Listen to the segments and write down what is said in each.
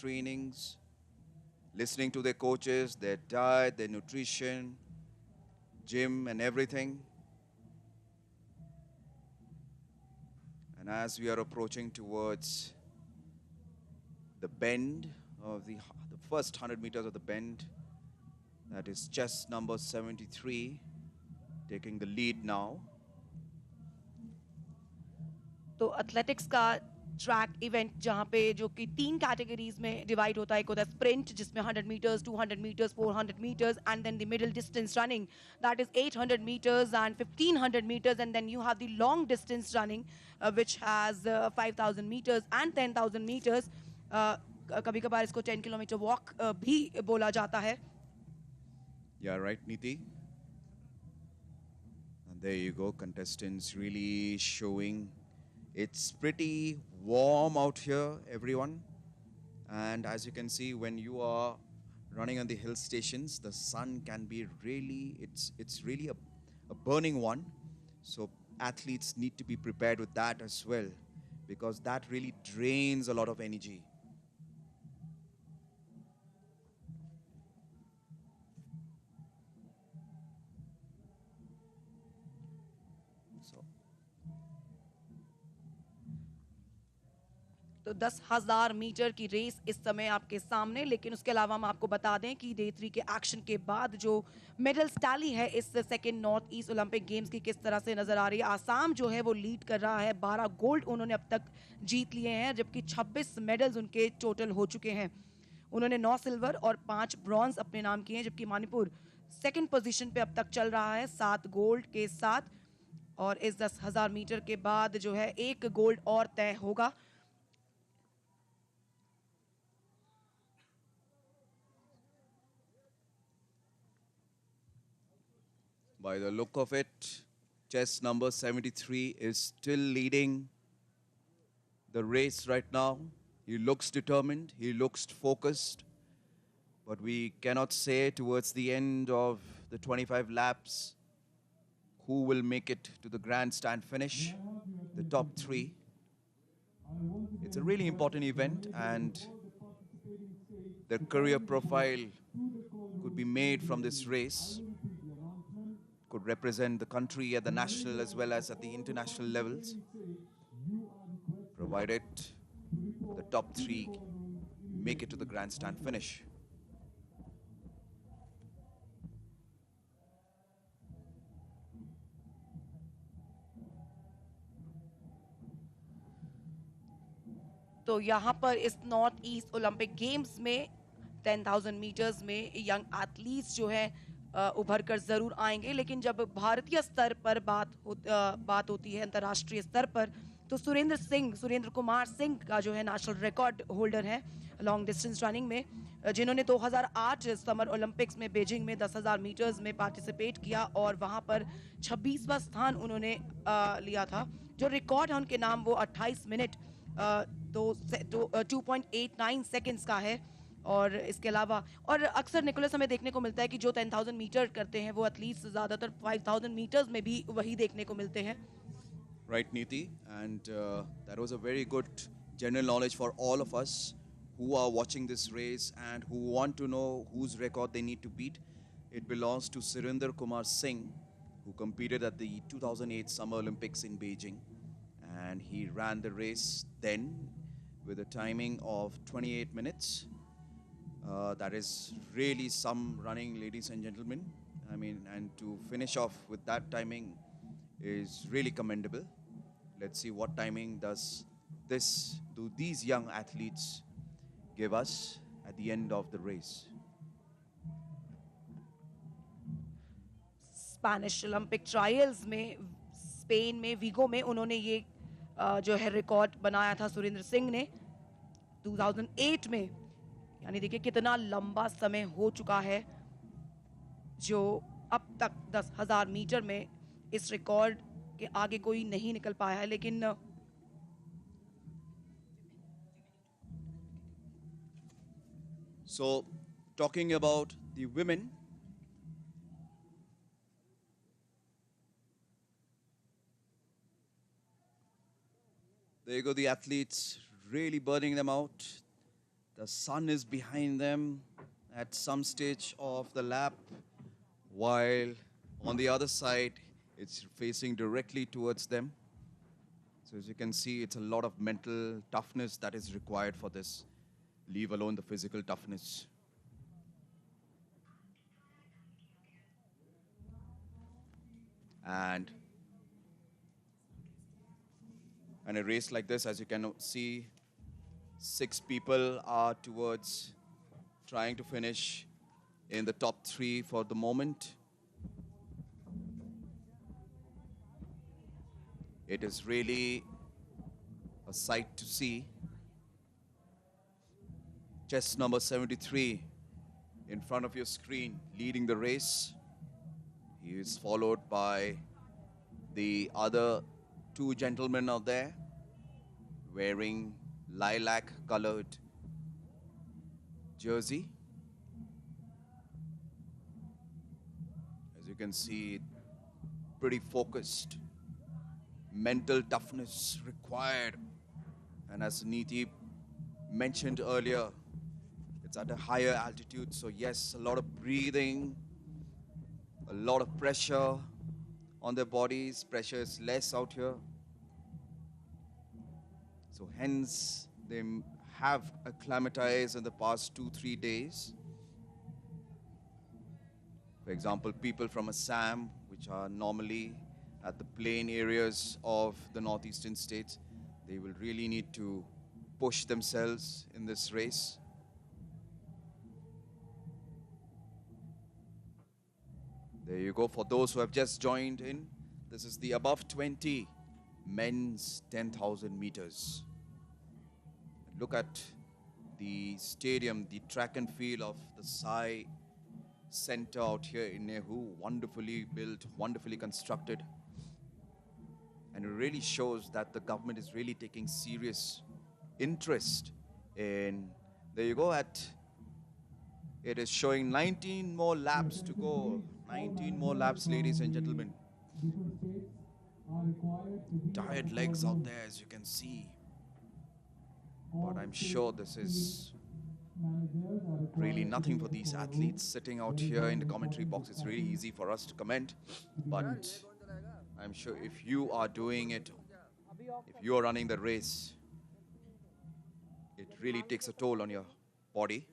trainings, listening to their coaches, their diet, their nutrition, gym, and everything. And as we are approaching towards the bend of the first 100 meters of the bend, that is chest number 73 taking the lead now. तो athletics का track event जहाँ पे जो कि 3 categories में divide होता है, एक होता है स्प्रिंट जिसमें 100 metres, 200 metres, 400 metres, and then the middle distance running that is 800 metres and 1500 metres, and then you have the long distance running which has 5000 metres and 10000 metres. कभी कभार इसको 10 किलोमीटर वॉक भी बोला जाता है. Yeah, right, Niti. And there you go, contestants really showing. It's pretty warm out here, everyone. And as you can see, when you are running on the hill stations, the sun can be really, it's really a burning one. So athletes need to be prepared with that as well, because that really drains a lot of energy. तो 10,000 metre की race इस समय आपके सामने. लेकिन उसके अलावा हम आपको बता दें कि डे 3 के एक्शन के बाद जो मेडल्स टैली है इस second north east Olympic games की किस तरह से नजर आ रही है. आसाम जो है वो लीड कर रहा है, 12 गोल्ड उन्होंने अब तक जीत लिए हैं, जबकि 26 मेडल्स उनके टोटल हो चुके हैं. उन्होंने 9 सिल्वर और 5 ब्रॉन्ज अपने नाम किए हैं, जबकि मणिपुर सेकेंड पोजीशन पे अब तक चल रहा है 7 गोल्ड के साथ. और इस 10,000 मीटर के बाद जो है एक गोल्ड और तय होगा. By the look of it, chest number 73 is still leading the race right now. He looks determined, he looks focused, but we cannot say towards the end of the 25 laps who will make it to the grandstand finish, the top 3. It's a really important event, and their career profile could be made from this race. Could represent the country at the national as well as at the international levels, provided the top 3 make it to the grandstand finish. तो यहाँ पर इस north east Olympic games में 10,000 metres में young athletes जो है उभर कर जरूर आएंगे. लेकिन जब भारतीय स्तर पर बात होती है अंतर्राष्ट्रीय स्तर पर, तो सुरेंद्र कुमार सिंह का जो है नेशनल रिकॉर्ड होल्डर है लॉन्ग डिस्टेंस रनिंग में, जिन्होंने 2008 समर ओलंपिक्स में बीजिंग में 10,000 मीटर्स में पार्टिसिपेट किया और वहां पर 26वां स्थान उन्होंने लिया था. जो रिकॉर्ड है उनके नाम वो 28 मिनट तो 2.89 सेकेंड्स का है. और इसके अलावा और अक्सर निकोलस हमें देखने को मिलता है कि जो 10,000 मीटर करते हैं वो एथलीट्स ज्यादातर 5,000 मीटर्स में भी वही देखने को मिलते हैं. Right, Niti, and that was a very good general knowledge for all of us who are watching this race and who want to know whose record they need to beat. It belongs to Surinder Kumar Singh, who competed at the 2008 Summer Olympics in Beijing, and he ran the race then with a timing of 28 minutes. That is really some running, ladies and gentlemen. I mean, and to finish off with that timing is really commendable. Let's see what timing do these young athletes give us at the end of the race. Spanish Olympic trials में Spain में we go में उन्होंने ये जो है record बनाया था सुरेंद्र सिंह ने 2008 में. यानी देखिए कितना लंबा समय हो चुका है जो अब तक 10,000 मीटर में इस रिकॉर्ड के आगे कोई नहीं निकल पाया है. लेकिन So, talking about the women, there you go, the athletes really burning them out. The sun is behind them at some stage of the lap, while on the other side, it's facing directly towards them. So as you can see, it's a lot of mental toughness that is required for this, leave alone the physical toughness. And a race like this, as you can see, 6 people are towards trying to finish in the top 3 for the moment. It is really a sight to see. Chest number 73 in front of your screen, leading the race. He is followed by the other 2 gentlemen out there wearing lilac-colored jersey. As you can see, pretty focused. Mental toughness required. And as Neeti mentioned earlier, it's at a higher altitude, so yes, a lot of breathing, a lot of pressure on their bodies. Pressure is less out here. So hence, they have acclimatized in the past 2-3 days. For example, people from Assam, which are normally at the plain areas of the northeastern states, they will really need to push themselves in this race. There you go. For those who have just joined in, this is the above 20 men's 10,000 meters. Look at the stadium, the track and field of the Sai Center out here in Nehu. Wonderfully built, wonderfully constructed. And it really shows that the government is really taking serious interest in, there you go, it is showing 19 more laps to go. 19 more laps, ladies and gentlemen. Tired legs out there, as you can see. But I'm sure this is really nothing for these athletes sitting out here in the commentary box. It's really easy for us to comment, but I'm sure if you are doing it, if you are running the race, it really takes a toll on your body.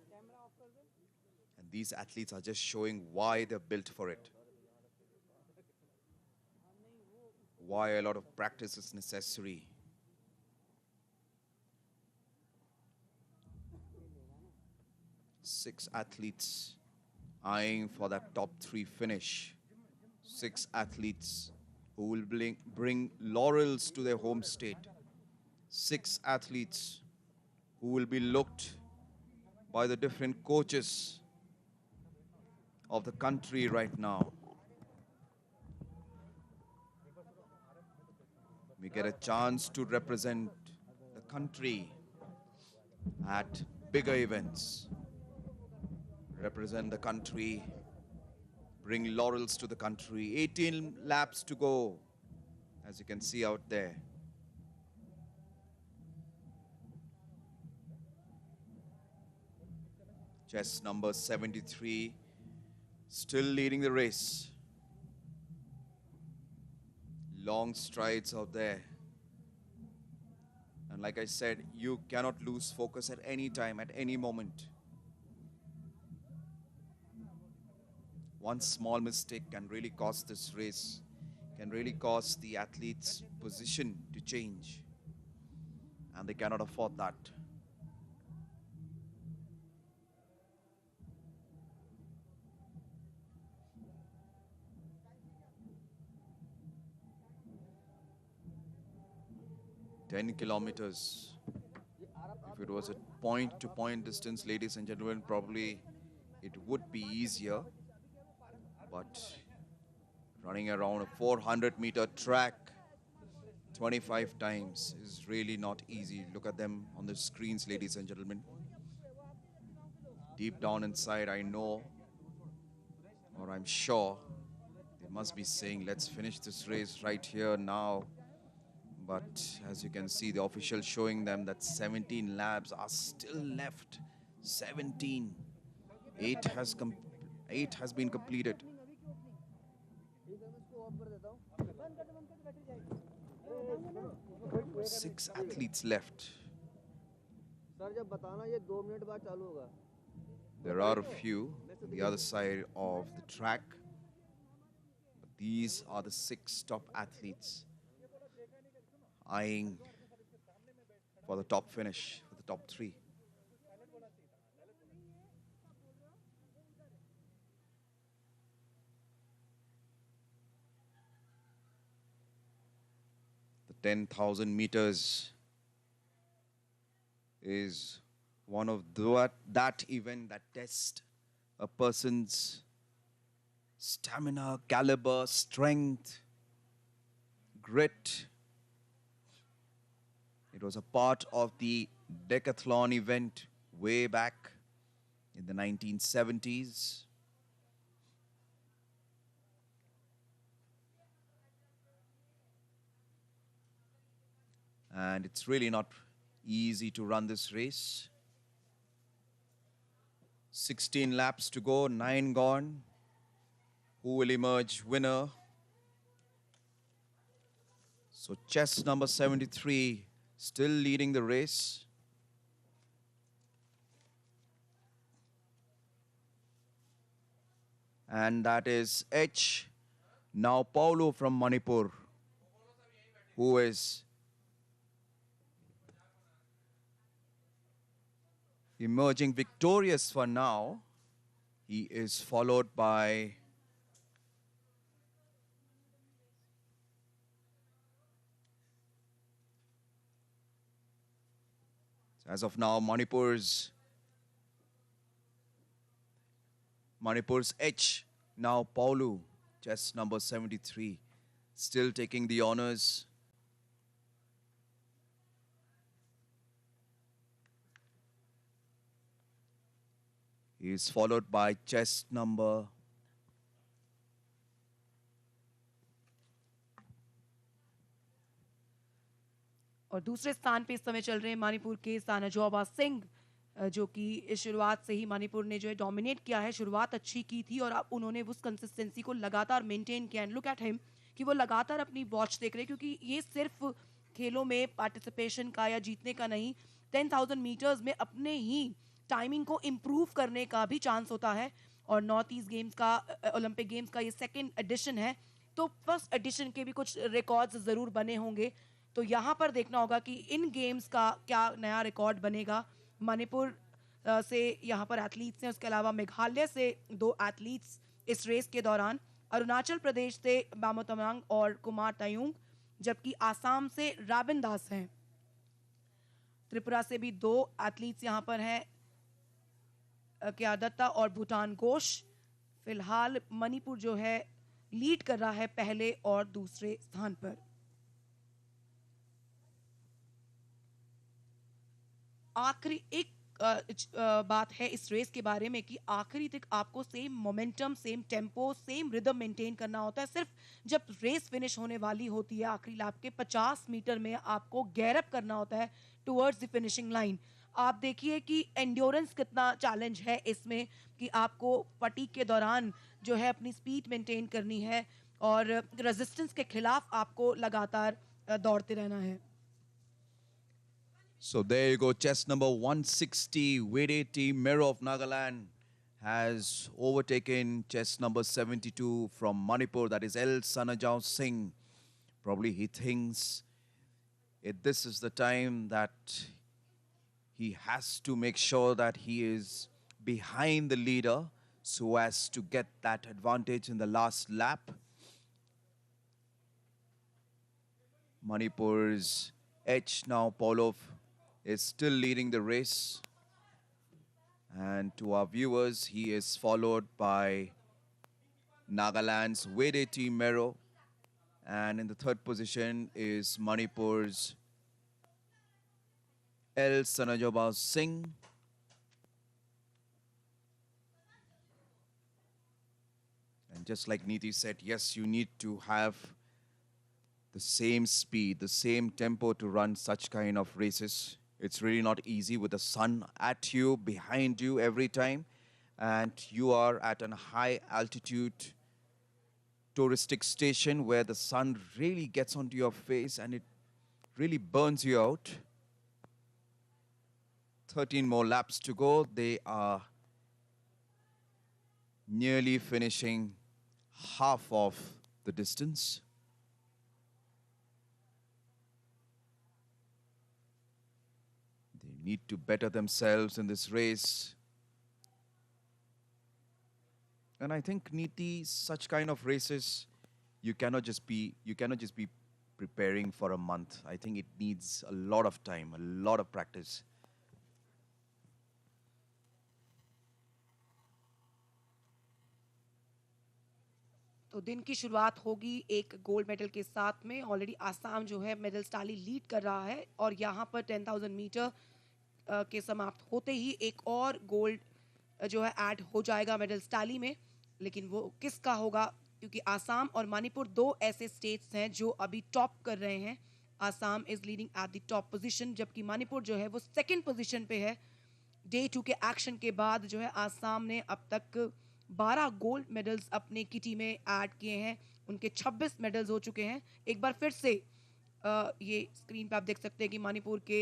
And these athletes are just showing why they're built for it. Why a lot of practice is necessary. Six athletes eyeing for that top 3 finish. 6 athletes who will bring laurels to their home state. 6 athletes who will be looked by the different coaches of the country right now. We get a chance to represent the country at bigger events. Represent the country, bring laurels to the country. 18 laps to go, as you can see out there. Chest number 73, still leading the race. Long strides out there. And like I said, you cannot lose focus at any time, at any moment. One small mistake can really cost this race, can really cause the athlete's position to change. And they cannot afford that. Ten kilometers. If it was a point-to-point distance, ladies and gentlemen, probably it would be easier. But running around a 400-meter track 25 times is really not easy. Look at them on the screens, ladies and gentlemen. Deep down inside, I know, or I'm sure, they must be saying, let's finish this race right here now. But as you can see, the official showing them that 17 laps are still left 17. 8 has been completed. 6 athletes left. There are a few on the other side of the track. But these are the 6 top athletes eyeing for the top finish, for the top 3. The 10,000 meters is one of that event that tests a person's stamina, caliber, strength, grit. It was a part of the decathlon event way back in the 1970s. And it's really not easy to run this race. 16 laps to go, 9 gone. Who will emerge winner? So chest number 73 still leading the race. And that is H. Now Paulo from Manipur, who is emerging victorious for now. He is followed by as of now Manipur's H. Now Paulo, chest number 73, still taking the honors. He is followed by chest number और दूसरे स्थान पे इस समय चल रहे हैं मणिपुर के सानजोबा सिंह, जो कि शुरुआत से ही मणिपुर ने जो है डोमिनेट किया है. शुरुआत अच्छी की थी और अब उन्होंने उस कंसिस्टेंसी को लगातार मेंटेन किया. एंड लुक एट हिम कि वो लगातार अपनी वॉच देख रहे हैं, क्योंकि ये सिर्फ खेलों में पार्टिसिपेशन का या जीतने का नहीं, 10,000 मीटर्स में अपने ही टाइमिंग को इम्प्रूव करने का भी चांस होता है. और नॉर्थ ईस्ट गेम्स का, ओलंपिक गेम्स का ये सेकेंड एडिशन है, तो फर्स्ट एडिशन के भी कुछ रिकॉर्ड्स ज़रूर बने होंगे. तो यहाँ पर देखना होगा कि इन गेम्स का क्या नया रिकॉर्ड बनेगा. मणिपुर से यहाँ पर एथलीट्स हैं, उसके अलावा मेघालय से 2 एथलीट्स इस रेस के दौरान, अरुणाचल प्रदेश से बामो तमांग और कुमार तायुंग, जबकि आसाम से राबिन दास हैं. त्रिपुरा से भी 2 एथलीट्स यहाँ पर हैं, क्या दत्ता और भूटान घोष. फिलहाल मणिपुर जो है लीड कर रहा है पहले और दूसरे स्थान पर. आखिरी एक बात है इस रेस के बारे में कि आखिरी तक आपको same momentum, same tempo, same rhythm maintain करना होता है. सिर्फ जब रेस फिनिश होने वाली होती है आखिरी लैप के 50 मीटर में आपको गैरअप करना होता है टुवर्ड्स द फिनिशिंग लाइन. आप देखिए कि एंड्योरेंस कितना चैलेंज है इसमें, कि आपको फटीग के दौरान जो है अपनी स्पीड मेंटेन करनी है और रेजिस्टेंस के खिलाफ आपको लगातार दौड़ते रहना है. So there you go, chest number 160, weight team Mero of Nagaland has overtaken chest number 72 from Manipur, that is L. Sanajao Singh. Probably he thinks this is the time that he has to make sure that he is behind the leader so as to get that advantage in the last lap. Manipur's H now Paulov is still leading the race. And to our viewers, he is followed by Nagaland's Wedeti Mero. And in the third position is Manipur's L. Sanajobal Singh. And just like Neeti said, yes, you need to have the same speed, the same tempo to run such kind of races. It's really not easy with the sun at you, behind you every time, and you are at a high altitude touristic station where the sun really gets onto your face and it really burns you out. 13 more laps to go. They are nearly finishing half of the distance. They need to better themselves in this race. And I think Neeti, such kind of races, you cannot just be preparing for a month. I think it needs a lot of time, a lot of practice. तो दिन की शुरुआत होगी एक gold medal के साथ में। Already Assam जो है मेडल टाली लीड कर रहा है और यहाँ पर 10,000 मीटर के समाप्त होते ही एक और गोल्ड जो है ऐड हो जाएगा मेडल टाली में, लेकिन वो किसका होगा, क्योंकि आसाम और मणिपुर दो ऐसे स्टेट्स हैं जो अभी टॉप कर रहे हैं। Assam is leading at the top position, जबकि मणिपुर जो है वो सेकंड पोजीशन पे है। डे 2 के एक्शन के बाद जो है आसाम ने अब तक 12 गोल्ड मेडल्स अपने किटी में ऐड किए हैं। उनके 26 मेडल्स हो चुके हैं। एक बार फिर से ये स्क्रीन पे आप देख सकते हैं कि मणिपुर के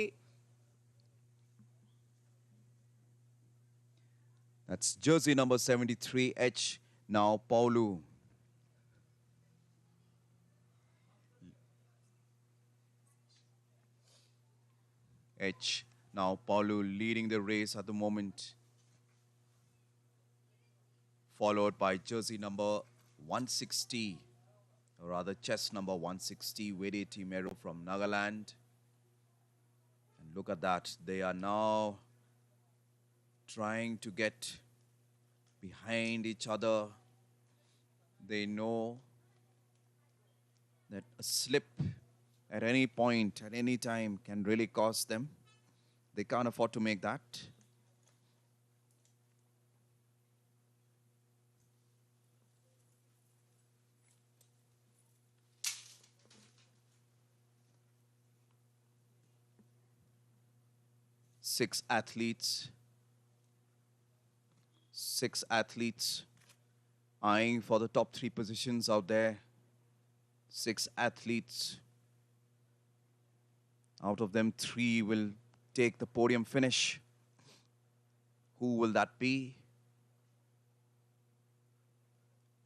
That's jersey number 73, H. Now Paulu. H. Now Paulu leading the race at the moment. Followed by jersey number 160, or rather chest number 160, Vedeti Meru from Nagaland. And look at that. They are now trying to get behind each other. They know that a slip at any point, at any time, can really cost them. They can't afford to make that. Six athletes eyeing for the top 3 positions out there. 6 athletes. Out of them, 3 will take the podium finish. Who will that be?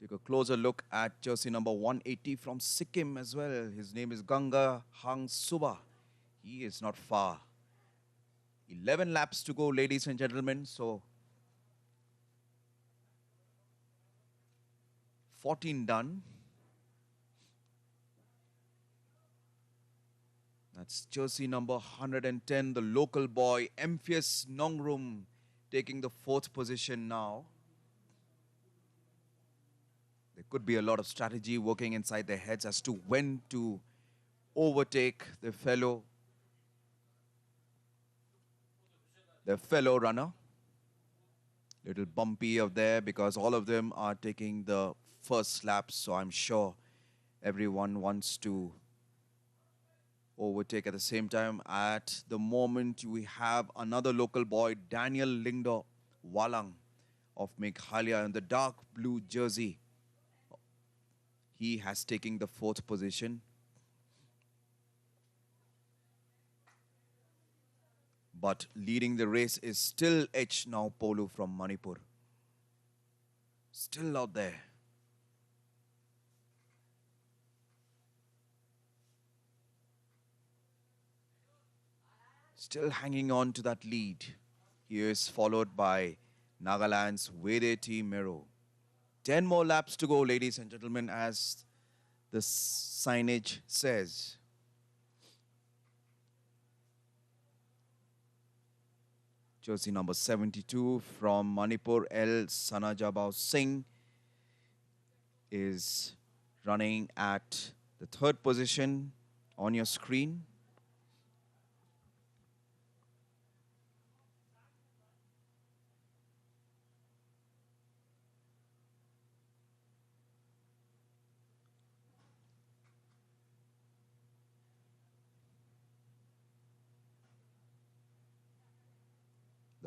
Take a closer look at jersey number 180 from Sikkim as well. His name is Ganga Hang Suba. He is not far. 11 laps to go, ladies and gentlemen. So 14 done. That's jersey number 110, the local boy, Emphius Nongrum, taking the 4th position now. There could be a lot of strategy working inside their heads as to when to overtake their fellow runner. Little bumpy up there because all of them are taking the first lap, so I'm sure everyone wants to overtake at the same time. At the moment, we have another local boy, Daniel Lingdo Walang of Meghalaya in the dark blue jersey. He has taken the 4th position. But leading the race is still H. Now Polu from Manipur. Still out there. Still hanging on to that lead. He is followed by Nagaland's Vedeti Meru. 10 more laps to go, ladies and gentlemen, as the signage says. Jersey number 72 from Manipur, L. Sanajabao Singh, is running at the 3rd position on your screen.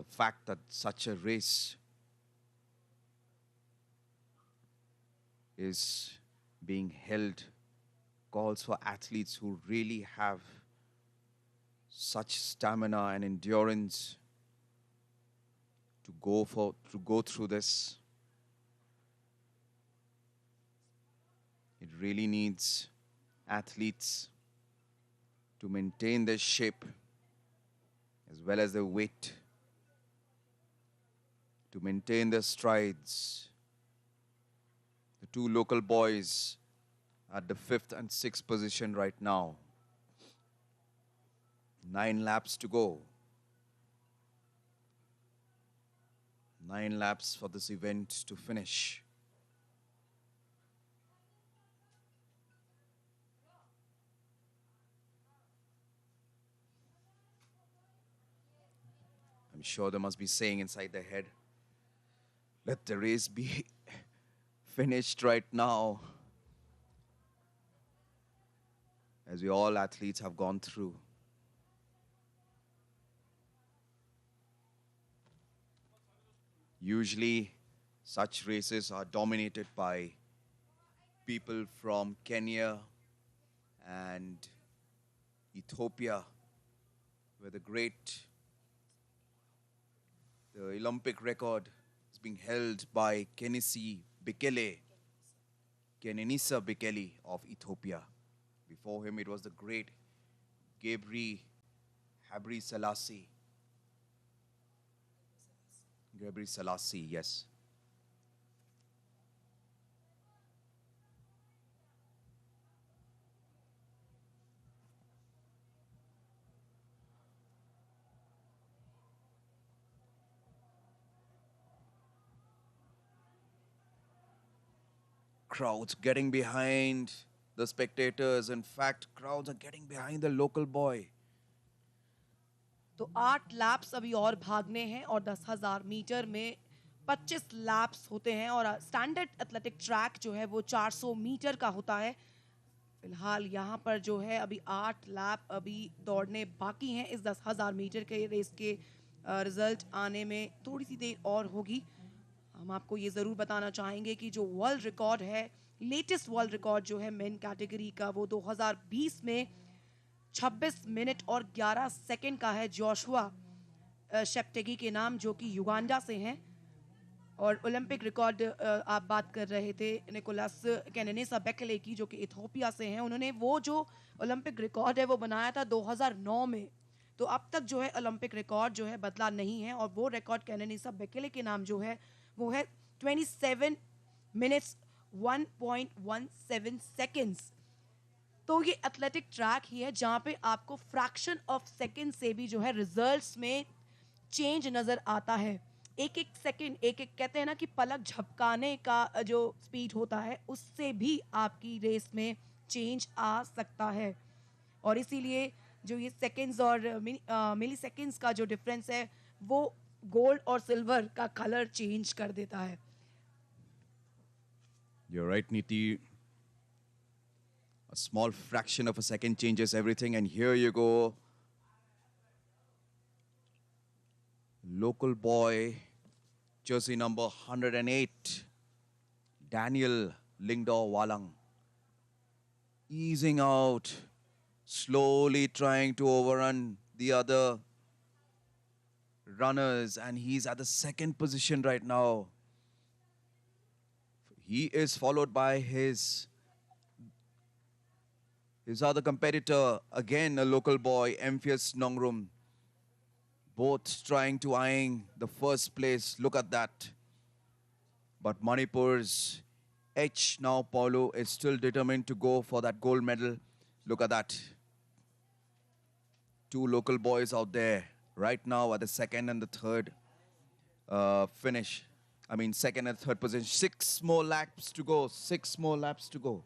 the fact that such a race is being held calls for athletes who really have such stamina and endurance to go through this. It really needs athletes to maintain their shape as well as their weight, to maintain their strides. The two local boys at the 5th and 6th position right now. 9 laps to go. 9 laps for this event to finish. I'm sure they must be saying inside their head, let the race be finished right now. As we all athletes have gone through. Usually, such races are dominated by people from Kenya and Ethiopia, where the Olympic record is being held by Kenenisa Bekele of Ethiopia. Before him, it was the great Habre Selassie. Habre Selassie, yes. Crowds getting behind the spectators. In fact, crowds are getting behind the local boy. तो 8 lapse अभी और भागने हैं और 10,000 metre में 25 lapse होते हैं और स्टैंडर्ड एथलेटिक ट्रैक जो है वो 400 मीटर का होता है. फिलहाल यहाँ पर जो है अभी 8 लैप अभी दौड़ने बाकी हैं. इस 10,000 मीटर के रेस के रिजल्ट आने में थोड़ी सी देर और होगी. हम आपको ये ज़रूर बताना चाहेंगे कि जो वर्ल्ड रिकॉर्ड है, लेटेस्ट वर्ल्ड रिकॉर्ड जो है मेन कैटेगरी का, वो 2020 में 26 मिनट और 11 सेकंड का है. जोशुआ शेप्टेगी के नाम, जो कि युगांडा से हैं. और ओलंपिक रिकॉर्ड आप बात कर रहे थे निकोलस केनेनेसा बेकेले की, जो कि इथियोपिया से हैं. उन्होंने वो जो ओलंपिक रिकॉर्ड है वो बनाया था 2009 में. तो अब तक जो है ओलंपिक रिकॉर्ड जो है बदला नहीं है और वो रिकॉर्ड केनेनेसा बेकेले के नाम जो है वो है 27 मिनट्स 1.17 सेकेंड्स. तो ये एथलेटिक ट्रैक ही है जहाँ पे आपको फ्रैक्शन ऑफ सेकेंड से भी जो है रिजल्ट्स में चेंज नज़र आता है. एक एक सेकेंड, एक एक कहते हैं ना कि पलक झपकाने का जो स्पीड होता है उससे भी आपकी रेस में चेंज आ सकता है. और इसीलिए जो ये सेकेंड्स और मिली सेकेंड्स का जो डिफरेंस है वो गोल्ड और सिल्वर का कलर चेंज कर देता है. You're right, Niti. A small fraction of a second changes everything, and here you go. Local boy, jersey number 108, Daniel Lingdor Walang, easing out, slowly trying to overrun the other runners, and he's at the 2nd position right now. He is followed by his other competitor, again a local boy, Emphius Nongrum. Both trying to eyeing the 1st place. Look at that. But Manipur's H now Paulo is still determined to go for that gold medal. Look at that. 2 local boys out there right now at the 2nd and the 3rd finish. I mean 2nd and 3rd position. 6 more laps to go. 6 more laps to go.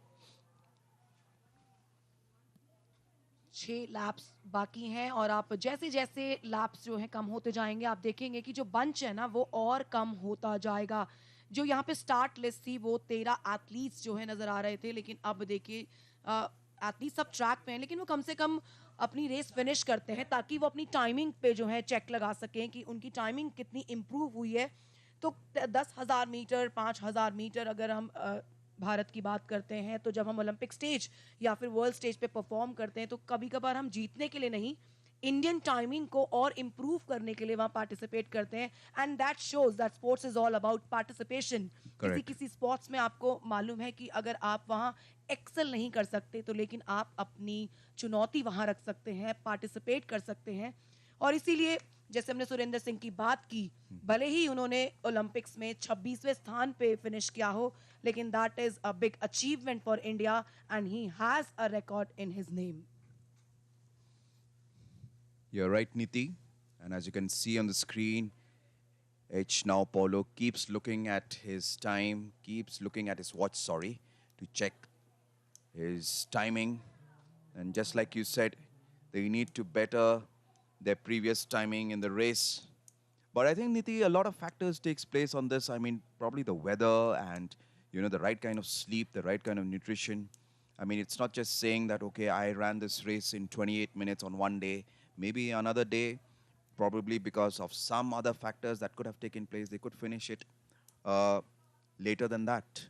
6 lapse बाकी हैं और आप जैसे जैसे lapse जो हैं कम होते जाएंगे आप देखेंगे कि जो बंच है ना वो और कम होता जाएगा. जो यहाँ पे स्टार्ट लिस्ट थी वो 13 एथलीट्स जो है नज़र आ रहे थे, लेकिन अब देखिए एथलीट सब ट्रैक पे हैं लेकिन वो कम से कम अपनी रेस फिनिश करते हैं ताकि वो अपनी टाइमिंग पे जो है चेक लगा सकें कि उनकी टाइमिंग कितनी इम्प्रूव हुई है। तो 10,000 मीटर, 5,000 मीटर अगर हम भारत की बात करते हैं, तो जब हम ओलंपिक स्टेज या फिर वर्ल्ड स्टेज पे परफॉर्म करते हैं तो कभी कभार हम जीतने के लिए नहीं, इंडियन टाइमिंग को और इम्प्रूव करने के लिए वहाँ पार्टिसिपेट करते हैं। And that shows that sports is all about participation. किसी Correct. किसी स्पोर्ट्स में आपको मालूम है कि अगर आप वहाँ एक्सेल नहीं कर सकते तो लेकिन आप अपनी चुनौती वहाँ रख सकते हैं, पार्टिसिपेट कर सकते हैं। और इसीलिए जैसे हमने सुरेंद्र सिंह की बात की, भले ही उन्होंने ओलंपिक्स में 26वें स्थान पे फिनिश किया हो, लेकिन that is a big achievement for India and he has a record in his name. You're right, Niti. And as you can see on the screen, H now Paulo keeps looking at his time, keeps looking at his watch, sorry, to check his timing. And just like you said, they need to better their previous timing in the race. But I think, Niti, a lot of factors takes place on this. I mean, probably the weather and, the right kind of sleep, the right kind of nutrition. I mean, it's not just saying that, okay, I ran this race in 28 minutes on one day. Maybe another day, probably because of some other factors that could have taken place, they could finish it later than that.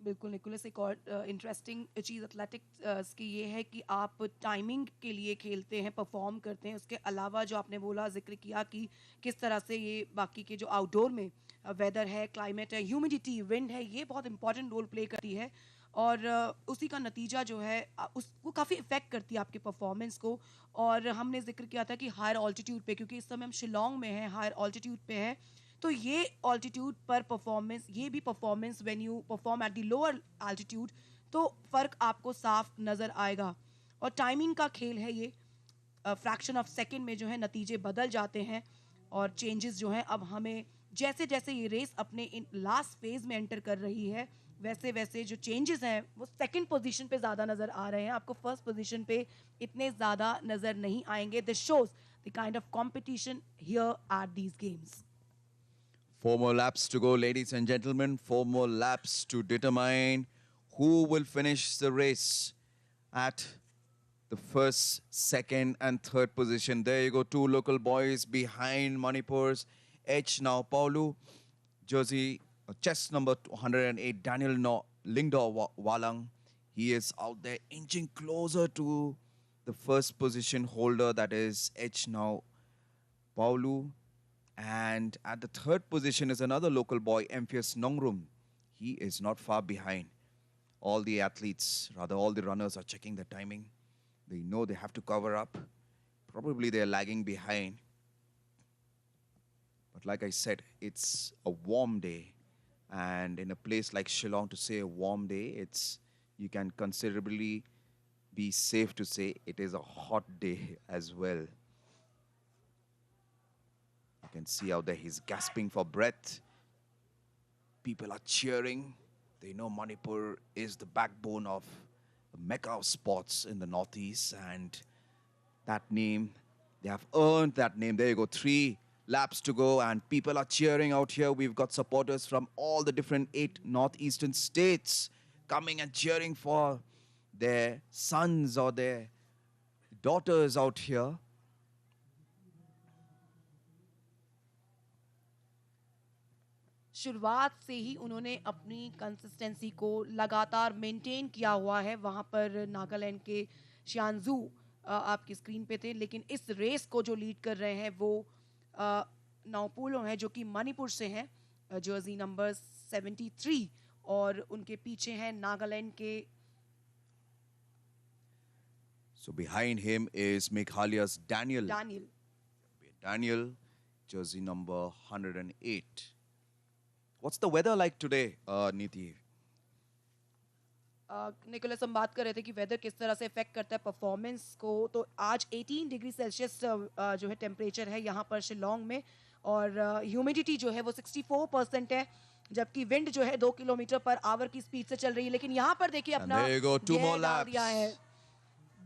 बिल्कुल Nicholas, एक और interesting चीज़ athletics की ये है कि आप timing के लिए खेलते हैं, परफॉर्म करते हैं। उसके अलावा जो आपने बोला, जिक्र किया कि किस तरह से ये बाकी के जो आउटडोर में वेदर है, क्लाइमेट है, ह्यूमिडिटी, विंड है, ये बहुत इंपॉर्टेंट रोल प्ले करती है। और उसी का नतीजा जो है उसको काफ़ी इफेक्ट करती है आपके परफॉर्मेंस को। और हमने जिक्र किया था कि हायर ऑल्टीट्यूड पे, क्योंकि इस समय हम शिलोंग में हैं, हायर ऑल्टीट्यूड पे है, तो ये ऑल्टीट्यूड पर परफॉर्मेंस, ये भी performance when you perform at the lower altitude, तो फ़र्क आपको साफ नज़र आएगा। और टाइमिंग का खेल है ये, फ्रैक्शन ऑफ सेकंड में जो है नतीजे बदल जाते हैं। और चेंजेस जो हैं, अब हमें जैसे जैसे ये रेस अपने इन लास्ट फेज में एंटर कर रही है, वैसे वैसे जो चेंजेस हैं वो सेकंड पोजीशन पे ज़्यादा नज़र आ रहे हैं, आपको फर्स्ट पोजीशन पे इतने ज़्यादा नज़र नहीं आएंगे। This shows the kind of competition here at these games. 4 more laps to go, ladies and gentlemen. 4 more laps to determine who will finish the race at the first, second, and third position. There you go, two local boys behind Manipur's H now Paulu, jersey, chest number 108, Daniel Lingdor Walang. He is out there inching closer to the first position holder, that is H now Paulu. And at the third position is another local boy, Emphius Nongrum. He is not far behind. All the athletes, rather all the runners, are checking the timing. They know they have to cover up. Probably they're lagging behind. But like I said, it's a warm day. And in a place like Shillong, to say a warm day, you can considerably be safe to say it is a hot day as well. You can see out there he's gasping for breath. People are cheering. They know Manipur is the backbone of the mecca of sports in the northeast, and that name, they have earned that name. There you go, 3 laps to go, and people are cheering out here. We've got supporters from all the different 8 northeastern states coming and cheering for their sons or their daughters out here. शुरुआत से ही उन्होंने अपनी consistency को लगातार maintain किया हुआ है। वहाँ पर नागालैंड के शियानजू आपकी स्क्रीन पे थे, लेकिन इस रेस को जो लीड कर रहे हैं वो नाओपुलो हैं, जो कि मणिपुर से हैं, जर्सी नंबर 73, और उनके पीछे हैं नागालैंड के। So behind him is Meghalaya's Daniel, jersey number 108. What's the weather like today, Niti? Nicholas, हम बात कर रहे थे कि वेदर किस तरह से इफेक्ट करता है परफॉर्मेंस को। तो आज 18 डिग्री सेल्सियस जो है टेम्परेचर है यहाँ पर शिलोंग में, और ह्यूमिडिटी जो है वो 64% है, जबकि विंड जो है 2 किलोमीटर पर आवर की स्पीड से चल रही है। लेकिन यहाँ पर देखिए अपना more laps. दिया है,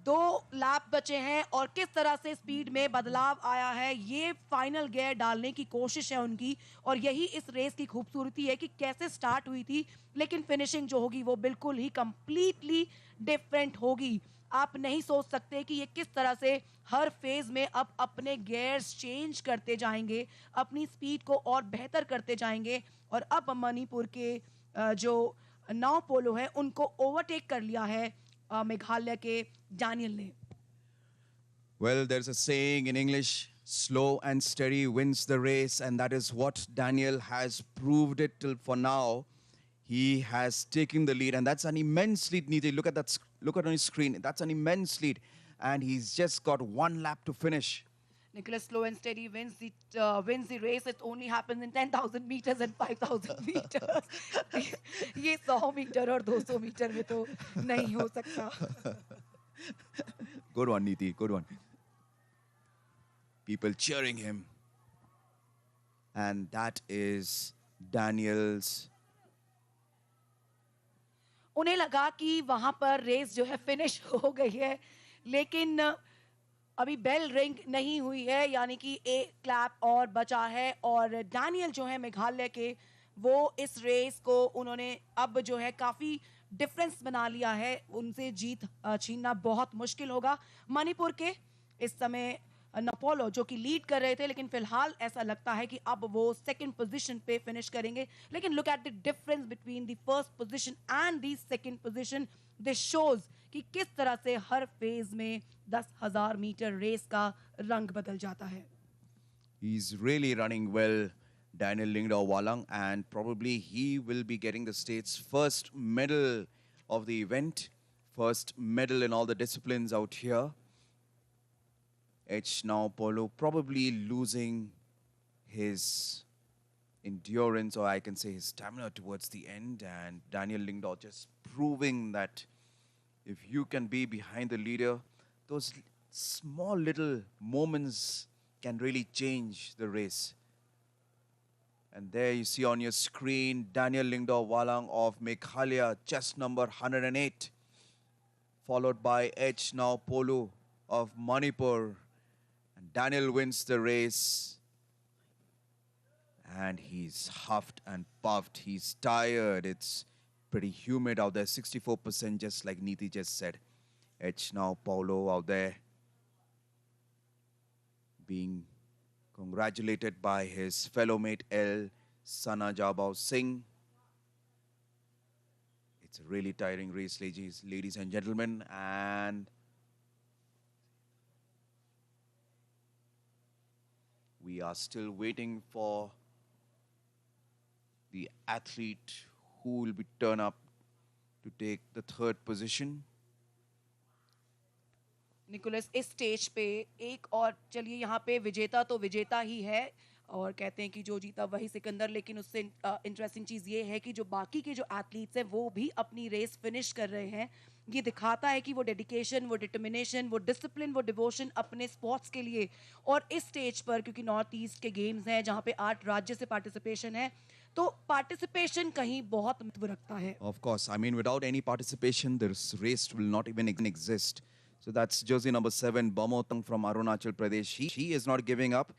2 लैप बचे हैं, और किस तरह से स्पीड में बदलाव आया है, ये फाइनल गियर डालने की कोशिश है उनकी। और यही इस रेस की खूबसूरती है कि कैसे स्टार्ट हुई थी, लेकिन फिनिशिंग जो होगी वो बिल्कुल ही कंप्लीटली डिफरेंट होगी। आप नहीं सोच सकते कि ये किस तरह से हर फेज में अब अपने गियर्स चेंज करते जाएंगे, अपनी स्पीड को और बेहतर करते जाएंगे और अब मणिपुर के जो नाव पोलो है उनको ओवरटेक कर लिया है मेघालय के डैनियल ने। Well, there's a saying in English, slow and steady wins the race, and that is what Daniel has proved it till for now. He has taken the lead, and that's an immense lead, Neeti. Look at that, look at on his screen. That's an immense lead, and he's just got one lap to finish. Nicholas slow and steady wins the race. It only happens in 10,000 meters and 5,000 meters. ये 100 metre और 200 metre में तो नहीं हो सकता। Good one, Neeti. Good one. People cheering him. And that is Daniel's. उन्हें लगा कि वहां पर रेस जो है फिनिश हो गई है, लेकिन अभी बेल रिंग नहीं हुई है, यानी कि एक क्लैप और बचा है और डैनियल जो है मेघालय के, वो इस रेस को उन्होंने अब जो है काफी डिफरेंस बना लिया है, उनसे जीत छीनना बहुत मुश्किल होगा। मणिपुर के इस समय नपोलो जो कि लीड कर रहे थे, लेकिन फिलहाल ऐसा लगता है कि अब वो सेकंड पोजीशन पे फिनिश करेंगे। लेकिन look at the difference between the first position and the second position. This shows कि किस तरह से हर फेज में 10,000 मीटर रेस का रंग बदल जाता है। He's really running well, Daniel Lingdao Walang, and probably he will be getting the state's first medal of the event, first medal in all the disciplines out here. H now Polo probably losing his endurance, or I can say his stamina towards the end, and Daniel Lingdao just proving that if you can be behind the leader, those small little moments can really change the race. And there you see on your screen Daniel Lingdao Walang of Meghalaya, just number 108, followed by H now Polo of Manipur. And Daniel wins the race. And he's huffed and puffed. He's tired. It's pretty humid out there, 64%, just like Neeti just said. H now Paulo out there being congratulated by his fellow mate L. Sana Jabao Singh. It's a really tiring race, ladies and gentlemen, and we are still waiting for the athlete who will be turn up to take the third position. Nicholas इस stage पे एक और, चलिए यहाँ पे विजेता तो विजेता ही है और कहते हैं कि जो जीता वही सिकंदर, लेकिन उससे इंटरेस्टिंग चीज़ ये है कि जो बाकी के जो एथलीट्स हैं वो भी अपनी रेस फिनिश कर रहे हैं। ये दिखाता है कि वो डेडिकेशन, वो डिटर्मिनेशन, वो डिसिप्लिन, वो डिवोशन अपने स्पोर्ट्स के लिए। और इस स्टेज पर क्योंकि नॉर्थ ईस्ट के गेम्स हैं जहाँ पे 8 राज्य से पार्टिसिपेशन है, तो पार्टिसिपेशन कहीं बहुत महत्व रखता है। Of course, I mean, without any participation, this race will not even exist. So that's jersey number 7, Bamotang from Arunachal Pradesh. He is not giving up.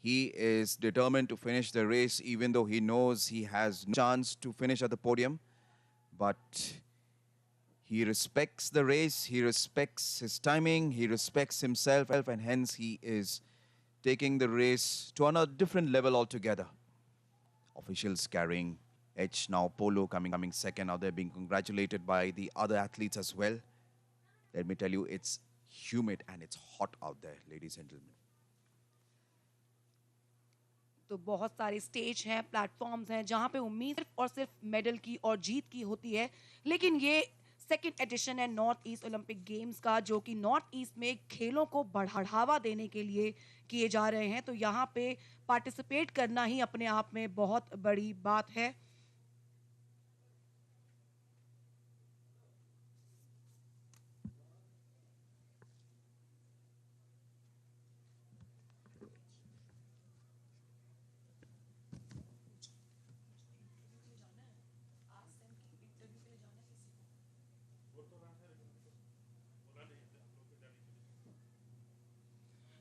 He is determined to finish the race, even though he knows he has no chance to finish at the podium. But he respects the race, he respects his timing, he respects himself, and hence he is taking the race to another different level altogether. Officials carrying H now Polo coming second out there, being congratulated by the other athletes as well. Let me tell you, it's humid and it's hot out there, ladies and gentlemen. तो बहुत सारे stage हैं, platforms हैं जहाँ पे उम्मीद सिर्फ और सिर्फ मेडल की और जीत की होती है। लेकिन ये सेकंड एडिशन है नॉर्थ ईस्ट ओलंपिक गेम्स का, जो कि नॉर्थ ईस्ट में खेलों को बढ़ावा देने के लिए किए जा रहे हैं। तो यहाँ पे पार्टिसिपेट करना ही अपने आप में बहुत बड़ी बात है।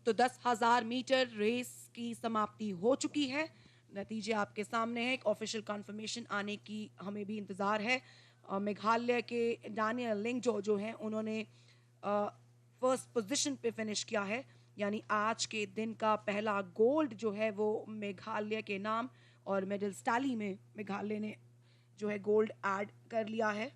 तो 10,000 मीटर रेस की समाप्ति हो चुकी है। नतीजे आपके सामने हैं। एक ऑफिशियल कंफर्मेशन आने की हमें भी इंतज़ार है। मेघालय के डैनियल लिंगडो जो हैं, उन्होंने फर्स्ट पोजीशन पे फिनिश किया है, यानी आज के दिन का पहला गोल्ड जो है वो मेघालय के नाम, और मेडल टैली में मेघालय ने जो है गोल्ड ऐड कर लिया है।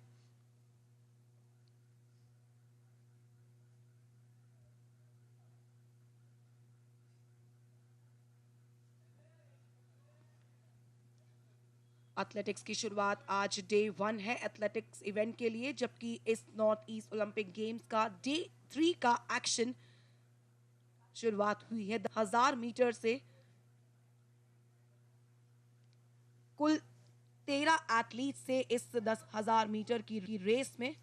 एथलेटिक्स की शुरुआत आज डे 1 है एथलेटिक्स इवेंट के लिए, जबकि इस नॉर्थ ईस्ट ओलंपिक गेम्स का डे 3 का एक्शन शुरुआत हुई है 1000 मीटर से। कुल 13 एथलीट से इस 10,000 मीटर की रेस में,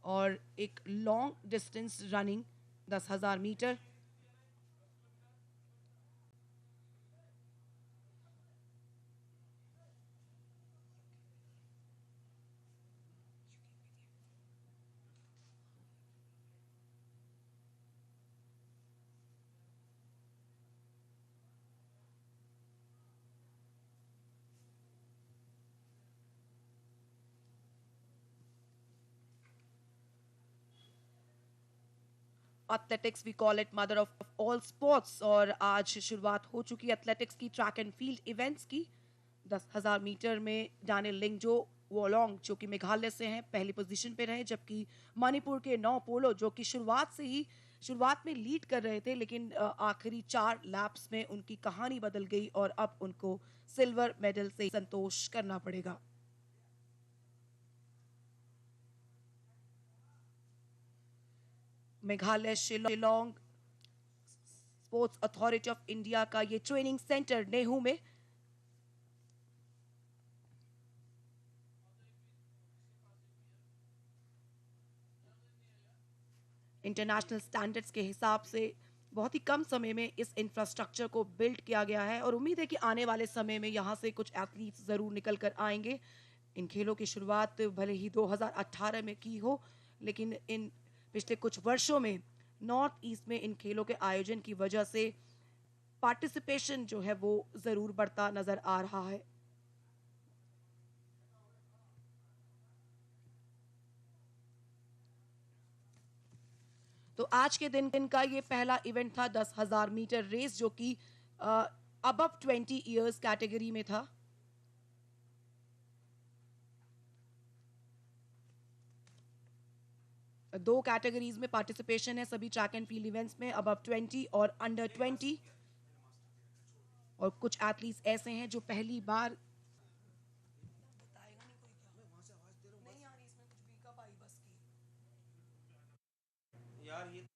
और एक long distance running 10,000 metre. Athletics we call it mother of all sports, और आज शुरुआत हो चुकी है एथलेटिक्स की ट्रैक एंड फील्ड इवेंट्स की। 10,000 मीटर में डानियल लिंगजो वोलोंग जो कि मेघालय से हैं पहली पोजीशन पे रहे, जबकि मणिपुर के नौ पोलो जो कि शुरुआत में लीड कर रहे थे, लेकिन आखिरी 4 लैप्स में उनकी कहानी बदल गई और अब उनको सिल्वर मेडल से संतोष करना पड़ेगा। Meghalaya Shillong sports authority of India का ये ट्रेनिंग सेंटर नेहू में इंटरनेशनल स्टैंडर्ड्स के हिसाब से बहुत ही कम समय में इस इंफ्रास्ट्रक्चर को बिल्ड किया गया है, और उम्मीद है कि आने वाले समय में यहाँ से कुछ एथलीट्स ज़रूर निकल कर आएंगे। इन खेलों की शुरुआत भले ही 2018 में की हो, लेकिन इन पिछले कुछ वर्षों में नॉर्थ ईस्ट में इन खेलों के आयोजन की वजह से पार्टिसिपेशन जो है वो ज़रूर बढ़ता नज़र आ रहा है। तो आज के दिन का ये पहला इवेंट था 10,000 मीटर रेस, जो कि अबव 20 इयर्स कैटेगरी में था। दो कैटेगरीज में पार्टिसिपेशन है सभी ट्रैक एंड फील्ड इवेंट्स में, अबव 20 और अंडर 20, और कुछ एथलीट्स ऐसे हैं जो पहली बार यार ये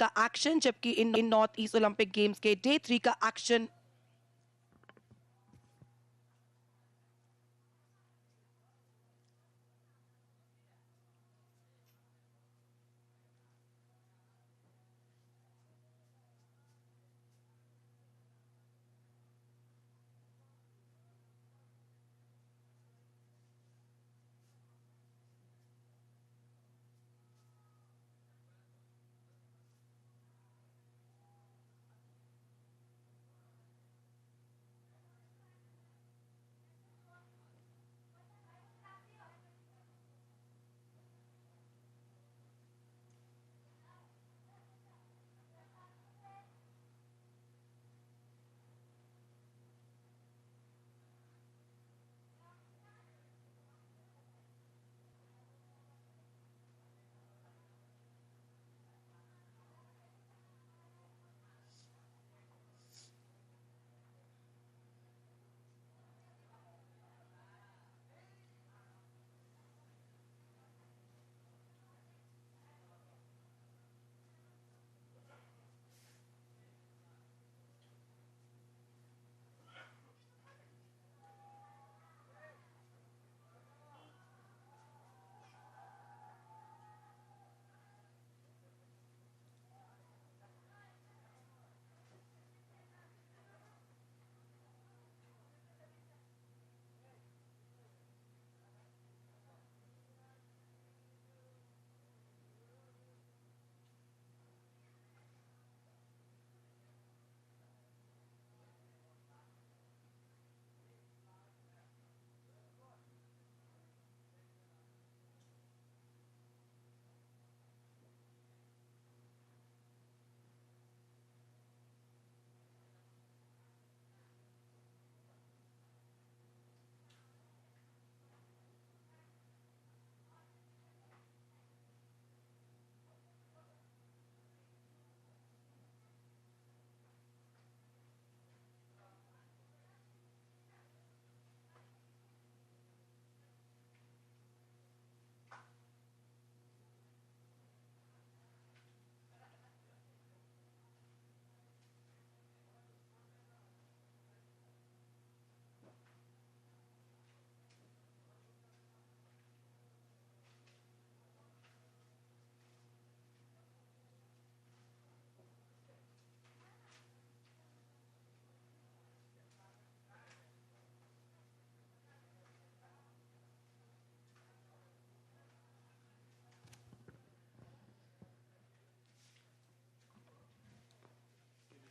का एक्शन, जबकि इन नॉर्थ ईस्ट ओलंपिक गेम्स के डे 3 का action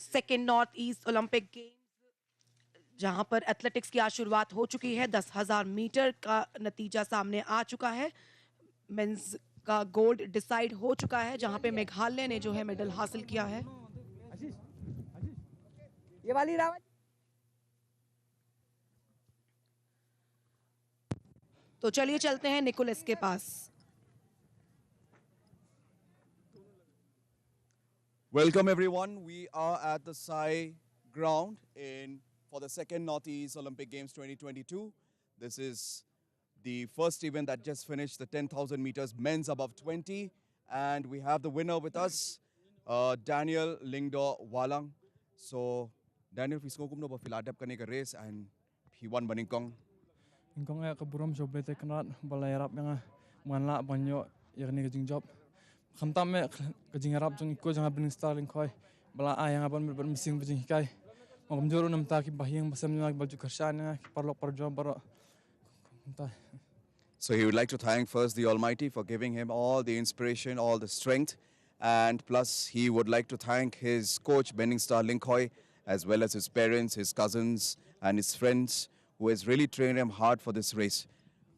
second north east Olympic games जहां पर एथलेटिक्स की आज शुरुआत हो चुकी है। 10,000 मीटर का नतीजा सामने आ चुका है। मेंस का गोल्ड डिसाइड हो चुका है, जहां पे मेघालय ने जो है मेडल हासिल किया है। ये वाली रावत तो चलिए चलते हैं निकोलस के पास। Welcome everyone. We are at the Sai ground for the second Northeast Olympic Games 2022. This is the first event that just finished, the 10,000 meters men's above 20, and we have the winner with us, Daniel Lingdo Walang. So Daniel, please go kumno ba filadap kani ka race and he won baningkong. Ingkong ay kaburam job bete kanat balayarap nga manla banyo yakni kajing job. Khantam me kajing arab jong iko jang abin starling khoi bala ayang aban ber missing bajing kai magam joro nam ta ki bahiyang basam na balju kharshan nga parlok parjo baro. So he would like to thank first the Almighty for giving him all the inspiration, all the strength, and plus he would like to thank his coach Benning Star Linkoy, as well as his parents, his cousins, and his friends who has really trained him hard for this race.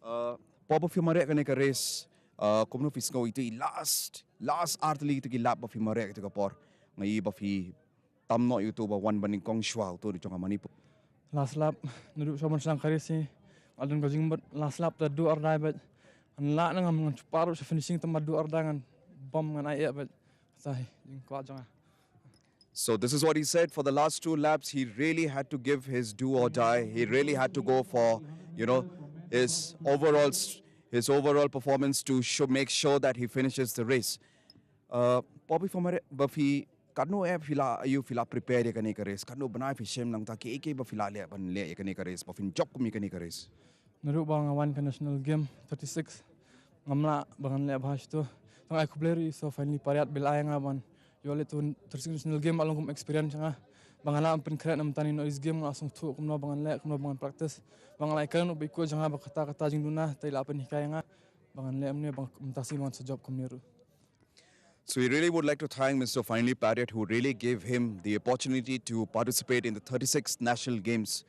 Papa Fimare ka race, kumno fisco ito last artli ito ki lap of Fimare ito ka por, ngai ba fi tamno ito ba one baning kong shwa to ito ka manipo. Last lap nudu soman sang karisi alun kajing but last lap ta do or die but anla na ngam paru sa finishing ta madu or dangan bom ngan ai but sai jing kwa janga. So this is what he said. For the last two laps, he really had to give his do or die. He really had to go for, his overall performance to make sure that he finishes the race. Poppy Fomare Buffy Kano e fila you fila prepare kani kares Kano bana fi shem nang ta ki eke ba fila le ban le kani kares Buffin job kumi kani kares Naru bang awan ka national game 36 ngamla bangan le bahas tu tong aku bleri so finally pariat bil ayang aban yole tu 36 national game along kum experience nga bangala ampun kret nam tani no is game langsung tu kumno bangan le kumno bangan practice bangala kan ubi ko janga ba kata kata jing duna taila pen hikaya nga bangan le amne bang mtasi man sa job kum niru. So we really would like to thank Mr. Finally Parrott, who really gave him the opportunity to participate in the 36th National Games.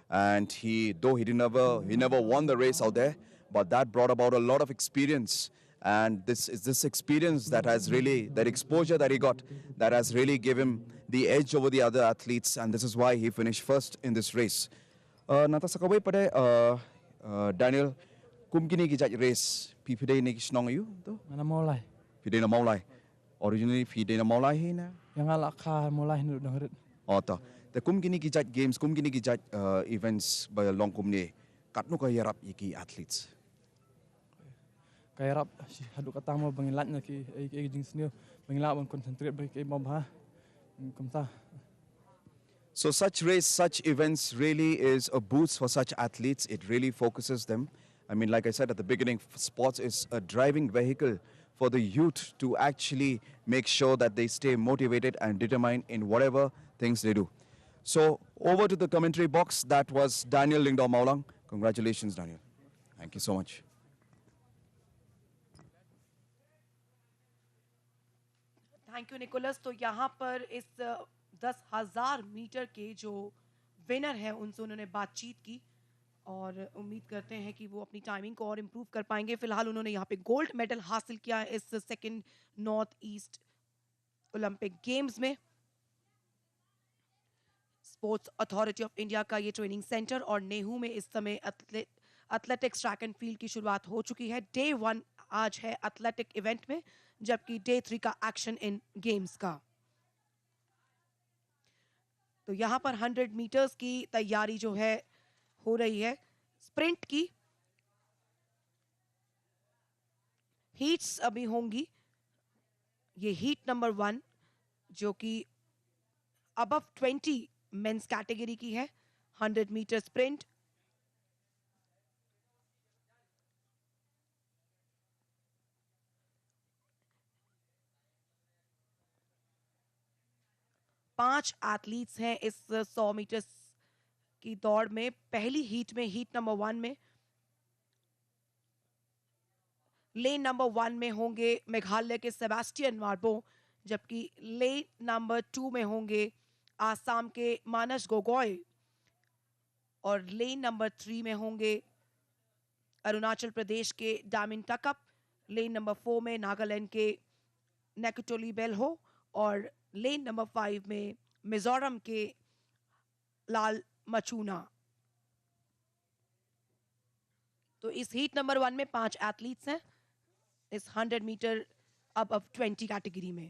And he never won the race out there, but that brought about a lot of experience. And this experience that has really, that exposure that he got, that has really given him the edge over the other athletes. And this is why he finished first in this race. Nata sakaway pare Daniel, kumkini ki race, pipide ni kisnong you? Mana mulai. Pide na maulay. Originally, pide na maulay hi na. Yang ala ka mulai nu dangrit. Ota. The kumkini ki games, kumkini ki events by long kumni. Katno ka yarap iki athletes. Kaya rap hadu kata mo bangilat na ki ay jing sneo bangilat bang concentrate ba kay mabha kumta. So such events really is a boost for such athletes. It really focuses them. I mean, like I said at the beginning, sports is a driving vehicle for the youth to actually make sure that they stay motivated and determined in whatever things they do. So over to the commentary box. That was Daniel Lingdaw Maulang. Congratulations, Daniel. Thank you so much. Thank you Nicholas. तो यहाँ पर इस 10,000 metre के जो winner हैं उनसे उन्होंने बातचीत की और उम्मीद करते हैं कि वो अपनी टाइमिंग को और इम्प्रूव कर पाएंगे. फिलहाल उन्होंने यहाँ पे गोल्ड मेडल हासिल किया इस second north east Olympic games में. स्पोर्ट्स अथॉरिटी ऑफ इंडिया का ये ट्रेनिंग सेंटर और नेहरू में इस समय एथलेटिक्स ट्रैक एंड फील्ड की शुरुआत हो चुकी है. डे 1 आज है एथलेटिक इवेंट में, जबकि डे 3 का एक्शन इन गेम्स का. तो यहां पर 100 मीटर्स की तैयारी जो है हो रही है. स्प्रिंट की हीट्स अभी होंगी. ये हीट नंबर 1 जो कि अबव 20 मेंस कैटेगरी की है. 100 मीटर स्प्रिंट. पांच एथलीट्स हैं इस 100 मीटर की दौड़ में. पहली हीट में, हीट नंबर 1 में लेन नंबर 1 में होंगे मेघालय के सेबास्टियन मार्बो, जबकि लेन नंबर 2 में होंगे आसाम के मानस गोगोई और लेन नंबर 3 में होंगे अरुणाचल प्रदेश के डामिन टकअप. लेन नंबर 4 में नागालैंड के नेकुटोली बेल्हो और लेन नंबर 5 में मिजोरम के लाल मचूना. तो इस हीट नंबर 1 में 5 एथलीट्स हैं इस 100 मीटर अब 20 कैटेगरी में.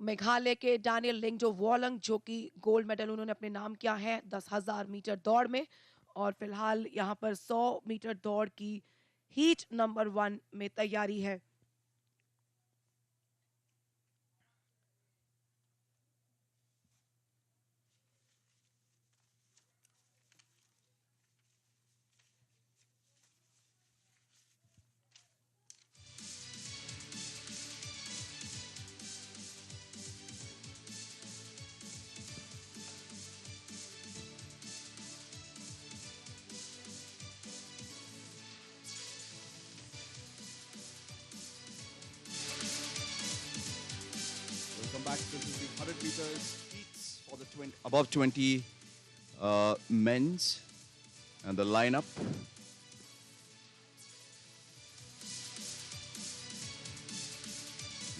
मेघालय के डैनियल लिंगडो वॉलंग जो कि गोल्ड मेडल उन्होंने अपने नाम किया है 10,000 मीटर दौड़ में. और फिलहाल यहां पर 100 मीटर दौड़ की हीट नंबर 1 में तैयारी है. Welcome back. This is the 100 meters heats for the above 20 men's and the lineup.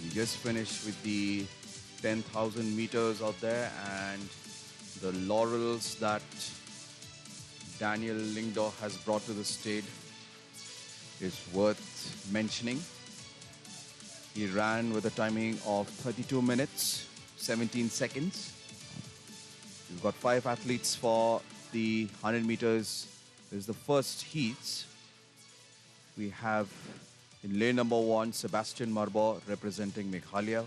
We just finished with the 10,000 meters out there, and the laurels that Daniel Lingdor has brought to the stage is worth mentioning. He ran with a timing of 32 minutes, 17 seconds. We've got 5 athletes for the 100 meters. This is the first heats. We have in lane number 1, Sebastian Marbo representing Meghalaya.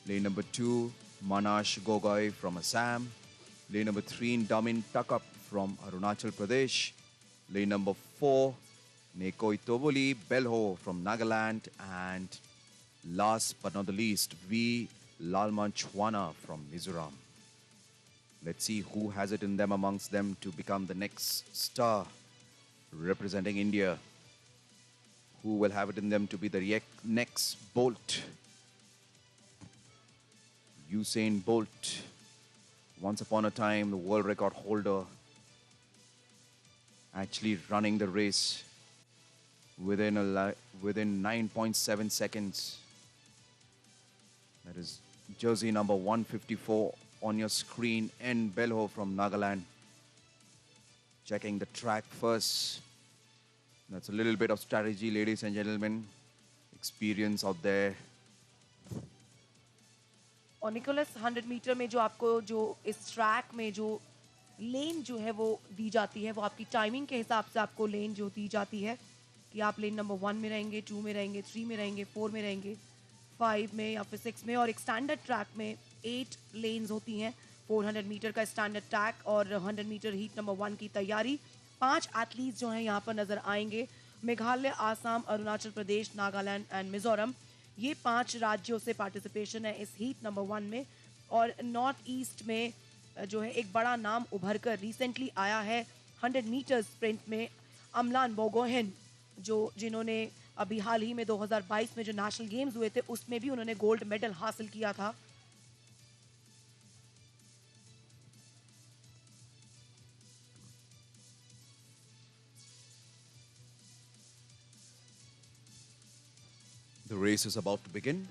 Lane number 2, Manash Gogoi from Assam. Lane number 3, Damin Takap from Arunachal Pradesh. Lane number 4, Nekoi Toboli Belho from Nagaland. And last but not the least, V. Lalmanchwana from Mizoram. Let's see who has it in them amongst them to become the next star representing India. Who will have it in them to be the next Bolt? Usain Bolt, once upon a time the world record holder, actually running the race within 9.7 seconds. That is jersey number 154 on your screen, N. Belho from Nagaland. Checking the track first. That's a little bit of strategy, ladies and gentlemen. Experience out there. और Nicholas 100 metre में जो आपको जो इस track में जो लेन जो है वो दी जाती है, वो आपकी टाइमिंग के हिसाब से आपको लेन जो दी जाती है कि आप लेन नंबर 1 में रहेंगे, 2 में रहेंगे, 3 में रहेंगे, 4 में रहेंगे, 5 में या फिर 6 में. और एक स्टैंडर्ड ट्रैक में 8 लेन्स होती हैं. 400 मीटर का स्टैंडर्ड ट्रैक और 100 मीटर हीट नंबर 1 की तैयारी. 5 एथलीट्स जो हैं यहाँ पर नजर आएंगे. मेघालय, आसाम, अरुणाचल प्रदेश, नागालैंड एंड मिजोरम, ये 5 राज्यों से पार्टिसिपेशन है इस हीट नंबर 1 में. और नॉर्थ ईस्ट में जो है एक बड़ा नाम उभर कर रिसेंटली आया है 100 मीटर स्प्रिंट में, अमलान बोगोहेन, जिन्होंने अभी हाल ही में 2022 में जो नेशनल गेम्स हुए थे उसमें भी उन्होंने गोल्ड मेडल हासिल किया था. The race is about to begin.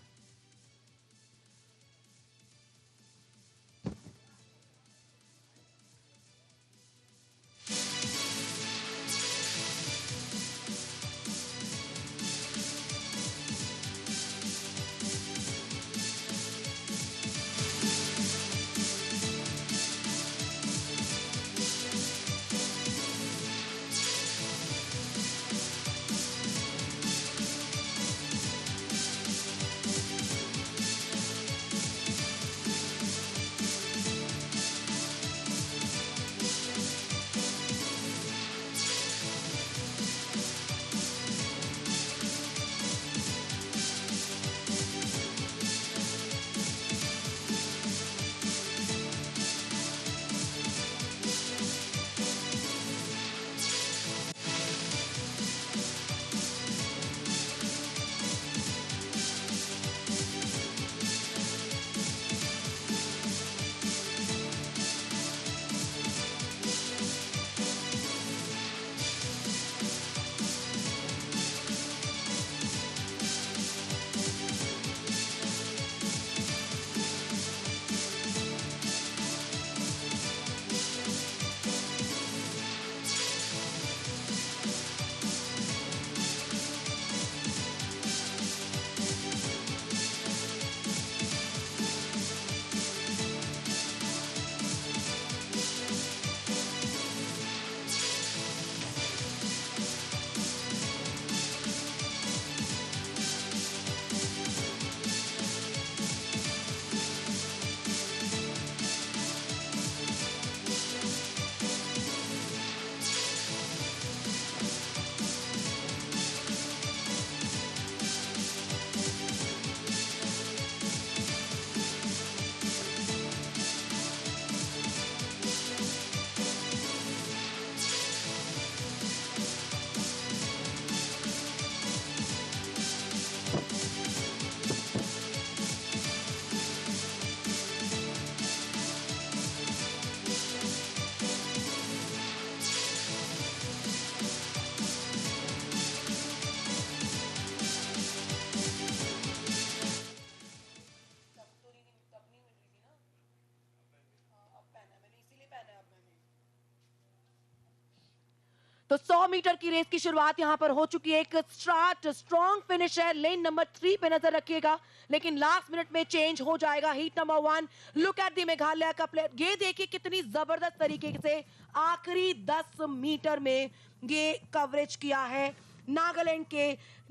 तो 100 मीटर की रेस की शुरुआत यहां पर हो चुकी है। एक स्टार्ट स्ट्रॉन्ग फिनिश है, लेन नंबर 3 पे नजर रखिएगा, लेकिन लास्ट मिनट में चेंज हो जाएगा। Heat number 1, look at the Meghalaya का प्लेयर। ये देखिए कितनी जबरदस्त तरीके से आखिरी 10 मीटर में ये कवरेज किया है नागालैंड के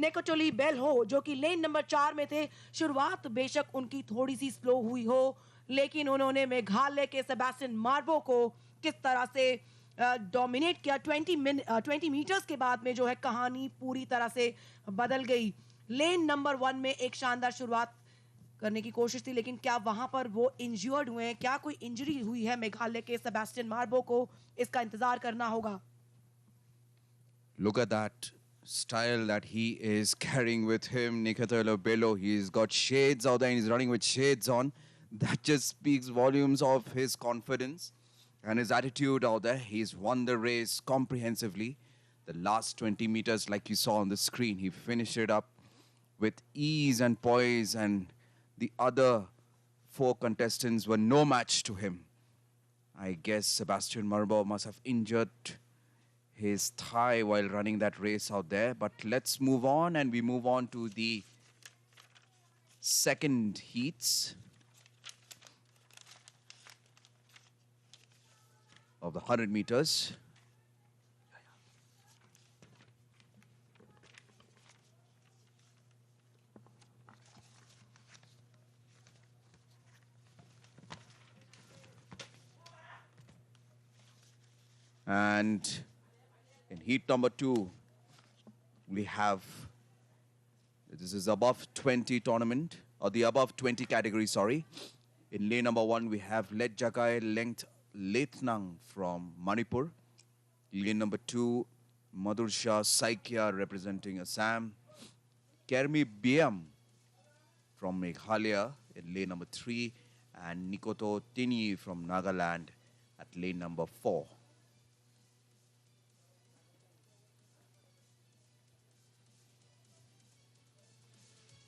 नेकोचोली बेल्हो, जो कि लेन नंबर 4 में थे। शुरुआत बेशक उनकी थोड़ी सी स्लो हुई हो, लेकिन उन्होंने मेघालय के सेबेस्टियन मार्बो को किस तरह से डोमिनेट किया। 20 मीटर्स के बाद में जो है कहानी पूरी तरह से बदल गई। लेन नंबर 1 में एक शानदार शुरुआत करने की कोशिश थी, लेकिन क्या वहां पर वो इंजर्ड हुए हैं, क्या कोई इंजरी हुई है मेघालय के सेबेस्टियन मार्बो को, इसका इंतजार करना होगा। Look at that style that he is carrying with him, Nikita Bello. He's got shades out there and he's running with shades on. That just speaks volumes of his confidence and his attitude out there. He's won the race comprehensively. The last 20 meters, like you saw on the screen, he finished it up with ease and poise, and the other 4 contestants were no match to him. I guess Sebastian Marbo must have injured his thigh while running that race out there. But let's move on, and we move on to the second heats of the 100 meters. And in heat number 2, we have, this is above 20 tournament, or the above 20 category, sorry. In lane number 1, we have Let Jakai Length Lethnang from Manipur. Lane number 2, Madursha Saikia representing Assam. Kermi Biam from Meghalaya in lane number 3, and Nikoto Tini from Nagaland at lane number 4.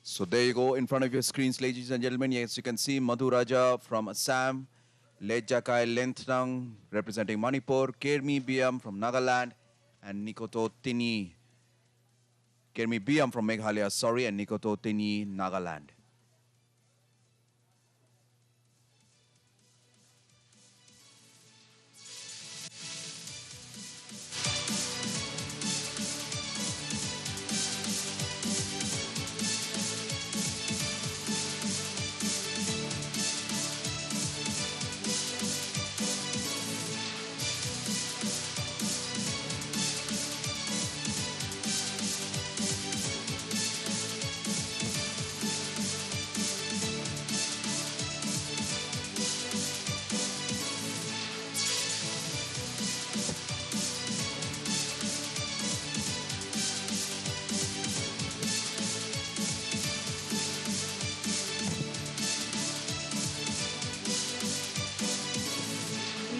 So there you go in front of your screens, ladies and gentlemen. Yes, you can see Madhu Raja from Assam, Lejakai Lenthnang representing Manipur, Kermi Biam from Nagaland, and Nikoto Tini, Kermi Biam from Meghalaya, sorry, and Nikoto Tini, Nagaland.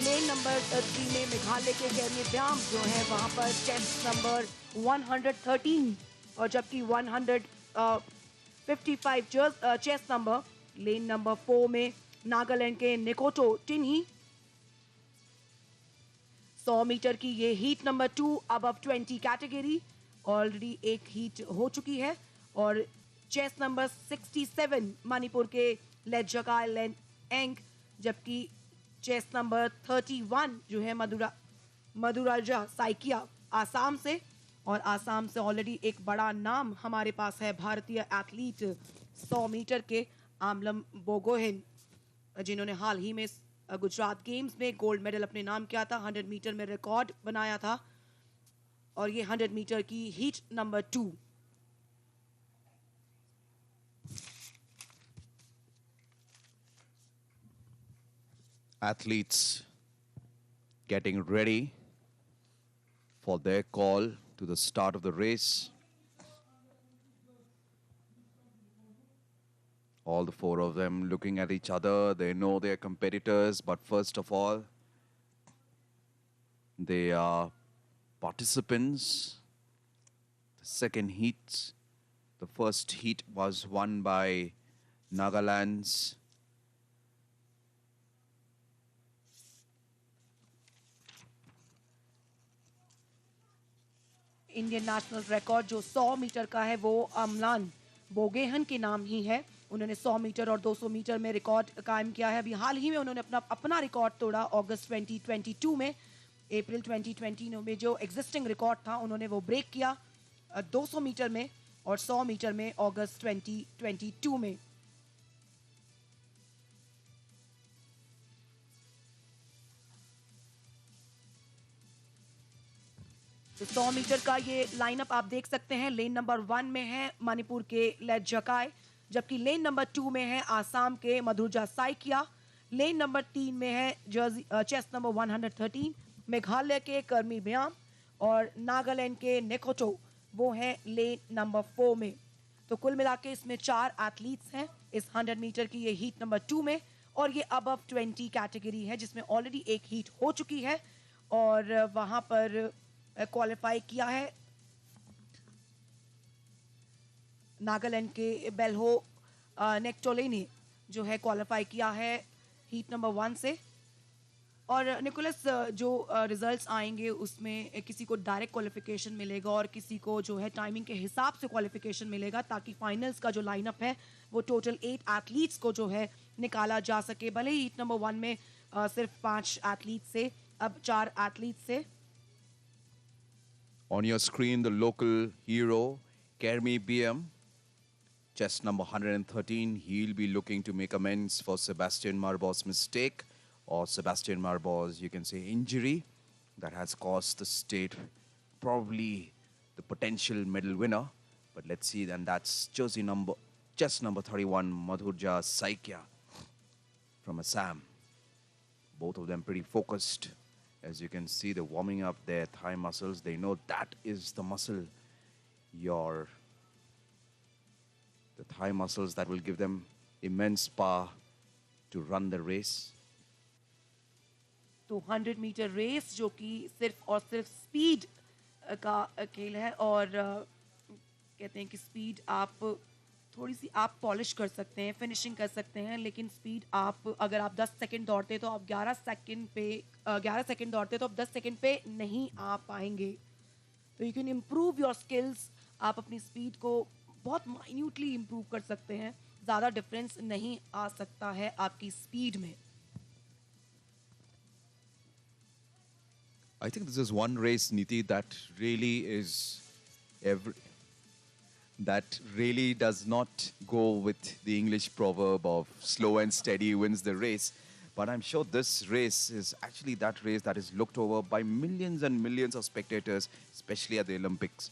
Lane number 3 में मेघालय के केरमी ब्याम जो है वहां पर chest number 113, और जबकि 155 chest number लेन number 4 में नागालैंड के निकोटो टिन्ही। 100 मीटर की ये heat number 2 above 20 category already एक हीट हो चुकी है, और चेस्ट नंबर 67 मणिपुर के लेजकाय लेन एंग, जबकि चेस्ट नंबर 31 जो है मधुराजा साइकिया आसाम से, और आसाम से ऑलरेडी एक बड़ा नाम हमारे पास है भारतीय एथलीट 100 मीटर के आमलम बोगोहेन, जिन्होंने हाल ही में गुजरात गेम्स में गोल्ड मेडल अपने नाम किया था, 100 मीटर में रिकॉर्ड बनाया था, और ये 100 मीटर की heat number 2। Athletes getting ready for their call to the start of the race. All the 4 of them looking at each other. They know their competitors, but first of all, they are participants. The second heat, the first heat was won by Nagaland's Indian national record जो 100 metre का है वो अमलान बोगेहन के नाम ही है। उन्होंने 100 metre और 200 metre में रिकॉर्ड कायम किया है। अभी हाल ही में उन्होंने अपना रिकॉर्ड तोड़ा अगस्त 2022 में। अप्रैल 2020 में जो एग्जिस्टिंग रिकॉर्ड था उन्होंने वो ब्रेक किया 200 मीटर में और 100 मीटर में अगस्त 2022 में। तो 100 मीटर का ये लाइनअप आप देख सकते हैं। लेन नंबर 1 में है मणिपुर के लेजकाय, जबकि लेन नंबर 2 में है आसाम के मधुरजा साइकिया। लेन नंबर 3 में है चेस्ट नंबर 113 मेघालय के कर्मी ब्याम और नागालैंड के नेकोटो, वो है लेन नंबर 4 में। तो कुल मिला के इसमें 4 एथलीट्स हैं इस 100 मीटर की ये हीट नंबर 2 में। और ये अबव 20 कैटेगरी है जिसमें ऑलरेडी एक हीट हो चुकी है और वहां पर क्वालिफाई किया है नागालैंड के बेल्हो नेक्टोले ने, जो है क्वालिफाई किया है हीट नंबर 1 से। और निकोलस जो रिजल्ट्स आएंगे उसमें किसी को डायरेक्ट क्वालिफिकेशन मिलेगा और किसी को जो है टाइमिंग के हिसाब से क्वालिफिकेशन मिलेगा, ताकि फाइनल्स का जो लाइनअप है वो टोटल 8 एथलीट्स को जो है निकाला जा सके। भले ही हीट नंबर 1 में सिर्फ 5 एथलीट्स से, अब 4 एथलीट्स से। On your screen, the local hero, Kermi BM, chest number 113. He'll be looking to make amends for Sebastian Marbaugh's mistake, or Sebastian Marbaugh's, you can say, injury that has cost the state probably the potential medal winner. But let's see, and that's chest number 31, Madhurja Saikia from Assam. Both of them pretty focused. As you can see, they're warming up their thigh muscles. They know that is the muscle, the thigh muscles that will give them immense power to run the race. तो 100 metre race जो कि सिर्फ और सिर्फ speed का खेल है और कहते हैं कि स्पीड आप थोड़ी सी आप पॉलिश कर सकते हैं, फिनिशिंग कर सकते हैं, लेकिन स्पीड आप अगर आप 10 सेकंड दौड़ते तो आप 11 सेकंड दौड़ते तो आप 10 सेकंड पे नहीं आ पाएंगे। तो you can improve your skills, आप अपनी स्पीड को बहुत माइन्यूटली इम्प्रूव कर सकते हैं। ज़्यादा डिफरेंस नहीं आ सकता है आपकी स्पीड में। I think this is one race, Niti, that really does not go with the English proverb of slow and steady wins the race. But I'm sure this race is actually that race that is looked over by millions and millions of spectators, especially at the Olympics.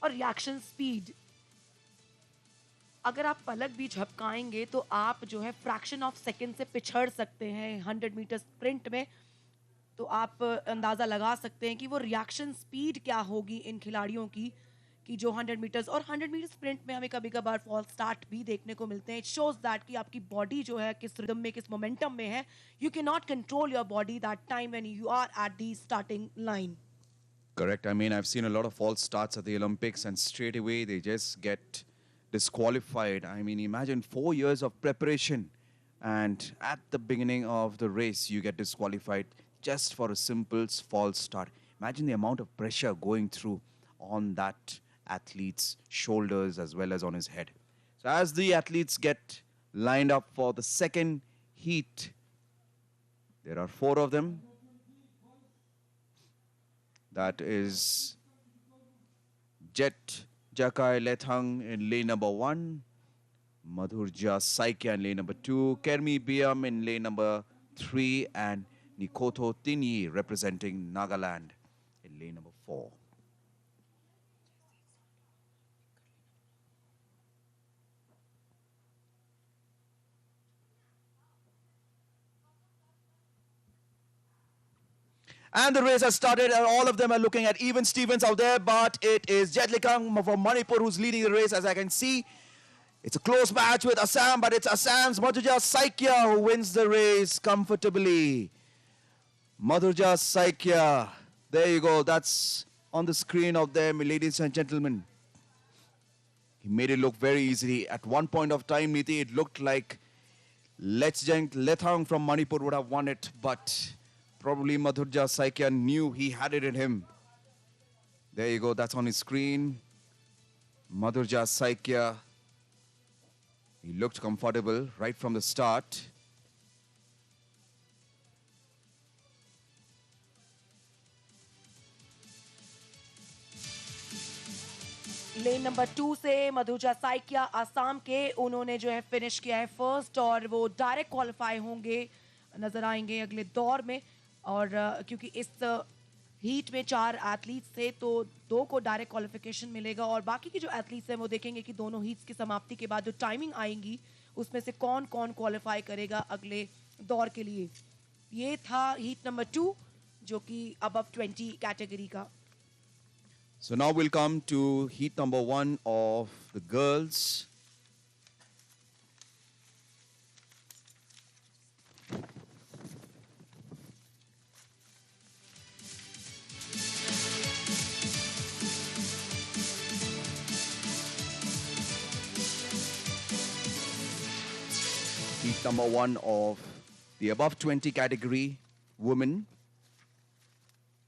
और reaction speed, अगर आप पलक भी झपकाएंगे तो आप जो है fraction of second से पिछड़ सकते हैं 100 मीटर स्प्रिंट में। तो आप अंदाज़ा लगा सकते हैं कि वो रिएक्शन स्पीड क्या होगी इन खिलाड़ियों की, कि जो 100 मीटर्स और 100 मीटर स्प्रिंट में हमें कभी कभार फॉल्स स्टार्ट भी देखने को मिलते हैं। इट शोज दैट कि आपकी बॉडी जो है किस रिदम में, किस मोमेंटम में है। You can not control your body that time when you are at the starting line. Correct. I mean, I've seen a lot of false starts at the Olympics and straight away they just get disqualified. I mean, imagine 4 years of preparation and at the beginning of the race you get disqualified just for a simple false start. Imagine the amount of pressure going through on that athlete's shoulders as well as on his head. So as the athletes get lined up for the second heat, there are 4 of them. That is Jet Jakai Lethang in lane number 1, Madhurja Saikia in lane number 2, Kermi Biam in lane number 3, and Nikoto Tinyi representing Nagaland in lane number 4. And the race has started, and all of them are looking at even Stevens out there, but it is Jetlikang from Manipur who's leading the race, as I can see. It's a close match with Assam, but it's Assam's Madhurja Saikia who wins the race comfortably. Madhurja Saikia. There you go. That's on the screen out there, ladies and gentlemen. He made it look very easy. At one point of time, Niti, it looked like Lethang from Manipur would have won it, but probably Madhurja Saikia knew he had it in him. There you go. That's on his screen. Madhurja Saikya. He looked comfortable right from the start. Lane number 2 से मधुजा साइकिया आसाम के उन्होंने जो है finish किया है first और वो direct qualify होंगे नजर आएंगे अगले दौर में और क्योंकि इस हीट में 4 एथलीट्स थे तो 2 को डायरेक्ट क्वालिफिकेशन मिलेगा और बाकी के जो एथलीट्स हैं वो देखेंगे कि दोनों हीट्स की समाप्ति के बाद जो टाइमिंग आएंगी उसमें से कौन कौन क्वालिफाई करेगा अगले दौर के लिए। ये था हीट नंबर 2 जो कि अबव 20 कैटेगरी का। So now we'll come to heat number 1 of the girls. Heat number 1 of the above 20 category, women.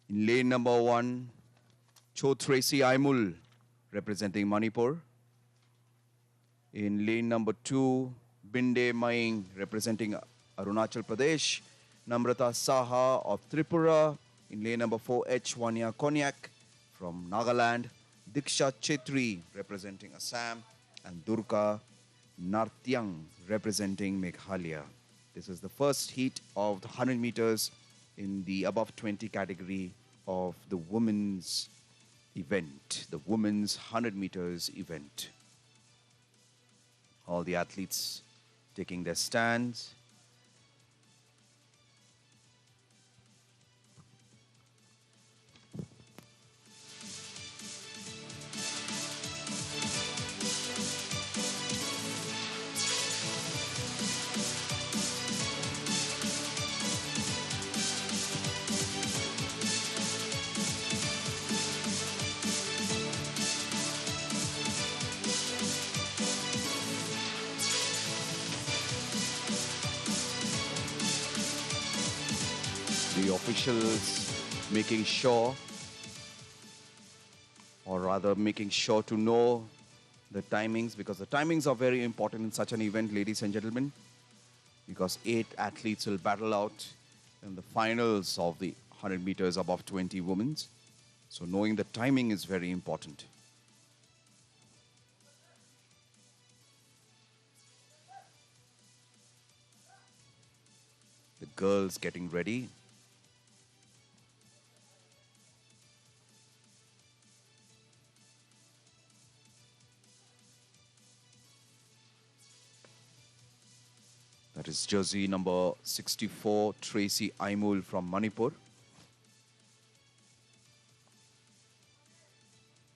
In lane number 1, Cho Tracy Aimul representing Manipur. In lane number 2, Binde Maing representing Arunachal Pradesh. Namrata Saha of Tripura. In lane number 4, H. Wanya Konyak from Nagaland. Diksha Chetri representing Assam. And Durga Nartyang representing Meghalaya. This is the first heat of the 100 meters in the above 20 category of the women's event, the women's 100 meters event. All the athletes taking their stands. The officials making sure, or rather making sure to know the timings, because the timings are very important in such an event, ladies and gentlemen, because 8 athletes will battle out in the finals of the 100 meters above 20 women's. So knowing the timing is very important. The girls getting ready. That is jersey number 64, Tracy Aimul from Manipur.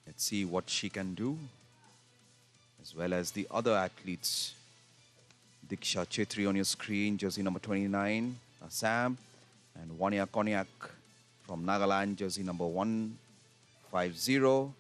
Let's see what she can do, as well as the other athletes. Diksha Chetri on your screen, jersey number 29, Assam, and Wanya Konyak from Nagaland, jersey number 150.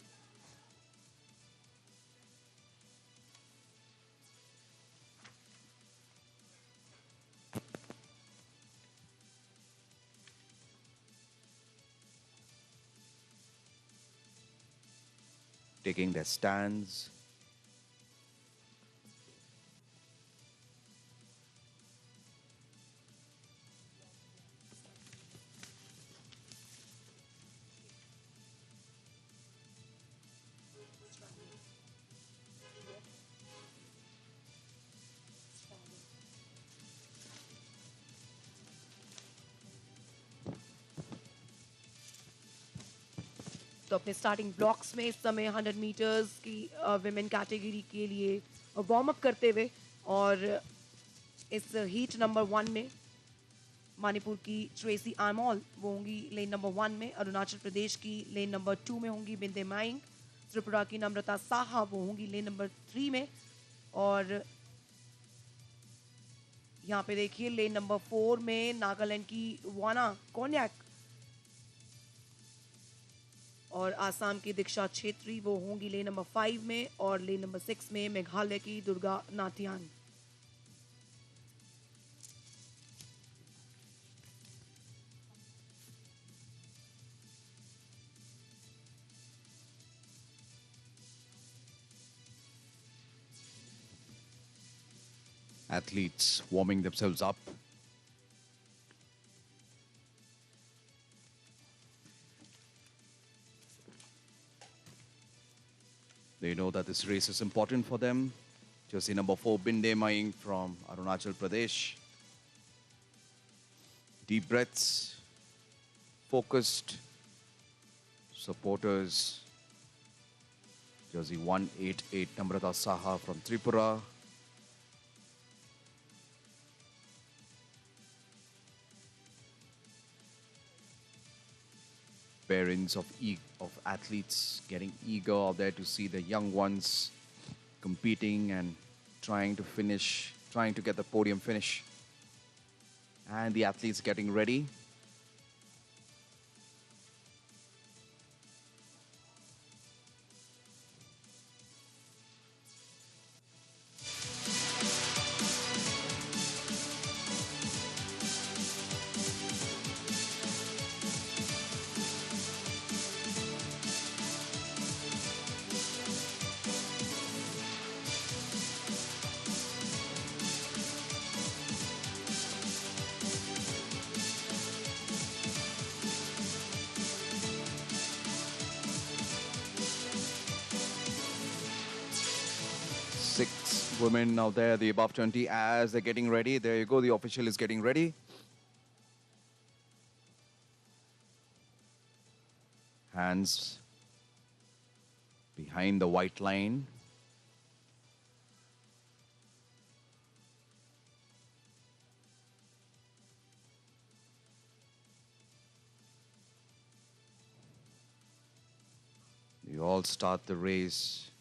Taking their stands. तो अपने starting blocks में इस समय 100 metres की women category के लिए warm up करते हुए और इस हीट नंबर 1 में मणिपुर की ट्रेसी आमोल वो होंगी लेन नंबर 1 में, अरुणाचल प्रदेश की लेन नंबर 2 में होंगी बिंदे माइंग, त्रिपुरा की नम्रता साहा वो होंगी लेन नंबर 3 में और यहाँ पे देखिए लेन नंबर 4 में नागालैंड की वाना कोन्याक और आसाम की दीक्षा छेत्री वो होंगी लेन नंबर 5 में और लेन नंबर 6 में मेघालय की Durga नाथियान। Athletes warming themselves up. They know that this race is important for them. Jersey number 4, Binde Maing from Arunachal Pradesh. Deep breaths, focused supporters. Jersey 188, Namrata Saha from Tripura. Parents of athletes getting eager out there to see the young ones competing and trying to get the podium finish. And the athletes getting ready. Six women out there, the above 20, as they're getting ready. There you go, the official is getting ready. Hands behind the white line. We all start the race.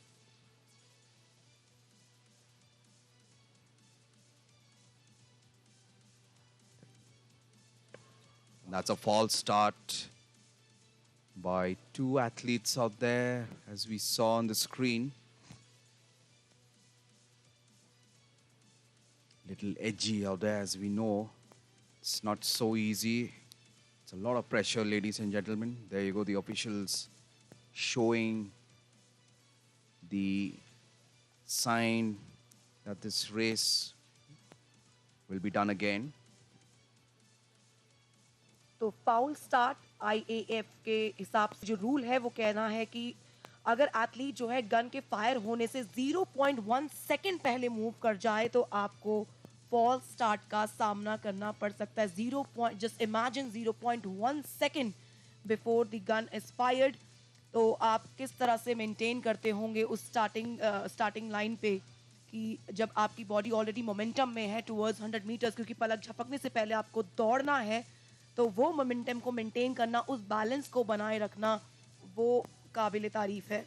That's a false start by two athletes out there, as we saw on the screen. Little edgy out there, as we know. It's not so easy. It's a lot of pressure, ladies and gentlemen. There you go, the officials showing the sign that this race will be done again. तो foul start IAF के हिसाब से जो rule है वो कहना है कि अगर एथलीट जो है गन के फायर होने से 0.1 सेकंड पहले मूव कर जाए तो आपको फॉल्स स्टार्ट का सामना करना पड़ सकता है. Just imagine 0.1 second before the gun is fired. तो आप किस तरह से मेंटेन करते होंगे उस स्टार्टिंग लाइन पे कि जब आपकी बॉडी ऑलरेडी मोमेंटम में है टुवर्ड्स 100 मीटर्स, क्योंकि पलक झपकने से पहले आपको दौड़ना है. तो वो मोमेंटम को मेंटेन करना, उस बैलेंस को बनाए रखना, वो काबिल तारीफ है.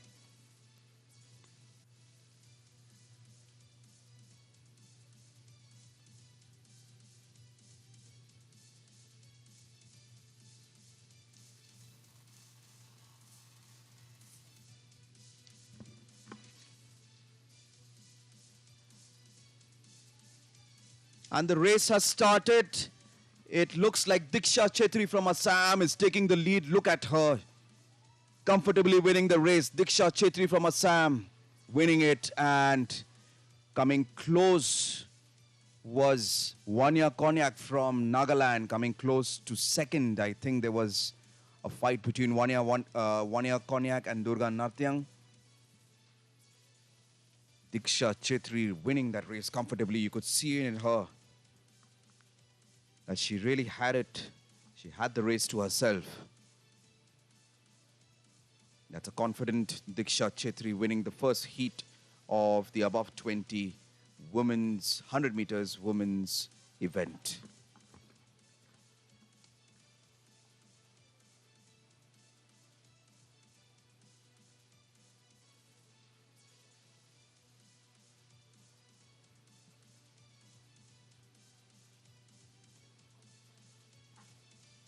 And the race has started. It looks like Diksha Chetri from Assam is taking the lead. Look at her. Comfortably winning the race. Diksha Chetri from Assam winning it, and coming close was Vanya Konyak from Nagaland, coming close to second. I think there was a fight between Vanya Konyak and Durga Natyang. Diksha Chetri winning that race comfortably. You could see it in her that she really had it. She had the race to herself. That's a confident Diksha Chetri winning the first heat of the above 20 women's 100 meters women's event.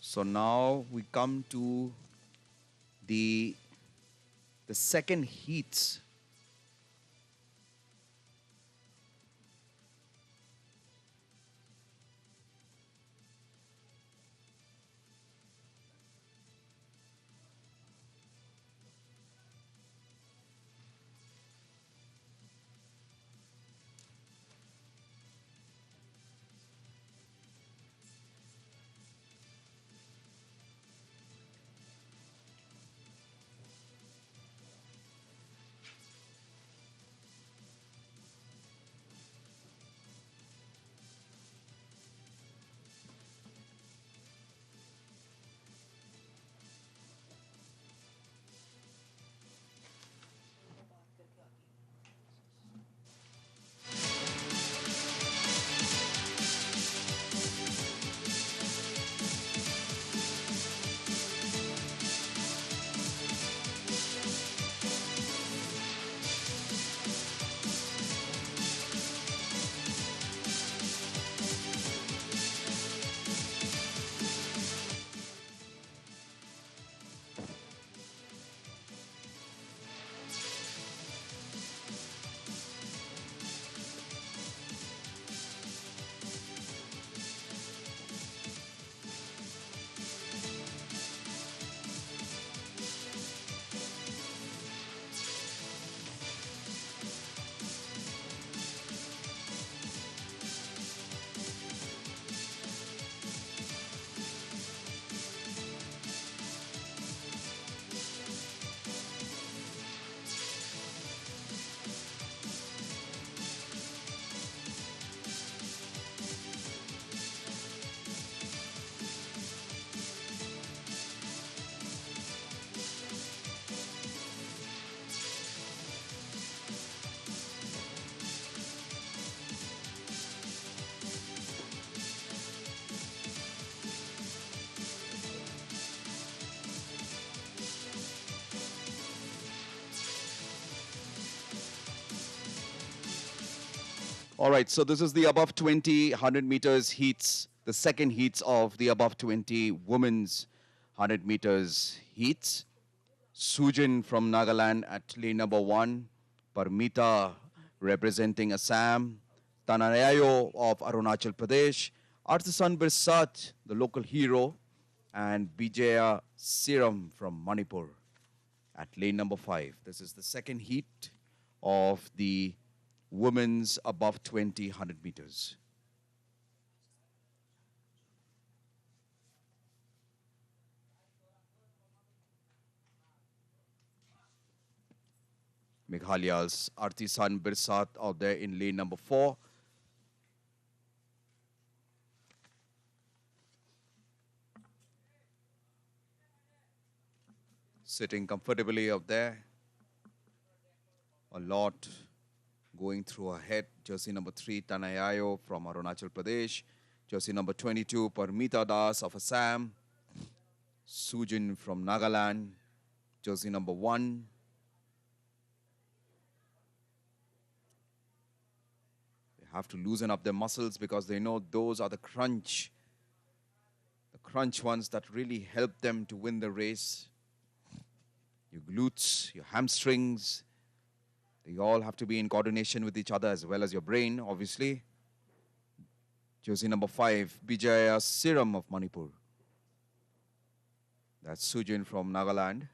So now we come to the second heats. All right, so this is the above 20 100 meters heats, the second heats of the above 20 women's 100 meters heats. Sujin from Nagaland at lane number 1, Parmita representing Assam, Tanarayo of Arunachal Pradesh, Artisan Birsat, the local hero, and Bijaya Siram from Manipur at lane number 5. This is the second heat of the women's above 20 100 meters. Meghalaya's Artisan Birsat out there in lane number 4. Sitting comfortably out there. A lot going through her head. Jersey number 3, Tanayayo from Arunachal Pradesh. Jersey number 22, Parmita Das of Assam. Sujin from Nagaland. Jersey number 1. They have to loosen up their muscles because they know those are the crunch ones that really help them to win the race. Your glutes, your hamstrings, they all have to be in coordination with each other as well as your brain, obviously. Jersey number 5, Bijaya Siram of Manipur. That's Sujin from Nagaland.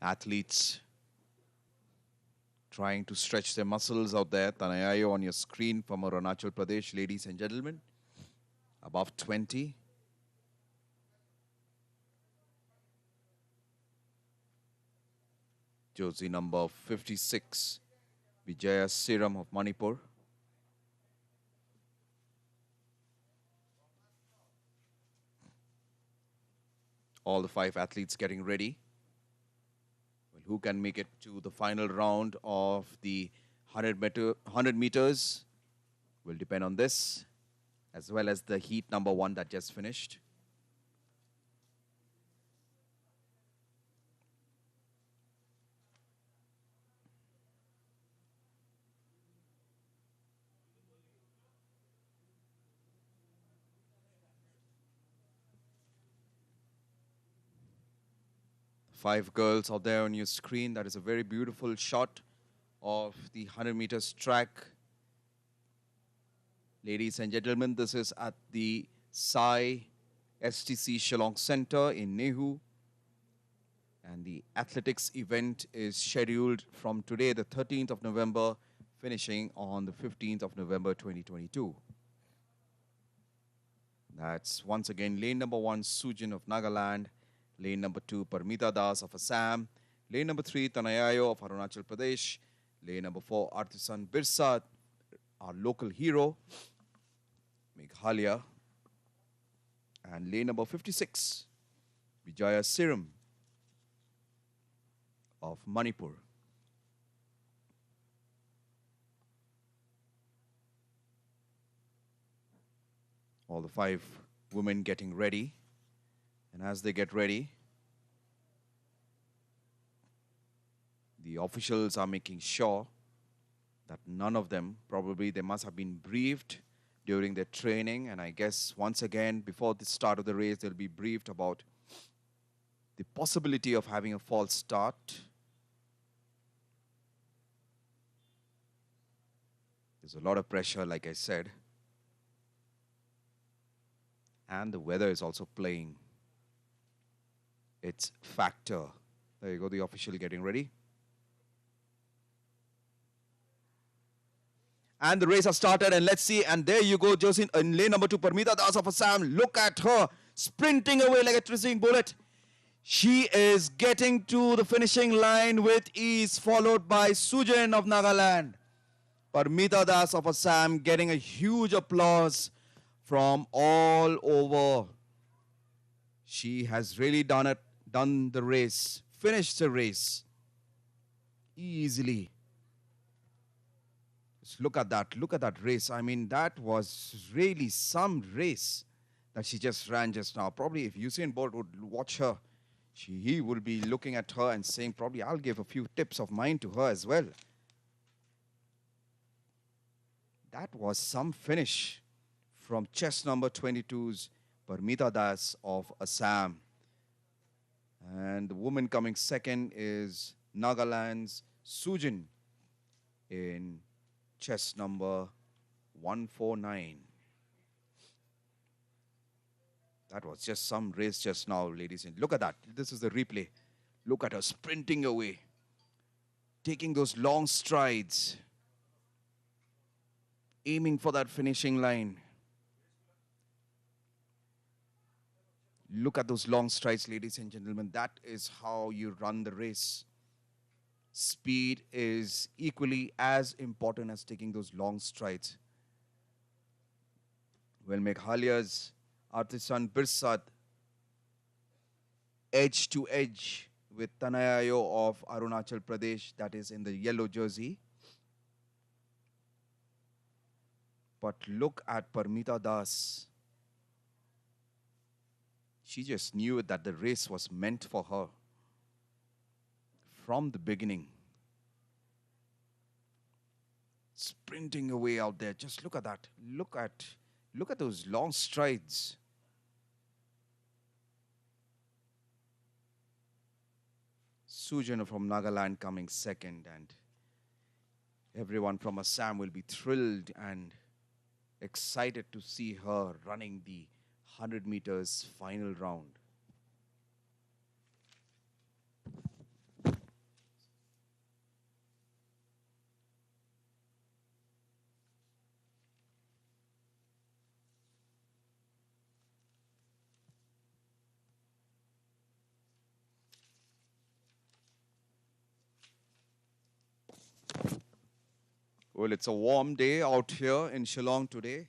Athletes trying to stretch their muscles out there. Tanayayo on your screen from Arunachal Pradesh, ladies and gentlemen. Above 20. Jersey number 56, Bijaya Siram of Manipur. All the 5 athletes getting ready. Who can make it to the final round of the 100 meters will depend on this, as well as the heat number 1 that just finished. Five girls out there on your screen. That is a very beautiful shot of the 100 meters track. Ladies and gentlemen, this is at the Sai STC Shillong Center in Nehu. And the athletics event is scheduled from today, the 13th of November, finishing on the 15th of November 2022. That's once again lane number 1, Sujin of Nagaland. Lane number 2, Parmita Das of Assam. Lane number 3, Tanayayo of Arunachal Pradesh. Lane number 4, Artisan Birsat, our local hero, Meghalaya. And lane number 56, Bijaya Siram of Manipur. All the 5 women getting ready. And as they get ready, the officials are making sure that none of them, probably they must have been briefed during their training. And I guess once again, before the start of the race, they'll be briefed about the possibility of having a false start. There's a lot of pressure, like I said. And the weather is also playing its factor. There you go, the official getting ready. And the race has started, and let's see. And there you go, Josie, in lane number 2, Parmita Das of Assam. Look at her sprinting away like a tracing bullet. She is getting to the finishing line with ease, followed by Sujin of Nagaland. Parmita Das of Assam getting a huge applause from all over. She has really done the race, finished the race easily. Just look at that race. I mean, that was really some race that she just ran just now. Probably if Usain Bolt would watch her, he would be looking at her and saying, probably I'll give a few tips of mine to her as well. That was some finish from chest number 22's Parmita Das of Assam. And the woman coming second is Nagaland's Sujin in chest number 149. That was just some race just now, ladies and look at that. This is the replay. Look at her sprinting away, taking those long strides, aiming for that finishing line. Look at those long strides, ladies and gentlemen. That is how you run the race. Speed is equally as important as taking those long strides. Well, Meghalaya's Artisan Birsad, edge to edge with Tanayayo of Arunachal Pradesh, that is in the yellow jersey. But look at Parmita Das. She just knew that the race was meant for her from the beginning. Sprinting away out there. Just look at that. Look at those long strides. Sujana from Nagaland coming second, and everyone from Assam will be thrilled and excited to see her running the 100 meters final round. Well, it's a warm day out here in Shillong today.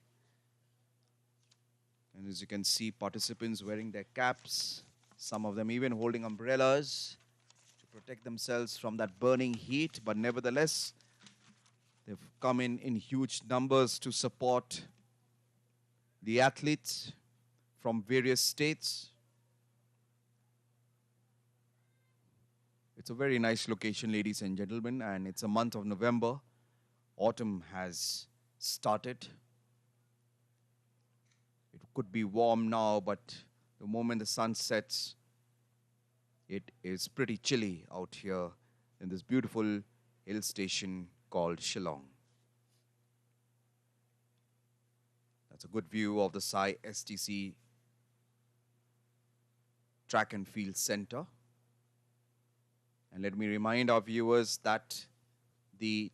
And as you can see, participants wearing their caps, some of them even holding umbrellas to protect themselves from that burning heat. But nevertheless, they've come in huge numbers to support the athletes from various states. It's a very nice location, ladies and gentlemen, and it's a month of November. Autumn has started. It could be warm now, but the moment the sun sets, it is pretty chilly out here in this beautiful hill station called Shillong. That's a good view of the Sai STC Track and Field Center. And let me remind our viewers that the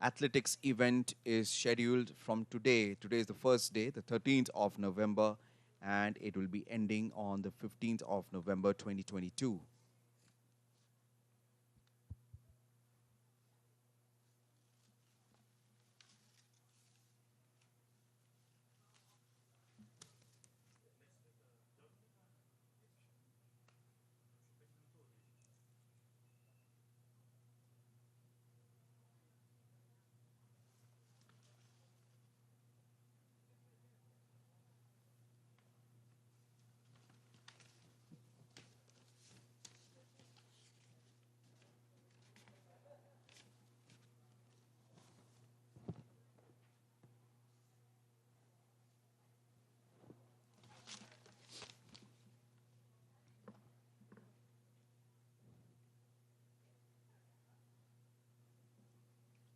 athletics event is scheduled from today. Today is the first day, the 13th of November, and it will be ending on the 15th of November 2022.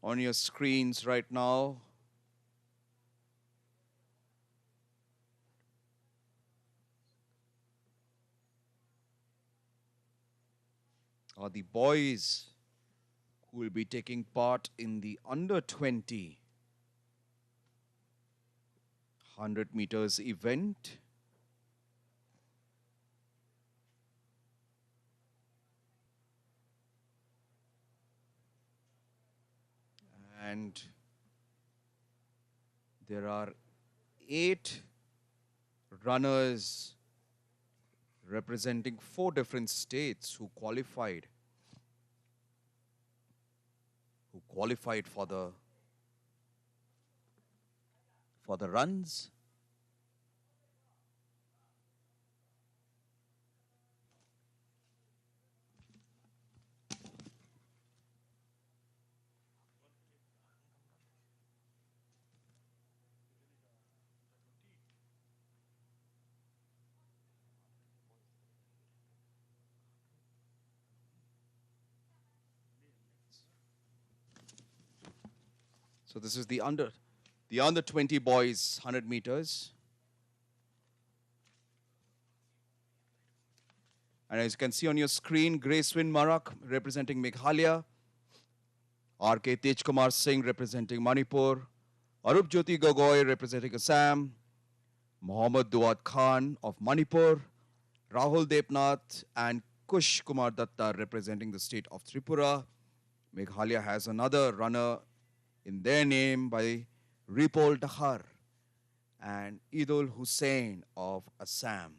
On your screens right now, are the boys who will be taking part in the under 20 100 meters event. And there are 8 runners representing 4 different states who qualified for the runs. So this is the under 20 boys 100 meters. And as you can see on your screen, Gracewind Marak representing Meghalaya, R.K. Tejkumar Singh representing Manipur, Arup Jyoti Gogoi representing Assam, Mohammad Duat Khan of Manipur, Rahul Depnath and Kush Kumar Datta representing the state of Tripura. Meghalaya has another runner in their name by Ripol Dahar and Idul Hussain of Assam.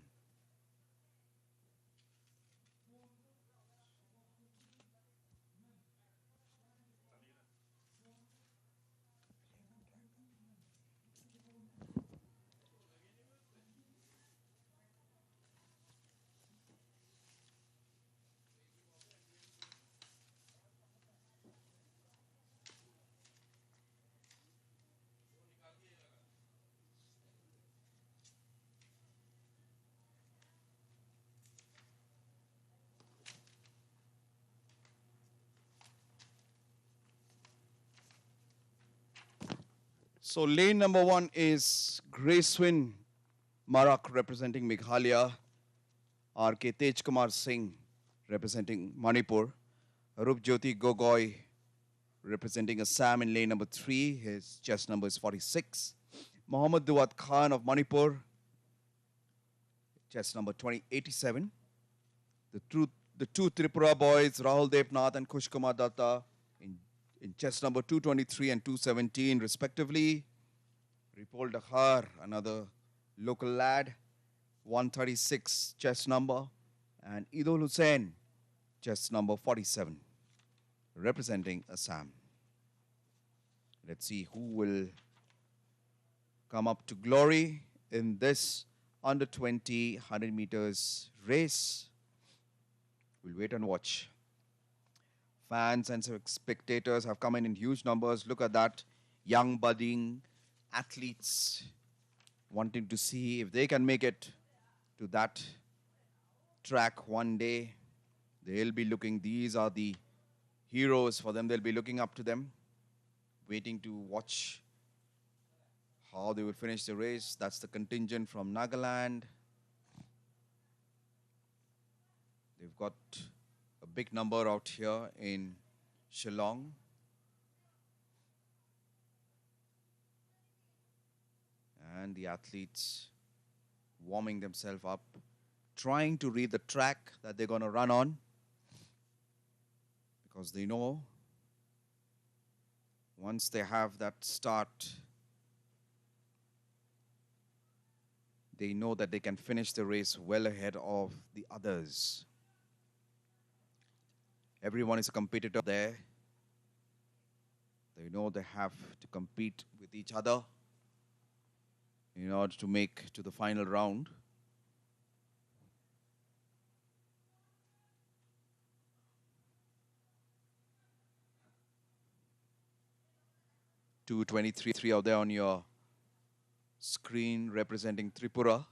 So lane number 1 is Gracewind Marak representing Meghalaya, R.K. Tejkumar Singh representing Manipur, Arup Jyoti Gogoi representing Assam in lane number 3. His chest number is 46. Mohammad Duat Khan of Manipur, chest number 2087. The two Tripura boys, Rahul Depnath and Kush Kumar Datta, in chest number 223 and 217 respectively. Ripol Dahar, another local lad, 136 chest number. And Idul Hussain, chest number 47, representing Assam. Let's see who will come up to glory in this under 20 100 meters race. We'll wait and watch. Fans and spectators have come in huge numbers. Look at that. Young, budding athletes wanting to see if they can make it to that track one day. They'll be looking, these are the heroes for them. They'll be looking up to them, waiting to watch how they will finish the race. That's the contingent from Nagaland. They've got a big number out here in Shillong. And the athletes warming themselves up, trying to read the track that they're going to run on, because they know once they have that start, they know that they can finish the race well ahead of the others. Everyone is a competitor there. They know they have to compete with each other in order to make to the final round. .223 out there on your screen representing Tripura.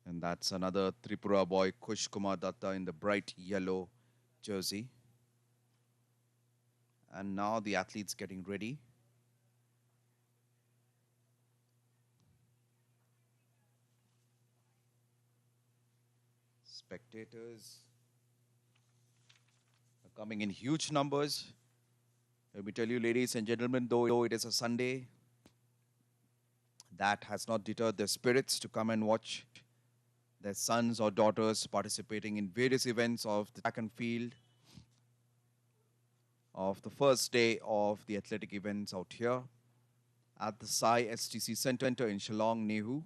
And that's another Tripura boy, Kush Kumar Datta, in the bright yellow jersey. And now the athletes getting ready. Spectators are coming in huge numbers. Let me tell you, ladies and gentlemen, though it is a Sunday, that has not deterred their spirits to come and watch their sons or daughters participating in various events of the track and field. of the first day of the athletic events out here at the Sai STC Center in Shillong, Nehu.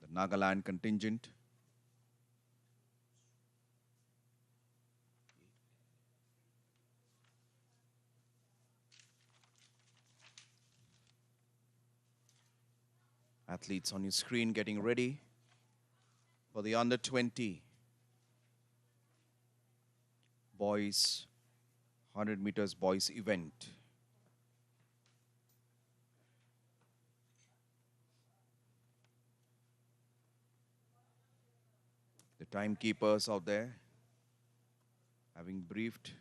The Nagaland contingent. Athletes on your screen getting ready for the under 20 boys 100 meters boys event. The timekeepers out there having briefed.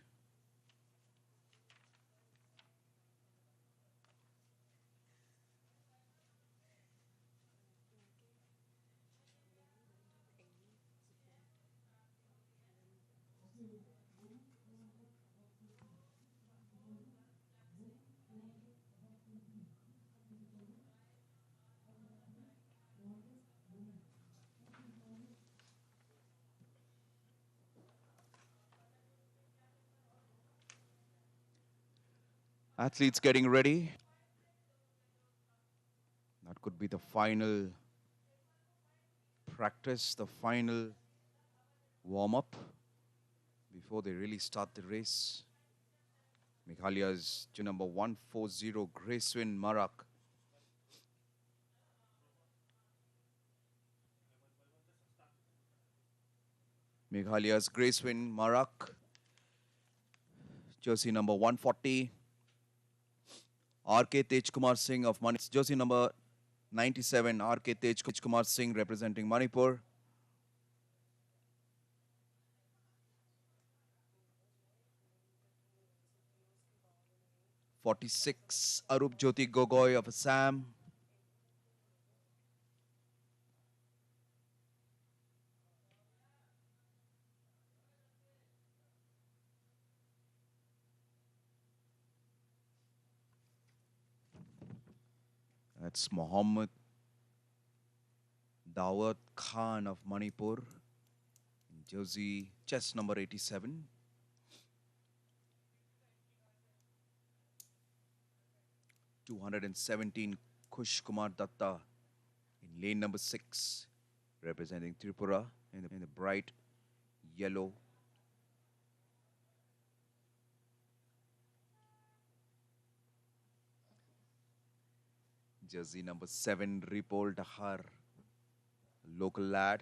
Athletes getting ready. That could be the final practice, the final warm-up before they really start the race. Meghalaya's number 140, Gracewin Marak. Meghalaya's Gracewin Marak. Jersey number 140. R.K. Tejkumar Singh of Manipur. Jersey number 97, R.K. Tejkumar Singh representing Manipur. (46) Arup Jyoti Gogoi of Assam. That's Mohammed Dawat Khan of Manipur. Jersey, chest number 87. (217) Kush Kumar Datta in lane number 6, representing Tripura in the bright yellow. Jersey number 7, Ripol Dahar, local lad.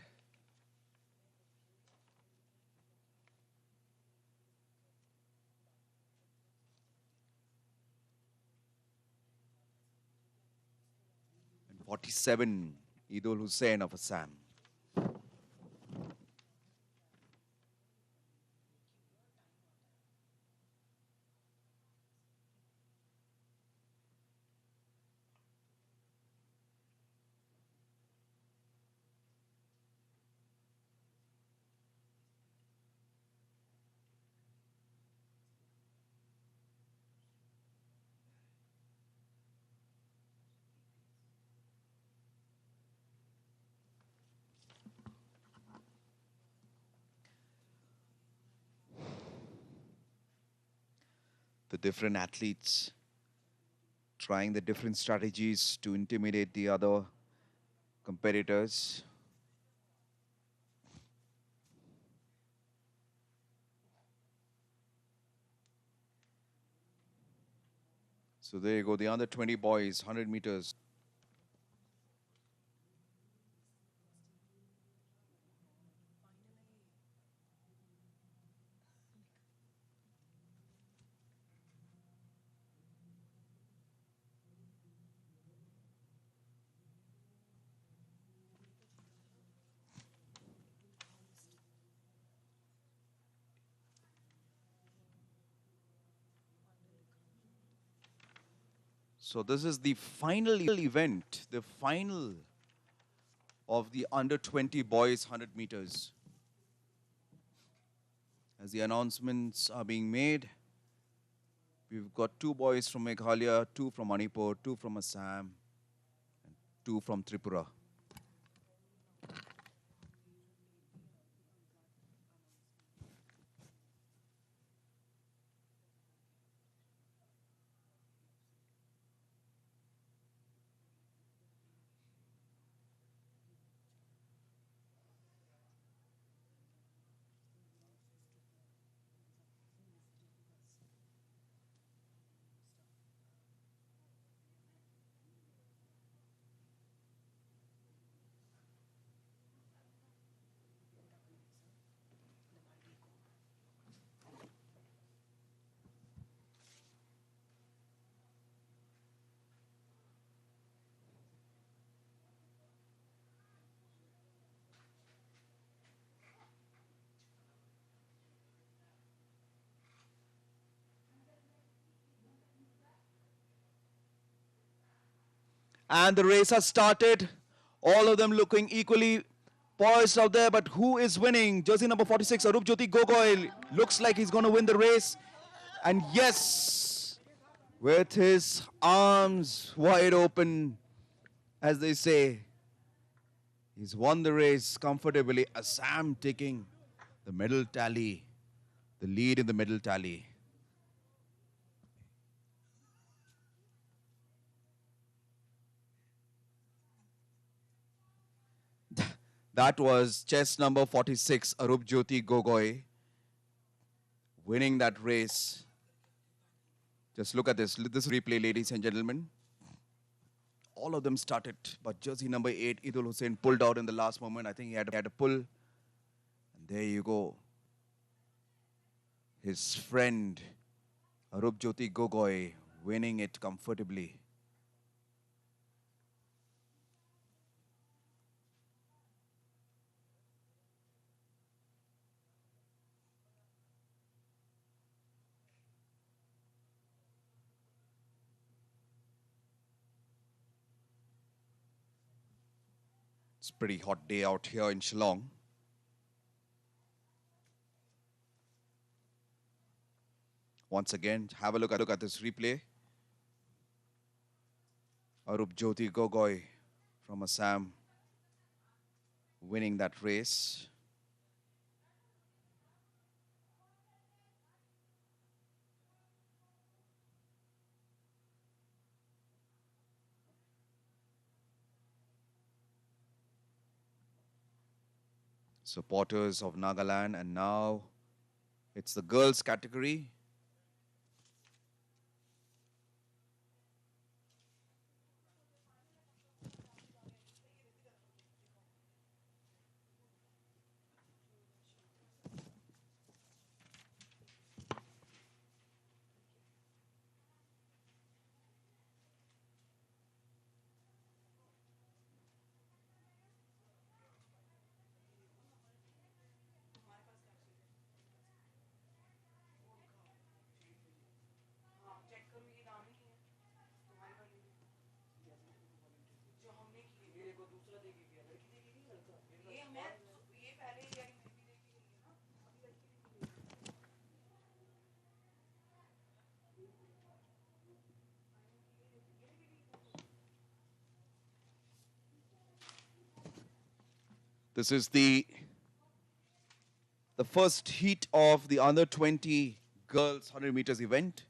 And 47, Idul Hussain of Assam. The different athletes trying the different strategies to intimidate the other competitors. So there you go, the under 20 boys, 100 meters. So this is the final event, the final of the under 20 boys 100 meters. As the announcements are being made, we've got 2 boys from Meghalaya, 2 from Manipur, 2 from Assam, and 2 from Tripura. And the race has started. All of them looking equally poised out there. But who is winning? Jersey number 46, Arup Jyoti Gogoi. Looks like he's going to win the race. And yes, with his arms wide open, as they say, he's won the race comfortably. Assam taking the medal tally, the lead in the medal tally. That was chess number 46, Arup Jyoti Gogoi, winning that race. Just look at this replay, ladies and gentlemen. All of them started, but jersey number 8, Idul Hussain, pulled out in the last moment. I think he had a pull. And there you go. His friend, Arup Jyoti Gogoi, winning it comfortably. It's a pretty hot day out here in Shillong. Once again, have a look at this replay. Arup Jyoti Gogoi from Assam winning that race. Supporters of Nagaland, and now it's the girls category. This is the first heat of the under 20 girls 100 meters event.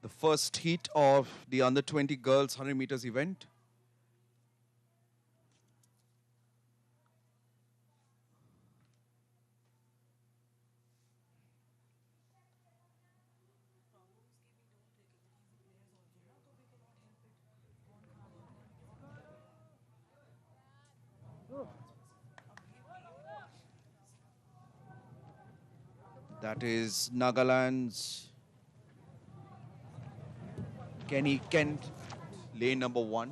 The first heat of the under 20 girls 100 meters event. That is Nagaland's Kenny Kent, lane number 1.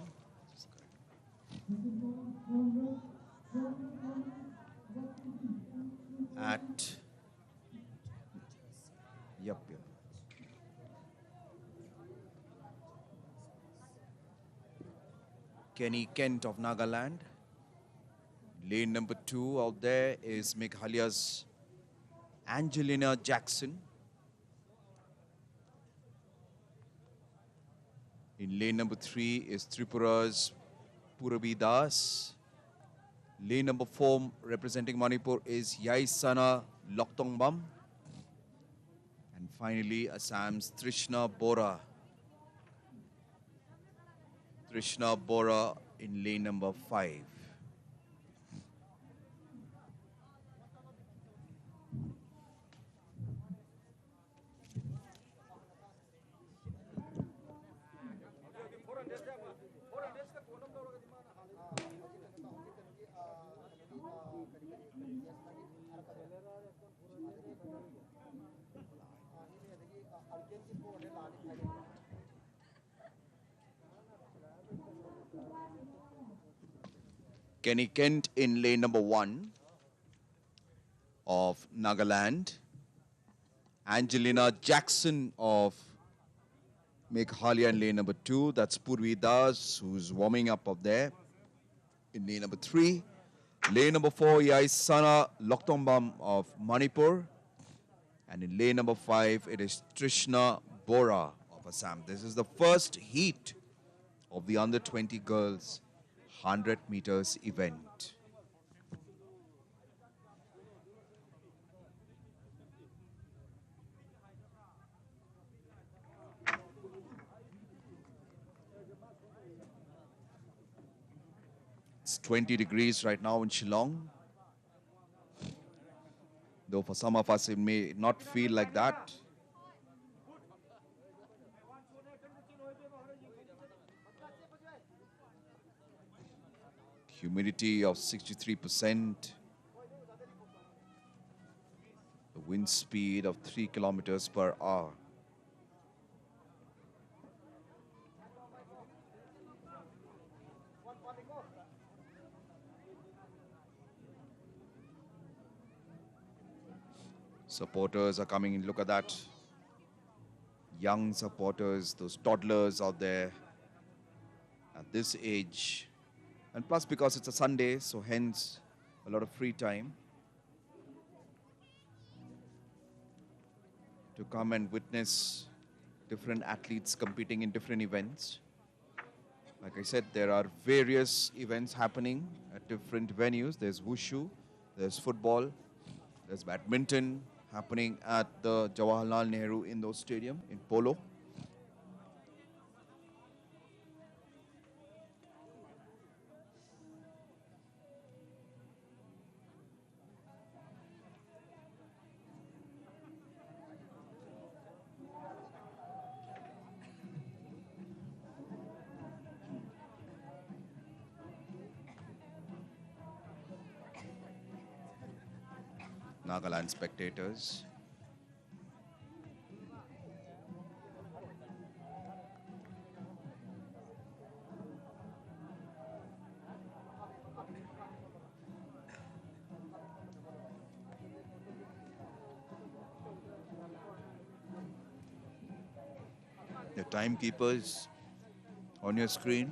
At yep. Kenny Kent of Nagaland. Lane number 2 out there is Meghalaya's Angelina Jackson. In lane number 3 is Tripura's Purabi Das. Lane number 4 representing Manipur is Yaisana Loktongbam. And finally Assam's Trishna Bora. Trishna Bora in lane number 5. Kenny Kent in lane number 1 of Nagaland. Angelina Jackson of Meghalaya in lane number 2. That's Purvi Das, who's warming up there in lane number 3. Lane number 4, Yaisana Loktongbam of Manipur. And in lane number 5, it is Trishna Bora of Assam. This is the first heat of the under 20 girls 100 meters event. It's 20 degrees right now in Shillong. Though for some of us it may not feel like that. Humidity of 63%. The wind speed of 3 kilometers per hour. Supporters are coming in. Look at that. Young supporters, those toddlers out there at this age. And plus, because it's a Sunday, so hence a lot of free time to come and witness different athletes competing in different events. Like I said, there are various events happening at different venues. There's wushu, there's football, there's badminton happening at the Jawaharlal Nehru Indoor Stadium in Polo. Nagaland spectators. The timekeepers on your screen.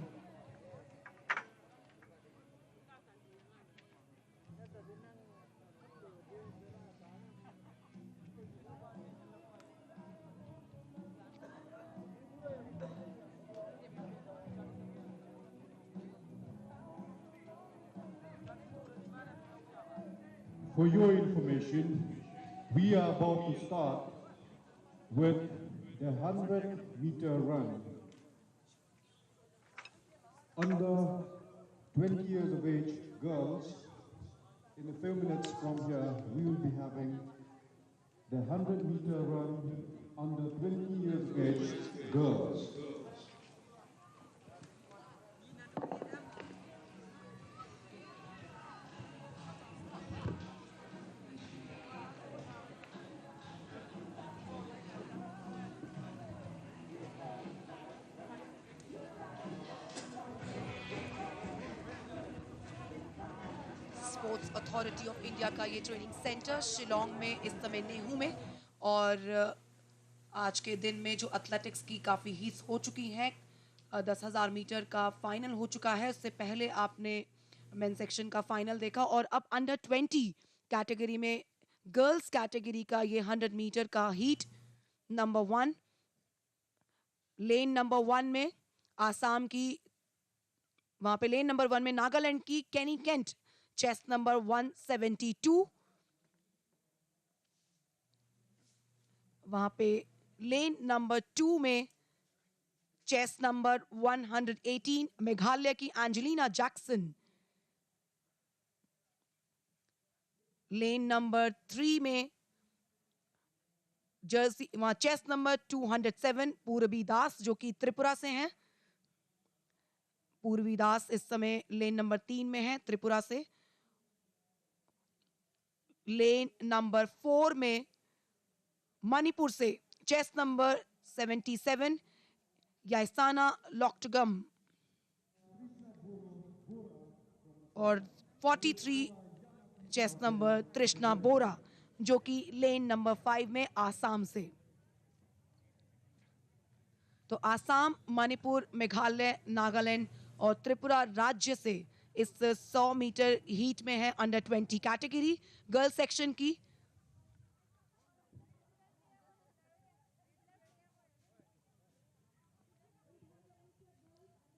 For your information, we are about to start with the 100-meter run. Under 20 years of age girls, in a few minutes from here, we will be having the 100-meter run under 20 years of age girls. Sports authority of India का ये training centre Shillong में इस समय नेहू में और आज के दिन में जो एथलेटिक्स की काफ़ी हीट्स हो चुकी हैं 10,000 मीटर का फाइनल हो चुका है। उससे पहले आपने मेन सेक्शन का फाइनल देखा और अब अंडर 20 कैटेगरी में गर्ल्स कैटेगरी का ये 100 मीटर का हीट नंबर 1 लेन नंबर 1 में आसाम की वहाँ पे लेन नंबर 1 में नागालैंड की केनी केंट चेस्ट नंबर 172 वहां पे लेन नंबर 2 में चेस्ट नंबर 118 मेघालय की एंजेलिना जैक्सन लेन नंबर 3 में जर्सी वहां चेस्ट नंबर 207 पूर्वी दास जो कि त्रिपुरा से हैं। पूर्वी दास इस समय लेन नंबर 3 में है त्रिपुरा से। लेन नंबर 4 में मणिपुर से चेस्ट नंबर 77 याइसाना लोक्टगम और 43 चेस्ट नंबर तृष्णा बोरा जो कि लेन नंबर 5 में आसाम से। तो आसाम, मणिपुर, मेघालय, नागालैंड और त्रिपुरा राज्य से इस 100 मीटर हीट में है अंडर 20 कैटेगरी गर्ल सेक्शन की।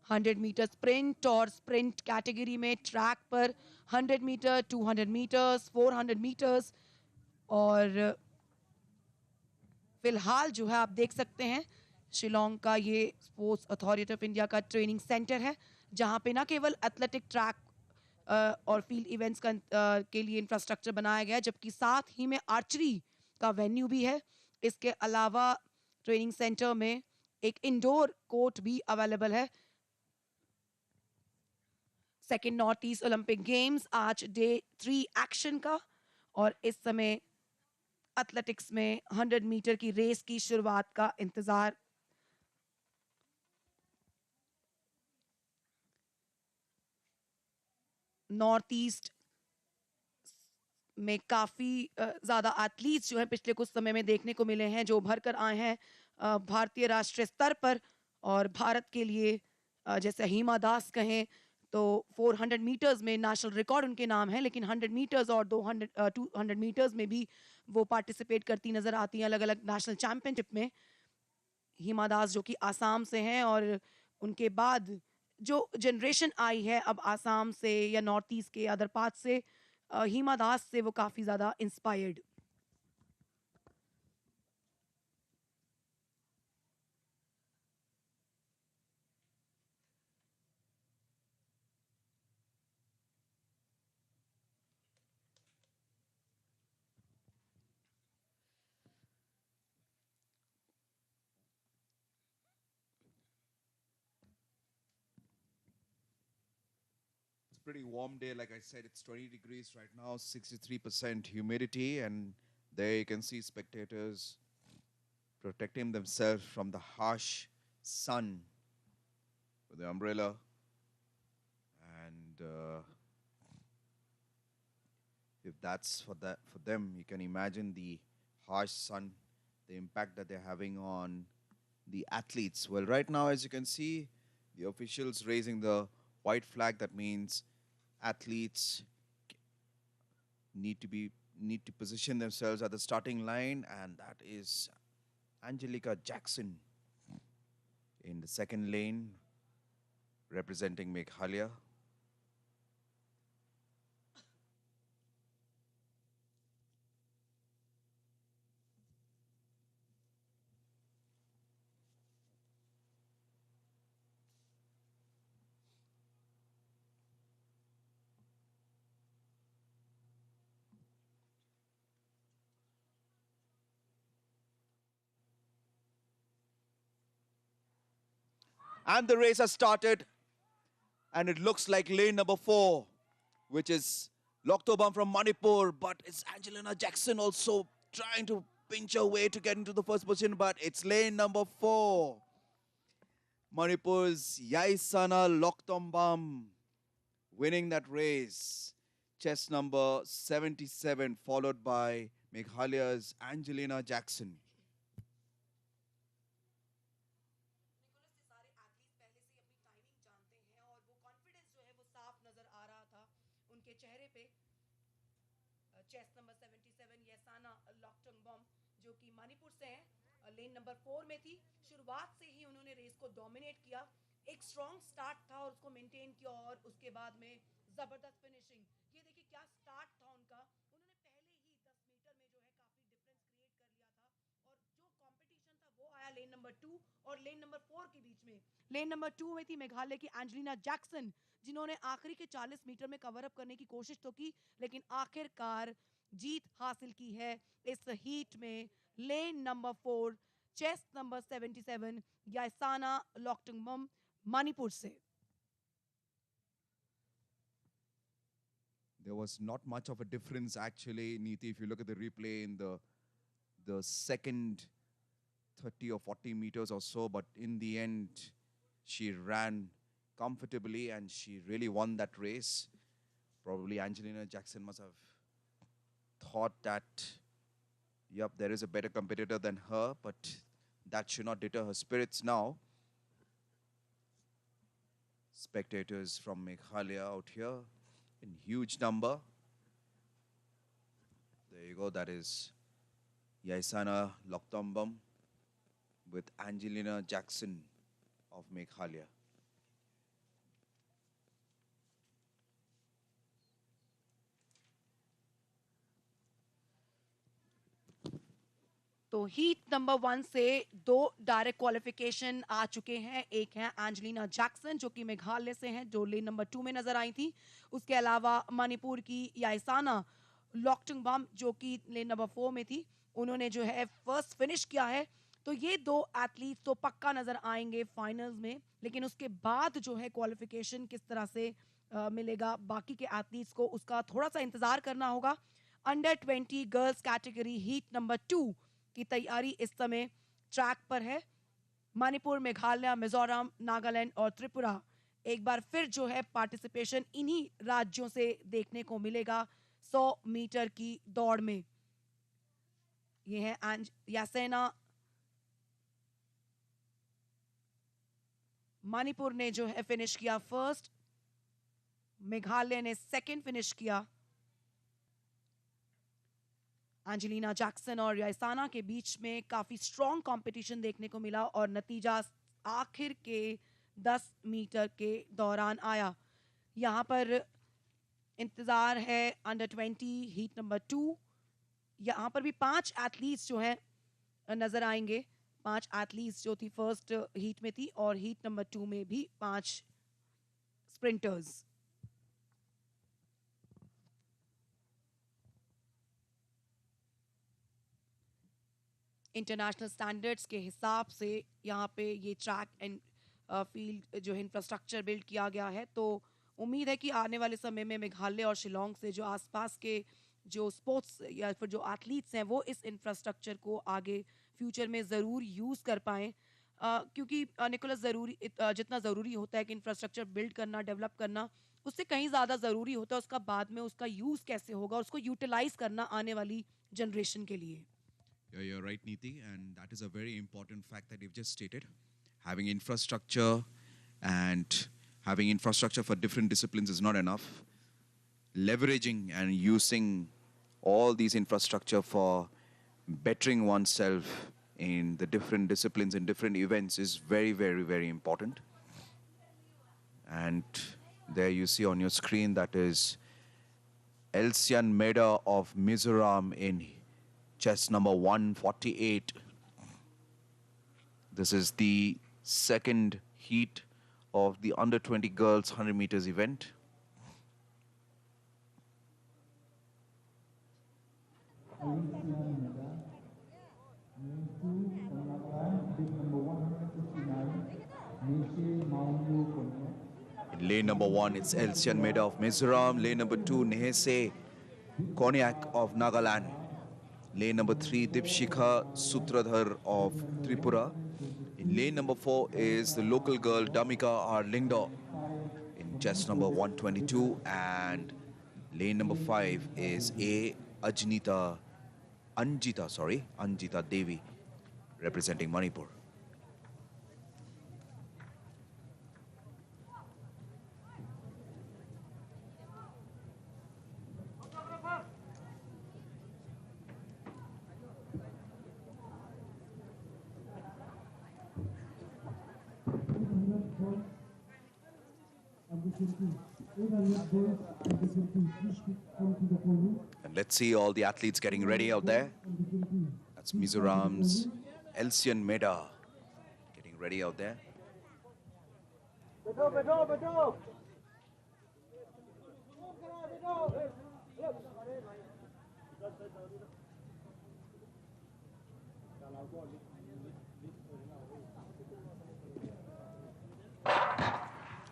हंड्रेड मीटर स्प्रिंट और स्प्रिंट कैटेगरी में ट्रैक पर 100 मीटर, 200 मीटर्स, 400 मीटर्स और फिलहाल जो है आप देख सकते हैं शिलोंग का ये स्पोर्ट्स अथॉरिटी ऑफ इंडिया का ट्रेनिंग सेंटर है जहां पे ना केवल एथलेटिक ट्रैक और फील्ड इवेंट्स के लिए इंफ्रास्ट्रक्चर बनाया गया है जबकि साथ ही में आर्चरी का वेन्यू भी है। इसके अलावा ट्रेनिंग सेंटर में एक इंडोर कोर्ट भी अवेलेबल है। Second north east Olympic games आज डे 3 एक्शन का और इस समय एथलेटिक्स में 100 मीटर की रेस की शुरुआत का इंतजार। नॉर्थ ईस्ट में काफी ज्यादा एथलीट्स जो है पिछले कुछ समय में देखने को मिले हैं जो उभर कर आए हैं भारतीय राष्ट्रीय स्तर पर और भारत के लिए जैसे हिमा दास कहें तो 400 मीटर्स में नेशनल रिकॉर्ड उनके नाम है लेकिन 100 मीटर्स और 200 मीटर्स में भी वो पार्टिसिपेट करती नजर आती हैं अलग अलग नेशनल चैंपियनशिप में। हिमा दास जो कि आसाम से हैं और उनके बाद जो जनरेशन आई है अब आसाम से या नॉर्थ ईस्ट के अदर पार्ट से हिमा दास से वो काफी ज्यादा inspired. Pretty warm day, like I said, it's 20 degrees right now, 63% humidity, and there you can see spectators protecting themselves from the harsh sun with the umbrella. And if that's for them, you can imagine the harsh sun, the impact that they're having on the athletes. Well, right now, as you can see, the officials raising the white flag. That means athletes need to position themselves at the starting line, and that is Angelica Jackson in the second lane representing Meghalaya. And the race has started. And it looks like lane number 4, which is Loktobam from Manipur. But it's Angelina Jackson also trying to pinch her way to get into the first position. But it's lane number 4. Manipur's Yaisana Loktombam winning that race. Chest number 77, followed by Meghalaya's Angelina Jackson. चेहरे पे chest number 77 यसाना लॉकटंगबम जो कि मणिपुर से हैं लेन number 4 में थी। शुरुआत से ही उन्होंने रेस को डोमिनेट किया, एक स्ट्रॉन्ग स्टार्ट था और उसको मेंटेन किया और उसके बाद में जबरदस्त फिनिशिंग। ये देखिए क्या स्टार्ट था उनका, उन्होंने पहले ही 10 मीटर में जो है काफी डिफरेंस क्रिएट कर लिया था और जो कंपटीशन था वो आया लेन नंबर 2 और लेन नंबर 4 के बीच में। लेन नंबर 2 में थी मेघालय की एंजेलिना जैक्सन जिन्होंने आखिरी के 40 मीटर में कवर अप करने की कोशिश तो की लेकिन आखिरकार जीत हासिल की है इस हीट में। Lane number 4 chest number 77 Yasana Loktongbam Manipur से। There was not much of a difference actually, Neeti, if you look at the replay in the second 30 or 40 meters or so, but in the end, she ran comfortably and she really won that race. Probably Angelina Jackson must have thought that, yep, there is a better competitor than her, but that should not deter her spirits now. Spectators from Meghalaya out here in huge number. There you go, that is Yaisana Loktombam with Angelina Jackson of Meghalaya. तो heat number 1 से 2 direct qualification आ चुके हैं। एक है Angelina Jackson जो कि मेघालय से हैं, जो लेन नंबर 2 में नजर आई थी। उसके अलावा मणिपुर की याइसाना लोक्टुंगबम जो कि लेन नंबर 4 में थी, उन्होंने जो है फर्स्ट फिनिश किया है। तो ये 2 एथलीट्स तो पक्का नजर आएंगे फाइनल्स में, लेकिन उसके बाद जो है क्वालिफिकेशन किस तरह से मिलेगा बाकी के एथलीट्स को, उसका थोड़ा सा इंतजार करना होगा। Under 20 girls category heat number 2 की तैयारी इस समय ट्रैक पर है। मणिपुर, मेघालय, मिजोरम, नागालैंड और त्रिपुरा एक बार फिर जो है पार्टिसिपेशन इन्हीं राज्यों से देखने को मिलेगा 100 मीटर की दौड़ में। ये है यासेना, मणिपुर ने जो है फिनिश किया फर्स्ट, मेघालय ने सेकंड फिनिश किया। एंजेलिना जैक्सन और याइसाना के बीच में काफी स्ट्रॉन्ग कंपटीशन देखने को मिला और नतीजा आखिर के 10 मीटर के दौरान आया। यहां पर इंतजार है अंडर 20 हीट नंबर 2। यहां पर भी 5 एथलीट्स जो हैं नजर आएंगे। 5 एथलीट्स जो थी फर्स्ट हीट में थी और हीट नंबर 2 में भी 5 स्प्रिंटर्स। इंटरनेशनल स्टैंडर्ड्स के हिसाब से यहाँ पे ये ट्रैक एंड फील्ड जो है इंफ्रास्ट्रक्चर बिल्ड किया गया है। तो उम्मीद है कि आने वाले समय में मेघालय और शिलोंग से जो आसपास के जो स्पोर्ट्स या फिर जो एथलीट्स हैं वो इस इंफ्रास्ट्रक्चर को आगे फ्यूचर में ज़रूर यूज़ कर पाएँ, क्योंकि निकोलस जितना ज़रूरी होता है कि इंफ्रास्ट्रक्चर बिल्ड करना, डेवलप करना, उससे कहीं ज़्यादा ज़रूरी होता है उसका बाद में उसका यूज़ कैसे होगा, उसको यूटिलाइज करना आने वाली जनरेशन के लिए। Yeah, you're right, Neeti, and that is a very important fact that you've just stated. Having infrastructure for different disciplines is not enough. Leveraging and using all these infrastructure for bettering oneself in the different disciplines and different events is very, very, very important. And there you see on your screen that is Elsian Meda of Mizoram in chess number 148. This is the second heat of the under 20 girls 100 meters event. In lane number 1, it's Elsian Meda of Mizoram. Lane number 2, Nehese Konyak of Nagaland. Lane number 3, Dipshikha Sutradhar of Tripura. In lane number 4 is the local girl Damika R. Lingdo in chess number 122. And lane number 5 is Anjita Devi representing Manipur. And let's see all the athletes getting ready out there. That's Mizoram's Elsian Meda getting ready out there.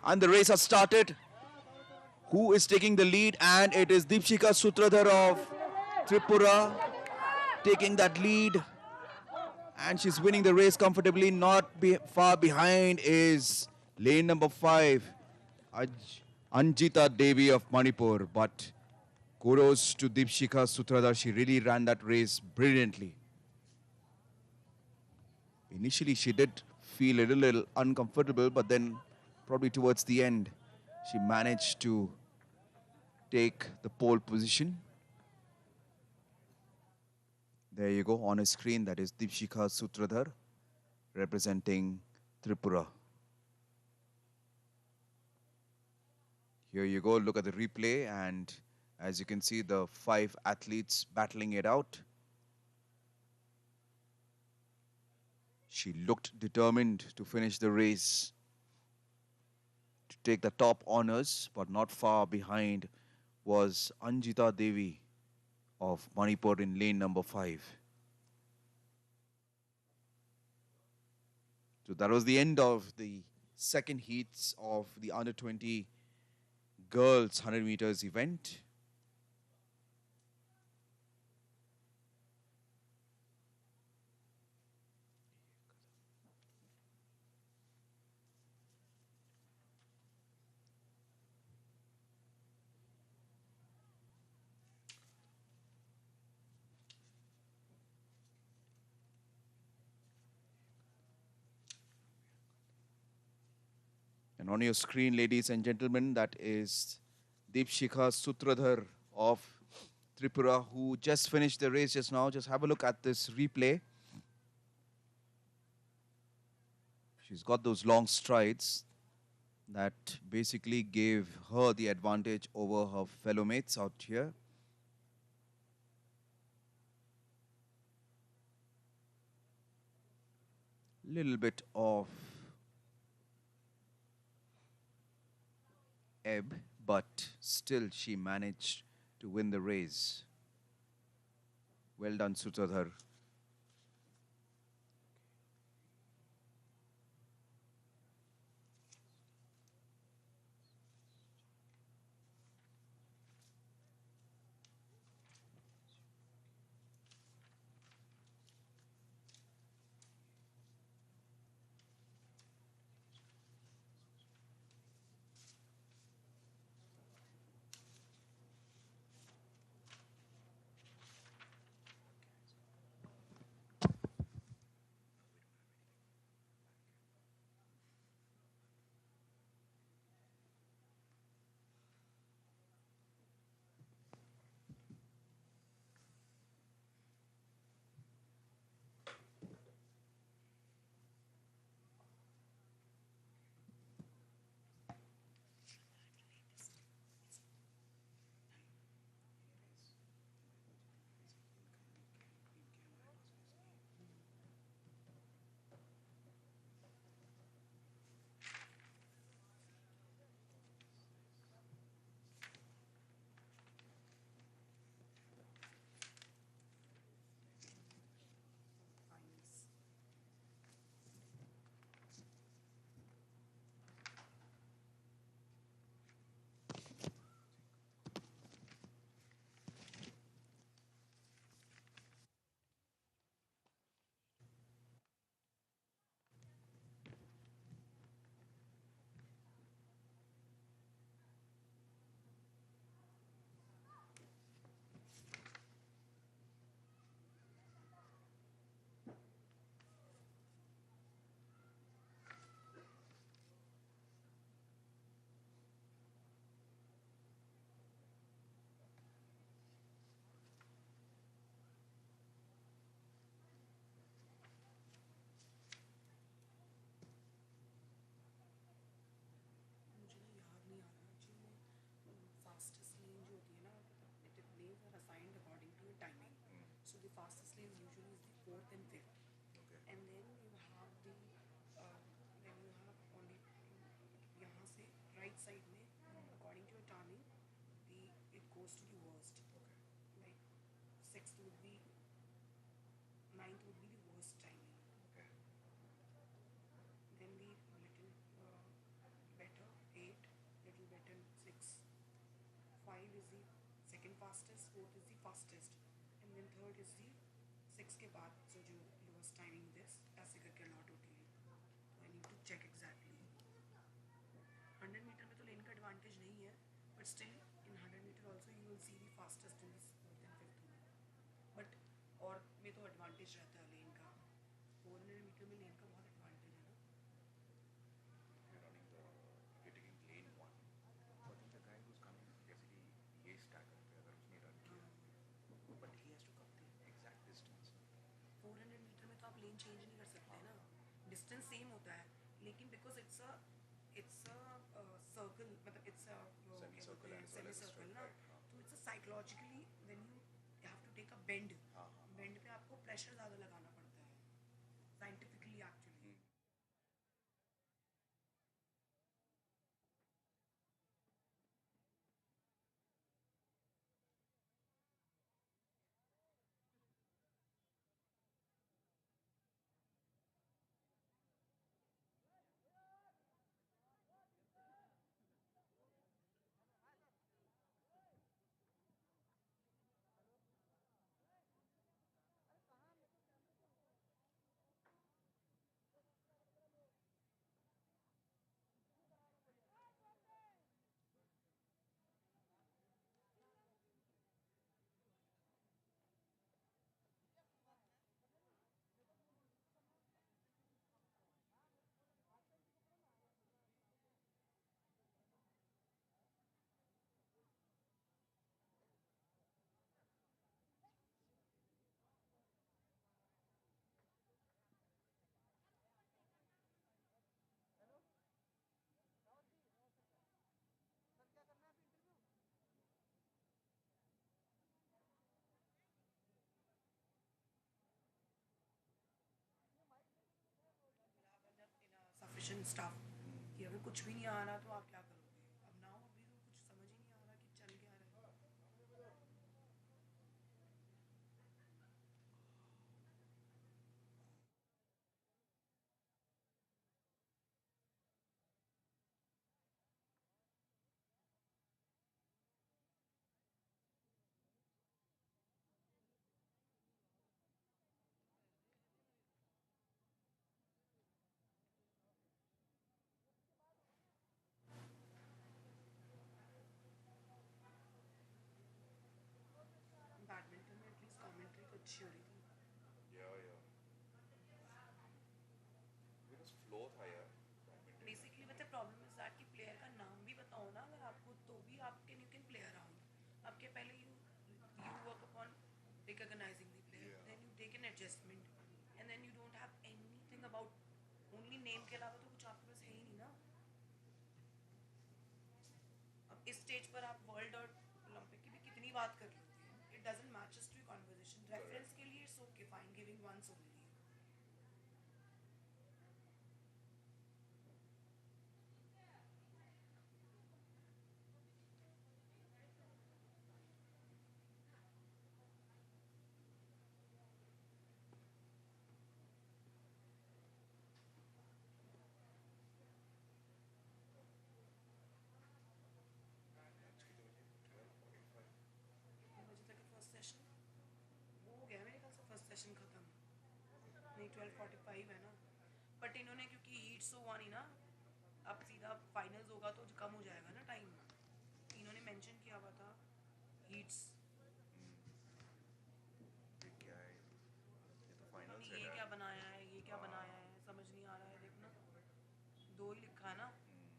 And the race has started. Who is taking the lead? And it is Dipshika Sutradhar of Tripura taking that lead. And she's winning the race comfortably. Not far behind is lane number 5, Anjita Devi of Manipur, but kudos to Deepshika Sutradhar. She really ran that race brilliantly. Initially, she did feel a little uncomfortable, but then probably towards the end, she managed to take the pole position. There you go on a screen. That is Deepshika Sutradhar representing Tripura. Here you go. Look at the replay, and as you can see, the 5 athletes battling it out. She looked determined to finish the race, to take the top honors, but not far behind was Anjita Devi of Manipur in lane number 5. So that was the end of the second heats of the under 20 girls 100 meters event. And on your screen, ladies and gentlemen, that is Deepshika Sutradhar of Tripura, who just finished the race just now. Just have a look at this replay. She's got those long strides that basically gave her the advantage over her fellow mates out here. Little bit of ebb, but still she managed to win the race. Well done, Sutradhar. Advantage नहीं है, but still in 100 metre also you will see the fastest in this 5th, but और में तो advantage रहता है लेन का, 400 metre में लेन का बहुत एडवांटेज है ना. You're running the, you're taking lane one. So I think the guy who's coming, जैसे कि ये stack up है, अगर उसने run किया, but he has to come the exact distance. 400 metre में तो आप लेन चेंज नहीं कर सकते ना, डिस्टेंस सेम होता है, लेकिन बिकॉज इट्स अ सर्कल, मतलब it's a Semi-circle and as well semi as a circle straight, ना, right, हाँ. तो it's a psychologically when you have to take a bend, हाँ, हाँ. बेंड पे आपको प्रेशर ज़्यादा लगाना पड़ता है साइंटिफिकली एक्चुअली. सफिशिएंट स्टाफ कि अगर कुछ भी नहीं आ रहा तो आप क्या करोगे. अब नाउ अभी तो कुछ समझ ही नहीं आ रहा कि चल क्या रहा है. बैडमिंटन में एटलीस्ट कमेंट्री तो अच्छी हो रही थी. Yeah. Because flow था यार. बेसिकली मतलब प्रॉब्लम इज दैट कि प्लेयर का नाम भी बताओ ना अगर आपको, तो भी आप can you can play around. आपके पहले you work upon recognising the player, Yeah. Then you take an adjustment, and then you don't have anything about only name के अलावा तो कुछ आपके पास है ही नहीं ना. अब इस स्टेज पर आप वर्ल्ड और ओलंपिक की भी कितनी बात कर लोगे, it doesn't matches to conversation. Reference के लिए it's okay fine giving once only. First session वो हो गया मेरे ख्याल से, फर्स्ट सेशन खत्म नहीं, 12:45 है ना, बट इन्होंने क्योंकि हीट्स तो हुआ नहीं ना, अब सीधा फाइनल्स होगा तो कम हो जाएगा ना टाइम. इन्होंने मेंशन किया हुआ था हीट्स, ये क्या है? ये तो फाइनल इन्होंने ये क्या बनाया है, ये क्या बनाया है, समझ नहीं आ रहा है. देखना 2 ही लिखा है ना,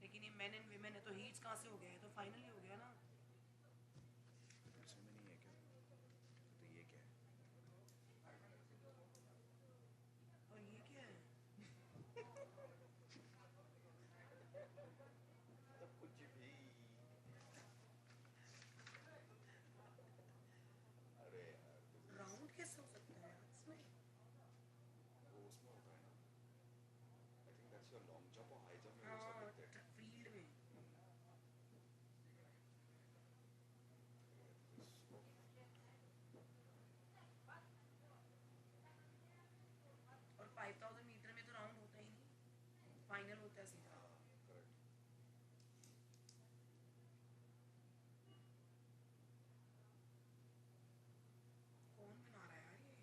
लेकिन ये मेन एंड विमेन है, तो हीट्स कहाँ से हो गया है, तो फाइनल ही हो गया ना. दूसरे में नहीं है क्या? तो ये क्या है? और ये क्या है, कुछ भी. अरे यार, राउंड कैसे हो सकता है इसमें. वो उसमें होता है ना. I think that's your long jump और हाई जंप में वो सब हाँ लिखते हैं. फील्ड में. और 5000 मीटर में तो राउंड होता ही नहीं, फाइनल होता है सीधा. करेक्ट. कौन बना रहा है यार ये.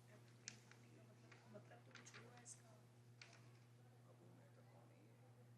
यार तो 350 का मतलब तो कुछ हुआ है इसका. अब वो मैं तक कौन है ये?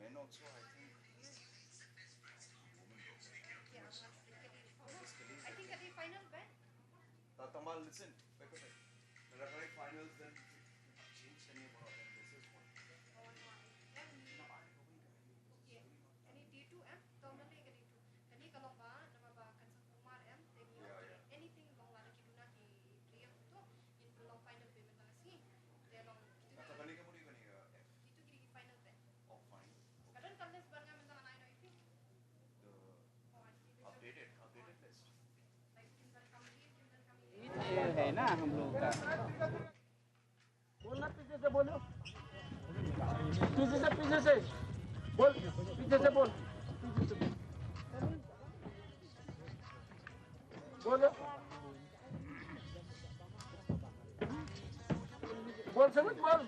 Men also, I think. I think at the final bet. Tamal, listen. The recording finals then change करनी पड़ा then this is what. Okay. Any D2M, normally any D2. Kani kalau ba nama ba kan sa Kumar M, then you anything long lana ki duna ki player to in long final payment na si. They long अच्छा करने के मुड़ी बनेगा. itu kiri final bet. Oh fine. Kadang kan les barang mentang anai no itu. The Oh, I see. updated list. Like Kimber Kamli, Kimber Kamli. ये है ना हम लोग का बोलना पीछे से बोलो पीछे से बोल पीछे से बोल बोलो बोल समझ बोल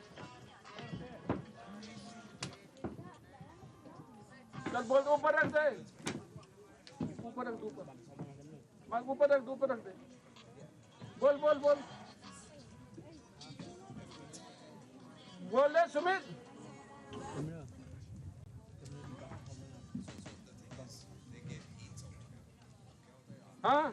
चल बोल ऊपर रख दे ऊपर रख ऊपर रख दे बोल बोल बोल बोले सुमित हाँ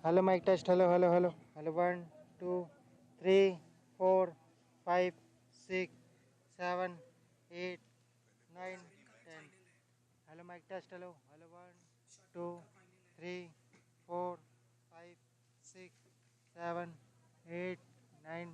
Hello, mic test. Hello. 1, 2, 3, 4, 5, 6, 7, 8, 9, 10. Hello, mic test. Hello. 1, 2, 3, 4, 5, 6, 7, 8, 9,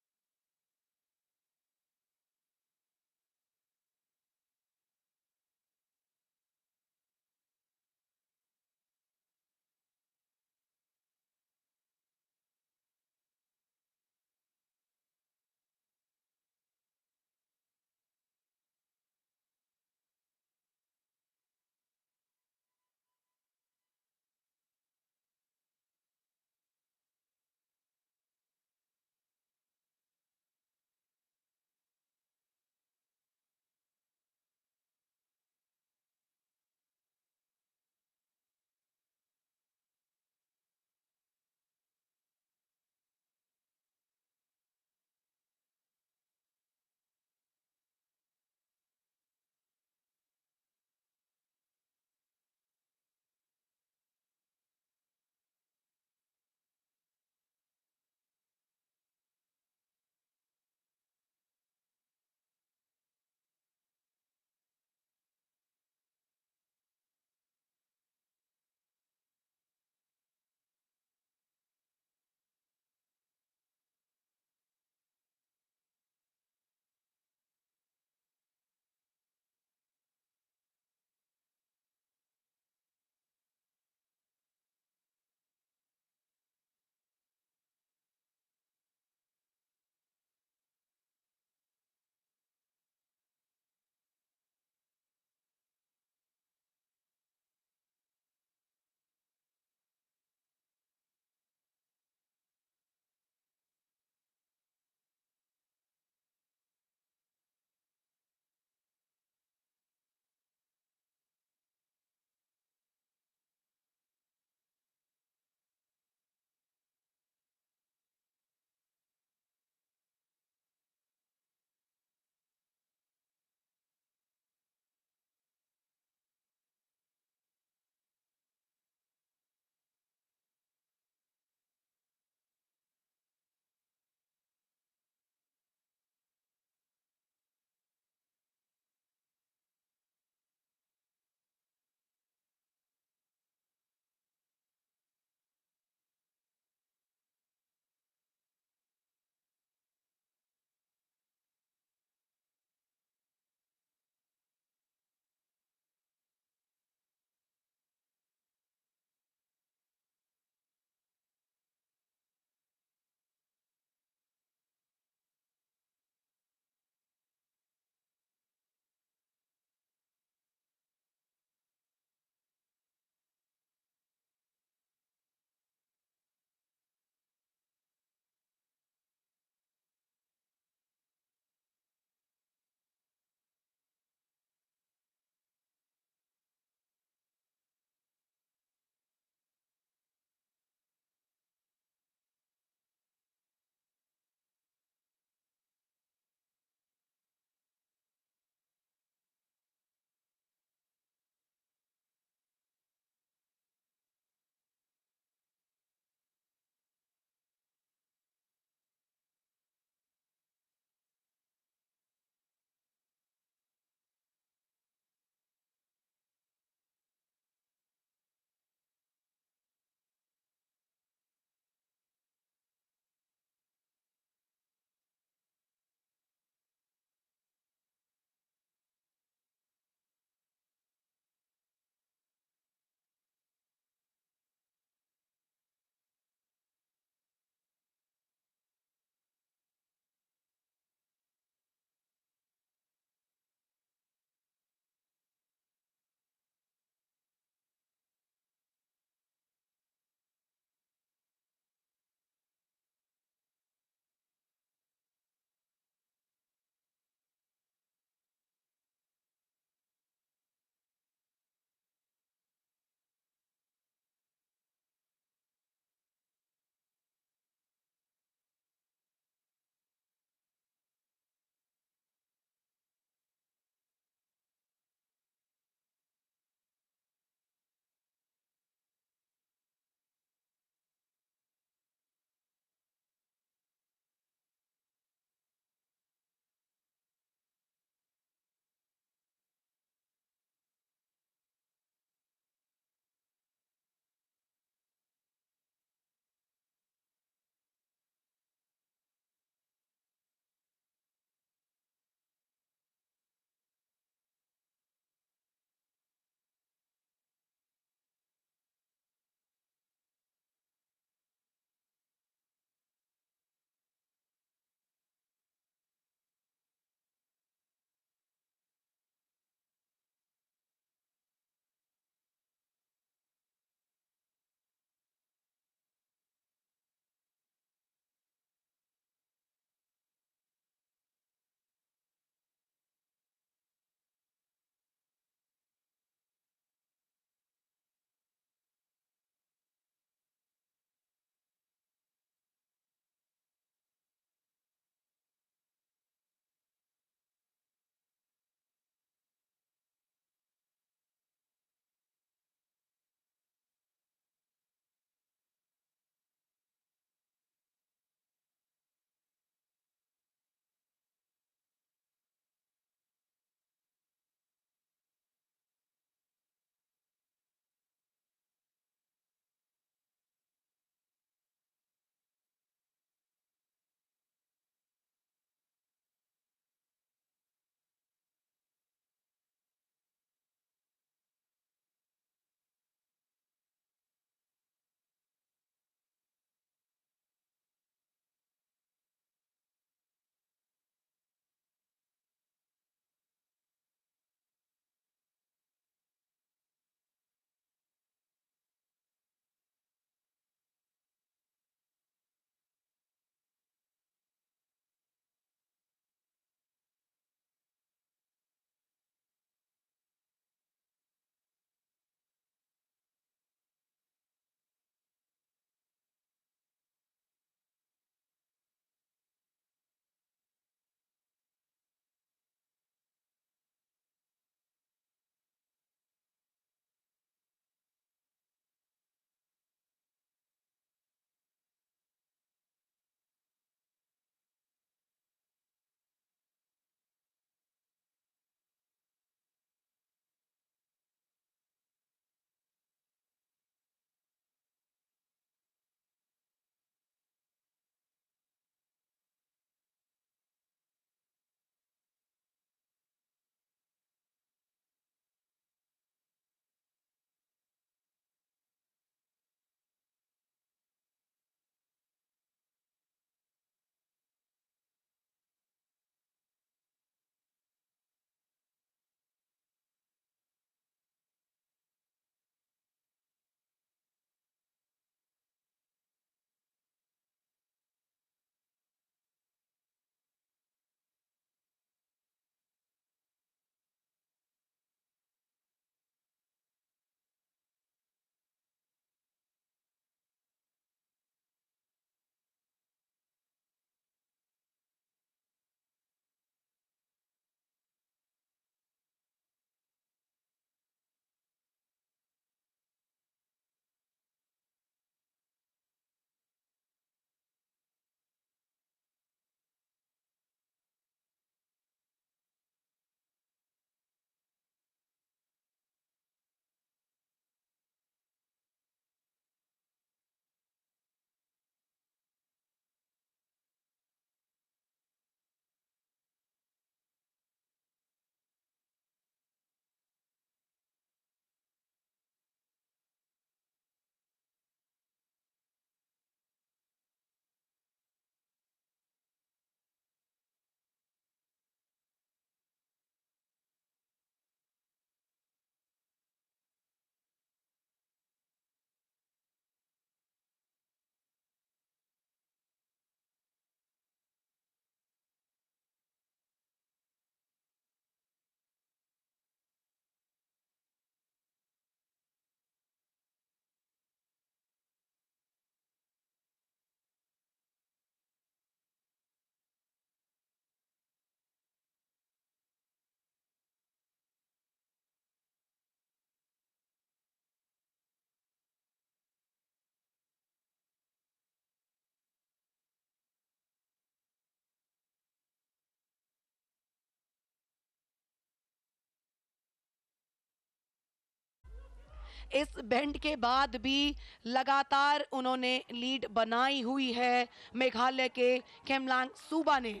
इस बेंड के बाद भी लगातार उन्होंने लीड बनाई हुई है मेघालय के खेमलांग सूबा ने।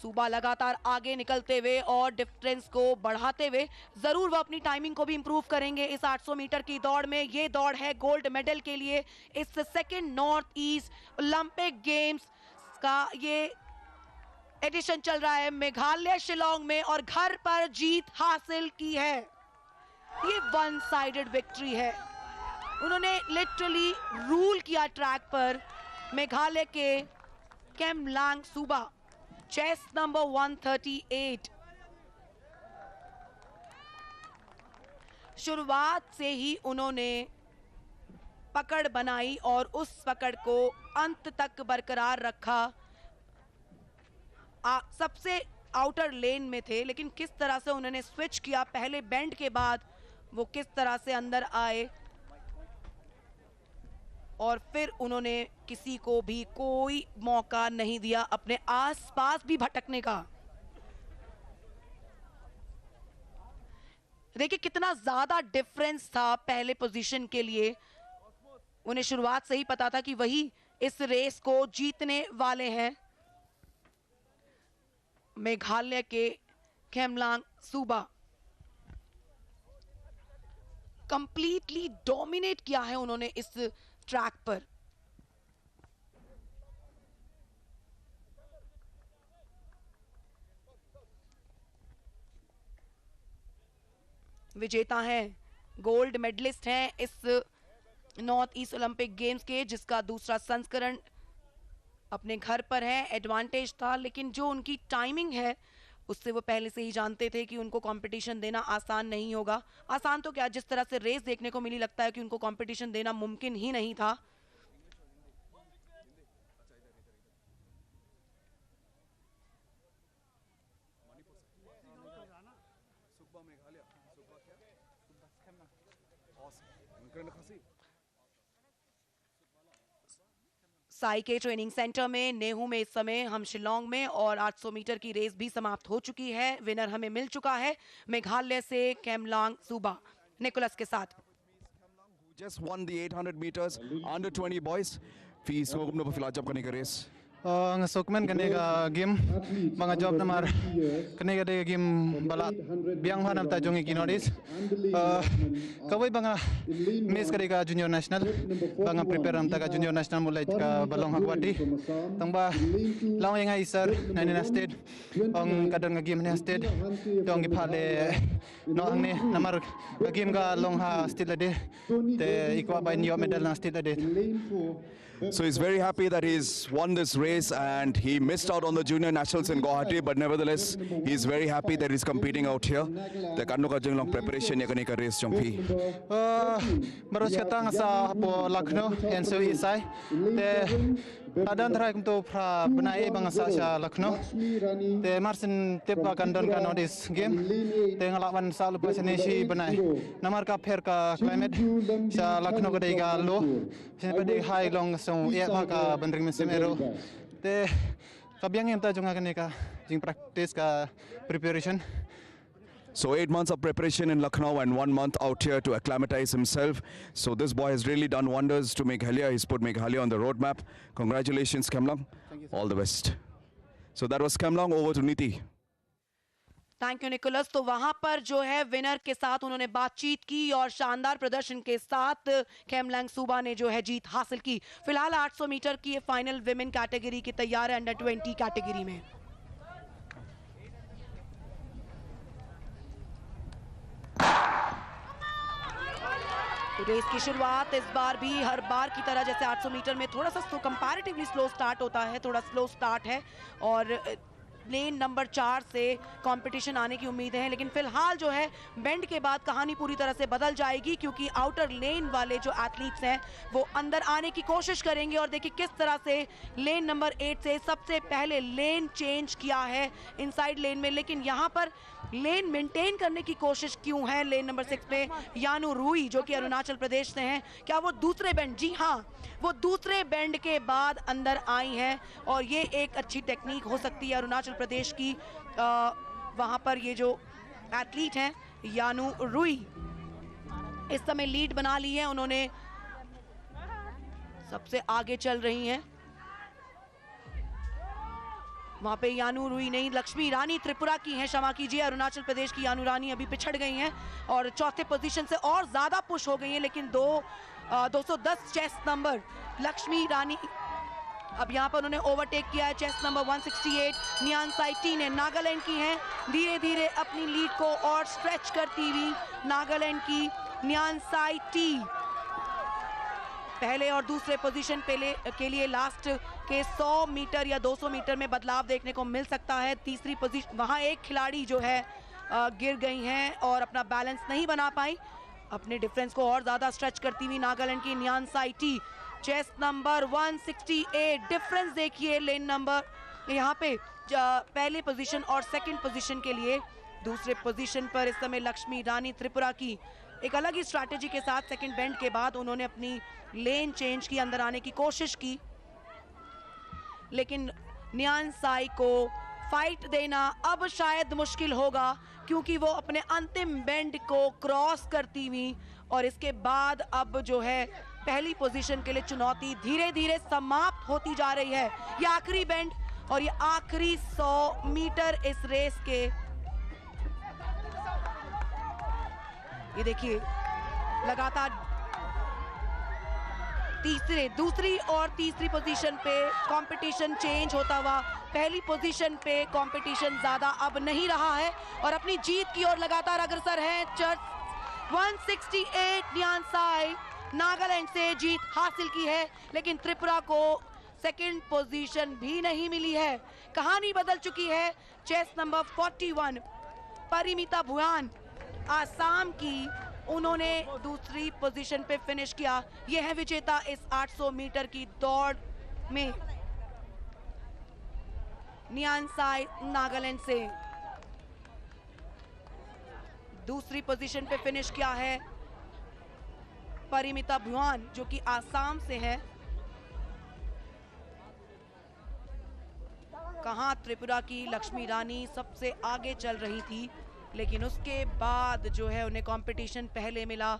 सूबा लगातार आगे निकलते हुए और डिफरेंस को बढ़ाते हुए जरूर वो अपनी टाइमिंग को भी इंप्रूव करेंगे इस 800 मीटर की दौड़ में। ये दौड़ है गोल्ड मेडल के लिए इस second north east Olympic games का। ये एडिशन चल रहा है मेघालय शिलोंग में और घर पर जीत हासिल की है। ये वन साइडेड विक्ट्री है। उन्होंने लिटरली रूल किया ट्रैक पर मेघालय के खेमलांग सूबा। Chest number 138। शुरुआत से ही उन्होंने पकड़ बनाई और उस पकड़ को अंत तक बरकरार रखा। सबसे आउटर लेन में थे, लेकिन किस तरह से उन्होंने स्विच किया पहले बेंड के बाद, वो किस तरह से अंदर आए और फिर उन्होंने किसी को भी कोई मौका नहीं दिया अपने आसपास भी भटकने का। देखिए कितना ज्यादा डिफरेंस था पहले पोजीशन के लिए। उन्हें शुरुआत से ही पता था कि वही इस रेस को जीतने वाले हैं। मेघालय के खेमलांग सूबा कंप्लीटली डोमिनेट किया है उन्होंने इस ट्रैक पर। विजेता हैं, गोल्ड मेडलिस्ट हैं इस नॉर्थ ईस्ट ओलंपिक गेम्स के, जिसका दूसरा संस्करण अपने घर पर है। एडवांटेज था, लेकिन जो उनकी टाइमिंग है उससे वो पहले से ही जानते थे कि उनको कंपटीशन देना आसान नहीं होगा। आसान तो क्या, जिस तरह से रेस देखने को मिली लगता है कि उनको कंपटीशन देना मुमकिन ही नहीं था। साई के ट्रेनिंग सेंटर में नेहू में इस समय हम शिलोंग में, और 800 मीटर की रेस भी समाप्त हो चुकी है। विनर हमें मिल चुका है मेघालय से खेमलांग सूबा निकोलस के साथ। Just won the 800 meters under 20 boys. Fees ko gumno pa filajab kani ka race. Ngasokmen kanega game mga job namar kanega de game balat biang hanam ta jongi kinodis kawai banga mes karega junior national banga prepare am ta junior national mulai ka balong hakwati tangba law yang ai sir nani state ong kadang game ne state tong giphale no ne namar game ga long ha state ade te ikwa by new medal na state ade. So he's very happy that he's won this race, and he missed out on the junior nationals in Guwahati, but nevertheless he's very happy that he's competing out here. The kanno ka jeng long preparation ya kani ka race jompi baros katang sa po Lucknow and so isai te adan try kum to pra banai bang sa Lucknow te marsin tip ka kandon ka no this game te ngalawan sa lupa senesi banai namar ka pher ka climate sa Lucknow ka dega lo sen pa de high long so ya ka bandring mesemero te kabyang yam ta jonga kane ka jing practice ka preparation. So 8 months of preparation in Lucknow and 1 month out here to acclimatize himself. So this boy has really done wonders to Meghalaya. He's put Meghalaya on the roadmap. Congratulations, Kemlang. All the best. So that was Kemlang. Over to Niti. Thank you Nicholas. तो वहां पर जो है winner के साथ उन्होंने बातचीत की और शानदार प्रदर्शन के साथ खेमलांग सूबा ने जो है जीत हासिल की। फिलहाल 800 मीटर की ये फाइनल विमेन कैटेगरी की तैयार है अंडर 20 कैटेगरी में। तो रेस की शुरुआत इस बार भी हर बार की तरह जैसे 800 मीटर में थोड़ा सा कंपैरेटिवली स्लो स्टार्ट होता है, थोड़ा स्लो स्टार्ट है और लेन नंबर 4 से कंपटीशन आने की उम्मीदें हैं। लेकिन फिलहाल जो है बेंड के बाद कहानी पूरी तरह से बदल जाएगी, क्योंकि आउटर लेन वाले जो एथलीट्स हैं वो अंदर आने की कोशिश करेंगे। और देखिए किस तरह से लेन नंबर 8 से सबसे पहले लेन चेंज किया है इनसाइड लेन में, लेकिन यहाँ पर लेन मेंटेन करने की कोशिश क्यों है लेन नंबर 6 पे यानू रुई जो कि अरुणाचल प्रदेश से हैं। क्या वो दूसरे बेंड, जी हाँ, वो दूसरे बेंड के बाद अंदर आई हैं और ये एक अच्छी टेक्निक हो सकती है अरुणाचल प्रदेश की। वहाँ पर ये जो एथलीट हैं यानू रुई, इस समय लीड बना ली है उन्होंने, सबसे आगे चल रही हैं। वहां पे यानू रुई नहीं, लक्ष्मी रानी त्रिपुरा की हैं, क्षमा कीजिए, अरुणाचल प्रदेश की यानू रानी अभी पिछड़ गई हैं और चौथे पोजीशन से और ज्यादा पुश हो गई हैं, लेकिन 210 चेस्ट नंबर लक्ष्मी रानी अब यहाँ पर उन्होंने ओवरटेक किया है। चेस्ट नंबर 168 नियान साइटी ने, नागालैंड की हैं, धीरे धीरे अपनी लीड को और स्ट्रेच करती हुई नागालैंड की नियान साइटी पहले और दूसरे पोजीशन के लिए लास्ट के 100 मीटर या 200 मीटर में बदलाव देखने को मिल सकता है। तीसरी पोजीशन, वहां एक खिलाड़ी जो है गिर गई हैं और अपना बैलेंस नहीं बना पाई, अपने डिफरेंस को और ज्यादा स्ट्रेच करती हुई नागालैंड की नियान साइटी। चेस्ट नंबर 168, डिफरेंस देखिए लेन नंबर यहाँ पे पहले पोजीशन और सेकंड पोजीशन के लिए। दूसरे पोजीशन पर इस समय लक्ष्मी रानी त्रिपुरा की एक अलग ही स्ट्रैटेजी के साथ सेकंड बेंड के बाद उन्होंने अपनी लेन चेंज की, अंदर आने की कोशिश की, लेकिन नियान साई को फाइट देना अब शायद मुश्किल होगा क्योंकि वो अपने अंतिम बेंड को क्रॉस करती हुई और इसके बाद अब जो है पहली पोजीशन के लिए चुनौती धीरे धीरे समाप्त होती जा रही है। ये आखिरी बेंड और ये आखिरी 100 मीटर इस रेस के। ये देखिए लगातार दूसरी और तीसरी पोजीशन पे कंपटीशन चेंज होता हुआ, पहली पोजीशन पे कंपटीशन ज्यादा अब नहीं रहा है और अपनी जीत की ओर लगातार अग्रसर है। 168 नियान साई नागालैंड से जीत हासिल की है, लेकिन त्रिपुरा को सेकंड पोजीशन भी नहीं मिली है। कहानी बदल चुकी है। चेस्ट नंबर 41 परिमिता भुयान आसाम की, उन्होंने दूसरी पोजीशन पे फिनिश किया। यह है विजेता इस 800 मीटर की दौड़ में, नियान साई नागालैंड से। दूसरी पोजीशन पे फिनिश किया है परिमिता भुयान जो कि आसाम से है। कहां त्रिपुरा की लक्ष्मी रानी सबसे आगे चल रही थी, लेकिन उसके बाद जो है उन्हें कंपटीशन पहले मिला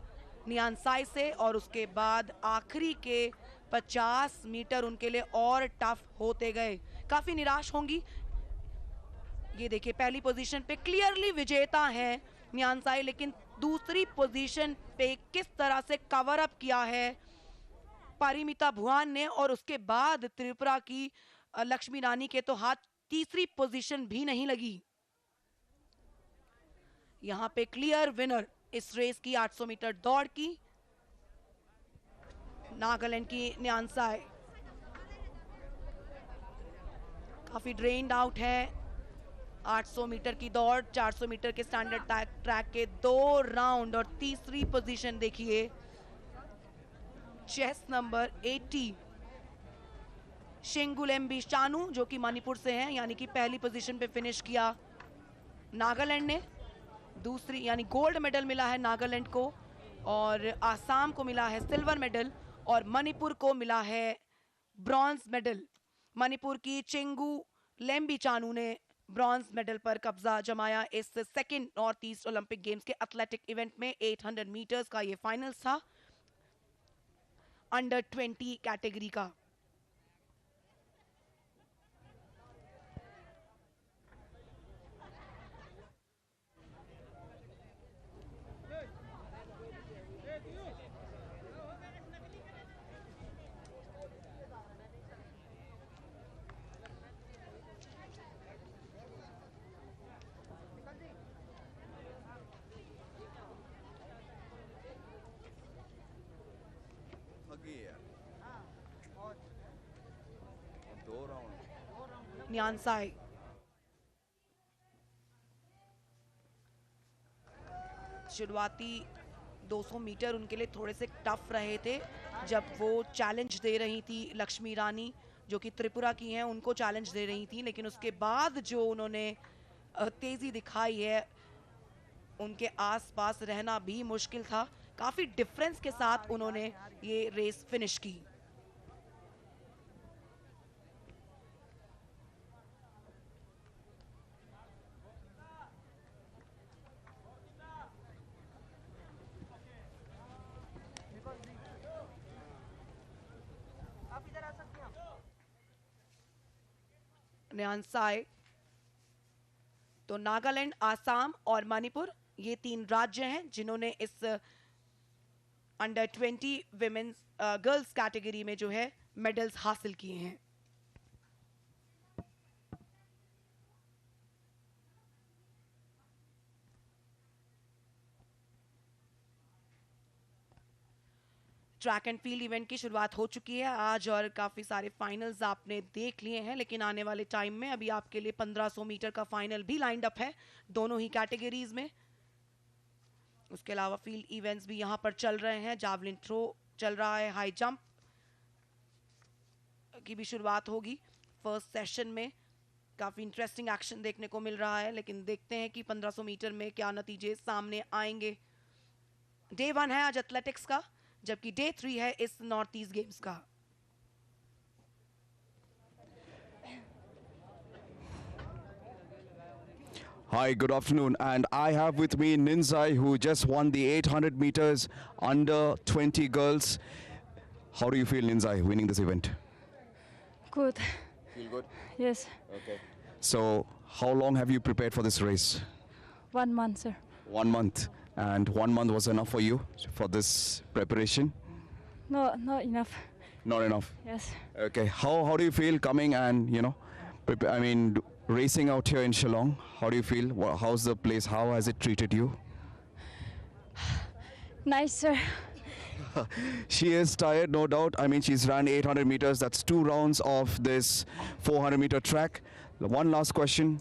नियान साई से और उसके बाद आखिरी के 50 मीटर उनके लिए और टफ होते गए। काफी निराश होंगी। ये देखिए पहली पोजीशन पे क्लियरली विजेता है नियान साई, लेकिन दूसरी पोजीशन पे किस तरह से कवर अप किया है परिमिता भुयान ने और उसके बाद त्रिपुरा की लक्ष्मी रानी के तो हाथ तीसरी पोजीशन भी नहीं लगी। यहां पे क्लियर विनर इस रेस की 800 मीटर दौड़ की नागालैंड की नियान साई। काफी ड्रेन्ड आउट है। 800 मीटर की दौड़, 400 मीटर के स्टैंडर्ड ट्रैक के 2 राउंड और तीसरी पोजीशन देखिए चेस्ट नंबर 80 शेंगुलेम्बी चानू जो कि मणिपुर से हैं, यानी कि पहली पोजीशन पे फिनिश किया नागालैंड ने। दूसरी यानी गोल्ड मेडल मिला है नागालैंड को और आसाम को मिला है सिल्वर मेडल और मणिपुर को मिला है ब्रॉन्ज मेडल। मणिपुर की चेंगू लेम्बी चानू ने ब्रॉन्ज मेडल पर कब्जा जमाया इस second north east Olympic games के एथलेटिक इवेंट में। 800 मीटर्स का ये फाइनल्स था, अंडर 20 कैटेगरी का। नियान साई शुरुआती 200 मीटर उनके लिए थोड़े से टफ रहे थे जब वो चैलेंज दे रही थी लक्ष्मी रानी जो कि त्रिपुरा की हैं, उनको चैलेंज दे रही थी, लेकिन उसके बाद जो उन्होंने तेजी दिखाई है उनके आसपास रहना भी मुश्किल था। काफी डिफरेंस के साथ उन्होंने ये रेस फिनिश की। न्यांसाई। तो नागालैंड, आसाम और मणिपुर ये 3 राज्य हैं जिन्होंने इस अंडर 20 विमेन्स गर्ल्स कैटेगरी में जो है मेडल्स हासिल किए हैं। ट्रैक एंड फील्ड इवेंट की शुरुआत हो चुकी है आज और काफ़ी सारे फाइनल्स आपने देख लिए हैं, लेकिन आने वाले टाइम में अभी आपके लिए 1500 मीटर का फाइनल भी लाइंड अप है दोनों ही कैटेगरीज में। उसके अलावा फील्ड इवेंट्स भी यहां पर चल रहे हैं। जावलिन थ्रो चल रहा है, हाई जंप की भी शुरुआत होगी फर्स्ट सेशन में। काफ़ी इंटरेस्टिंग एक्शन देखने को मिल रहा है, लेकिन देखते हैं कि 1500 मीटर में क्या नतीजे सामने आएंगे। डे 1 है आज एथलेटिक्स का, जबकि डे 3 है इस नॉर्थ ईस्ट गेम्स का। Hi, good afternoon. And I have with me Ninzai, who just won the 800 meters under 20 girls. How do you feel, Ninzai, winning this event? Good. Feel good? Yes. Okay. So, how long have you prepared for this race? 1 month, sir. 1 month. And 1 month was enough for you for this preparation? No, not enough. Not enough. Yes. Okay. How do you feel coming and, racing out here in Shillong? How do you feel? How's the place? How has it treated you? Nice, sir. She is tired, no doubt. I mean, she's run 800 meters. That's 2 rounds of this 400-meter track. One last question.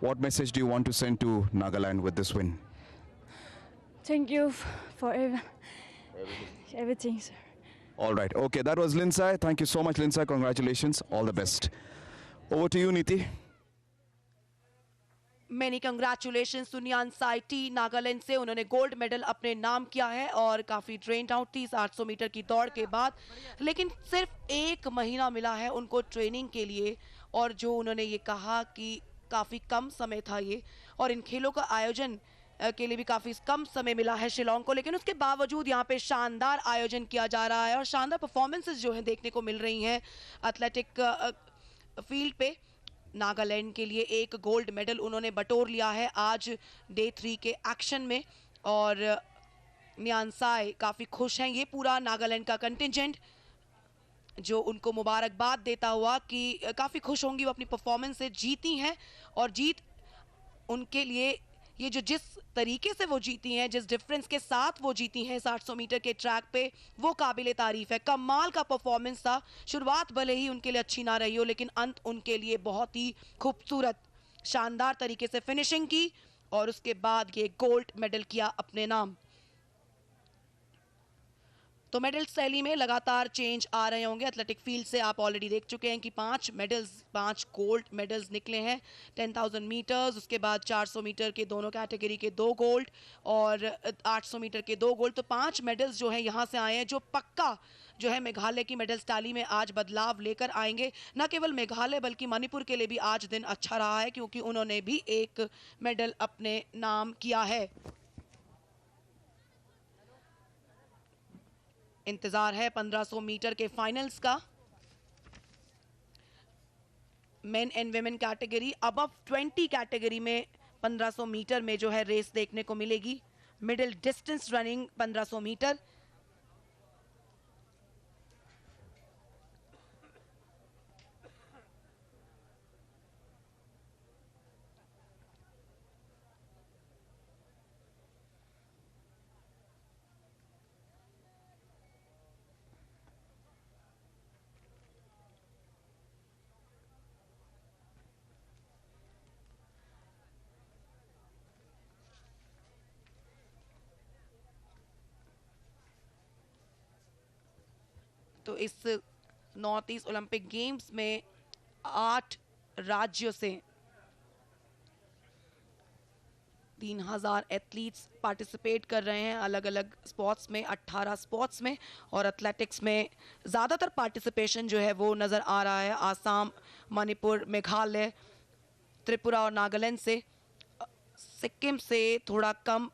What message do you want to send to Nagaland with this win? Thank you for everything, sir. All right. Okay, that was Linsai. Thank you so much, Linsai. Congratulations. All the best. Over to you, Niti. Many congratulations to Nyansai T Nagaland से। उन्होंने gold medal अपने नाम किया है और काफ़ी trend out थी 800 metre की दौड़ के बाद, लेकिन सिर्फ 1 महीना मिला है उनको ट्रेनिंग के लिए। और जो उन्होंने ये कहा कि काफ़ी कम समय था ये, और इन खेलों का आयोजन के लिए भी काफ़ी कम समय मिला है शिलोंग को, लेकिन उसके बावजूद यहाँ पे शानदार आयोजन किया जा रहा है और शानदार परफॉर्मेंसेस जो हैं देखने को मिल रही हैं एथलेटिक फील्ड पे। नागालैंड के लिए 1 गोल्ड मेडल उन्होंने बटोर लिया है आज डे 3 के एक्शन में, और न्यांसाई काफ़ी खुश हैं। ये पूरा नागालैंड का कंटिजेंट जो उनको मुबारकबाद देता हुआ कि काफ़ी खुश होंगी वो अपनी परफॉर्मेंस से जीती हैं, और जीत उनके लिए ये जो जिस तरीके से वो जीती हैं, जिस डिफरेंस के साथ वो जीती हैं 800 मीटर के ट्रैक पे, वो काबिले तारीफ है। कमाल का परफॉर्मेंस था। शुरुआत भले ही उनके लिए अच्छी ना रही हो, लेकिन अंत उनके लिए बहुत ही खूबसूरत शानदार तरीके से फिनिशिंग की और उसके बाद ये गोल्ड मेडल किया अपने नाम। तो मेडल शैली में लगातार चेंज आ रहे होंगे। एथलेटिक फील्ड से आप ऑलरेडी देख चुके हैं कि 5 गोल्ड मेडल्स निकले हैं 10,000 मीटर्स, उसके बाद 400 मीटर के दोनों कैटेगरी के 2 गोल्ड और 800 मीटर के 2 गोल्ड। तो 5 मेडल्स जो हैं यहाँ से आए हैं, जो पक्का जो है मेघालय की मेडल्स टैली में आज बदलाव लेकर आएंगे। न केवल मेघालय बल्कि मणिपुर के लिए भी आज दिन अच्छा रहा है, क्योंकि उन्होंने भी 1 मेडल अपने नाम किया है। इंतजार है 1500 मीटर के फाइनल्स का। Main and women category above 20 category में 1500 मीटर में जो है रेस देखने को मिलेगी। Middle distance running 1500 metre. तो इस नॉर्थ ईस्ट ओलंपिक गेम्स में 8 राज्यों से 3000 एथलीट्स पार्टिसिपेट कर रहे हैं अलग अलग स्पोर्ट्स में, 18 स्पोर्ट्स में। और एथलेटिक्स में ज़्यादातर पार्टिसिपेशन जो है वो नज़र आ रहा है आसाम, मणिपुर, मेघालय, त्रिपुरा और नागालैंड से। सिक्किम से थोड़ा कम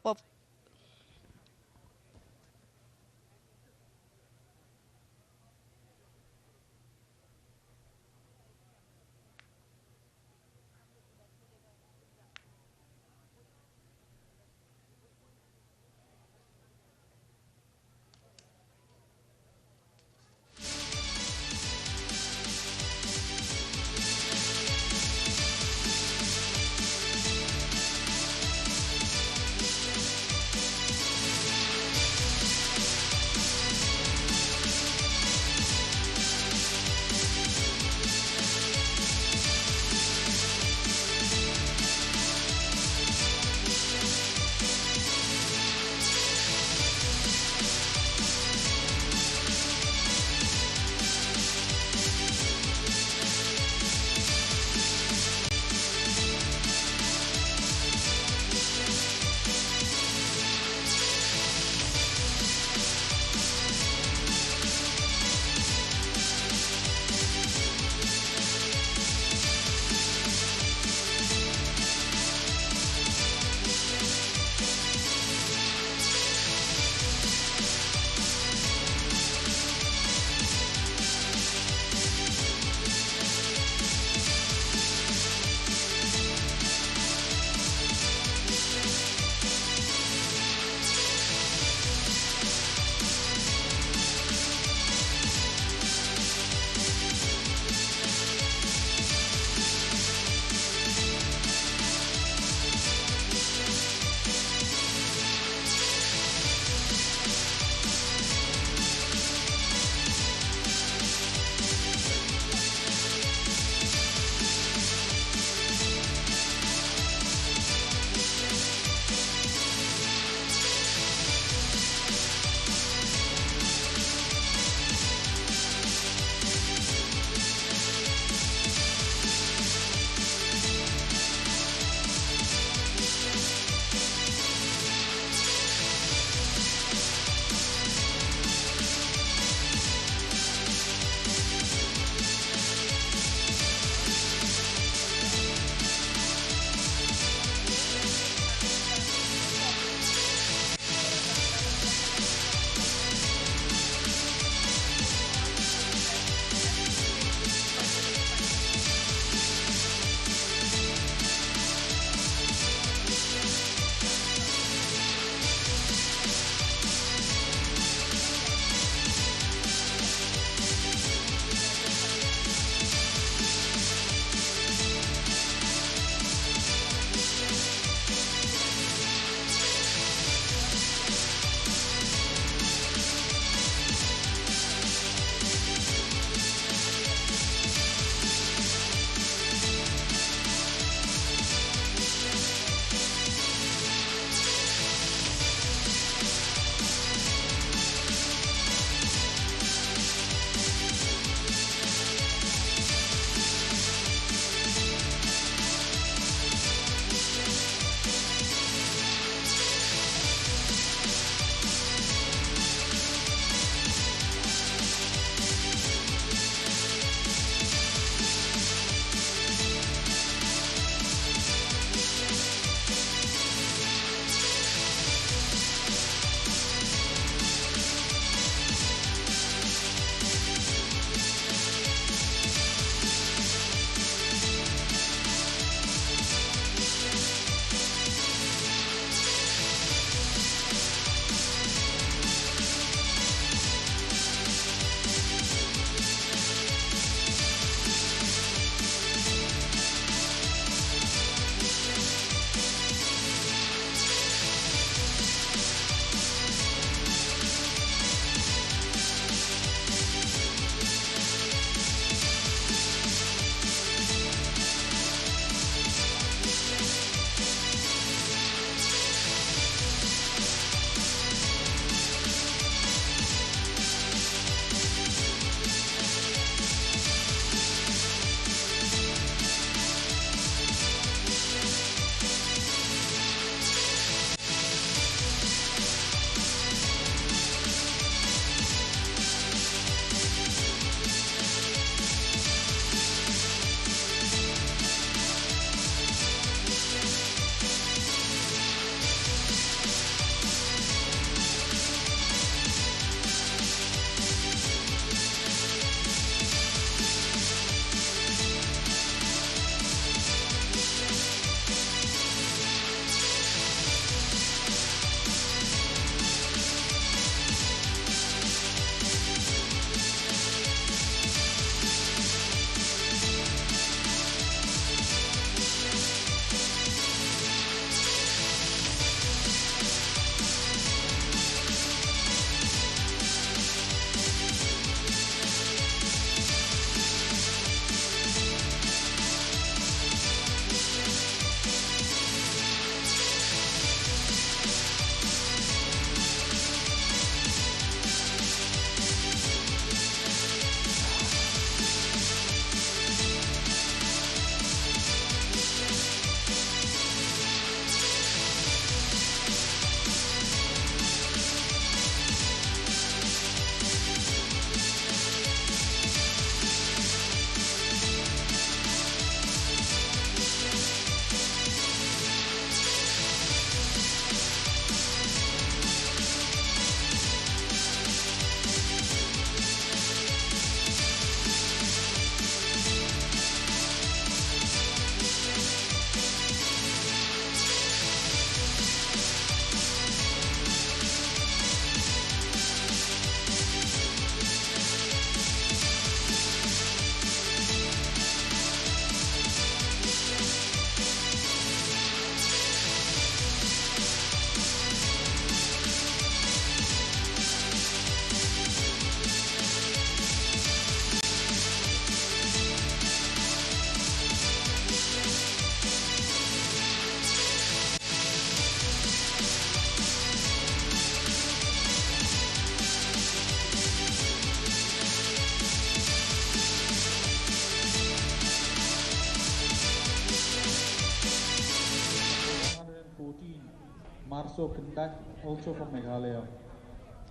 Marso Kindak, also from Meghalaya.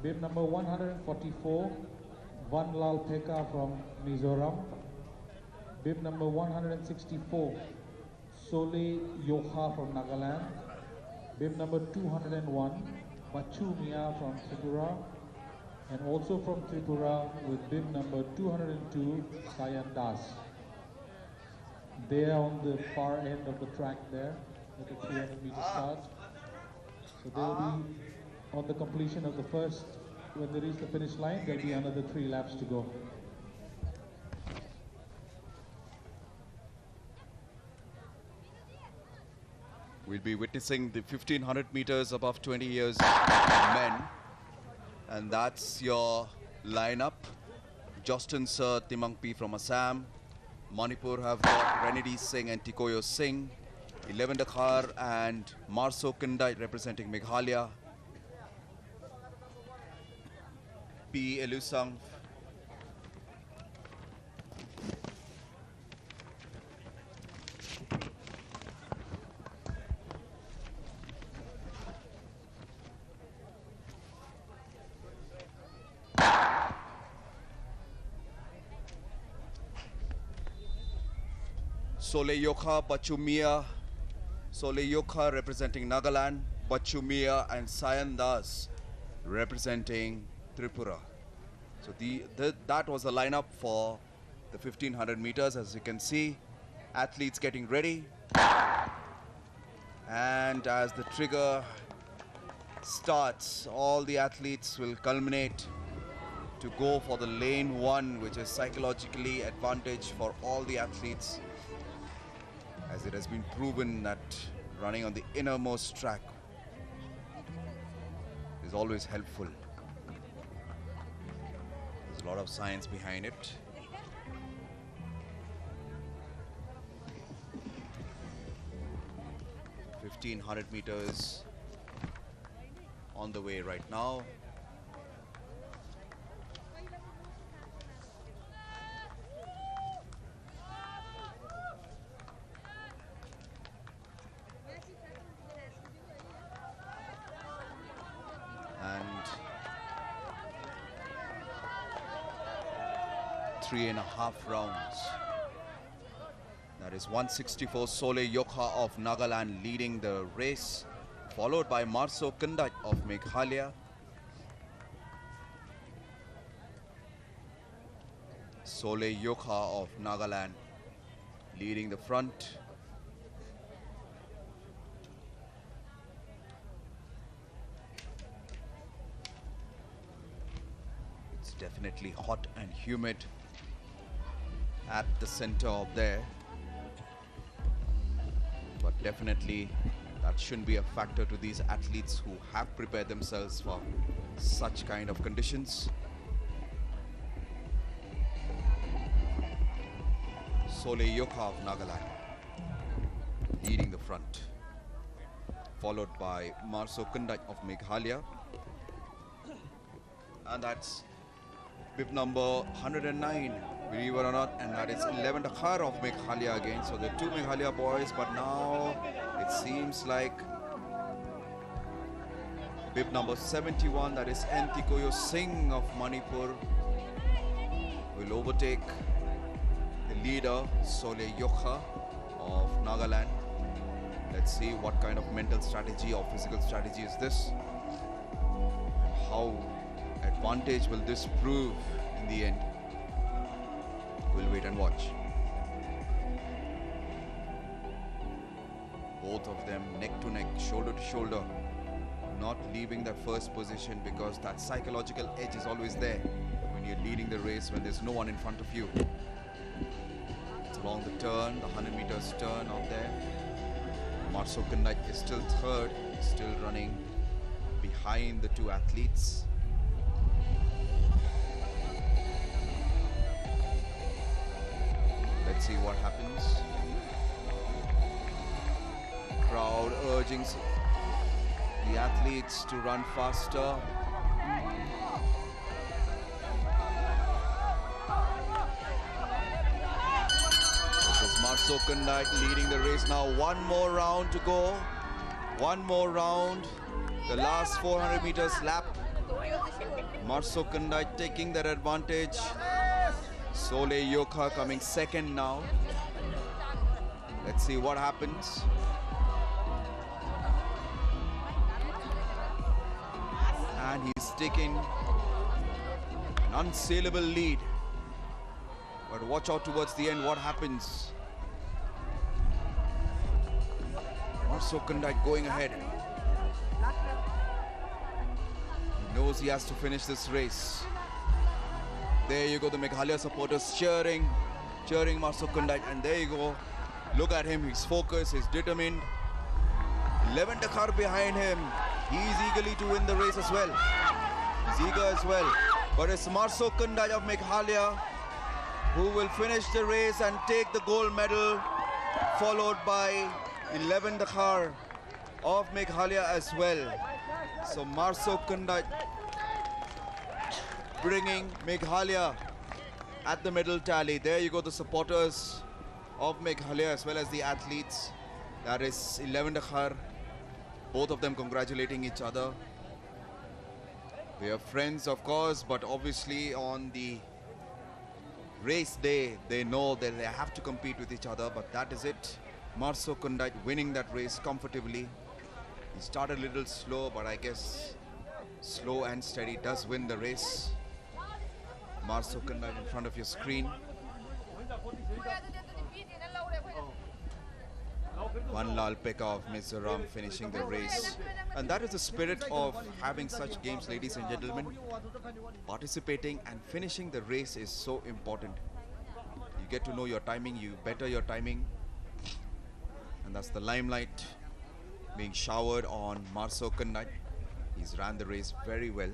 Bib number 144, Van Lal Peka from Mizoram. Bib number 164, Sole Yokha from Nagaland. Bib number 201, Bachu Mia from Tripura. And also from Tripura with bib number 202, Sayan Das. They are on the far end of the track there at the 300 meter start. So they will be on the completion of the first, when they reach the finish line, there will be another 3 laps to go. We'll be witnessing the 1500 meters above 20 years men. And that's your lineup. Justin Sir Timangpi from Assam. Manipur have got Renedy Singh and Tikoyo Singh. 11 Dakar and Marso Kindai representing Meghalaya. P. Elusang. Sole Yokha, Bachumia. Sole Yokha representing Nagaland. Bachumia and Sayan Das representing Tripura. So that was the lineup for the 1500 meters. As you can see, athletes getting ready. And as the trigger starts, all the athletes will culminate to go for the lane 1, which is psychologically advantage for all the athletes, as it has been proven that running on the innermost track is always helpful. There's a lot of science behind it. (1500 meters on the way right now. And 3.5 rounds. That is 164 Sole Yokha of Nagaland leading the race, followed by Marso Kindat of Meghalaya. Sole Yokha of Nagaland leading the front. It's definitely hot and humid at the center of there. But definitely that shouldn't be a factor to these athletes who have prepared themselves for such kind of conditions. Sole Yokha of Nagaland leading the front, followed by Marso Kindat of Meghalaya. And that's bib number 109, believe it or not, and that is 11 Dakar of Meghalaya again. So the 2 Meghalaya boys, but now it seems like bib number 71, that is Tikoyo Singh of Manipur, will overtake the leader Sole Yokha of Nagaland. Let's see what kind of mental strategy or physical strategy is this. How advantage will this prove in the end? We'll wait and watch. Both of them neck to neck, shoulder to shoulder, not leaving their first position, because that psychological edge is always there when you're leading the race, when there's no one in front of you. It's along the turn, the 100 meters turn out there. Marso Kindat is still third, still running behind the 2 athletes. Let's see what happens. Crowd urging the athletes to run faster. This is Marso Kindat leading the race now. One more round to go. One more round. The last 400 meters lap. Marso Kandai taking that advantage. Sole Yoka coming second now. Let's see what happens. And he's taking an unsaleable lead. But watch out towards the end what happens. Marso Kandai going ahead. He knows he has to finish this race. There you go, the Meghalaya supporters cheering Marso Kandai, and there you go. Look at him, he's focused, he's determined. 11 Dakar behind him. He's eagerly to win the race as well. He's eager as well. But it's Marso Kandai of Meghalaya who will finish the race and take the gold medal, followed by 11 Dakar of Meghalaya as well. So Marso Kandai bringing Meghalaya at the medal tally. There you go, the supporters of Meghalaya as well as the athletes. That is 11 Dakar. Both of them congratulating each other. They are friends, of course, but obviously on the race day, they know that they have to compete with each other, but that is it. Marso Kandai winning that race comfortably. He started a little slow, but I guess slow and steady does win the race. Marso Kandai in front of your screen. One Lal Pekka of Mizoram finishing the race. And that is the spirit of having such games, ladies and gentlemen. Participating and finishing the race is so important. You get to know your timing, you better your timing. And that's the limelight being showered on Marso Kandai. He's ran the race very well.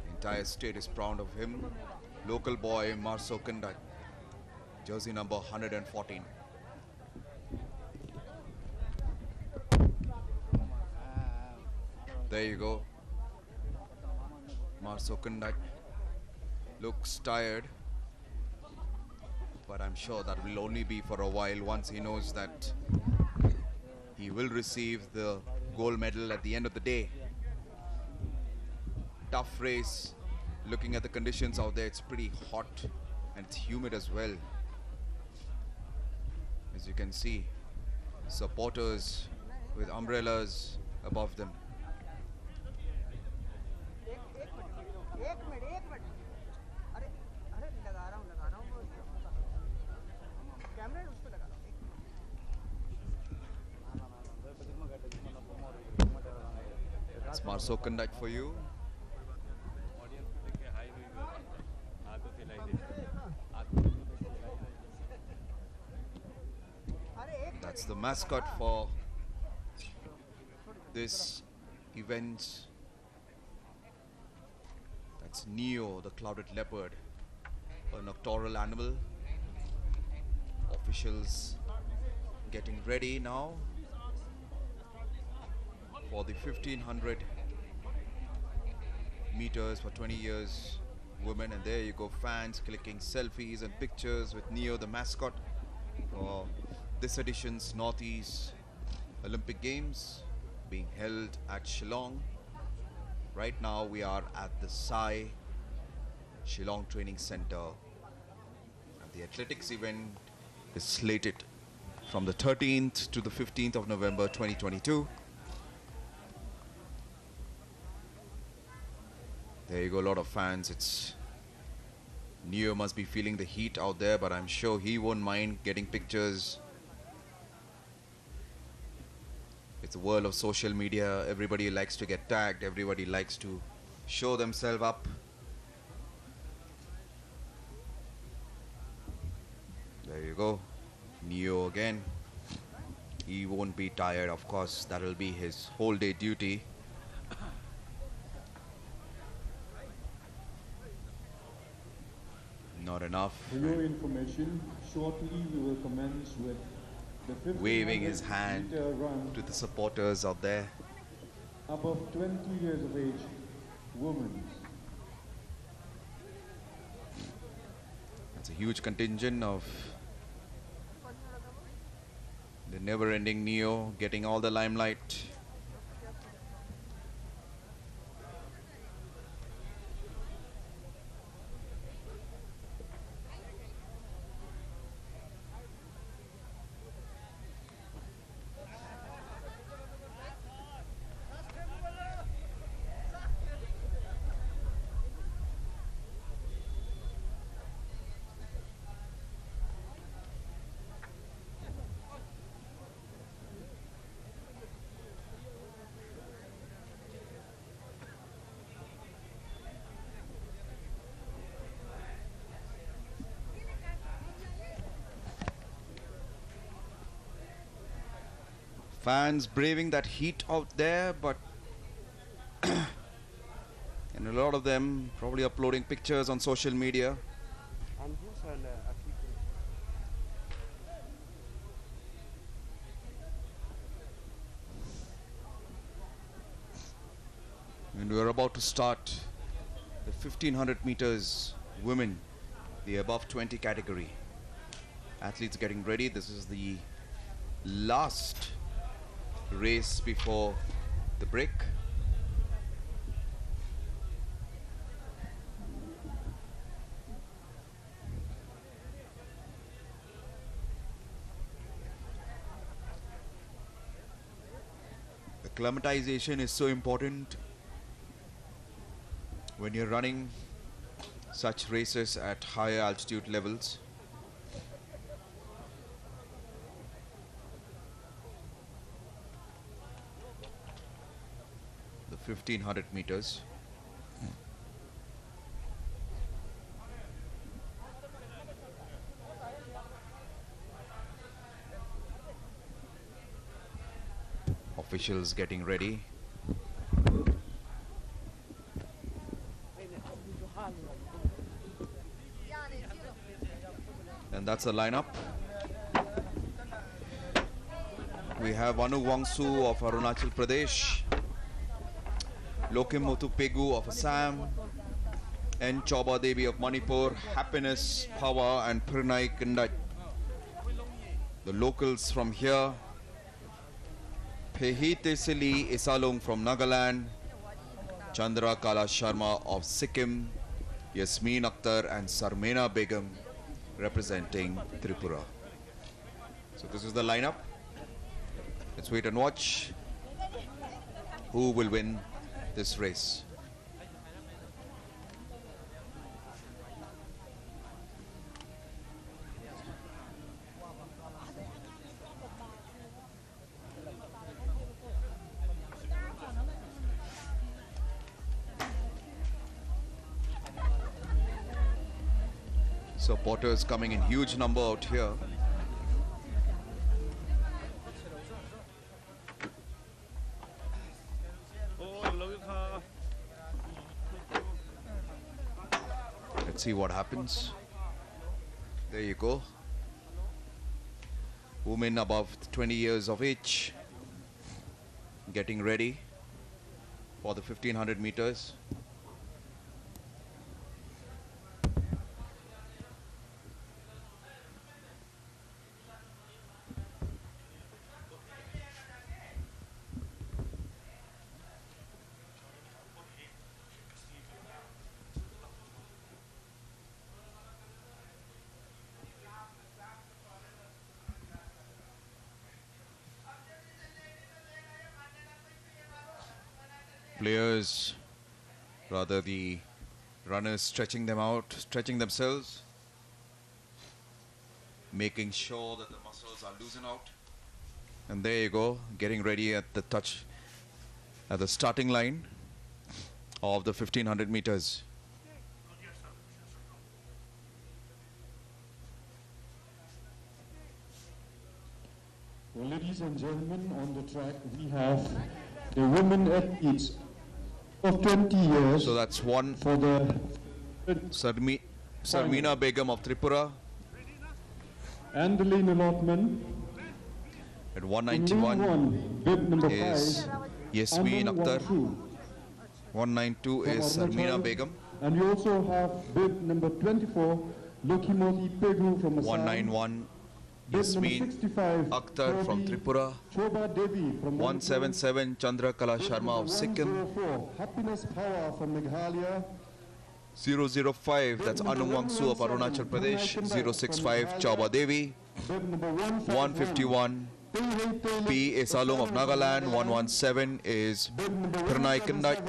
The entire state is proud of him. Local boy Marso Kandai, jersey number 114. There you go. Marso Kandai looks tired, but I'm sure that will only be for a while once he knows that he will receive the gold medal at the end of the day. Tough race. Looking at the conditions out there, it's pretty hot and it's humid as well. As you can see, supporters with umbrellas above them. That's Marso Kandai for you. That's the mascot for this event. That's Neo, the clouded leopard, a nocturnal animal. Officials getting ready now for the 1500 meters for 20 years women. And there you go, fans clicking selfies and pictures with Neo, the mascot for this edition's Northeast Olympic Games being held at Shillong. Right now we are at the Sai Shillong Training Center. And the athletics event is slated from the 13th to the 15th of November 2022. There you go, a lot of fans. It's Neo must be feeling the heat out there, but I'm sure he won't mind getting pictures. It's a world of social media. Everybody likes to get tagged. Everybody likes to show themselves up. There you go. Neo again. He won't be tired, of course. That'll be his whole day duty. Not enough. For your information, shortly we will commence with the Waving his hand 1500 meter run to the supporters out there. above 20 years of age, women. That's a huge contingent of The never-ending Neo getting all the limelight. Fans braving that heat out there, but and a lot of them probably uploading pictures on social media. And we're about to start the 1500 meters women, the above 20 category. Athletes getting ready. This is the last race before the break. Acclimatization is so important when you're running such races at higher altitude levels. The 1500 meters. Officials getting ready. And that's the lineup. We have Anu Wangsu of Arunachal Pradesh, Lokimotu Pegu of Assam, N. Choba Devi of Manipur, Happiness, Power and Purnai Kandat. The locals from here, Pehitesili Isalung from Nagaland, Chandra Kala Sharma of Sikkim, Yasmeen Akhtar and Sarmena Begum representing Tripura. So this is the lineup. Let's wait and watch who will win this race. Supporters coming in huge number out here. Let's see what happens. There you go. Women above 20 years of age getting ready for the 1500 meters. Players, rather the runners, stretching them out, stretching themselves, making sure that the muscles are loosened out. And there you go, getting ready at the at the starting line of the 1500 meters. Well, ladies and gentlemen, on the track we have the women athletes of 20 years. So that's one for the Sarmena Begum of Tripura. And the lane allotment. At 191 bib number is 5, Yasmeen Anand Akhtar. Wangsu 192 from is Arunachal. Sarmena Begum. And we also have bib number 24, Lokimoti Pegu from Assam. 191 Yasmin Akhtar from Tripura, 177 Chandrakala Sharma of Sikkim, Happiness Power from Meghalaya, 005 that's Anu Wangsu of Arunachal Pradesh, 065 Chauba Devi, 151 P. Esalung of Nagaland, 117 is Pranay Kandat,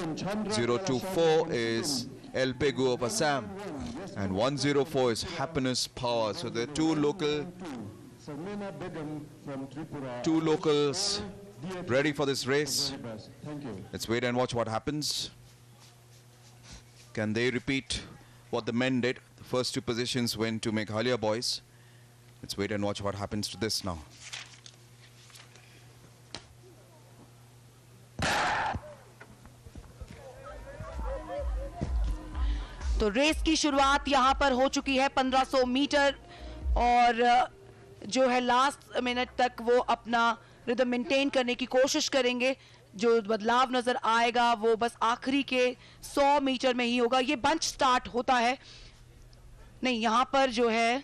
024 is El Pegu of Assam, and 104 is Happiness Power. So there are two locals ready for this race. Let's wait and watch what happens. Can they repeat what the men did? The first two positions went to Meghalaya boys. Let's wait and watch what happens to this now. तो race की शुरुआत यहां पर हो चुकी है 1500 metre और जो है लास्ट मिनट तक वो अपना रिदम मेंटेन करने की कोशिश करेंगे। जो बदलाव नजर आएगा वो बस आखिरी के 100 मीटर में ही होगा। ये बंच स्टार्ट होता है नहीं, यहां पर जो है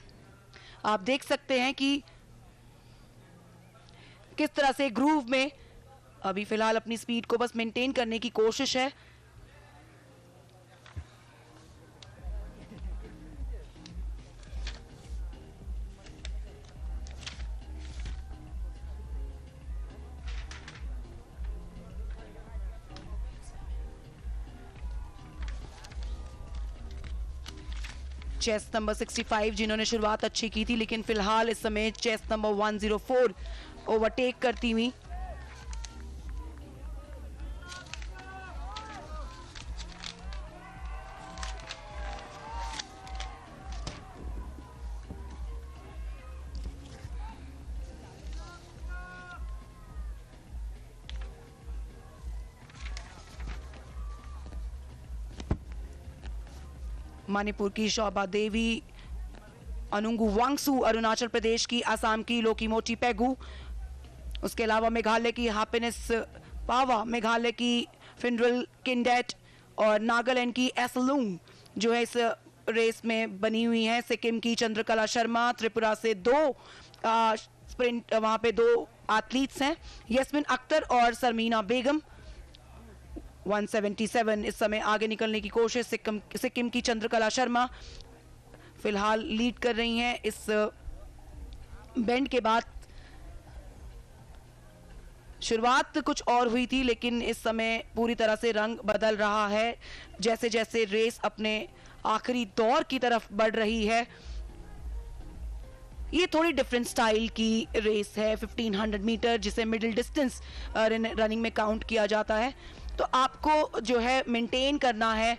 आप देख सकते हैं कि किस तरह से ग्रूव में अभी फिलहाल अपनी स्पीड को बस मेंटेन करने की कोशिश है। चेस्ट नंबर 65 जिन्होंने शुरुआत अच्छी की थी, लेकिन फिलहाल इस समय चेस्ट नंबर 104 ओवरटेक करती हुई। मणिपुर की शोभा देवी, अनुंगु वांगसू अरुणाचल प्रदेश की, असम की लोकीमोटी पेगू, उसके अलावा मेघालय की हैप्पीनेस पावा, मेघालय की फिंड्रल किंडेट और नागालैंड की एसलुंग जो है इस रेस में बनी हुई है। सिक्किम की चंद्रकला शर्मा, त्रिपुरा से दो स्प्रिंट वहां पे दो एथलीट्स हैं, यस्मिन अख्तर और सरमीना बेगम। 177 इस समय आगे निकलने की कोशिश, सिक्किम की चंद्रकला शर्मा फिलहाल लीड कर रही हैं। इस बेंड के बाद शुरुआत कुछ और हुई थी, लेकिन इस समय पूरी तरह से रंग बदल रहा है जैसे जैसे रेस अपने आखिरी दौर की तरफ बढ़ रही है। ये थोड़ी डिफरेंट स्टाइल की रेस है, 1500 मीटर जिसे मिडिल डिस्टेंस रनिंग में काउंट किया जाता है। तो आपको जो है मेंटेन करना है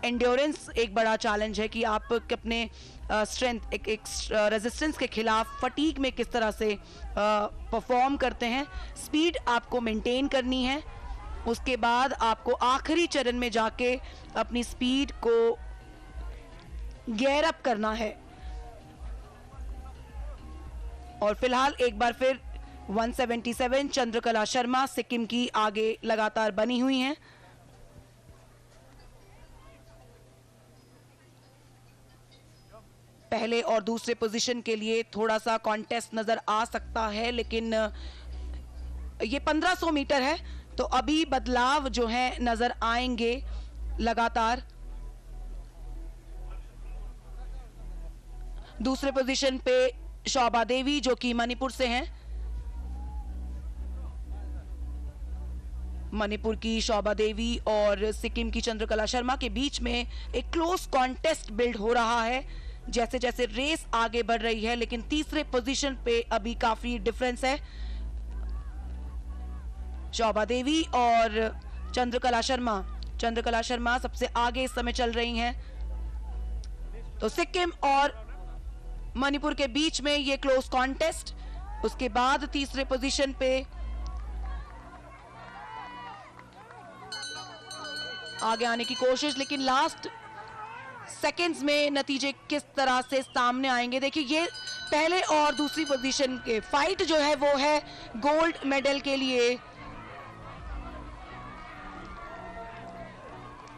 एंड्योरेंस। एक बड़ा चैलेंज है कि आप अपने स्ट्रेंथ एक रेजिस्टेंस के खिलाफ फटीग में किस तरह से परफॉर्म करते हैं। स्पीड आपको मेंटेन करनी है, उसके बाद आपको आखिरी चरण में जाके अपनी स्पीड को गियर अप करना है। और फिलहाल एक बार फिर 177 चंद्रकला शर्मा सिक्किम की आगे लगातार बनी हुई हैं। पहले और दूसरे पोजीशन के लिए थोड़ा सा कॉन्टेस्ट नजर आ सकता है, लेकिन ये 1500 मीटर है तो अभी बदलाव जो है नजर आएंगे लगातार। दूसरे पोजीशन पे शोभा देवी जो कि मणिपुर से हैं। मणिपुर की शोभा देवी और सिक्किम की चंद्रकला शर्मा के बीच में एक क्लोज कॉन्टेस्ट बिल्ड हो रहा है जैसे जैसे रेस आगे बढ़ रही है, लेकिन तीसरे पोजीशन पे अभी काफी डिफरेंस है। शोभा देवी और चंद्रकला शर्मा सबसे आगे इस समय चल रही हैं। तो सिक्किम और मणिपुर के बीच में ये क्लोज कॉन्टेस्ट, उसके बाद तीसरे पोजीशन पे आगे आने की कोशिश, लेकिन लास्ट सेकेंड्स में नतीजे किस तरह से सामने आएंगे। देखिए ये पहले और दूसरी पोजीशन के फाइट जो है वो है गोल्ड मेडल के लिए।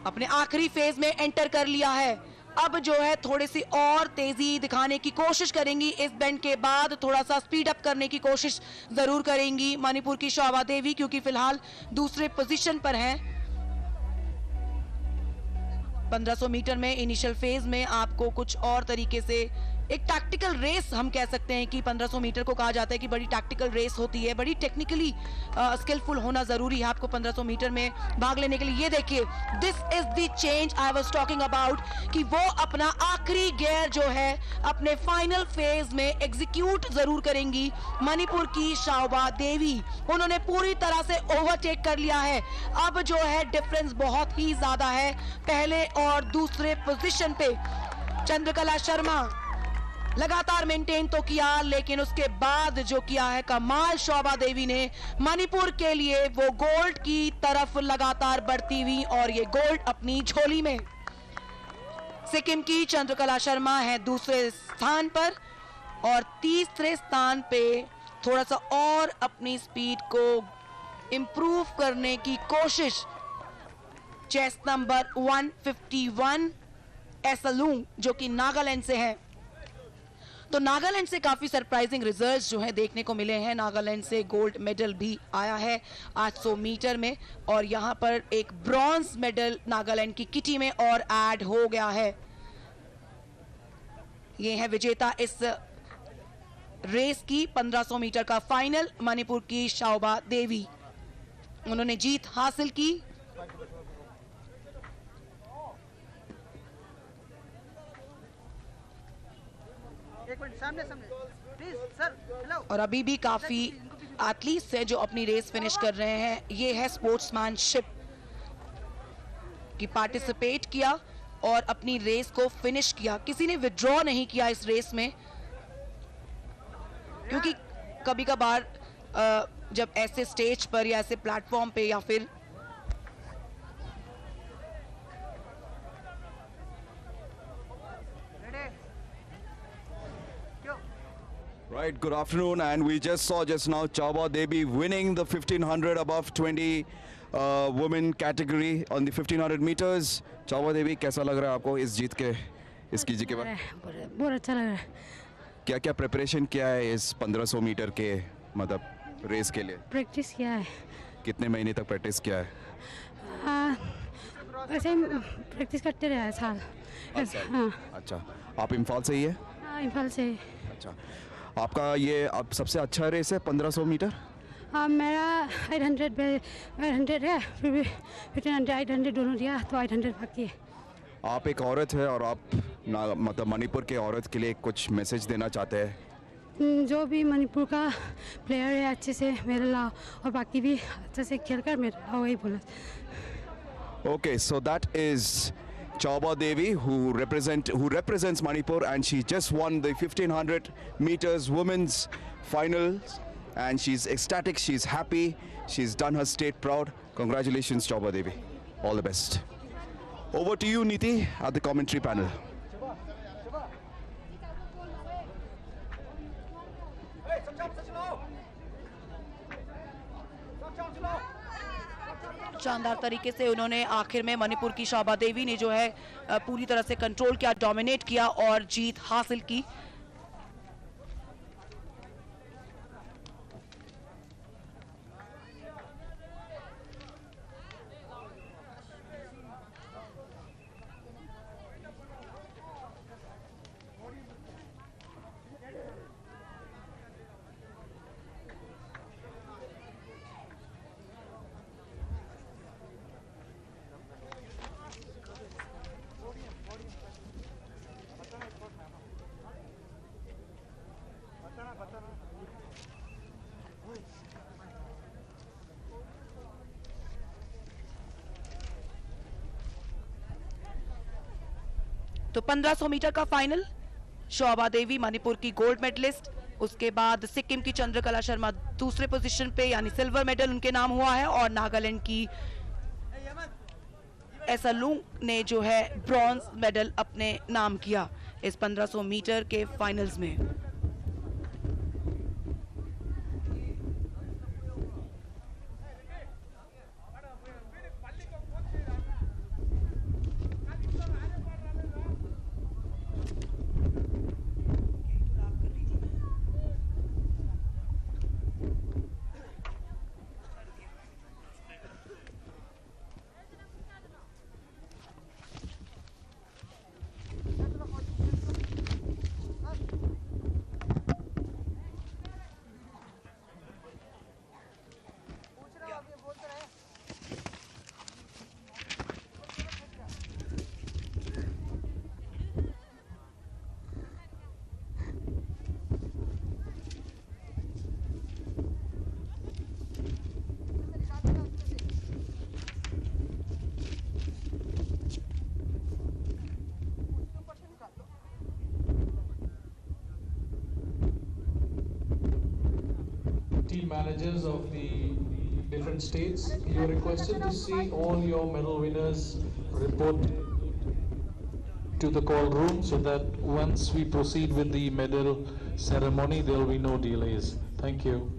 अपने आखिरी फेज में एंटर कर लिया है अब जो है थोड़ी सी और तेजी दिखाने की कोशिश करेंगी, इस बेंड के बाद थोड़ा सा स्पीड अप करने की कोशिश जरूर करेंगी मणिपुर की शोभा देवी, क्योंकि फिलहाल दूसरे पोजीशन पर हैं। 1500 मीटर में इनिशियल फेज में आपको कुछ और तरीके से एक टैक्टिकल रेस हम कह सकते हैं कि 1500 मीटर को कहा जाता है कि बड़ी टैक्टिकल रेस होती है, बड़ी टेक्निकली स्किलफुल होना जरूरी है आपको 1500 मीटर में भाग लेने के लिए। ये देखिए, this is the change I was talking about, कि वो अपना आखिरी गियर जो है अपने फाइनल फेज में एग्जीक्यूट जरूर करेंगी मणिपुर की शोभा देवी। उन्होंने पूरी तरह से ओवरटेक कर लिया है। अब जो है डिफरेंस बहुत ही ज्यादा है पहले और दूसरे पोजीशन पे। चंद्रकला शर्मा लगातार मेंटेन तो किया, लेकिन उसके बाद जो किया है कमाल शोभा देवी ने मणिपुर के लिए, वो गोल्ड की तरफ लगातार बढ़ती हुई और ये गोल्ड अपनी झोली में। सिक्किम की चंद्रकला शर्मा है दूसरे स्थान पर और तीसरे स्थान पे थोड़ा सा और अपनी स्पीड को इंप्रूव करने की कोशिश चेस्ट नंबर 151 एसलूंग जो कि नागालैंड से है। तो नागालैंड से काफी सरप्राइजिंग रिजल्ट्स जो है देखने को मिले हैं। नागालैंड से गोल्ड मेडल भी आया है 800 मीटर में और यहां पर एक ब्रॉन्ज मेडल नागालैंड की किटी में और ऐड हो गया है। ये है विजेता इस रेस की 1500 मीटर का फाइनल, मणिपुर की शोभा देवी। उन्होंने जीत हासिल की। सामने प्लीज सर, हेलो। और अभी भी काफी एथलीट्स हैं जो अपनी रेस फिनिश कर रहे हैं। ये है स्पोर्ट्समैनशिप कि पार्टिसिपेट किया और अपनी रेस को फिनिश किया। किसी ने विड्रॉ नहीं किया इस रेस में, क्योंकि कभी कभार जब ऐसे स्टेज पर या ऐसे प्लेटफॉर्म पे या फिर Right, good afternoon, and we just saw just now Chauba Devi winning the 1500 above 20 women category on the 1500 meters. Chauba Devi, कैसा लग रहा है आपको इस जीत के, इस जीत के बाद? बहुत अच्छा लग रहा है। क्या क्या प्रिपरेशन किया है इस 1500 मीटर के मतलब रेस के लिए? प्रैक्टिस किया है। कितने महीने तक प्रैक्टिस किया है? वैसे प्रैक्टिस करते रहे साल। हाँ। अच्छा, आप इम्फाल से ही है? हाँ, इम्फाल से। अच्छा, आपका ये अब सबसे अच्छा रेस है 1500 मीटर? हाँ, मेरा 800 है, फिर भी 1500 800 दोनों दिया, तो 800 बाकी है। आप एक औरत है और आप मतलब मणिपुर के औरत के लिए कुछ मैसेज देना चाहते हैं? जो भी मणिपुर का प्लेयर है अच्छे से मेडल लाओ और बाकी भी अच्छे से खेल कर मेडल लाओ, वही बोला। Okay, so that is Chauba Devi who represents Manipur, and she just won the 1500 meters women's finals, and she's ecstatic, she's happy, she's done her state proud. Congratulations, Chauba Devi. All the best. Over to you, Niti, at the commentary panel. शानदार तरीके से उन्होंने आखिर में मणिपुर की शोभा देवी ने जो है पूरी तरह से कंट्रोल किया, डोमिनेट किया और जीत हासिल की। तो 1500 मीटर का फाइनल, शोभा देवी मणिपुर की गोल्ड मेडलिस्ट, उसके बाद सिक्किम की चंद्रकला शर्मा दूसरे पोजीशन पे यानी सिल्वर मेडल उनके नाम हुआ है और नागालैंड की एसलूंग ने जो है ब्रॉन्ज मेडल अपने नाम किया इस 1500 मीटर के फाइनल्स में। field managers of the different states. You are requested to see all your medal winners report to the call room so that once we proceed with the medal ceremony, there will be no delays. Thank you.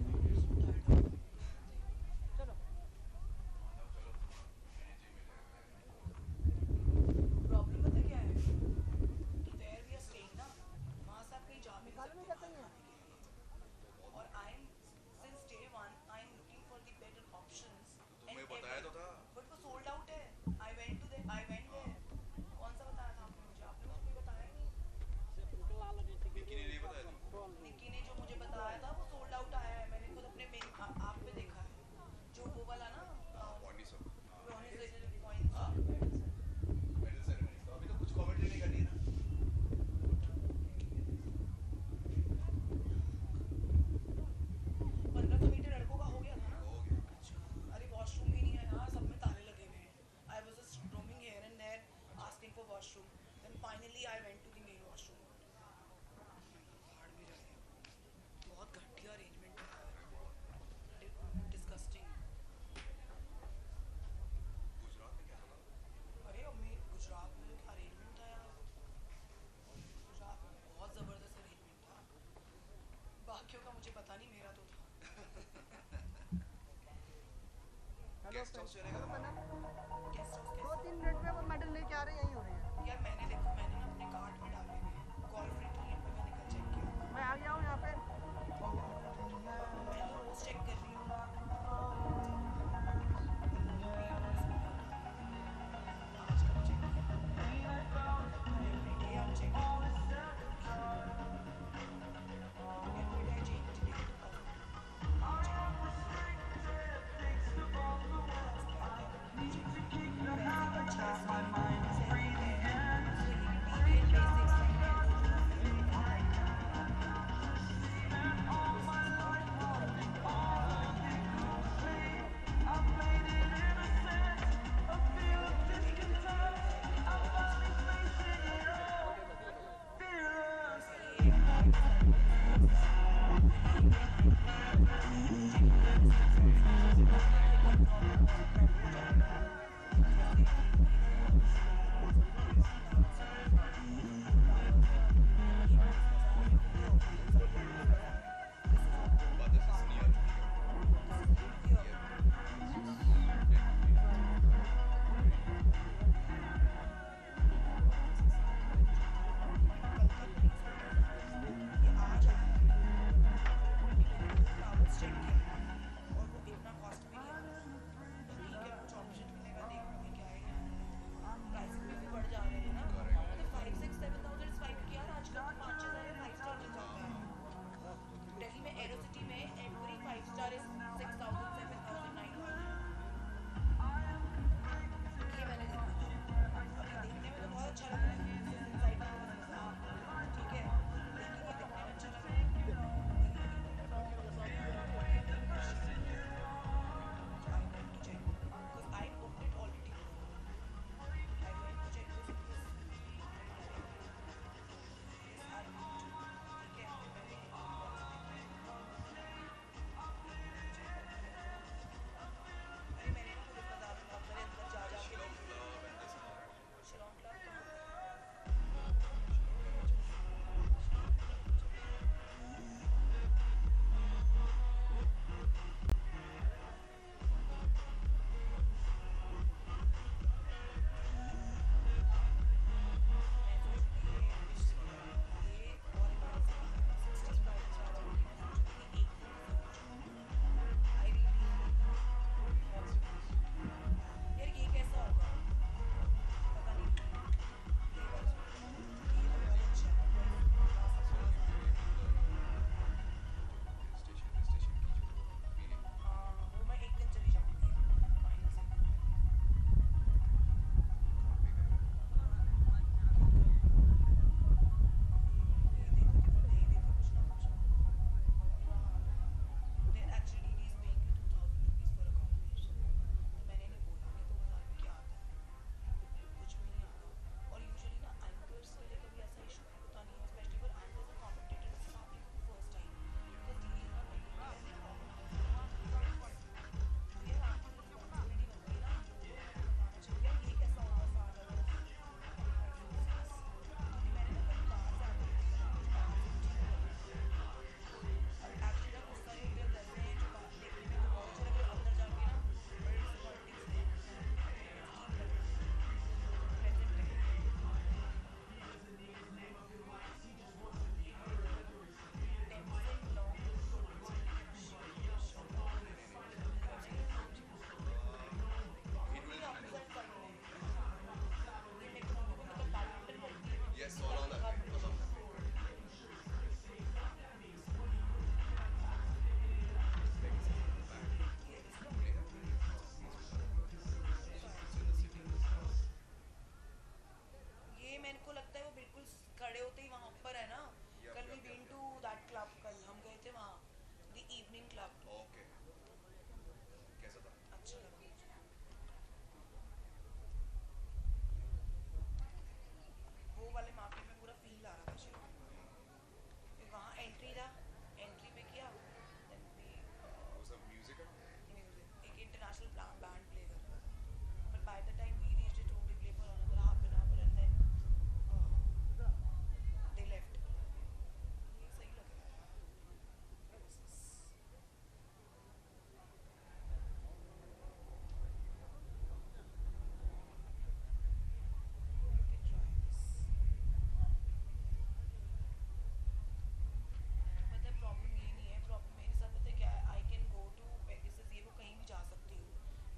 Guest house चलेगा guest house 2-3 minute में वो medal लेके आ रहे हैं, यहीं हो रहे हैं यार। मैंने देखो, मैंने ना अपने कार्ट में डाले हुए हैं, कॉल फ्री टूर्नामेंट पे मैंने कल चेक किया। मैं आ गया हूँ यहाँ पे, मैं रोज चेक कर रही हूँ। Running club. ओके, कैसा था? अच्छा लगा मुझे। वो वाले मार्केट में पूरा फील आ रहा था मुझे। फिर वहाँ एंट्री था, एंट्री पे किया, देन भी म्यूजिक एक इंटरनेशनल बैंड प्ले कर रहा था, but by the time we reached it only play for another half an hour and then they left. ये सही लग रहा है। मतलब प्रॉब्लम ये नहीं है, प्रॉब्लम मेरे साथ पता है क्या है, I can go to Pegasus, ये वो कहीं भी जा सकती हूँ।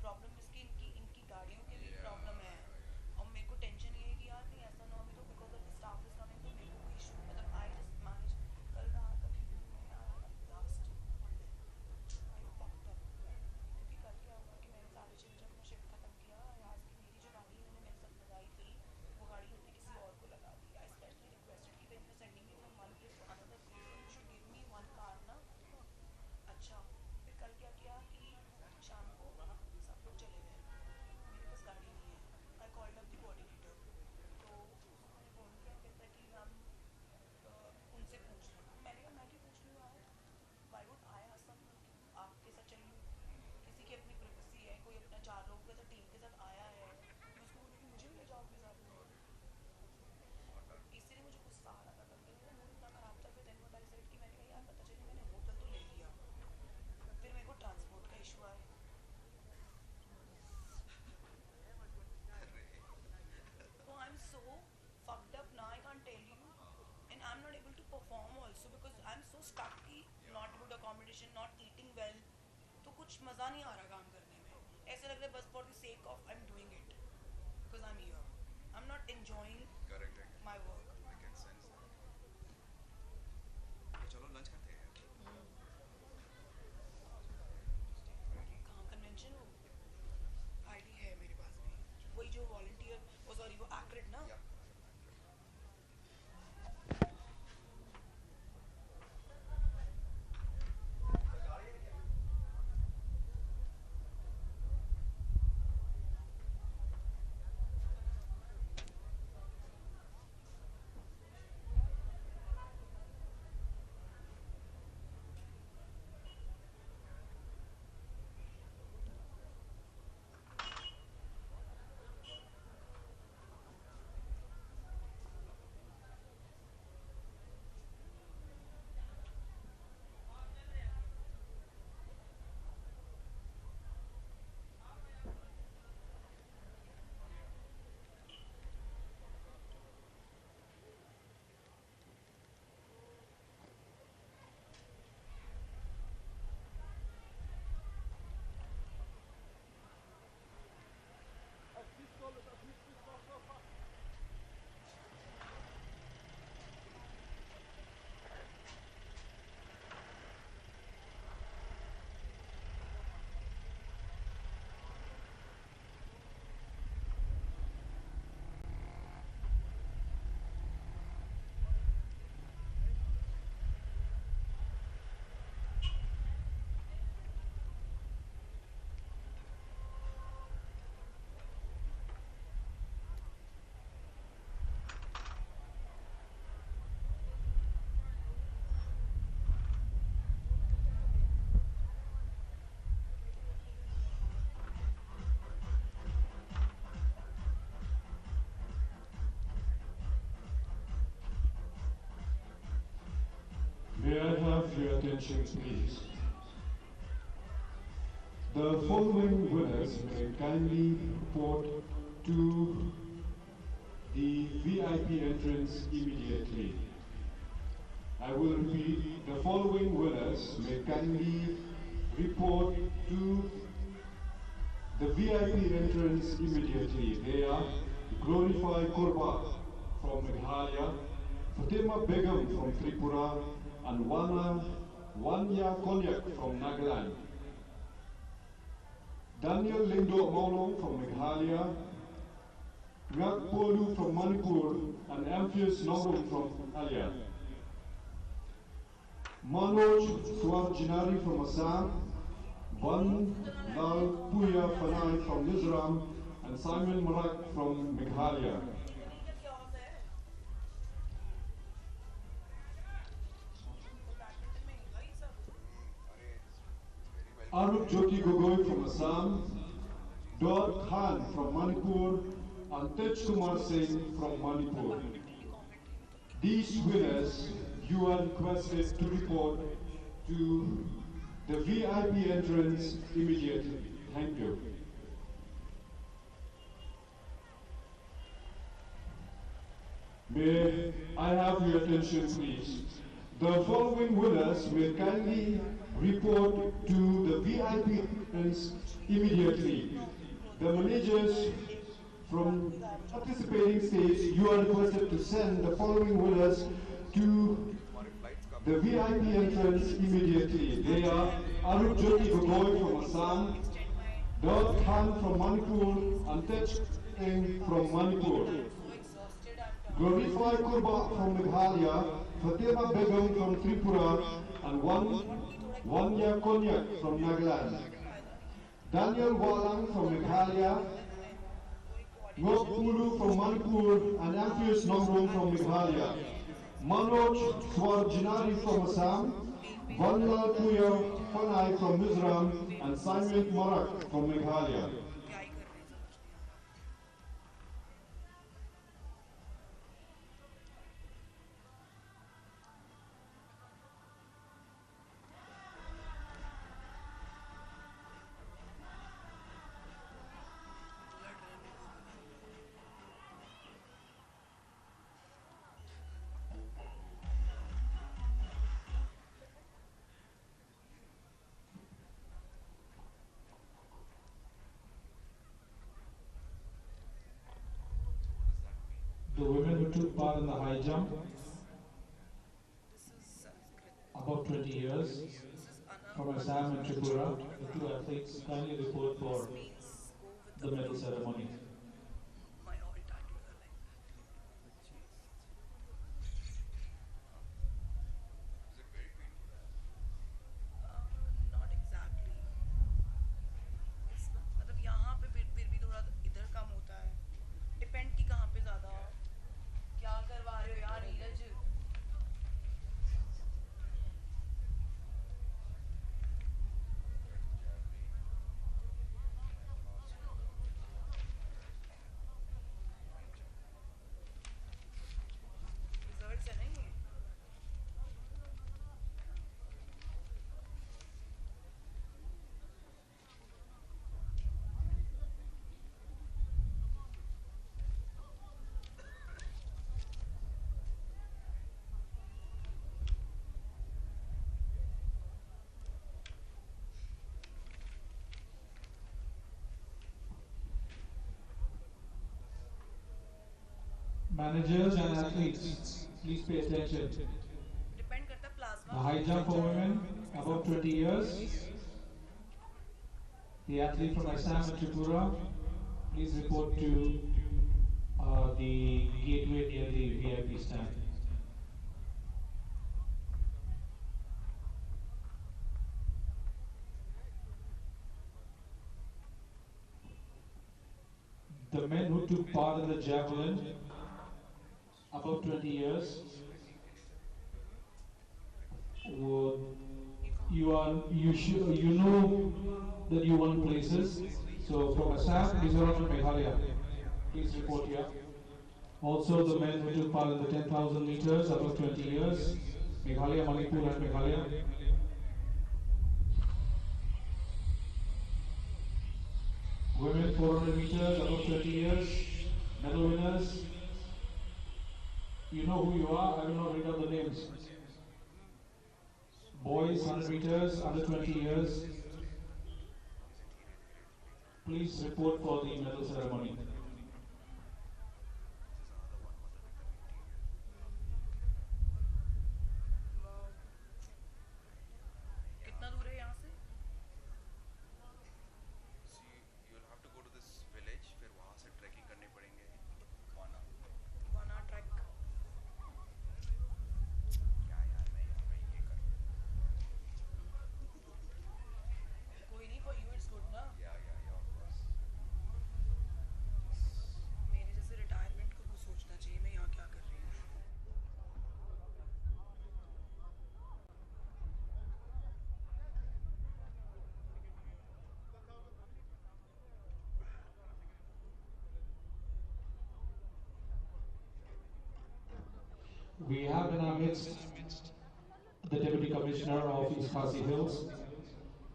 प्रॉब्लम इसकी इनकी गाड़ियों की भी प्रॉब्लम है, और मेरे को टेंशन ये है कि यार नहीं ऐसा ना हो, तो because of the staff is coming तो मेरे को इशू, मतलब आई जस्ट मैनेज। कल रात अभी मैं last Monday I fucked up, क्योंकि कल क्या हुआ कि मैंने 6:30 जब मैं शिफ्ट खत्म किया, आज की मेरी जो गाड़ी इन्होंने मेरे साथ लगाई थी, वो गाड़ी उन्होंने किसी और को लगा दी। आई स्पेशली रिक्वेस्टेड कि when you are sending me from one place to another place you should give me one car ना। अच्छा, फिर कल क्या किया कि शाम को सब लोग चले गए, मेरे पास गाड़ी नहीं है। I called up the coordinator, तो उन्होंने फ़ोन किया, कहता है कि हम उनसे पूछ लें। मैंने कहा मैं क्यों पूछ लूँ यार, why would I ask someone कि आपके साथ चल लूँ, किसी की अपनी प्राइवेसी है, कोई अपना 4 लोगों के साथ टीम के साथ आया है, मैं उसको बोलूँ कि मुझे भी ले जाओ अपने साथ में। इसलिए मुझे गुस्सा आ रहा था, कल मेरा मूड इतना ख़राब था। फिर देन व्हाट आई सेड कि मैंने कहा यार पता चले मैंने होटल तो ले लिया, फिर मेरे को ट्रांसपोर्ट का इशू आया। So I'm so fucked up now, I can't tell you, and I'm not able to perform also because I'm so stuck कि not good accommodation, not eating well, तो कुछ मज़ा नहीं आ रहा काम करने में। ऐसा लग रहा है बस for the sake of I'm doing it because I'm here, I'm not enjoying my work. I can sense that. चलो लंच करते हैं। कहाँ कन्वेंशन हो? आईडी है मेरे पास भी, वही जो वॉलंटियर, वो सॉरी वो एक्रेड ना। May I have your attention, please? The following winners may kindly report to the VIP entrance immediately. I will repeat, the following winners may kindly report to the VIP entrance immediately. They are Glorify Korba from Meghalaya, Fatima Begum from Tripura, and Wanya Konyak from Nagaland. Daniel Lindo Maulong from Meghalaya, Ngak Polu from Manipur, and Amphius Norong from Alia. Manoj Swarjinari from Assam, Van Lal Puya Fanai from Mizoram, and Simon Marak from Meghalaya. Arup Jyoti Gogoi from Assam, Daud Khan from Manipur, and Tej Kumar Singh from Manipur. These winners, you are requested to report to the VIP entrance immediately. Thank you. May I have your attention, please? The following winners may kindly report to the VIP entrance immediately. The managers from participating states, you are requested to send the following winners to the VIP entrance immediately. They are Arup Jyoti Gogoi from Assam, Daud Khan from Manipur, and Tej Singh from Manipur. Glorify Kurba from Meghalaya, Fatima Begum from Tripura, and Wanya Konyak from Nagaland. Daniel Walang from Meghalaya, Ngok Pulu from Manipur, and Amphius Nomrong from Meghalaya. Manoj Swarjinari from Assam, Vanlal Puya Panai from Mizoram, and Simon Marak from Meghalaya. The women who took part in the high jump, about 20 years, from Assam and Tripura, the two athletes kindly report for the medal ceremony. Managers and athletes, please pay attention. The high jump for women, above 20 years. The athlete from Assam and Tripura, please report to the gateway near the VIP stand. The men who took part in the Javelin, above 20 years, you know that you won places. So from Assam, Mizoram and Meghalaya, please report here. Also the men who took part in the 10,000 meters, above 20 years, Meghalaya, Manipur and Meghalaya. Women 400 meters, above 20 years, medal winners. You know who you are, I will not read out the names. Boys 100 meters, under 20 years. Please report for the medal ceremony. We have in our midst the Deputy Commissioner of East Khasi Hills,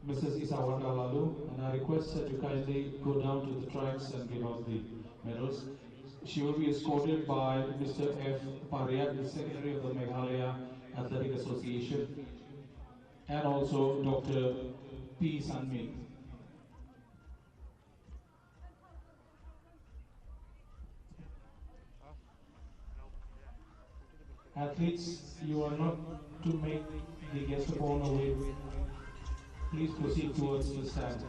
Mrs. Isawanda Lalu, and I request her to kindly go down to the tracks and give out the medals. She will be escorted by Mr. F. Pariat, the Secretary of the Meghalaya Athletic Association, and also Dr. P. Sanmi. Athletes, you are not to make the guest of honor wait. Please proceed towards the stand.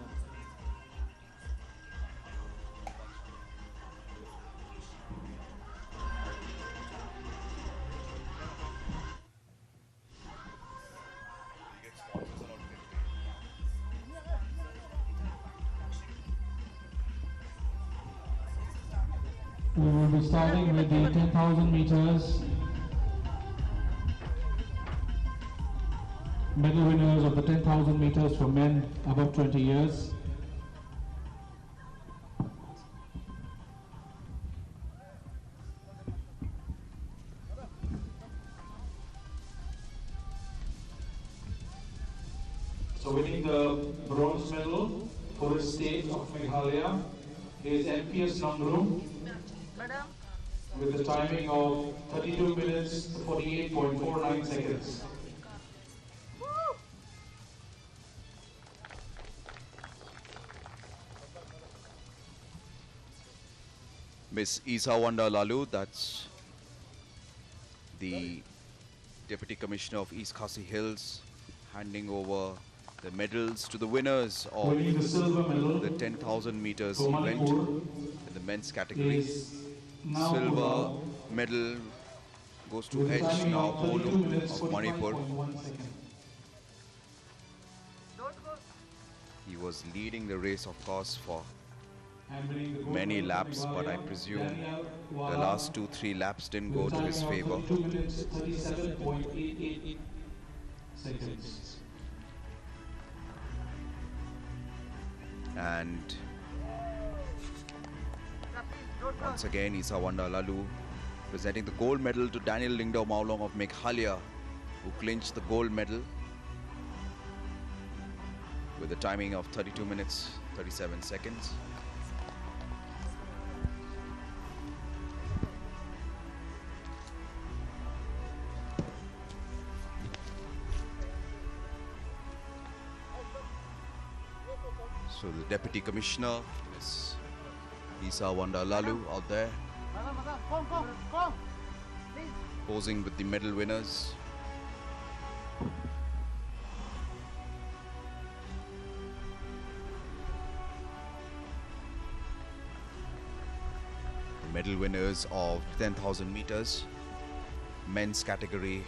We will be starting with the 10,000 meters. Medal winners of the 10,000 meters for men above 20 years. So winning the bronze medal for the state of Meghalaya is MPS Nangru with the timing of 32 minutes 48.49 seconds. Miss Isawanda Lalu, that's the Deputy Commissioner of East Khasi Hills, handing over the medals to the winners of the 10,000 meters event in the men's category. Silver medal goes to H. Now Podium of Manipur. He was leading the race, of course, for many laps, but I presume the last 2-3 laps didn't go to his favor. 2 minutes 37.88 seconds. And once again, Isawanda Lalu presenting the gold medal to Daniel Lingdao Maulong of Meghalaya, who clinched the gold medal with a timing of 32 minutes 37 seconds. So the Deputy Commissioner, Ms. Isawanda Lalu, out there, posing with the medal winners. The medal winners of 10,000 meters, men's category,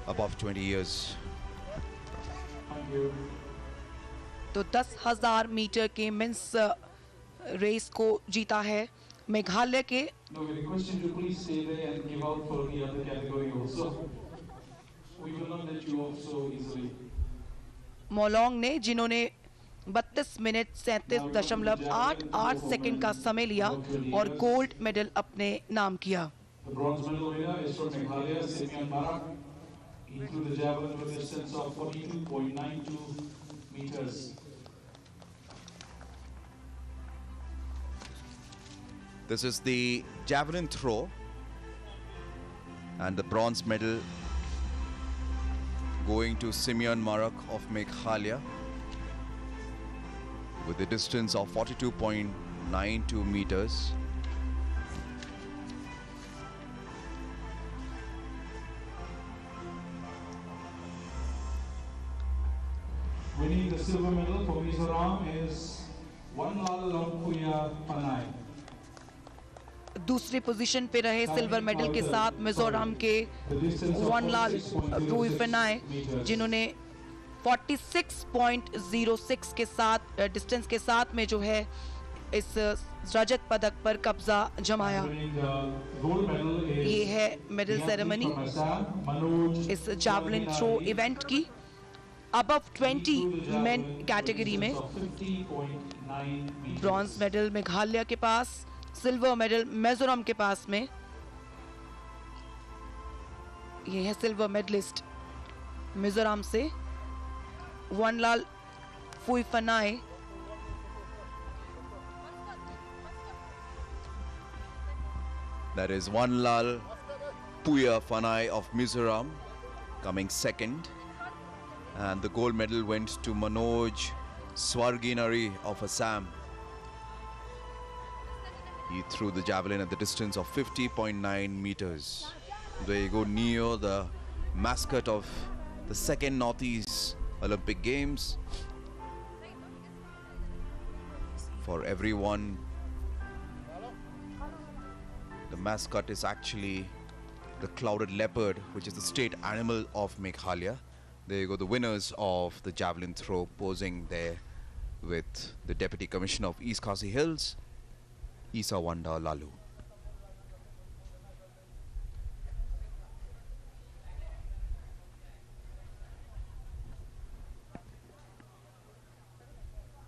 above 20 years. Thank you. तो 10,000 metre के mains race को जीता है मेघालय के No, we request you to please stay there and give out for the other category also. We will not let you off so easily. मौलोंग ने, जिन्होंने 32 minute 37.88 second का समय लिया और गोल्ड मेडल अपने नाम किया. The bronze medal winner is from Meghalaya, Simeon Marak, into the javelin with a distance of 42.92 meters. This is the javelin throw, and the bronze medal going to Simeon Marak of Meghalaya with a distance of 42.92 meters. Winning the silver medal for Mizoram is Wanlal Longpuya Panay. दूसरी position पे रहे silver medal के साथ मिजोरम के वनलाल रुइफेनाय, जिन्होंने 46.06 के साथ distance के साथ में जो है इस रजत पदक पर कब्जा जमाया. ये है मेडल सेरेमनी इस जैवलिन थ्रो इवेंट की अबव 20 मेन कैटेगरी में. ब्रॉन्ज मेडल मेघालय के पास, सिल्वर मेडल मिजोरम के पास में. ये है सिल्वर मेडलिस्ट मिजोरम से Vanlal फुइफनाई। That is Wanlal Puya Fanai of Mizoram coming second. And the gold medal went to Manoj Swarginari of Assam. He threw the javelin at the distance of 50.9 meters. There you go, Neo, the mascot of the second Northeast Olympic Games. For everyone, the mascot is actually the clouded leopard, which is the state animal of Meghalaya. There you go, the winners of the javelin throw posing there with the Deputy Commissioner of East Khasi Hills, Isa Wanda Lalu.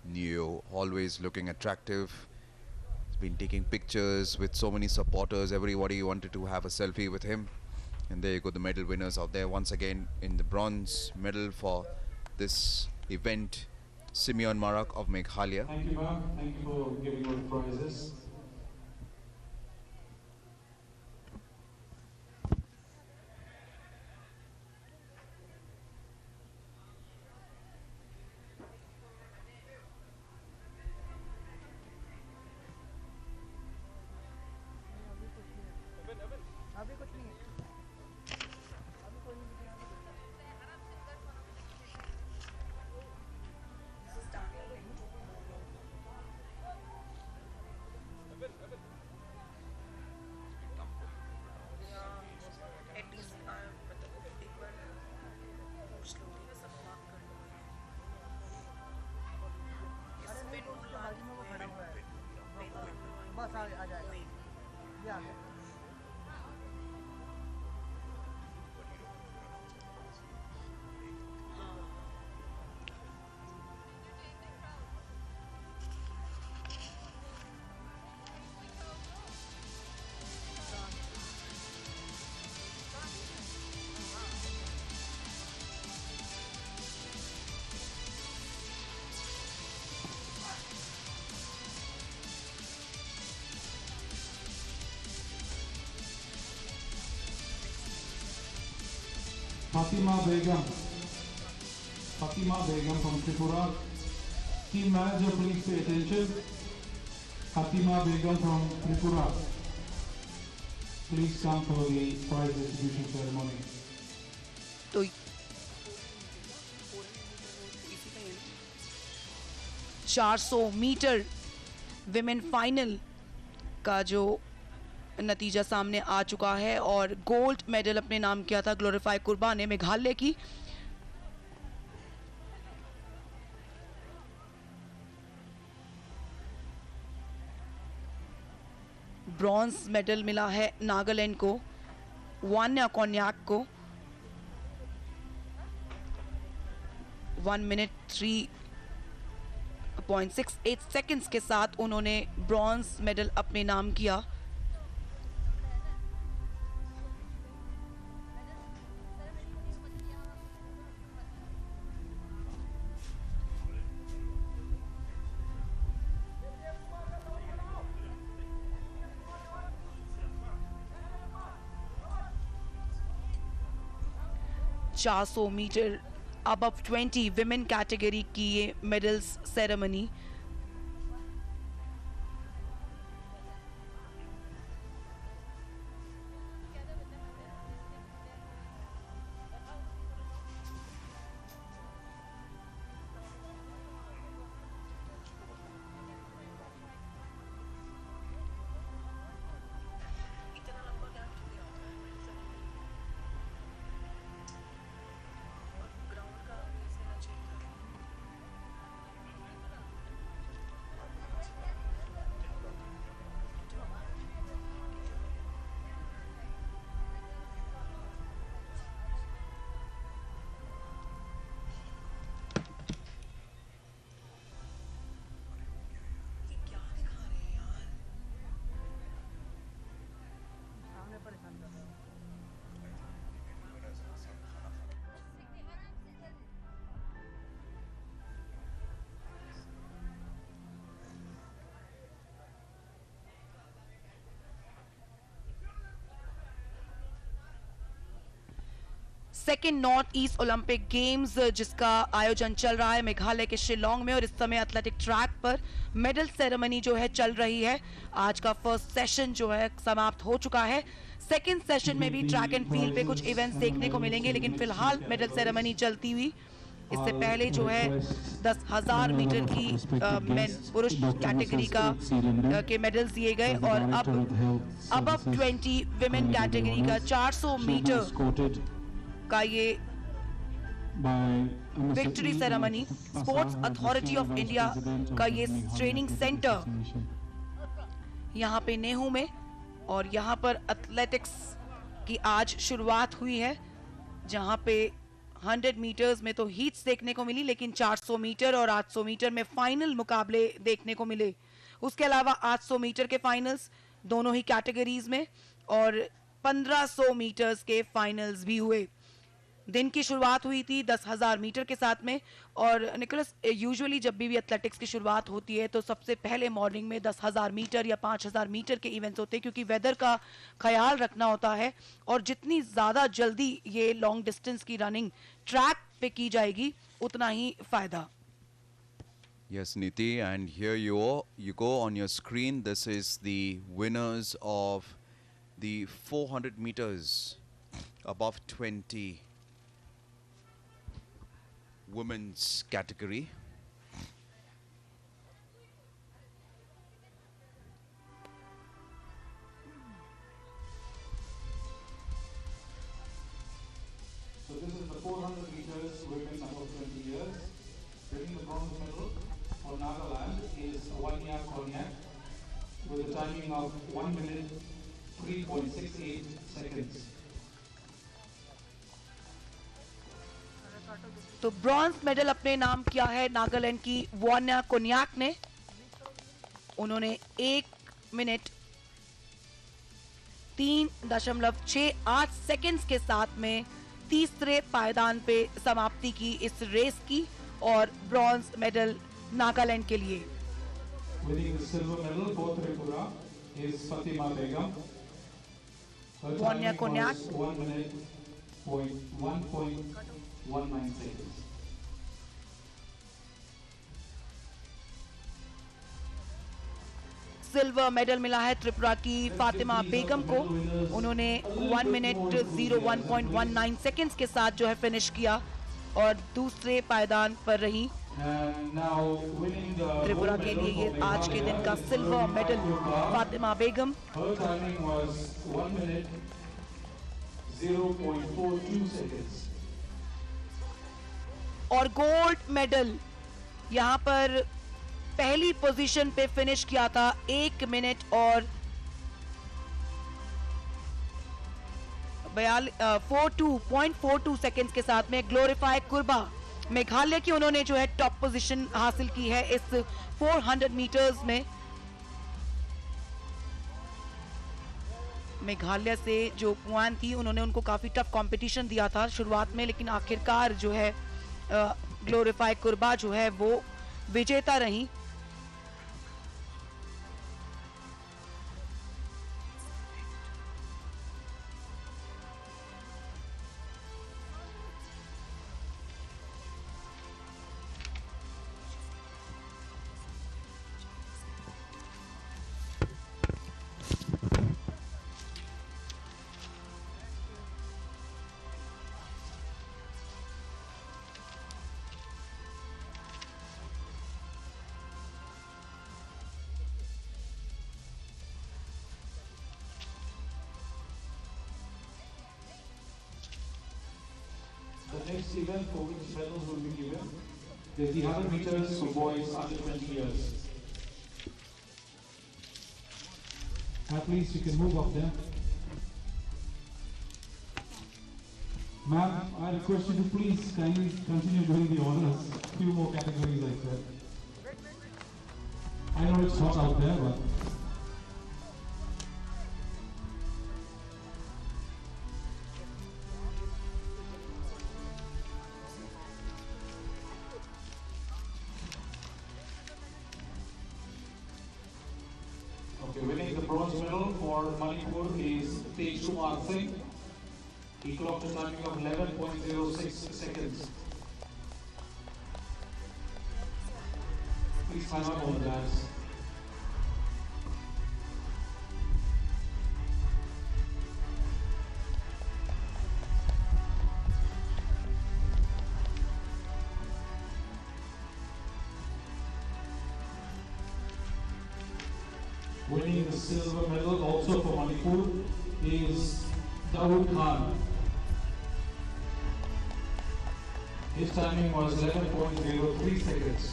Neo, always looking attractive. He's been taking pictures with so many supporters. Everybody wanted to have a selfie with him. And there you go, the medal winners out there once again in the bronze medal for this event. Simeon Marak of Meghalaya. Thank you, ma'am. Thank you for giving out the prizes. बस आ जाएगा ये आ गया। Fatima Begum from Tripura. Team manager, please pay attention. Fatima Begum from Tripura. Please come for the prize distribution ceremony. तो 400 metre women final का जो नतीजा सामने आ चुका है और गोल्ड मेडल अपने नाम किया था ग्लोरीफाई कुर्बा ने मेघालय की। ब्रॉन्ज मेडल मिला है नागालैंड को, वान्या कॉन्याक को। 1 मिनट 3.68 सेकंड्स के साथ उन्होंने ब्रॉन्ज मेडल अपने नाम किया। $400 मीटर above 20 विमेन कैटेगरी की ये medals ceremony. Second north east Olympic games जिसका आयोजन चल रहा है मेघालय के शिलोंग में, और इस समय एथलेटिक ट्रैक पर मेडल सेरेमनी जो है चल रही है। आज का फर्स्ट सेशन जो है समाप्त हो चुका है। सेकेंड सेशन में भी ट्रैक एंड फील्ड पे कुछ इवेंट्स देखने को मिलेंगे, लेकिन फिलहाल मेडल सेरेमनी चलती हुई। इससे पहले जो है 10,000 मीटर की पुरुष कैटेगरी के मेडल्स दिए गए, और अब 20 विमेन कैटेगरी का 400 मीटर का ये victory ceremony sports authority of India का ये ट्रेनिंग सेंटर यहाँ पे नेहू में, और यहाँ पर एथलेटिक्स की आज शुरुआत हुई है, जहाँ पे 100 मीटर्स में तो हीट्स देखने को मिली, लेकिन 400 मीटर और 800 मीटर में फाइनल मुकाबले देखने को मिले। उसके अलावा 800 मीटर के फाइनल्स दोनों ही कैटेगरीज में, और 1500 मीटर्स के फाइनल्स भी हुए। दिन की शुरुआत हुई थी 10,000 मीटर के साथ में, और निकोलस यूजुअली जब भी एथलेटिक्स की शुरुआत होती है तो सबसे पहले मॉर्निंग में 10,000 मीटर या 5,000 मीटर के इवेंट्स होते हैं, क्योंकि वेदर का ख्याल रखना होता है, और जितनी ज़्यादा जल्दी ये लॉन्ग डिस्टेंस की रनिंग ट्रैक पे की जाएगी उतना ही फायदा। Yes, Niti, and here you go on your screen. This is the winners of the 400 meters above 20 women's category. So this is the 400 meters women above 20 years. Winning the bronze medal for Nagaland is Wanya Konyak with a timing of 1 minute 3.68 seconds. तो bronze medal अपने नाम किया है नागालैंड की वान्या कोन्याक ने। उन्होंने 1 minute 3.68 seconds के साथ में तीसरे पायदान पे समाप्ति की इस रेस की, और ब्रॉन्ज मेडल नागालैंड के लिए। Winning the silver medal for Tripura is Fatima Begum. Wanya Konyak. 1 minute 1.19 seconds. Silver medal मिला है त्रिपुरा की फातिमा बेगम को। उन्होंने 1 मिनट 01.19 सेकेंड्स के साथ जो है फिनिश किया, और दूसरे पायदान पर रही। त्रिपुरा के लिए ये आज के दिन का silver medal Fatima Begum. Her timing was 1 minute 0.42 seconds. और गोल्ड मेडल यहाँ पर पहली पोजीशन पे फिनिश किया था 1 मिनट और 42.42 सेकेंड्स के साथ में ग्लोरीफाई कुर्बा मेघालय की। उन्होंने जो है टॉप पोजीशन हासिल की है इस 400 मीटर्स में। मेघालय से जो कुआन थी उन्होंने उनको काफी टफ कंपटीशन दिया था शुरुआत में, लेकिन आखिरकार जो है ग्लोरीफाई कुर्बा जो है वो विजेता रही। The next event for which medals will be given is the 100 meters for boys under 20 years. Athletes, you can move up there. Ma'am, I request you to please kindly continue doing the honors. Few more categories, I said. I know it's hot out there, but winning the bronze medal for Manipur is Tejkumar Singh. He clocked a timing of 11.06 seconds. Please time up all the guys. Winning the silver medal also for Manipur is Dawood Khan. His timing was 11.03 seconds.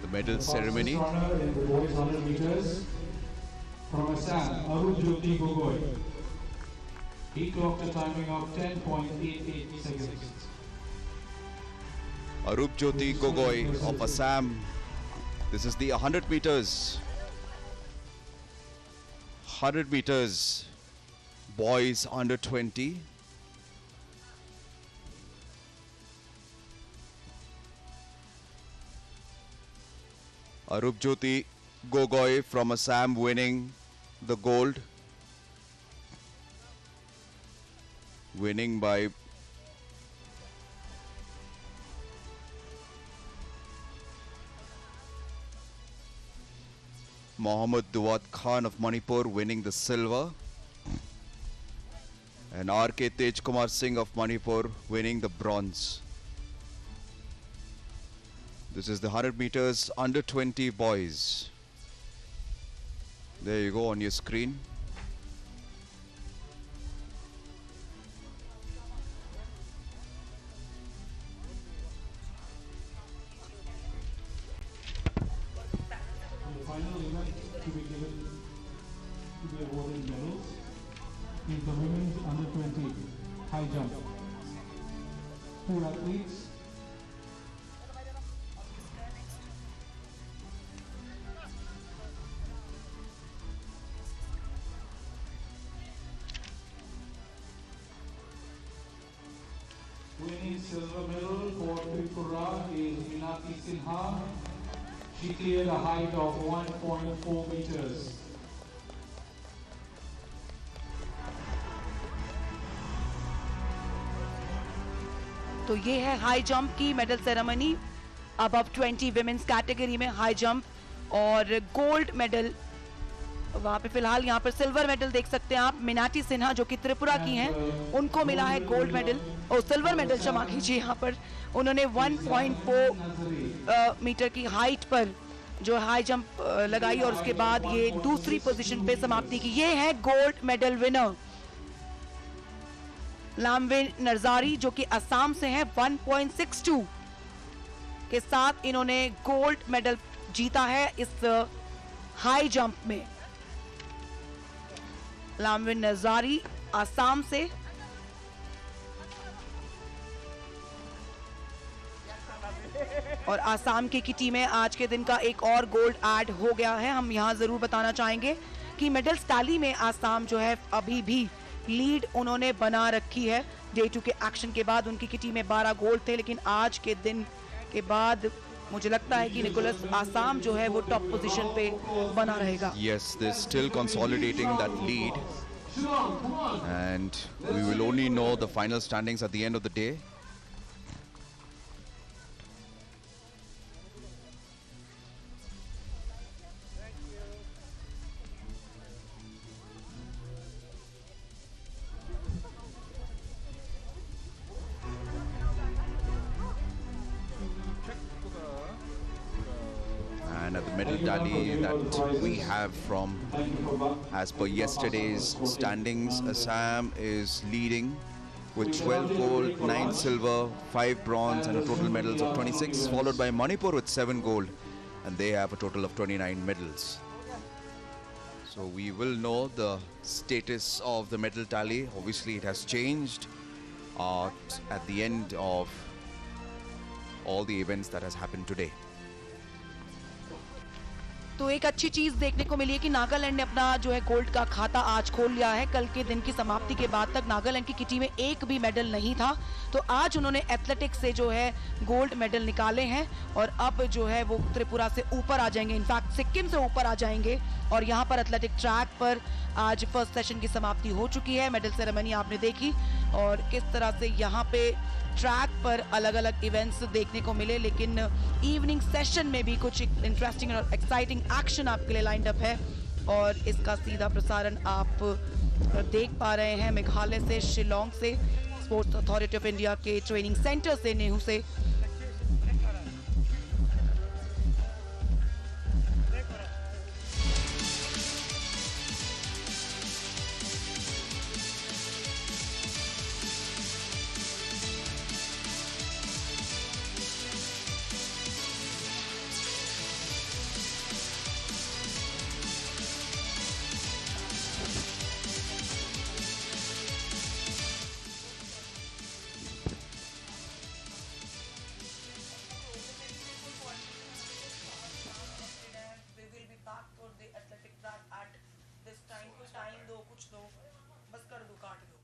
The medal ceremony. Runner in the boys 100 meters from Assam, Arujyoti Gogoi. He clocked a timing of 10.88 seconds. Arujyoti Gogoi of Assam. This is the 100 meters. 100 meters. Boys under 20. Arujyoti Gogoi from Assam winning the gold. Winning by Mohammad Duwat Khan of Manipur winning the silver. And R.K. Tej Kumar Singh of Manipur winning the bronze. This is the 100 meters under 20 boys. There you go on your screen. The final event to be given to be awarded medals is the women's under 20 high jump. Two athletes. Winning silver medal for Tripura is Minati Sinha. She cleared a height of 1.4 meters. तो ये है high jump की medal ceremony above 20 women's category में high jump और gold medal वहाँ पे फिलहाल यहाँ पर सिल्वर मेडल देख सकते हैं आप मिनाटी सिन्हा जो कि त्रिपुरा की हैं उनको मिला है गोल्ड मेडल और सिल्वर मेडल क्षमा कीजिए यहाँ पर उन्होंने 1.4 मीटर की हाइट पर जो हाई जंप लगाई और उसके बाद ये दूसरी पोजीशन पे समाप्ति की। ये है गोल्ड मेडल विनर लामविन नरजारी जो कि असम से हैं 1.62 के साथ इन्होंने गोल्ड मेडल जीता है इस हाई जंप में। लामविन नरजारी असम से और आसाम की किटी में आज के दिन का एक और गोल्ड ऐड हो गया है। हम यहाँ जरूर बताना चाहेंगे कि मेडल्स टैली में आसाम जो है अभी भी लीड उन्होंने बना रखी है। डे 2 के एक्शन के बाद उनकी किटी में 12 गोल्ड थे लेकिन आज के दिन के बाद मुझे लगता है कि निकोलस आसाम जो है वो टॉप पोजीशन पे बना रहेगा। Yes, they're still consolidating that lead and we will only know the final standings at the end of the day. And at the medal tally that we have from, as per yesterday's standings, Assam is leading with 12 gold, 9 silver, 5 bronze and a total medals of 26, followed by Manipur with 7 gold and they have a total of 29 medals. So we will know the status of the medal tally. Obviously it has changed at the end of all the events that has happened today. तो एक अच्छी चीज देखने को मिली है कि नागालैंड ने अपना जो है गोल्ड का खाता आज खोल लिया है। कल के दिन की समाप्ति के बाद तक नागालैंड की किटी में एक भी मेडल नहीं था, तो आज उन्होंने एथलेटिक्स से जो है गोल्ड मेडल निकाले हैं और अब जो है वो त्रिपुरा से ऊपर आ जाएंगे, इनफैक्ट सिक्किम से ऊपर आ जाएंगे। और यहाँ पर एथलेटिक ट्रैक पर आज फर्स्ट सेशन की समाप्ति हो चुकी है। मेडल सेरेमनी आपने देखी और किस तरह से यहाँ पे ट्रैक पर अलग अलग इवेंट्स देखने को मिले, लेकिन इवनिंग सेशन में भी कुछ इंटरेस्टिंग और एक्साइटिंग एक्शन आपके लिए लाइंड अप है और इसका सीधा प्रसारण आप देख पा रहे हैं मेघालय से, शिलोंग से, स्पोर्ट्स अथॉरिटी ऑफ इंडिया के ट्रेनिंग सेंटर से, नेहू से। टाइम दो, कुछ दो, बस कर दो, काट दो।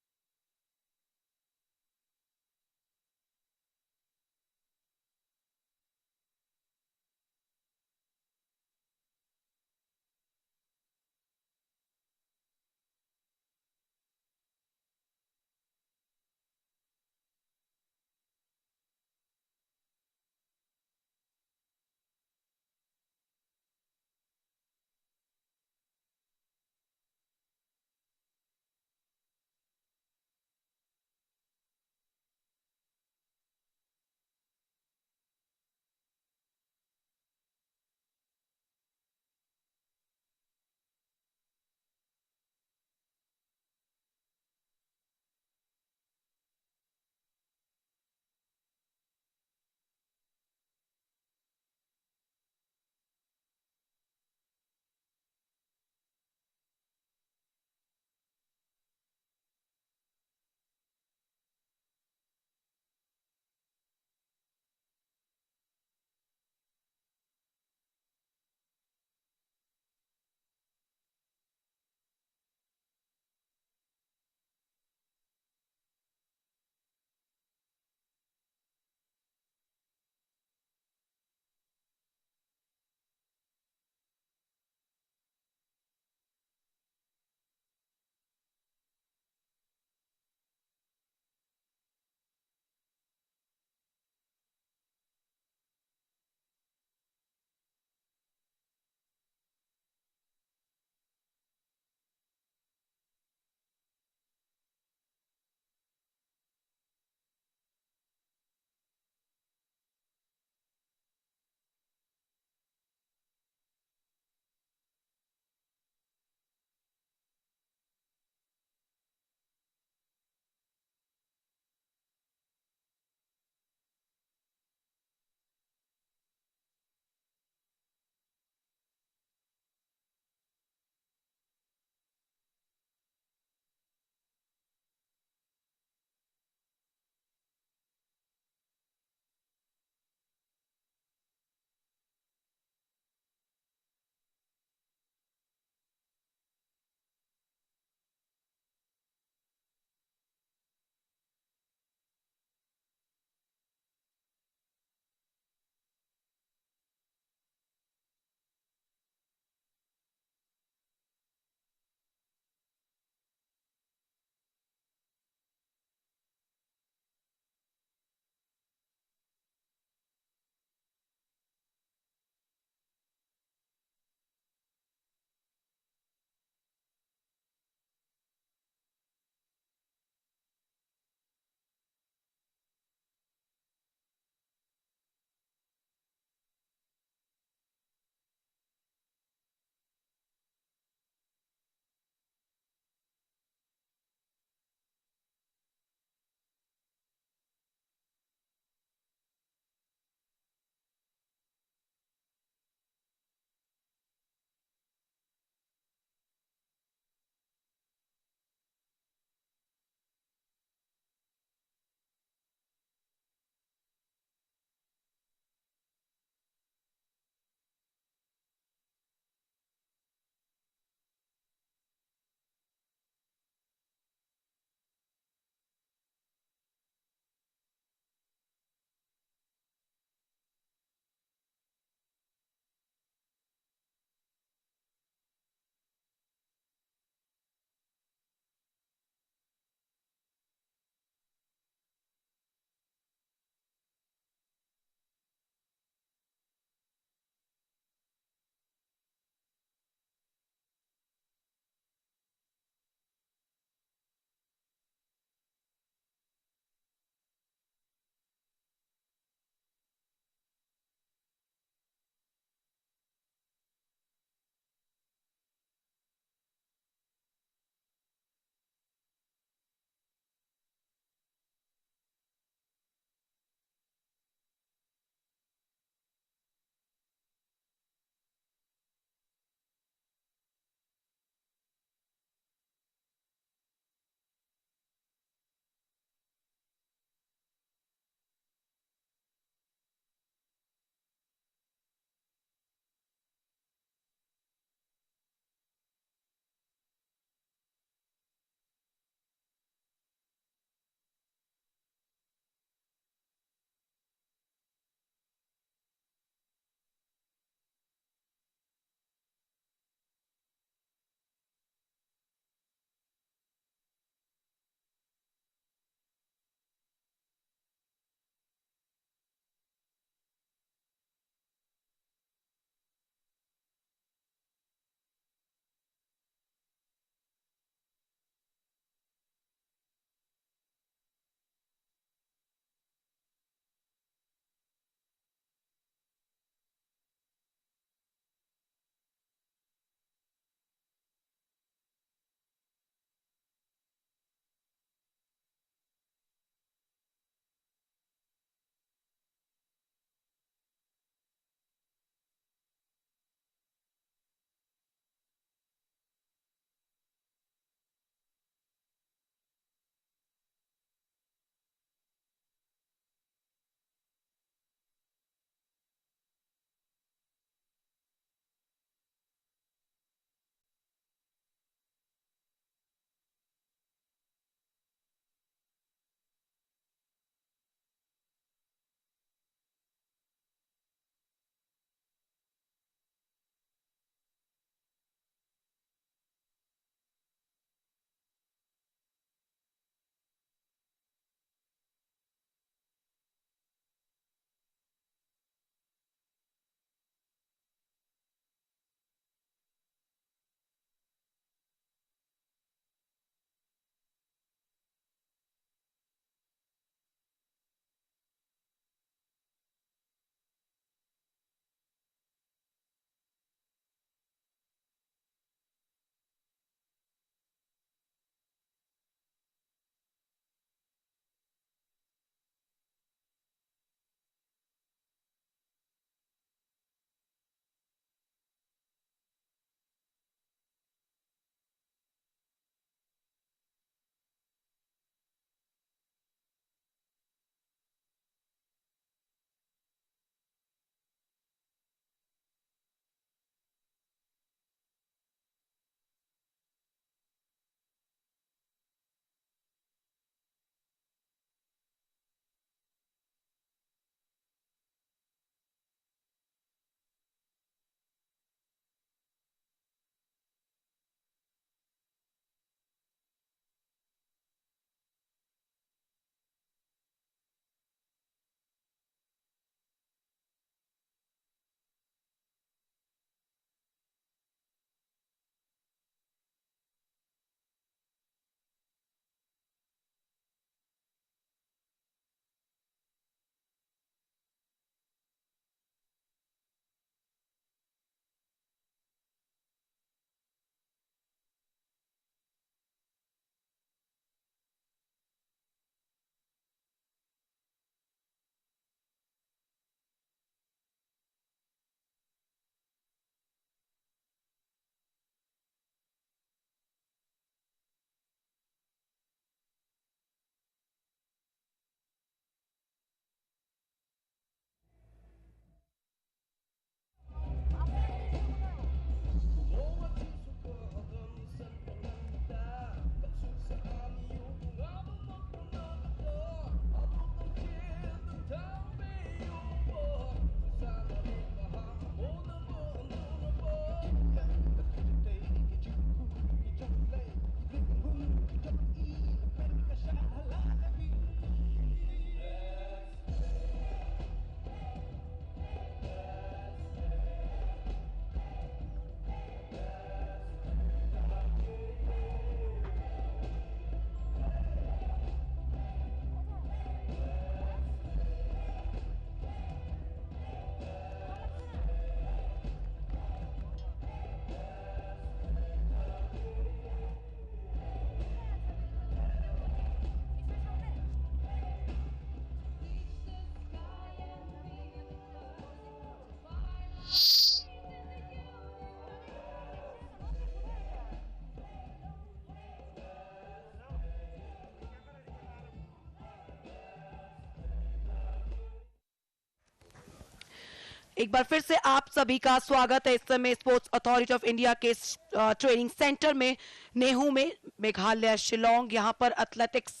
एक बार फिर से आप सभी का स्वागत है इस समय स्पोर्ट्स अथॉरिटी ऑफ इंडिया के ट्रेनिंग सेंटर में नेहू में मेघालय शिलोंग। यहां पर एथलेटिक्स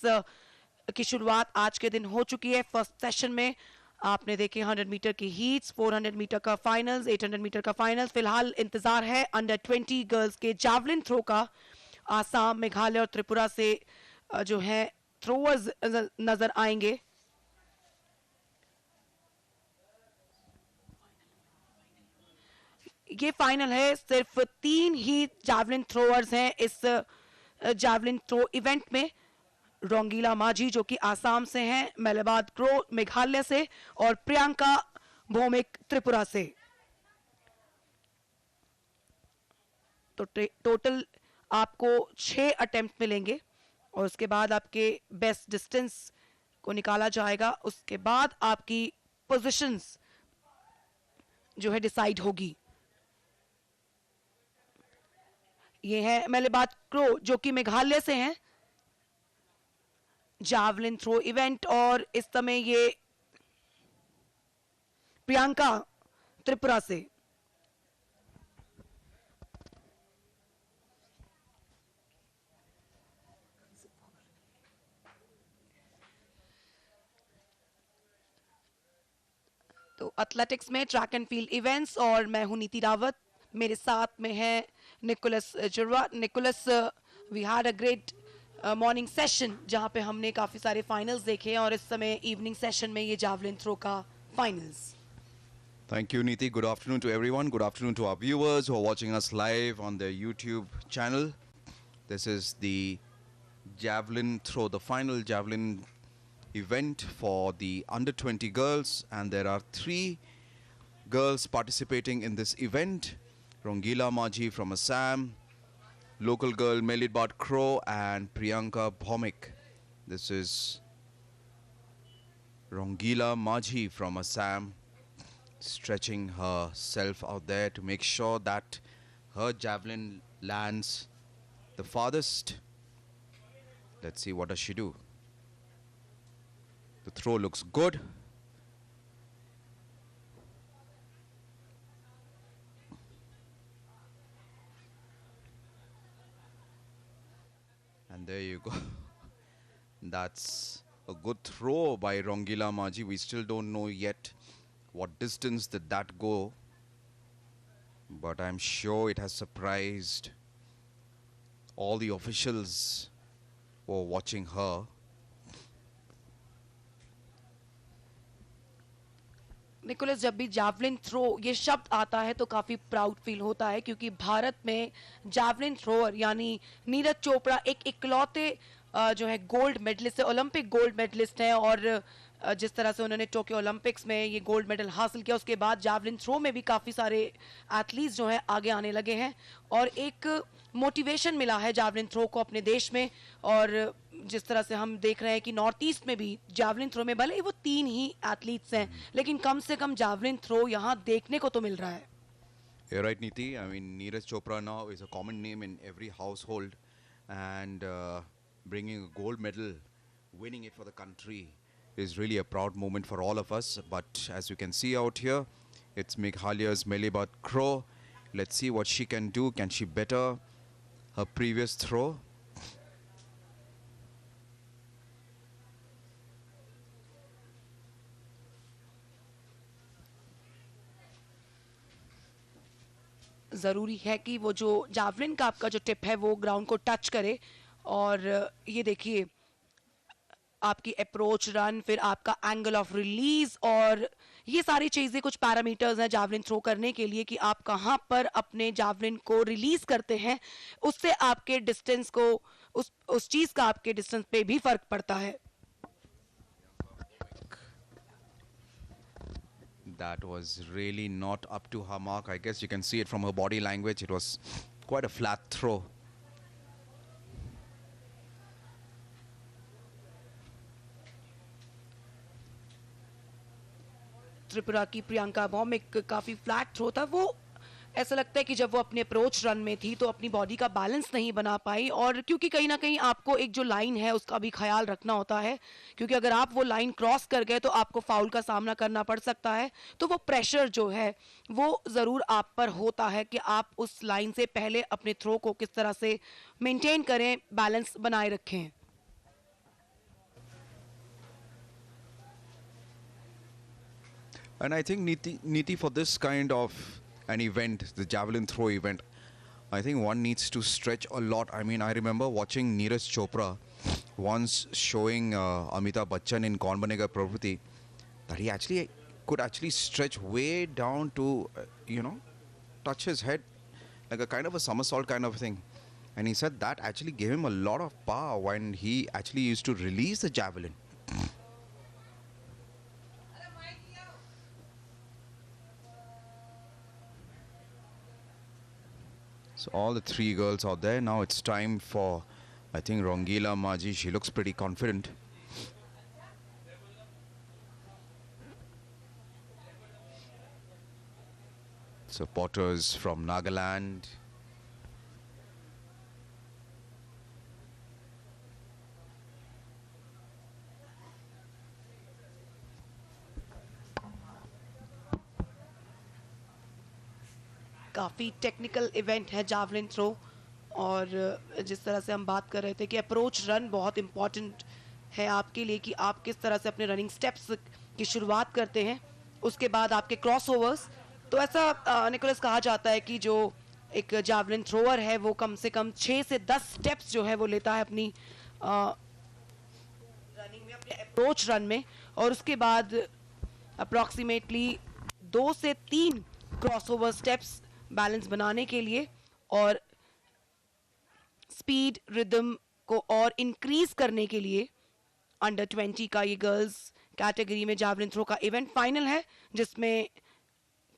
की शुरुआत आज के दिन हो चुकी है। फर्स्ट सेशन में आपने देखे 100 मीटर की हीट्स, 400 मीटर का फाइनल्स, 800 मीटर का फाइनल्स। फिलहाल इंतजार है अंडर 20 गर्ल्स के जावलिन थ्रो का। आसाम, मेघालय और त्रिपुरा से जो है थ्रोअर्स नजर आएंगे। ये फाइनल है, सिर्फ 3 ही जावलिन थ्रोअर्स हैं इस जावलिन थ्रो इवेंट में। रोंगीला माझी जो कि आसाम से हैं, मेलेबाद क्रो मेघालय से और प्रियंका भौमिक त्रिपुरा से। तो टोटल आपको 6 अटेम्प्ट मिलेंगे और उसके बाद आपके बेस्ट डिस्टेंस को निकाला जाएगा। उसके बाद आपकी पोजीशंस जो है डिसाइड होगी। ये है मेलेबाद क्रो जो कि मेघालय से हैं, जावलिन थ्रो इवेंट। और इस समय ये प्रियंका त्रिपुरा से। तो एथलेटिक्स में ट्रैक एंड फील्ड इवेंट्स और मैं हूं नीति रावत, मेरे साथ में है Nicholas Jurwa. Nicholas, we had a great morning session जहां पे हमने काफी सारे फाइनल्स देखे हैं और इस समय इवनिंग सेशन में ये जावलिन थ्रो का finals. Thank you, Niti. Good afternoon to everyone. Good afternoon to our viewers who are watching us live on the YouTube channel. This is the javelin throw, the final javelin event for the under 20 girls, and there are 3 girls participating in this event. Rongila Maji from Assam, local girl Melibad Crow, and Priyanka Bhomik. This is Rongila Maji from Assam, stretching herself out there to make sure that her javelin lands the farthest. Let's see, what does she do? The throw looks good. And there you go. That's a good throw by Rongila Maji. We still don't know yet what distance did that go, but I'm sure it has surprised all the officials who are watching her. Nicholas, जब भी javelin throw ये शब्द आता है तो काफी proud feel होता है, क्योंकि भारत में जावलिन थ्रोअर यानी नीरज चोपड़ा एक इकलौते जो है गोल्ड मेडलिस्ट है, ओलंपिक गोल्ड मेडलिस्ट हैं। और जिस तरह से उन्होंने टोक्यो ओलंपिक्स में ये गोल्ड मेडल हासिल किया, उसके बाद जावलिन थ्रो में भी काफ़ी सारे एथलीट्स जो हैं आगे आने लगे हैं और एक मोटिवेशन मिला है जावलिन थ्रो को अपने देश में। और जिस तरह से हम देख रहे हैं कि नॉर्थ ईस्ट में भी जावलिन थ्रो में भले ही वो 3 ही एथलीट्स हैं, लेकिन कम से कम जावलिन थ्रो यहाँ देखने को तो मिल रहा है। You're right, Niti. I mean, Neeraj Chopra now is a common name in every household, and bringing a gold medal, winning it for the country, is really a proud moment for all of us. But as you can see out here, it's Meghalaya's Melibad Crow. Let's see what she can do. Can she better her previous throw? ज़रूरी है कि वो जो javelin का आपका जो tip है वो ग्राउंड को टच करे। और ये देखिए आपकी अप्रोच रन, फिर आपका एंगल ऑफ रिलीज, और ये सारी चीज़ें कुछ पैरामीटर्स हैं जावलिन थ्रो करने के लिए कि आप कहाँ पर अपने जावलिन को रिलीज करते हैं, उससे आपके डिस्टेंस को उस चीज़ का आपके डिस्टेंस पे भी फर्क पड़ता है। That was really not up to her mark. I guess you can see it from her body language. It was quite a flat throw. Tripura की प्रियंका भौमिक काफी फ्लैट थ्रो था, वो ऐसा लगता है कि जब वो अपने अप्रोच रन में थी तो अपनी बॉडी का बैलेंस नहीं बना पाई, और क्योंकि कहीं ना कहीं आपको एक जो लाइन है उसका भी ख्याल रखना होता है, क्योंकि अगर आप वो लाइन क्रॉस कर गए तो आपको फाउल का सामना करना पड़ सकता है। तो वो प्रेशर जो है वो ज़रूर आप पर होता है कि आप उस लाइन से पहले अपने थ्रो को किस तरह से मेंटेन करें, बैलेंस बनाए रखें। And I think Niti, for this kind of an event, the javelin throw event, I think one needs to stretch a lot. I mean, I remember watching Neeraj Chopra once showing Amitabh Bachchan in Kaun Banega Crorepati that he actually could stretch way down to, touch his head like a kind of a somersault kind of thing. And he said that actually gave him a lot of power when he actually used to release the javelin. So all the three girls out there. Now it's time for, I think, Rongila Maji. She looks pretty confident. Supporters from Nagaland. काफ़ी technical event है javelin throw, और जिस तरह से हम बात कर रहे थे कि अप्रोच रन बहुत इम्पॉर्टेंट है आपके लिए, कि आप किस तरह से अपने रनिंग स्टेप्स की शुरुआत करते हैं, उसके बाद आपके क्रॉस ओवर्स। तो ऐसा निकोलस कहा जाता है कि जो एक जावलिन थ्रोअर है वो कम से कम 6 से 10 स्टेप्स जो है वो लेता है अपनी रनिंग में, अपने अप्रोच रन में, और उसके बाद अप्रॉक्सीमेटली 2 से 3 क्रॉस ओवर स्टेप्स बैलेंस बनाने के लिए और स्पीड रिदम को और इंक्रीज करने के लिए। अंडर 20 का ये गर्ल्स कैटेगरी में जावलिन थ्रो का इवेंट फाइनल है, जिसमें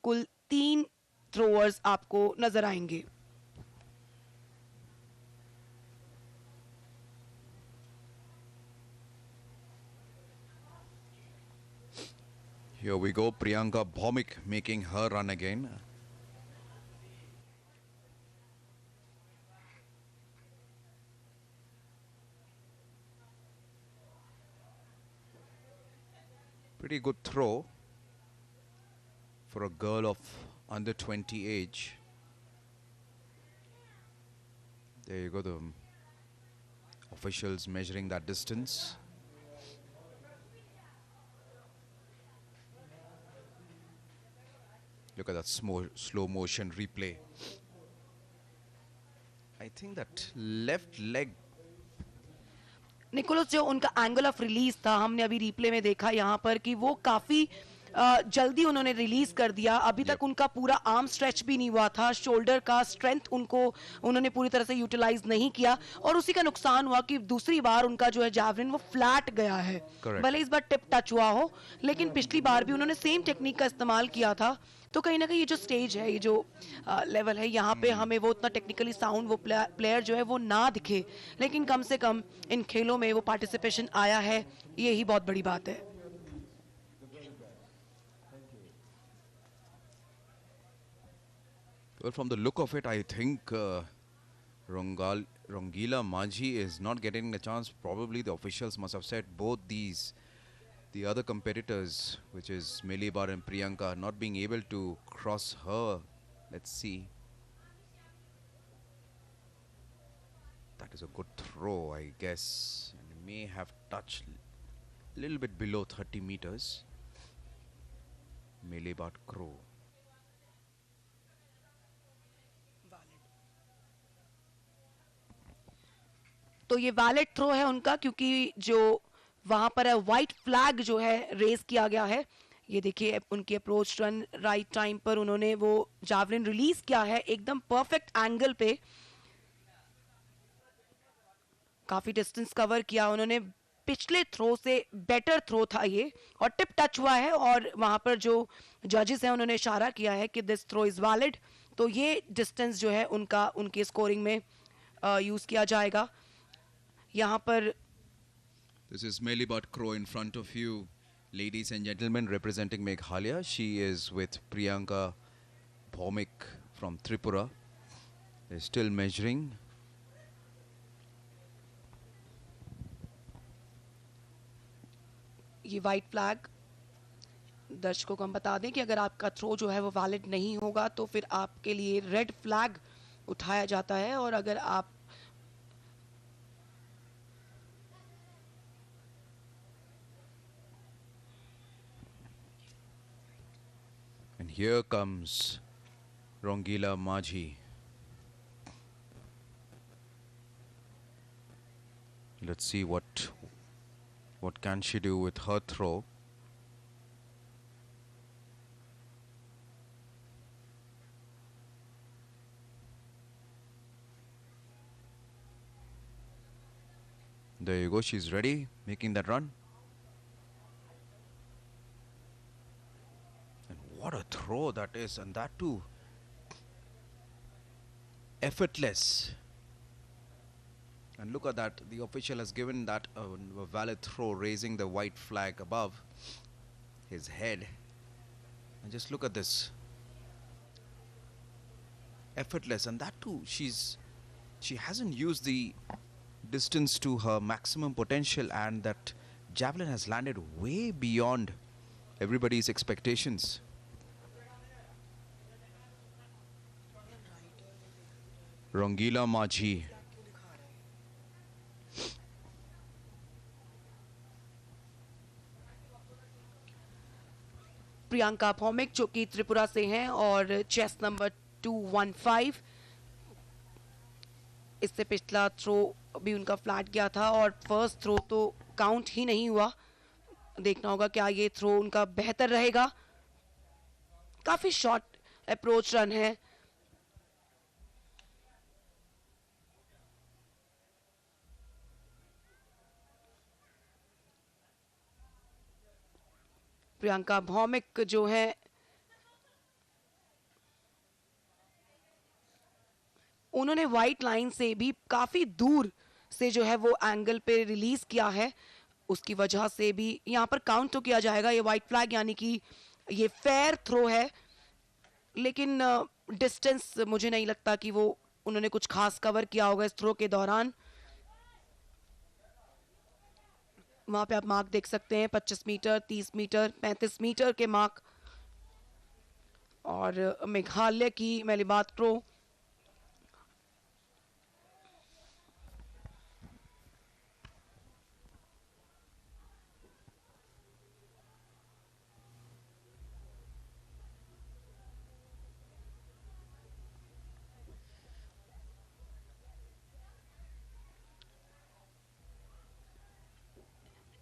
कुल 3 थ्रोअर्स आपको नजर आएंगे। Here we go, Priyanka Bhomik making her run again. Pretty good throw for a girl of under 20 age. There you go, the officials measuring that distance. Look at that slow motion replay. I think that left leg, Nicholas जो उनका angle of release था, हमने अभी replay में देखा यहाँ पर कि वो काफी जल्दी उन्होंने रिलीज कर दिया। अभी तक उनका पूरा आर्म स्ट्रेच भी नहीं हुआ था, शोल्डर का स्ट्रेंथ उन्होंने पूरी तरह से यूटिलाइज नहीं किया, और उसी का नुकसान हुआ कि दूसरी बार उनका जो है जावलिन वो फ्लैट गया है। भले इस बार टिप टच हुआ हो, लेकिन पिछली बार भी उन्होंने सेम टेक्निक का इस्तेमाल किया था। तो कहीं ना कहीं ये जो स्टेज है, ये जो लेवल है, यहाँ पे हमें वो उतना टेक्निकली साउंड वो प्लेयर जो है वो ना दिखे, लेकिन कम से कम इन खेलों में वो पार्टिसिपेशन आया है, यही बहुत बड़ी बात है। well, from the look of it, I think Rongila Maji is not getting a chance. Probably the officials must have said both the other competitors, which is Melibar and Priyanka, not being able to cross her. Let's see. That is a good throw, I guess. And may have touched a little bit below 30 meters. Melibar Crow. तो ये valid throw है उनका, क्योंकि जो वहां पर है white flag जो है रेज किया गया है। ये देखिए उनकी अप्रोच रन राइट टाइम पर उन्होंने वो जावलिन रिलीज किया है, एकदम परफेक्ट एंगल पे, काफी डिस्टेंस कवर किया उन्होंने। पिछले थ्रो से बेटर थ्रो था ये, और टिप टच हुआ है, और वहां पर जो जजेस हैं उन्होंने इशारा किया है कि दिस थ्रो इज वैलिड। तो ये डिस्टेंस जो है उनका उनके स्कोरिंग में यूज किया जाएगा। यहाँ पर This is Melibar Crow in front of you, ladies and gentlemen, representing Meghalaya. She is with Priyanka Bhomik from Tripura. They're still measuring. ये वाइट फ्लैग दर्शकों को हम बता दें कि अगर आपका थ्रो जो है वो वैलिड नहीं होगा तो फिर आपके लिए रेड फ्लैग उठाया जाता है, और अगर आप And here comes Rongila Majhi. Let's see what can she do with her throw. There you go, she's ready, making that run. And what a throw that is, and that too effortless. And look at that, the official has given that a valid throw, raising the white flag above his head. And just look at this. Effortless, and that too, she hasn't used the distance to her maximum potential, and that javelin has landed way beyond everybody's expectations. Rongila Majhi. Priyanka Bhowmik जो कि त्रिपुरा से हैं और chest number 215, इससे पिछला throw भी उनका flat गया था और फर्स्ट थ्रो तो काउंट ही नहीं हुआ। देखना होगा क्या ये थ्रो उनका बेहतर रहेगा। काफी शॉर्ट अप्रोच रन है। प्रियंका भौमिक जो है उन्होंने वाइट लाइन से भी काफी दूर से जो है वो एंगल पे रिलीज किया है, उसकी वजह से भी यहाँ पर काउंट तो किया जाएगा ये वाइट फ्लैग, यानी कि ये फेयर थ्रो है, लेकिन डिस्टेंस मुझे नहीं लगता कि वो उन्होंने कुछ खास कवर किया होगा इस थ्रो के दौरान। वहां पे आप मार्क देख सकते हैं 25 मीटर, 30 मीटर, 35 मीटर के मार्क। और मेघालय की मेलिबात क्रो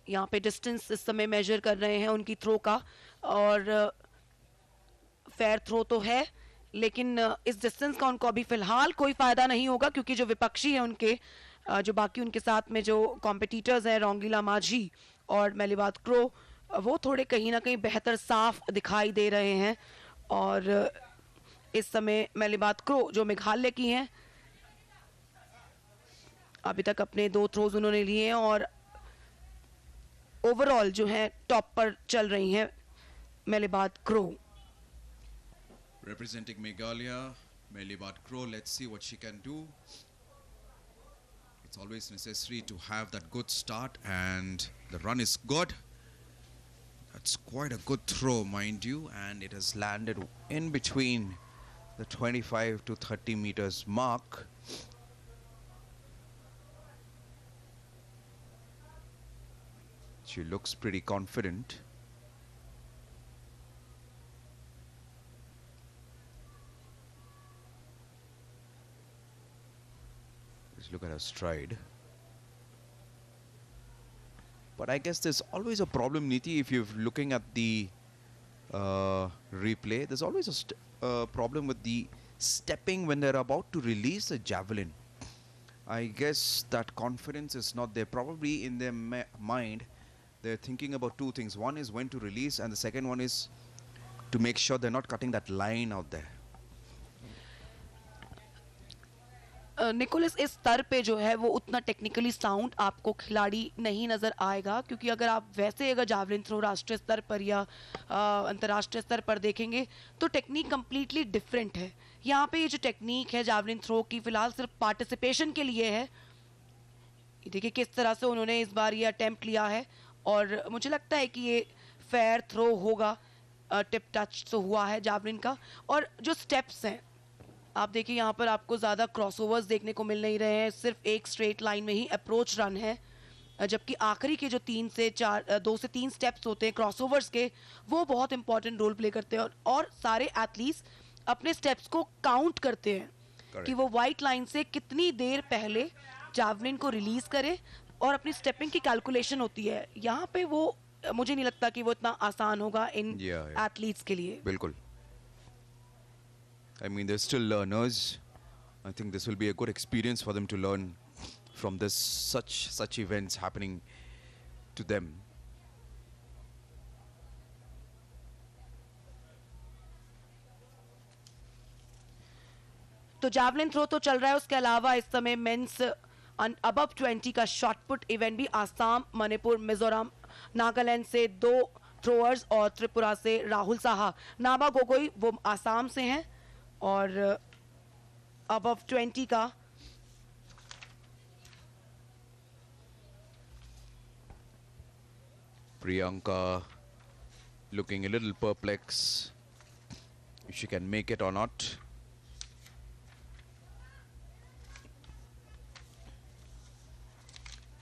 यहाँ पे डिस्टेंस इस समय मेजर कर रहे हैं उनकी थ्रो का, और फेयर थ्रो तो है, लेकिन इस डिस्टेंस का उनको अभी फिलहाल कोई फायदा नहीं होगा, क्योंकि जो विपक्षी है उनके जो बाकी उनके साथ में जो कॉम्पिटिटर्स हैं रोंगिला माझी और मेलिबात क्रो, वो थोड़े कहीं ना कहीं बेहतर साफ दिखाई दे रहे हैं। और इस समय मेलिबात क्रो जो मेघालय की हैं, अभी तक अपने 2 थ्रोज उन्होंने लिए हैं और ओवरऑल जो है टॉप पर चल रही हैं मेलिबात crow. Representing Meghalaya, Melibat Crow, let's see what she can do. It's always necessary to have that good start, and the run is good. That's quite a good throw, mind you, and it has landed in between the 25 to 30 meters mark. She looks pretty confident. Let's look at her stride. But I guess there's always a problem, Niti, if you're looking at the replay. There's always a problem with the stepping when they're about to release the javelin. I guess that confidence is not there. Probably in their mind, they're thinking about 2 things. One is when to release, and the second one is to make sure they're not cutting that line out there. Nicholas इस स्तर पे जो है वो उतना technically sound आपको खिलाड़ी नहीं नज़र आएगा, क्योंकि अगर आप वैसे अगर जावलिन थ्रो राष्ट्रीय स्तर पर या अंतर्राष्ट्रीय स्तर पर देखेंगे तो टेक्निक कम्प्लीटली डिफरेंट है। यहाँ पे ये जो टेक्निक है जावलिन थ्रो की फ़िलहाल सिर्फ पार्टिसिपेशन के लिए है। देखिए किस तरह से उन्होंने इस बार ये अटेम्प्ट लिया है और मुझे लगता है कि ये फेयर थ्रो होगा। टिप टच तो हुआ है जावलिन का। और जो स्टेप्स हैं आप देखिए यहाँ पर आपको ज़्यादा क्रॉसओवर्स देखने को मिल नहीं रहे हैं, सिर्फ एक स्ट्रेट लाइन में ही अप्रोच रन है, जबकि आखिरी के जो 2 से 3 स्टेप्स होते हैं क्रॉसओवर्स के वो बहुत इंपॉर्टेंट रोल प्ले करते हैं और सारे एथलीट्स अपने स्टेप्स को काउंट करते हैं कि वो वाइट लाइन से कितनी देर पहले जावलिन को रिलीज करे और अपनी स्टेपिंग की कैलकुलेशन होती है। यहाँ पे वो मुझे नहीं लगता कि वो इतना आसान होगा इन एथलीट्स के लिए। बिल्कुल। I mean, they're still learners. I think this will be a good experience for them to learn from this such events happening to them. तो जावलिन थ्रो तो चल रहा है, उसके अलावा इस समय मेंस अबव 20 का शॉट पुट इवेंट भी आसाम, मणिपुर, मिजोरम, नागालैंड से 2 थ्रोअर्स और त्रिपुरा से राहुल साहा। नाबा गोगोई वो आसाम से हैं और अबव 20 का Priyanka looking a little perplexed if she can make it or not.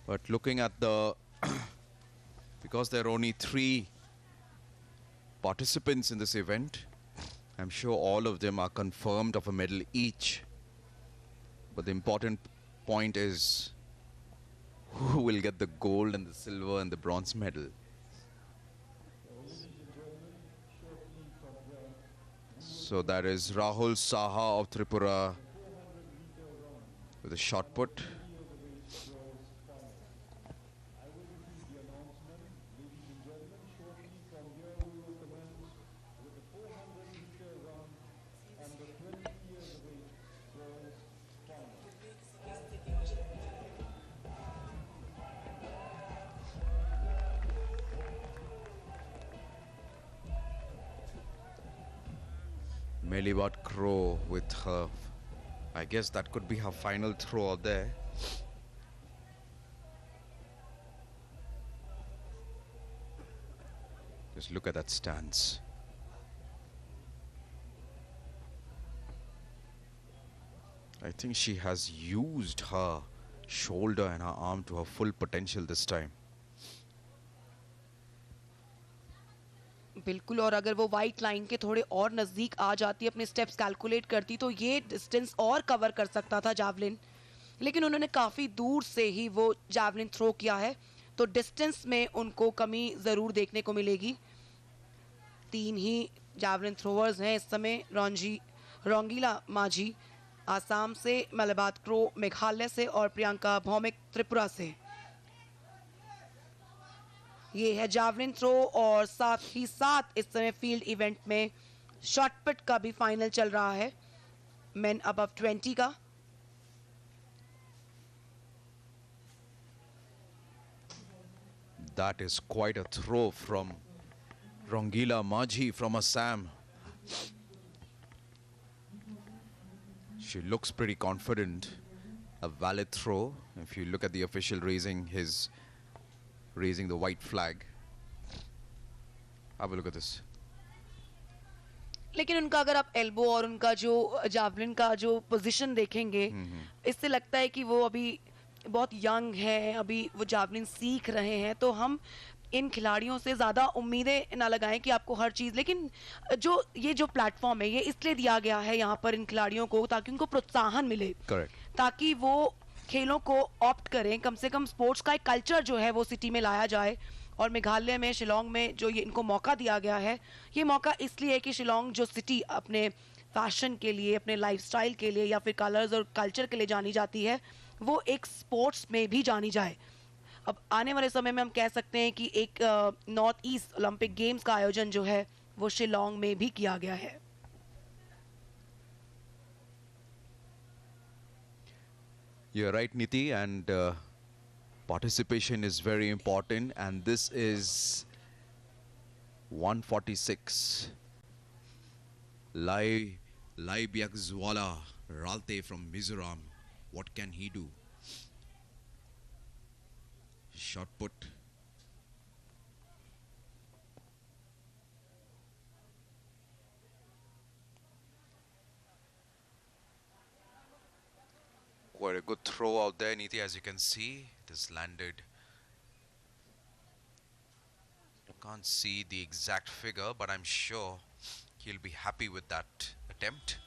But looking at the because there are only 3 participants in this event, I'm sure all of them are confirmed of a medal each. But the important point is who will get the gold and the silver and the bronze medal. So that is Rahul Saha of Tripura with a shot put. Melibat Crow with her, I guess that could be her final throw out there. Just look at that stance. I think she has used her shoulder and her arm to her full potential this time. बिल्कुल, और अगर वो white line के थोड़े और नज़दीक आ जाती, अपने स्टेप्स कैलकुलेट करती तो ये डिस्टेंस और कवर कर सकता था जावलिन, लेकिन उन्होंने काफ़ी दूर से ही वो जावलिन थ्रो किया है तो डिस्टेंस में उनको कमी ज़रूर देखने को मिलेगी। 3 ही जावलिन थ्रोवर्स हैं इस समय, रोंगीला माझी आसाम से, मलिबात क्रो मेघालय से और प्रियंका भौमिक त्रिपुरा से। ये है जावलिन थ्रो और साथ ही साथ इस समय फील्ड इवेंट में शॉट पुट का भी फाइनल चल रहा है मेन अबव 20 का। That is quite a throw from Rongila Majhi from Assam. She looks pretty confident. A valid throw. If you look at the official raising the white flag. Have a look at this. लेकिन उनका अगर आप elbow और उनका जो javelin का जो position देखेंगे, इससे लगता है कि वो अभी बहुत यंग है, अभी वो जावलिन सीख रहे हैं, तो हम इन खिलाड़ियों से ज़्यादा उम्मीदें ना लगाएं कि आपको हर चीज़, लेकिन ये जो प्लेटफॉर्म है ये इसलिए दिया गया है यहाँ पर इन खिलाड़ियों को ताकि उनको प्रोत्साहन मिले, ताकि वो खेलों को ऑप्ट करें, कम से कम स्पोर्ट्स का एक कल्चर जो है वो सिटी में लाया जाए। और मेघालय में, शिलोंग में जो ये इनको मौका दिया गया है, ये मौका इसलिए है कि शिलोंग जो सिटी अपने फैशन के लिए, अपने लाइफस्टाइल के लिए या फिर कलर्स और कल्चर के लिए जानी जाती है, वो एक स्पोर्ट्स में भी जानी जाए। अब आने वाले समय में हम कह सकते हैं कि एक नॉर्थ ईस्ट ओलंपिक गेम्स का आयोजन जो है वो शिलोंग में भी किया गया है। You're right, Niti, and participation is very important, and this is 146. Lai Biakzwala Ralte from Mizoram. What can he do? Shot put. Quite a good throw out there, Niti, as you can see. It has landed. Can't see the exact figure, but I'm sure he'll be happy with that attempt.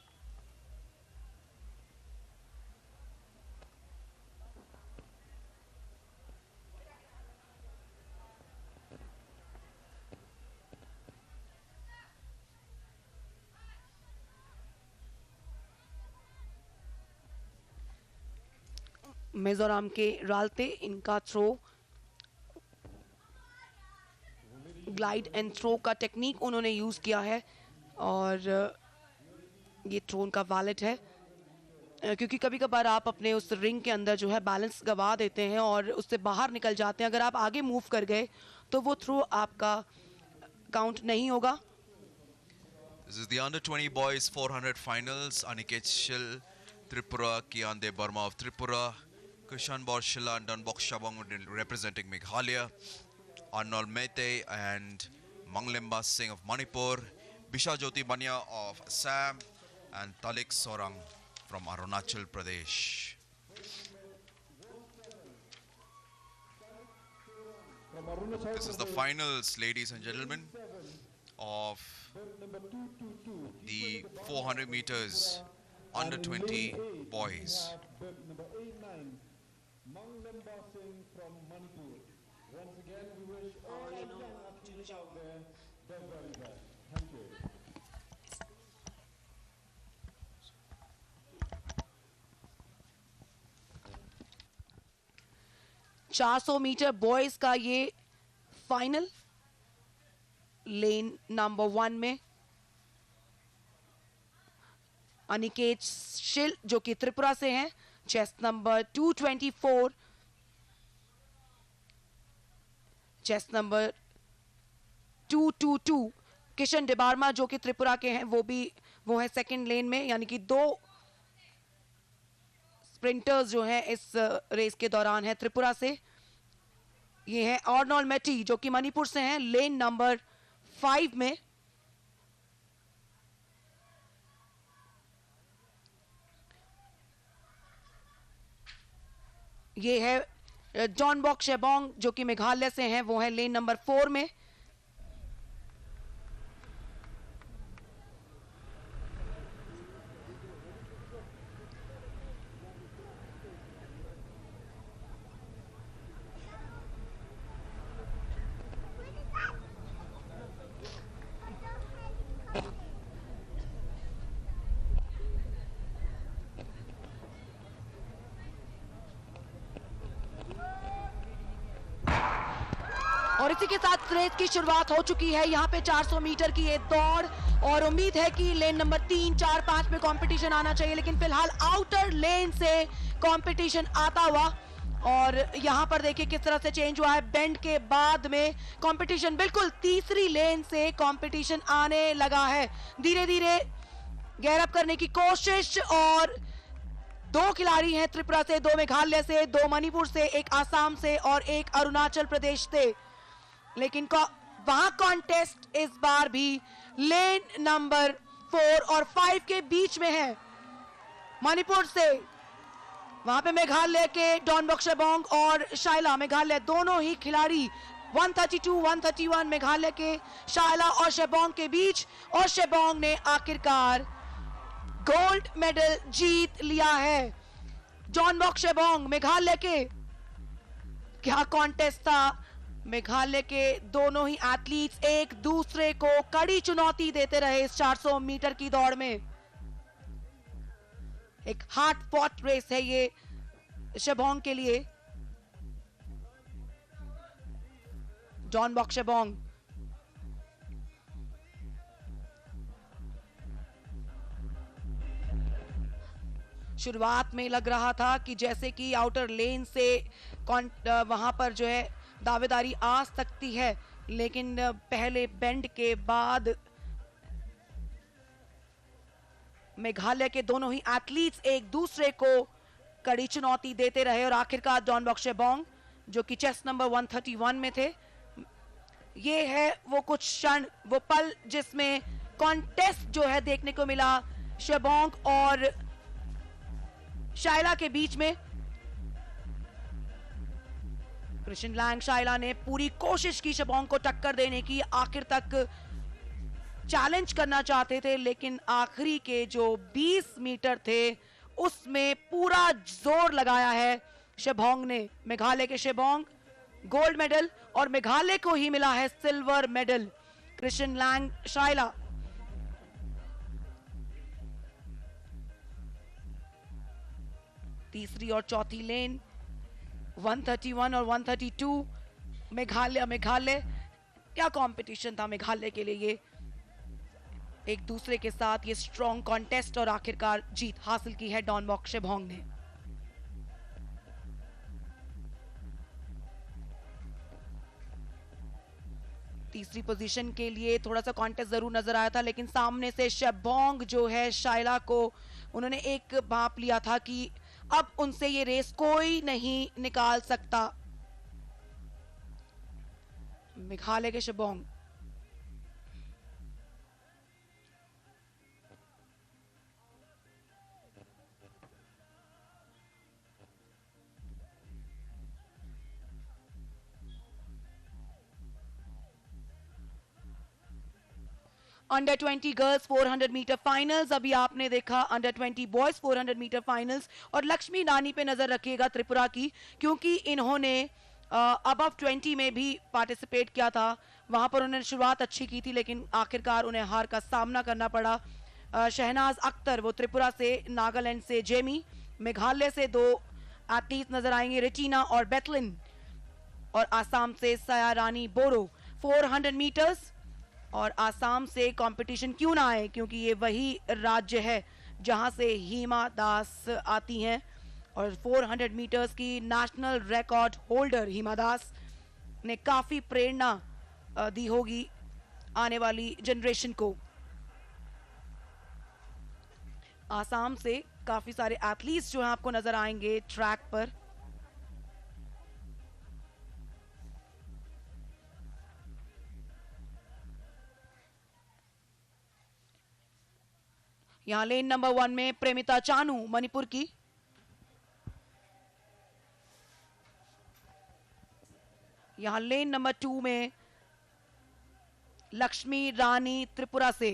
Mizoram के रालते इनका throw glide and throw का technique उन्होंने use किया है और ये throw उनका valid है क्योंकि कभी कभार आप अपने उस रिंग के अंदर जो है बैलेंस गवा देते हैं और उससे बाहर निकल जाते हैं. अगर आप आगे मूव कर गए तो वो थ्रो आपका काउंट नहीं होगा. This is the under 20 boys 400 finals. Aniket Shil, Tripura, Kiande Burma of Tripura, Kushan Borshila and Dunbok Shabang representing Meghalaya, Arnold Mete and Manglemba Singh of Manipur, Bisha Jyoti Bania of Assam, and Talik Sorang from Arunachal Pradesh. This is the finals, ladies and gentlemen, of the 400 meters under 20 boys. Number 89, Manglemba Singh from Manipur. Once again, we wish all athletes out there the very best. Thank you. $400 metre boys का ये final lane number 1 में अनिकेत शिल जो कि त्रिपुरा से हैं, chest number 224, chest number 222 Kishan Debbarma जो कि त्रिपुरा के हैं, वो है सेकंड लेन में. यानी कि 2 स्प्रिंटर्स जो हैं इस रेस के दौरान है त्रिपुरा से. ये है आर्नोल्ड मेटी जो कि मणिपुर से हैं, लेन नंबर 5 में. ये है जॉन बॉक शेबोंग जो कि मेघालय से हैं, वो है लेन नंबर 4 में. और इसी के साथ रेस की शुरुआत हो चुकी है. यहाँ पे 400 मीटर की ये दौड़ और उम्मीद है कि लेन नंबर 3, 4, 5 में कंपटीशन आना चाहिए, लेकिन फिलहाल आउटर लेन से कंपटीशन आता हुआ. और यहाँ पर देखिए किस तरह से चेंज हुआ है. बेंड के बाद में कंपटीशन बिल्कुल तीसरी लेन से कंपटीशन आने लगा है. धीरे धीरे गैरअप करने की कोशिश. और 2 खिलाड़ी हैं त्रिपुरा से, 2 मेघालय से, 2 मणिपुर से, 1 आसाम से और 1 अरुणाचल प्रदेश से. लेकिन वहां कॉन्टेस्ट इस बार भी लेन नंबर 4 और 5 के बीच में है. मणिपुर से वहां पे मेघालय के डॉनबॉक शेबोंग और शाइला, मेघालय दोनों ही खिलाड़ी 132, 131 मेघालय के शाइला और शेबोंग के बीच. और शेबोंग ने आखिरकार गोल्ड मेडल जीत लिया है. डॉनबॉक शेबोंग मेघालय के. क्या कॉन्टेस्ट था. मेघालय के दोनों ही एथलीट्स एक दूसरे को कड़ी चुनौती देते रहे इस 400 मीटर की दौड़ में. एक हार्ड फॉट रेस है ये शेबोंग के लिए. डॉनबॉक शेबोंग शुरुआत में लग रहा था कि जैसे कि आउटर लेन से वहां पर जो है दावेदारी आ सकती है, लेकिन पहले बेंड के बाद मेघालय के दोनों ही एथलीट्स एक दूसरे को कड़ी चुनौती देते रहे और आखिरकार डॉन बॉक शेबोंग जो कि चेस्ट नंबर 131 में थे, ये है वो कुछ क्षण, वो पल जिसमें कॉन्टेस्ट जो है देखने को मिला शेबोंग और शाइला के बीच में। कृष्ण लैंग शाइला ने पूरी कोशिश की शेबोंग को टक्कर देने की, आखिर तक चैलेंज करना चाहते थे, लेकिन आखिरी के जो 20 मीटर थे उसमें पूरा जोर लगाया है शेबोंग ने। मेघालय के शेबोंग गोल्ड मेडल और मेघालय को ही मिला है सिल्वर मेडल। कृष्ण लैंग शाइला तीसरी और चौथी लेन 131 और 132 मेघालय क्या कंपटीशन था मेघालय के लिए, ये एक दूसरे के साथ ये स्ट्रॉन्ग कॉन्टेस्ट और आखिरकार जीत हासिल की है डॉन बॉक शेबोंग ने। तीसरी पोजीशन के लिए थोड़ा सा कॉन्टेस्ट जरूर नजर आया था, लेकिन सामने से शेबोंग जो है शाइला को उन्होंने एक भांप लिया था कि अब उनसे ये रेस कोई नहीं निकाल सकता। मेघालय के शेबोंग अंडर 20 गर्ल्स 400 मीटर फाइनल्स, अभी आपने देखा अंडर 20 बॉयज 400 मीटर फाइनल्स, और लक्ष्मी रानी पे नजर रखिएगा त्रिपुरा की, क्योंकि इन्होंने अबव 20 में भी पार्टिसिपेट किया था, वहां पर उन्होंने शुरुआत अच्छी की थी लेकिन आखिरकार उन्हें हार का सामना करना पड़ा। शहनाज अख्तर वो त्रिपुरा से, नागालैंड से जेमी, मेघालय से 2 एथलीट नजर आएंगे रिटीना और बेथलिन, और आसाम से सया रानी बोरो 400 मीटर्स। और आसाम से कंपटीशन क्यों ना आए, क्योंकि ये वही राज्य है जहां से हिमा दास आती हैं और 400 मीटर्स की national record holder Hima Das ने काफी प्रेरणा दी होगी आने वाली जनरेशन को। आसाम से काफी सारे एथलीट्स जो हैं आपको नजर आएंगे ट्रैक पर। यहां लेन नंबर 1 में प्रेमिता चानू मणिपुर की, यहां लेन नंबर 2 में लक्ष्मी रानी त्रिपुरा से,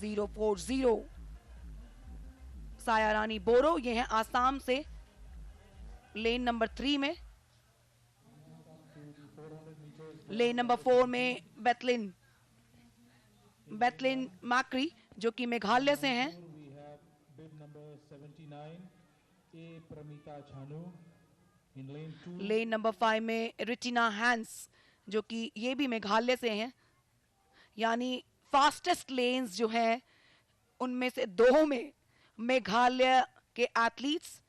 .040 साया रानी बोरो, ये है आसाम से लेन नंबर 3 में। लेन नंबर 4 में बेथलिन मैक्री जो कि मेघालय से हैं। लेन नंबर 5 में रिटीना हैंस जो कि ये भी मेघालय से हैं। यानी फास्टेस्ट लेन्स जो हैं उनमें से 2 में मेघालय के athletes.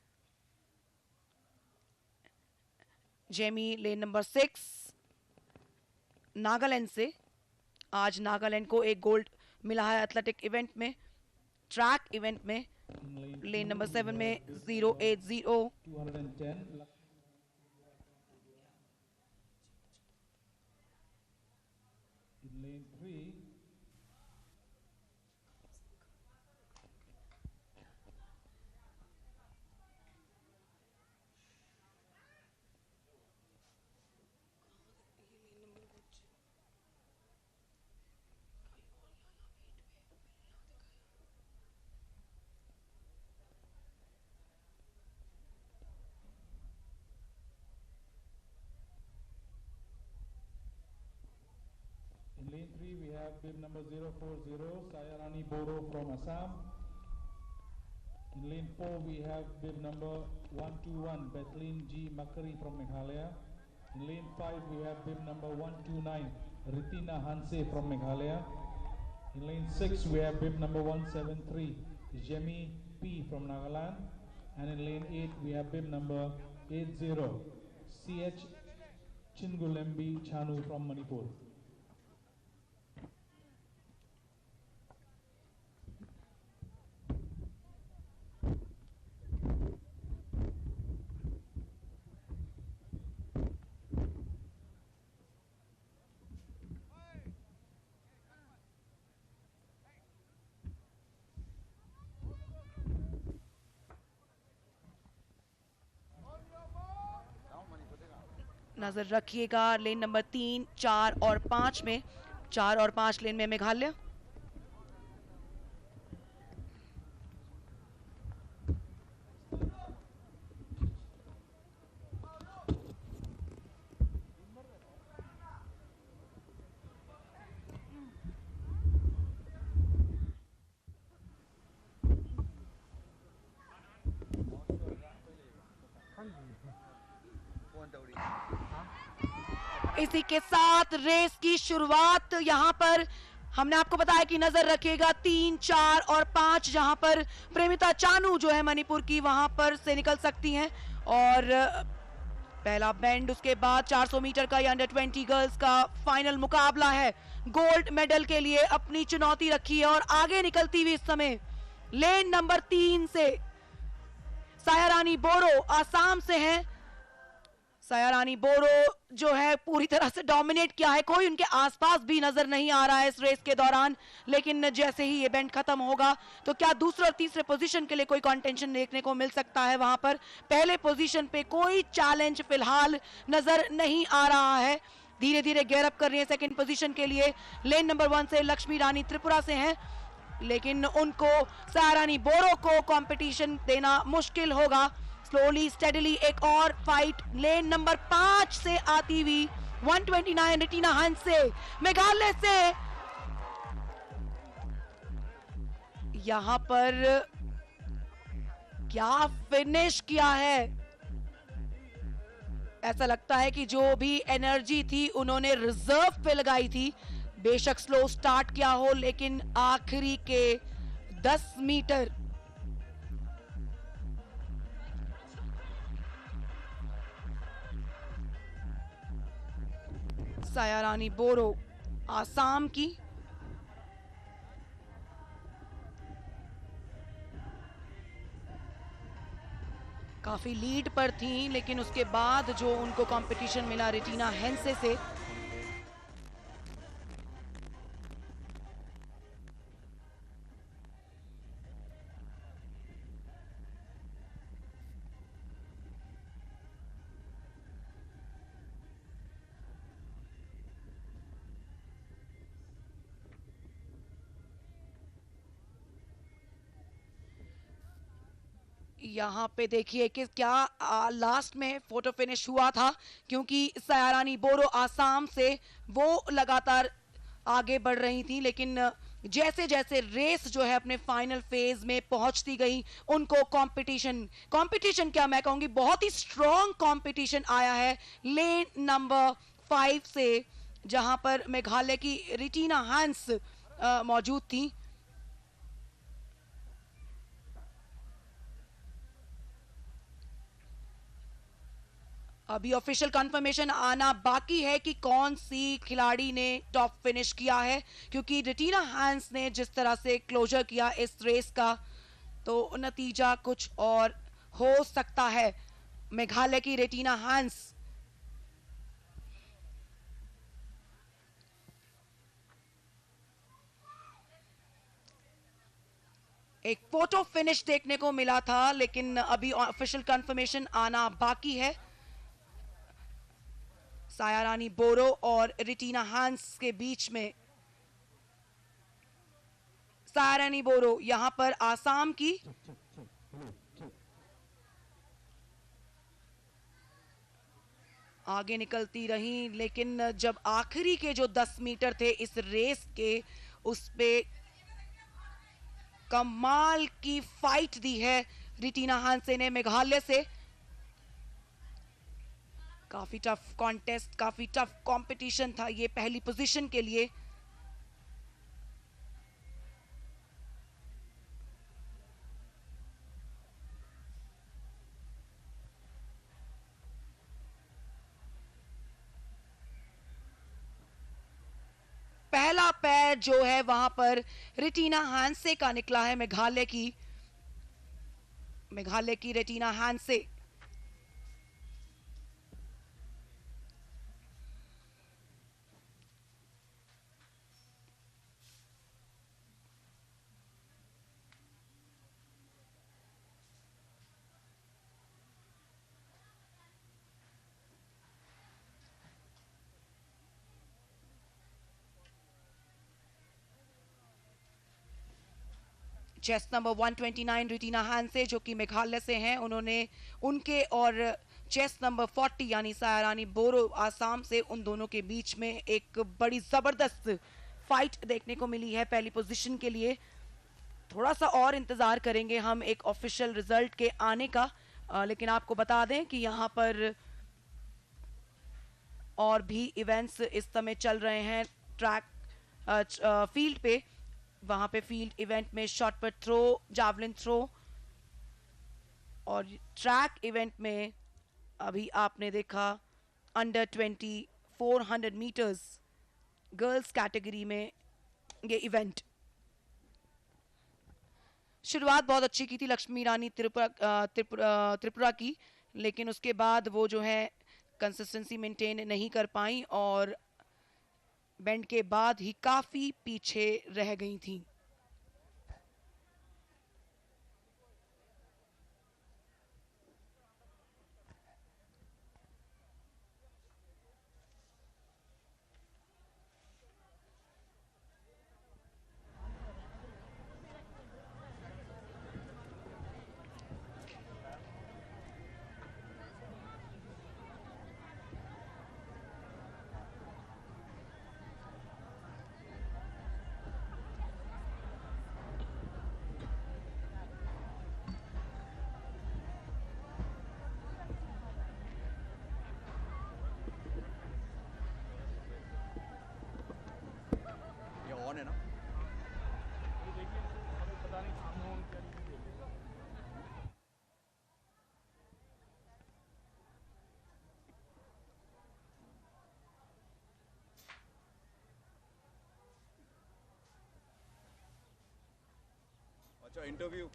Jamie lane number 6 Nagaland से, आज नागालैंड को एक गोल्ड मिला है एथलेटिक इवेंट में, ट्रैक इवेंट में। लेन नंबर 7 में 080 In lane 3, we have bib number 040, Sayarani Boro from Assam. In lane 4, we have bib number 121, Bethlyn G. Makari from Meghalaya. In lane 5, we have bib number 129, Ritina Hanse from Meghalaya. In lane 6, we have bib number 173, Jemi P from Nagaland. And in lane 8, we have bib number 80, CH Chingulembi Chanu from Manipur. नजर रखिएगा lane number 3, 4 और 5 में। 4 और 5 लेन में मेघालय। इसी के साथ race की शुरुआत यहां पर हमने आपको बताया कि नजर रखिएगा 3, 4 और 5 जहां पर प्रेमिता चानू जो है मणिपुर की वहां पर से निकल सकती हैं। और पहला बेंड, उसके बाद 400 मीटर का या अंडर 20 गर्ल्स का फाइनल मुकाबला है। गोल्ड मेडल के लिए अपनी चुनौती रखी है और आगे निकलती हुई इस समय लेन नंबर 3 से सायारानी बोरो आसाम से हैं। सायारानी बोरो जो है पूरी तरह से डोमिनेट किया है, कोई उनके आसपास भी नजर नहीं आ रहा है इस रेस के दौरान। लेकिन जैसे ही ये बेंड खत्म होगा तो क्या दूसरे और तीसरे पोजीशन के लिए कोई कंटेंशन देखने को मिल सकता है वहां पर। पहले पोजीशन पे कोई चैलेंज फिलहाल नजर नहीं आ रहा है। धीरे धीरे गेयर अप कर रही है सेकंड पोजीशन के लिए। लेन नंबर 1 से लक्ष्मी रानी त्रिपुरा से हैं, लेकिन उनको सायारानी बोरो को कंपटीशन देना मुश्किल होगा। स्लोली स्टेडली एक और फाइट लेन नंबर 5 से आती हुई 129 रिटीना हंस से मेघालय से। यहां पर क्या फिनिश किया है। ऐसा लगता है कि जो भी एनर्जी थी उन्होंने रिजर्व पे लगाई थी। बेशक स्लो स्टार्ट किया हो, लेकिन आखिरी के 10 मीटर सायारानी बोरो आसाम की काफी लीड पर थी, लेकिन उसके बाद जो उनको कंपटीशन मिला रिटीना हेंसे से, यहाँ पे देखिए कि क्या लास्ट में फोटो फिनिश हुआ था, क्योंकि सायारानी बोरो आसाम से वो लगातार आगे बढ़ रही थी। लेकिन जैसे जैसे रेस जो है अपने फाइनल फेज में पहुंचती गई, उनको कंपटीशन क्या मैं कहूंगी बहुत ही स्ट्रॉन्ग कंपटीशन आया है लेन नंबर 5 से, जहां पर मेघालय की रिटीना हंस मौजूद थी। अभी ऑफिशियल कंफर्मेशन आना बाकी है कि कौन सी खिलाड़ी ने टॉप फिनिश किया है, क्योंकि रिटीना हैंस ने जिस तरह से क्लोजर किया इस रेस का, तो नतीजा कुछ और हो सकता है। मेघालय की रिटीना हैंस एक फोटो फिनिश देखने को मिला था, लेकिन अभी ऑफिशियल कंफर्मेशन आना बाकी है। सायारानी बोरो और रिटीना हैंस के बीच में। सायारानी बोरो यहां पर आसाम की, आगे निकलती रही, लेकिन जब आखिरी के जो 10 मीटर थे इस रेस के, उस पे कमाल की फाइट दी है रिटीना हांसे ने मेघालय से। काफी टफ कॉन्टेस्ट, काफी टफ कंपटीशन था ये पहली पोजीशन के लिए। पहला पैर जो है वहां पर रेटिना हैंसे का निकला है, मेघालय की रेटिना हैंसे। चेस्ट नंबर 129 रेटिना हैंसे जो कि मेघालय से हैं, उनके और चेस्ट नंबर 40 यानी सायरानी बोरो आसाम से, उन दोनों के बीच में एक बड़ी जबरदस्त फाइट देखने को मिली है पहली पोजीशन के लिए। थोड़ा सा और इंतजार करेंगे हम एक ऑफिशियल रिजल्ट के आने का, लेकिन आपको बता दें कि यहाँ पर और भी इवेंट्स इस समय चल रहे हैं ट्रैक फील्ड पे। वहां पे फील्ड इवेंट में शॉट पर थ्रो, जावलिन थ्रो, और ट्रैक इवेंट में अभी आपने देखा अंडर 20 400 मीटर्स गर्ल्स कैटेगरी में ये इवेंट। शुरुआत बहुत अच्छी की थी लक्ष्मी रानी त्रिपुरा की, लेकिन उसके बाद वो जो है कंसिस्टेंसी मेंटेन नहीं कर पाई और बैंड के बाद ही काफी पीछे रह गई थी। अच्छा interview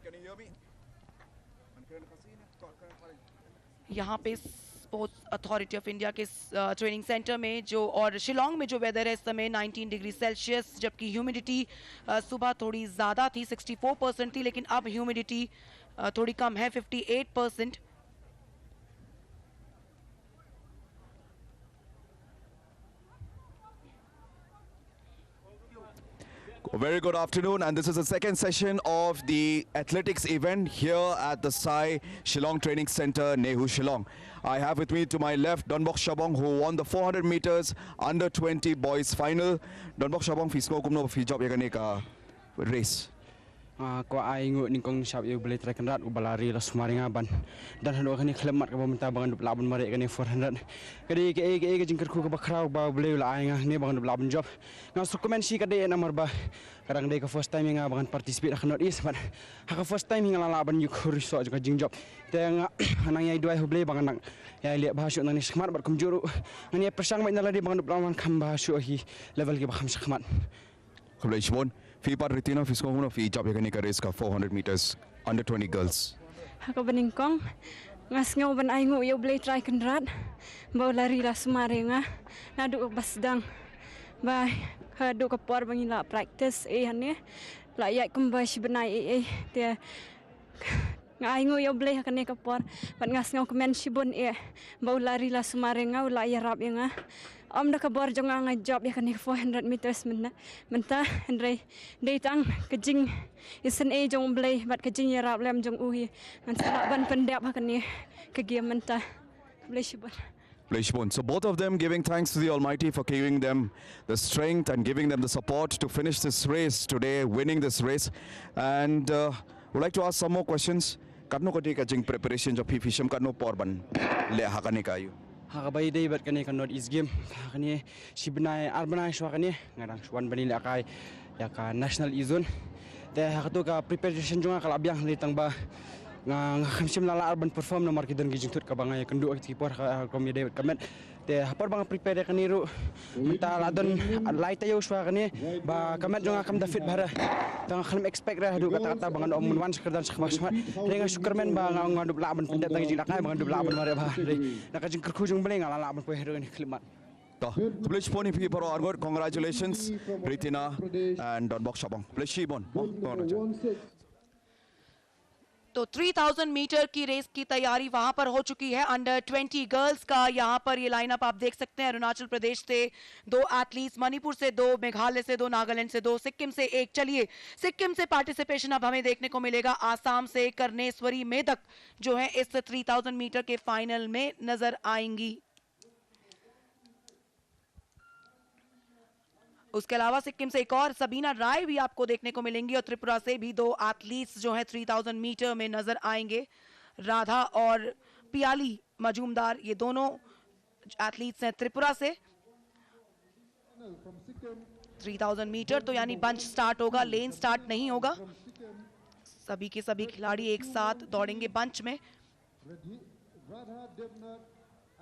Can you hear me? यहाँ पे स्पोर्ट्स अथॉरिटी ऑफ इंडिया के ट्रेनिंग सेंटर में जो और शिलोंग में जो वेदर है इस समय 19 डिग्री सेल्सियस, जबकि ह्यूमिडिटी सुबह थोड़ी ज़्यादा थी 64% थी, लेकिन अब ह्यूमिडिटी थोड़ी कम है 58%। Very good afternoon, and this is the second session of the athletics event here at the Sai Shillong Training Center, Nehu Shillong. I have with me to my left Donbok Shabong, who won the 400 meters under 20 boys final. Donbok Shabong, fisko kumno fi job yagane ka race. Ko ai ngu ning kong shap yu beli track rat ubalari la sumaringa ban dan hanu kani khlemat ka bamta bangan labun mare kani 400 kadi ke jingkar khu ka bakrau ba beli la ai nga ne bangan labun job nga sukumen si kade namar ba kadang de ka first time nga bangan participate ka not is ban ha first time nga laban yu khuri so ka jing job te nga anang yai duai beli bangan nang ya lihat bahasyo nang ni smart bar kum juru ngani persang mai naladi bangan laban kham bahasyo hi level ki ba kham sakmat Congratulations. Fi par retina fisko huno fi job yagane ka race ka 400 meters under 20 girls. Ako beningkong ngas ngaw ban ay ngu yo blay try kenrat baw lari la sumaringa nadu basdang ba hadu ka por bangila practice hane la ya kumba si benai te Ngaingo yo bleh kane kapor pat ngas ngau kemen shibun e bau lari la sumare ngau la ya rap nga am da kabor jonga nga job ya kane 400 meters menta andre dei tang kejing isen e jong bleh pat kejing ya rap lem jong uhi ngan sara ban pendap kane kegem menta bleh shibun. So both of them giving thanks to the Almighty for giving them the strength and giving them the support to finish this race today, winning this race. And would like to ask some more questions. Katno ko di kajing preparation jo fisham katno porban le hakane kayu. Hakabai day bat kani kan North East game kani shibnai arbanai shwa kani ngarang shwan bani la kai ya ka national izon te hakato ka preparation jonga kala biang litang ba nga khamsim la urban perform nomor kidon gi jingtut ka bangay kandu ak tipor ka komide kamet te hapor bang prepare kani ru menta ladon light tayo shwa kani ba kamet jonga kam da fit bara tang khalim expect ra hadu kata kata bangan om wan sekerdan sekhmak smart renga sukermen ba ngadu laban pendet tang jing dakai bangan laban mare ba nak jing kerku jung bling ala laban po hero ni klimat. Please poni pi paro argot congratulations Ritina and Don Bok Shabong. Please shibon. तो 3000 metre की race की तैयारी वहां पर हो चुकी है। Under 20 girls का यहां पर ये लाइनअप आप देख सकते हैं। अरुणाचल प्रदेश से 2 एथलीट्स, मणिपुर से 2, मेघालय से 2, नागालैंड से 2, सिक्किम से 1। चलिए सिक्किम से पार्टिसिपेशन अब हमें देखने को मिलेगा। आसाम से करनेश्वरी मेदक जो है इस 3000 मीटर के फाइनल में नजर आएंगी। उसके अलावा सिक्किम से एक और सबीना राय भी आपको देखने को मिलेंगी और त्रिपुरा से भी 2 एथलीट्स जो है 3000 मीटर में नजर आएंगे। राधा और पियाली मजूमदार ये दोनों एथलीट्स हैं त्रिपुरा से। 3000 मीटर तो यानी बंच स्टार्ट होगा, लेन स्टार्ट नहीं होगा। सभी के सभी खिलाड़ी एक साथ दौड़ेंगे बंच में।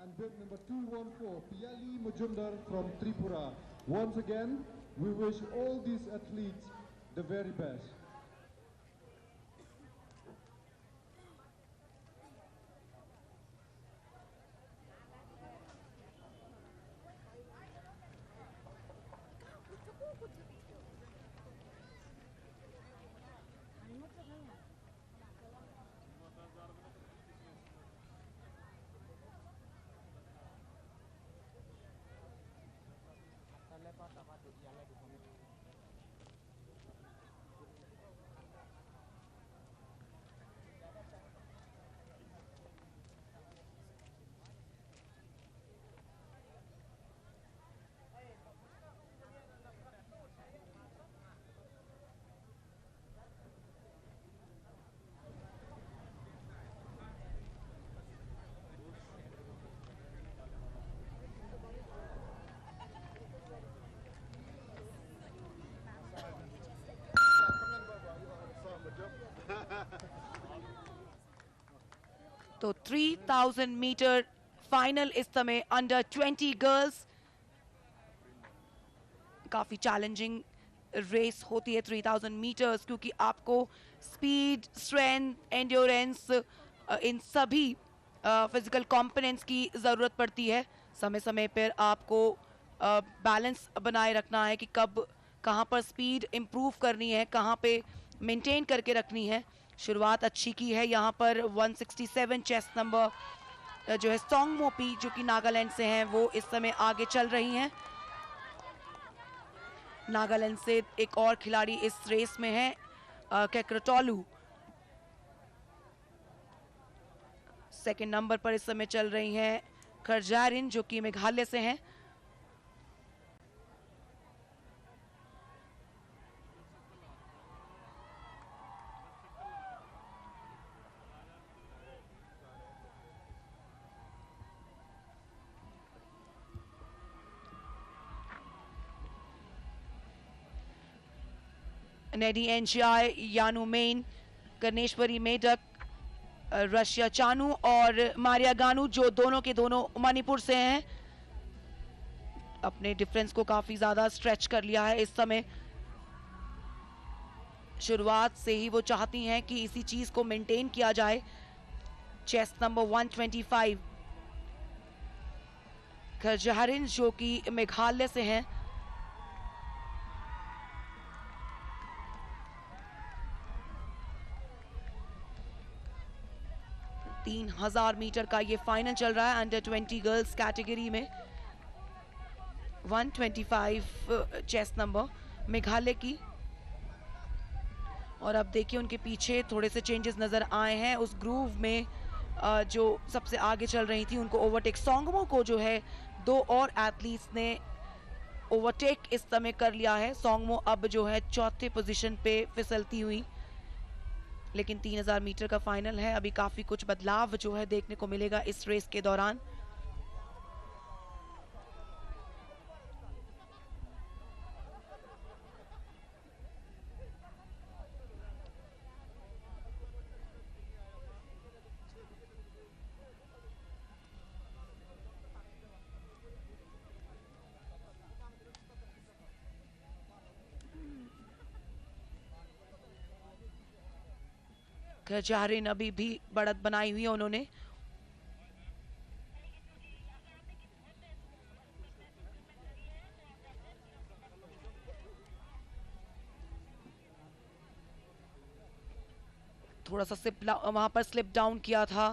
And bib number 214, Piyali Majumdar from Tripura. Once again, we wish all these athletes the very best. तो 3000 मीटर फाइनल इस समय अंडर 20 गर्ल्स। काफी चैलेंजिंग रेस होती है 3000 मीटर्स क्योंकि आपको स्पीड, स्ट्रेंथ, एंड्योरेंस इन सभी फिजिकल कंपोनेंट्स की ज़रूरत पड़ती है। समय समय पर आपको बैलेंस बनाए रखना है कि कब कहां पर स्पीड इंप्रूव करनी है, कहां पे मेंटेन करके रखनी है। शुरुआत अच्छी की है यहाँ पर 167 चेस्ट नंबर जो है सोंग मोपी जो कि नागालैंड से हैं वो इस समय आगे चल रही हैं। नागालैंड से एक और खिलाड़ी इस रेस में है कैक्रटोलू। सेकंड नंबर पर इस समय चल रही हैं खरजारिन जो कि मेघालय से हैं। नेडी एनजीआई, यानू मेन, कर्नेश्वरी मेडक, रशिया चानू और मारिया गानू जो दोनों के दोनों मणिपुर से हैं, अपने डिफरेंस को काफी ज्यादा स्ट्रेच कर लिया है इस समय। शुरुआत से ही वो चाहती हैं कि इसी चीज को मेंटेन किया जाए। चेस्ट नंबर 125 खरजहरिन जो कि मेघालय से हैं। 3000 मीटर का ये फाइनल चल रहा है अंडर 20 गर्ल्स कैटेगरी में। 125 चेस्ट नंबर मेघालय की। और अब देखिए उनके पीछे थोड़े से चेंजेस नजर आए हैं। उस ग्रूव में जो सबसे आगे चल रही थी उनको ओवरटेक, सोंगमो को जो है 2 और एथलीट्स ने ओवरटेक इस समय कर लिया है। सोंगमो अब जो है 4थे पोजीशन पे फिसलती हुई, लेकिन 3000 मीटर का फाइनल है, अभी काफी कुछ बदलाव जो है देखने को मिलेगा इस रेस के दौरान। जाहरीन अभी भी बढ़त बनाई हुई है उन्होंने। थोड़ा सा वहां पर स्लिप डाउन किया था,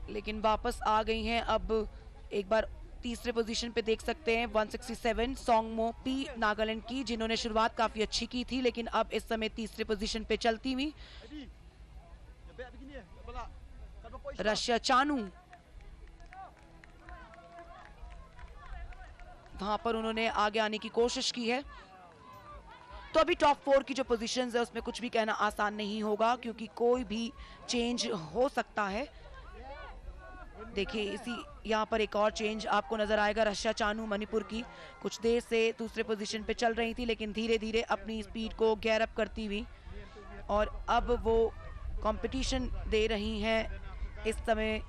लेकिन वापस आ गई हैं। अब एक बार तीसरे पोजीशन पे देख सकते हैं 167 सोंगमो पी नागालैंड की, जिन्होंने शुरुआत काफी अच्छी की थी, लेकिन अब इस समय तीसरे पोजीशन पे चलती हुई। रशिया चानू, वहां पर उन्होंने आगे आने की कोशिश की है। तो अभी टॉप 4 की जो पोजीशंस है उसमें कुछ भी कहना आसान नहीं होगा, क्योंकि कोई भी चेंज हो सकता है। देखिए इसी यहाँ पर एक और चेंज आपको नजर आएगा। रशिया चानू मणिपुर की कुछ देर से दूसरे पोजीशन पे चल रही थी, लेकिन धीरे धीरे अपनी स्पीड को गैर अप करती हुई और अब वो कंपटीशन दे रही हैं इस समय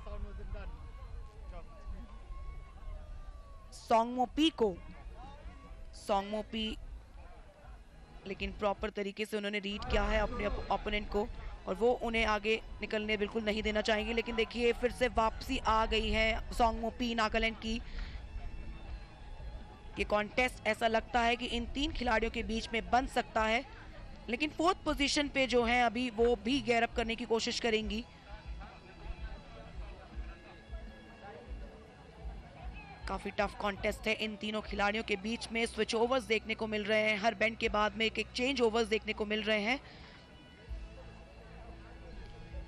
सोंगमो पी को। सोंगमो पी लेकिन प्रॉपर तरीके से उन्होंने रीड किया है अपने ओपोनेंट को और वो उन्हें आगे निकलने बिल्कुल नहीं देना चाहेंगे। लेकिन देखिए फिर से वापसी आ गई है सोंगमो पी नागालैंड की। ये कॉन्टेस्ट ऐसा लगता है कि इन 3 खिलाड़ियों के बीच में बन सकता है, लेकिन 4th पोजीशन पे जो है अभी वो भी गैर अप करने की कोशिश करेंगी। काफी टफ कॉन्टेस्ट है इन तीनों खिलाड़ियों के बीच में। स्विच ओवर्स देखने को मिल रहे हैं, हर बेंड के बाद में एक चेंज ओवर्स देखने को मिल रहे हैं।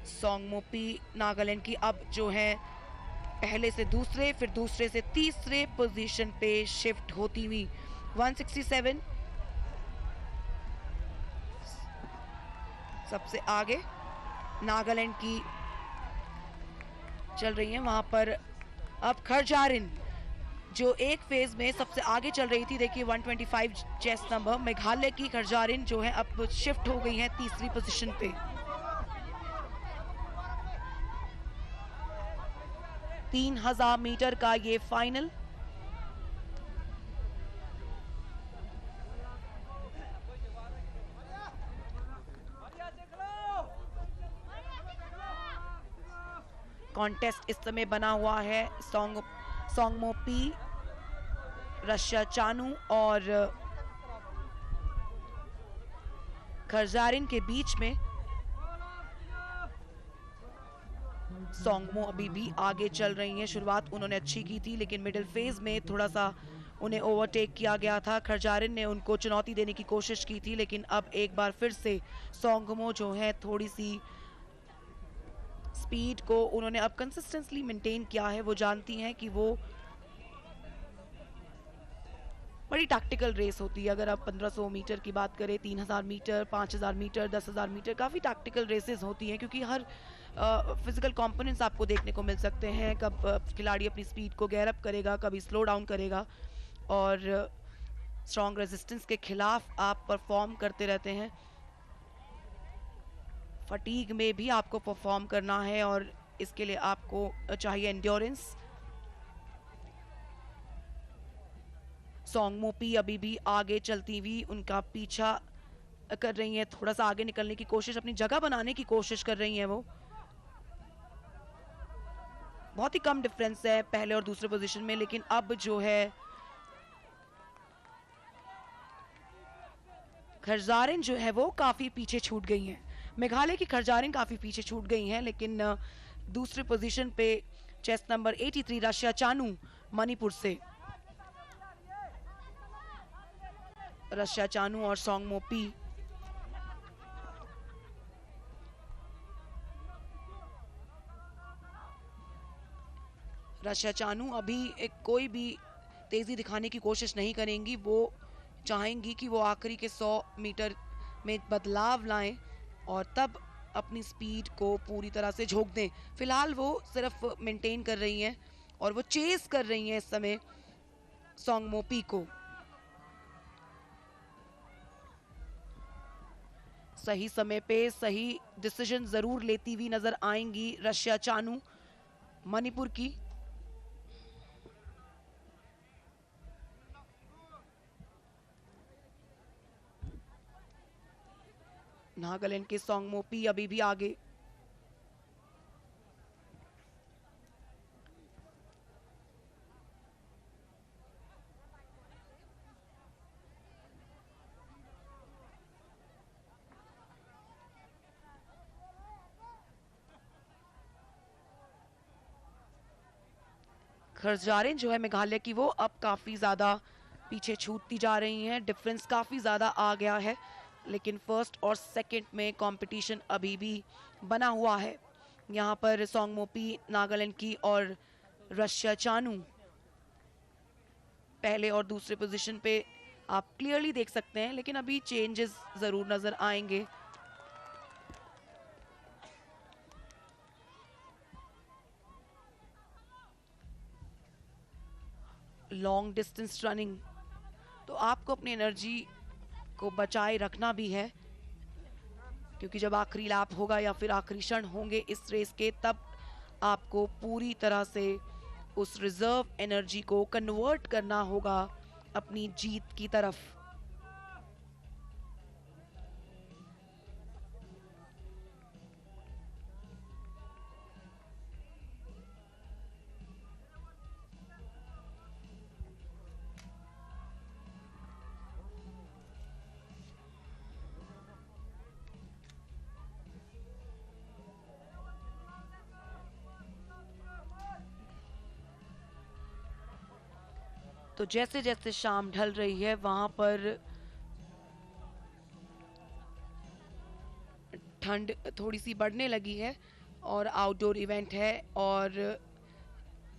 सोंगमो पी नागालैंड की अब जो है पहले से दूसरे, फिर दूसरे से तीसरे पोजीशन पे शिफ्ट होती हुई। 167 सबसे आगे नागालैंड की चल रही है। वहां पर अब खरजारिन जो एक फेज में सबसे आगे चल रही थी, देखिए 125 चेस्ट नंबर मेघालय की खरजारिन जो है अब शिफ्ट हो गई है तीसरी पोजीशन पे। 3000 मीटर का ये फाइनल। कॉन्टेस्ट इस समय बना हुआ है सोंगमो पी, रशिया चानू और खरजारिन के बीच में। सोंगमो अभी भी आगे चल रही हैं। शुरुआत उन्होंने अच्छी की थी, लेकिन मिडिल फेज में थोड़ा सा उन्हें ओवरटेक किया गया था। खरजारिन ने उनको चुनौती देने की कोशिश की थी, लेकिन अब एक बार फिर से सोंगमो जो है थोड़ी सी स्पीड को उन्होंने अब कंसिस्टेंटली मेंटेन किया है। वो जानती हैं कि वो बड़ी टैक्टिकल रेस होती है। अगर आप 1500 मीटर की बात करें, 3000 मीटर, 5000 मीटर, 10,000 मीटर, काफ़ी टैक्टिकल रेसेस होती हैं, क्योंकि हर फिजिकल कंपोनेंट्स आपको देखने को मिल सकते हैं। कब खिलाड़ी अपनी स्पीड को गैर अप करेगा, कभी स्लो डाउन करेगा, और स्ट्रॉन्ग रेजिस्टेंस के खिलाफ आप परफॉर्म करते रहते हैं। फटीग में भी आपको परफॉर्म करना है और इसके लिए आपको चाहिए एंड्योरेंस। सोंगमो पी अभी भी आगे चलती हुई उनका पीछा कर रही हैं, थोड़ा सा आगे निकलने की कोशिश, अपनी जगह बनाने की कोशिश कर रही हैं। वो बहुत ही कम डिफरेंस है पहले और दूसरे पोजीशन में, लेकिन अब जो है खरजारिन जो है वो काफी पीछे छूट गई हैं। मेघालय की खरजारें काफी पीछे छूट गई हैं, लेकिन दूसरी पोजीशन पे chest number 83 Russia Chanu Manipur से। रशिया चानू और सॉन्ग मोपी रशिया चानू अभी कोई भी तेजी दिखाने की कोशिश नहीं करेंगी। वो चाहेंगी कि वो आखिरी के 100 मीटर में बदलाव लाएं और तब अपनी स्पीड को पूरी तरह से झोंक दें। फिलहाल वो सिर्फ मेंटेन कर रही हैं और वो चेस कर रही हैं इस समय सॉन्ग मोपी को। सही समय पे सही डिसीजन जरूर लेती हुई नजर आएंगी रशिया चानू मणिपुर की। नागालैंड के सॉन्ग मोपी अभी भी आगे। खरजारें जो है मेघालय की वो अब काफी ज्यादा पीछे छूटती जा रही हैं। डिफरेंस काफी ज्यादा आ गया है, लेकिन फर्स्ट और सेकंड में कंपटीशन अभी भी बना हुआ है। यहाँ पर सॉन्ग मोपी नागालैंड की और रशिया चानू पहले और दूसरे पोजीशन पे आप क्लियरली देख सकते हैं, लेकिन अभी चेंजेस जरूर नजर आएंगे। लॉन्ग डिस्टेंस रनिंग तो आपको अपनी एनर्जी को बचाए रखना भी है, क्योंकि जब आखिरी लैप होगा या फिर आखिरी क्षण होंगे इस रेस के, तब आपको पूरी तरह से उस रिजर्व एनर्जी को कन्वर्ट करना होगा अपनी जीत की तरफ। तो जैसे जैसे शाम ढल रही है वहां पर ठंड थोड़ी सी बढ़ने लगी है और आउटडोर इवेंट है, और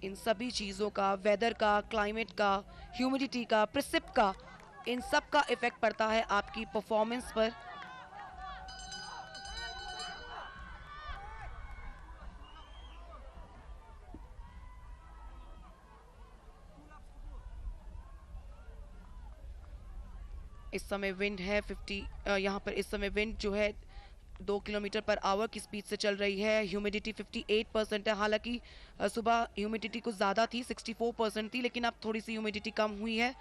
इन सभी चीज़ों का, वेदर का, क्लाइमेट का, ह्यूमिडिटी का, प्रिसिप का, इन सब का इफेक्ट पड़ता है आपकी परफॉर्मेंस पर। इस समय विंड है 50, यहाँ पर इस समय विंड जो है 2 किलोमीटर पर आवर की स्पीड से चल रही है। ह्यूमिडिटी 58% है, हालांकि सुबह ह्यूमिडिटी कुछ ज़्यादा थी, 64% थी, लेकिन अब थोड़ी सी ह्यूमिडिटी कम हुई है,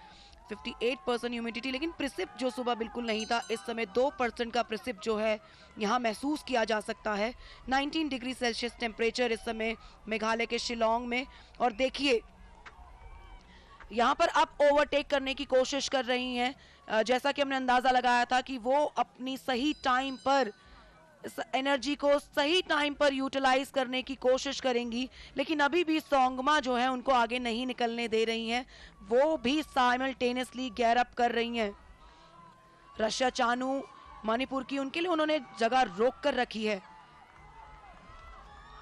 58% ह्यूमिडिटी। लेकिन प्रिसिप जो सुबह बिल्कुल नहीं था, इस समय 2% का प्रिसिप जो है यहाँ महसूस किया जा सकता है। 19 डिग्री सेल्सियस टेम्परेचर इस समय मेघालय के शिलोंग में। और देखिए यहाँ पर अब ओवरटेक करने की कोशिश कर रही हैं, जैसा कि हमने अंदाजा लगाया था कि वो अपनी सही टाइम पर एनर्जी को सही टाइम पर यूटिलाइज करने की कोशिश करेंगी, लेकिन अभी भी सोंगमा जो है उनको आगे नहीं निकलने दे रही हैं, वो भी साइमल्टेनियसली गैर अप कर रही हैं। रशिया चानू मणिपुर की, उनके लिए उन्होंने जगह रोक कर रखी है,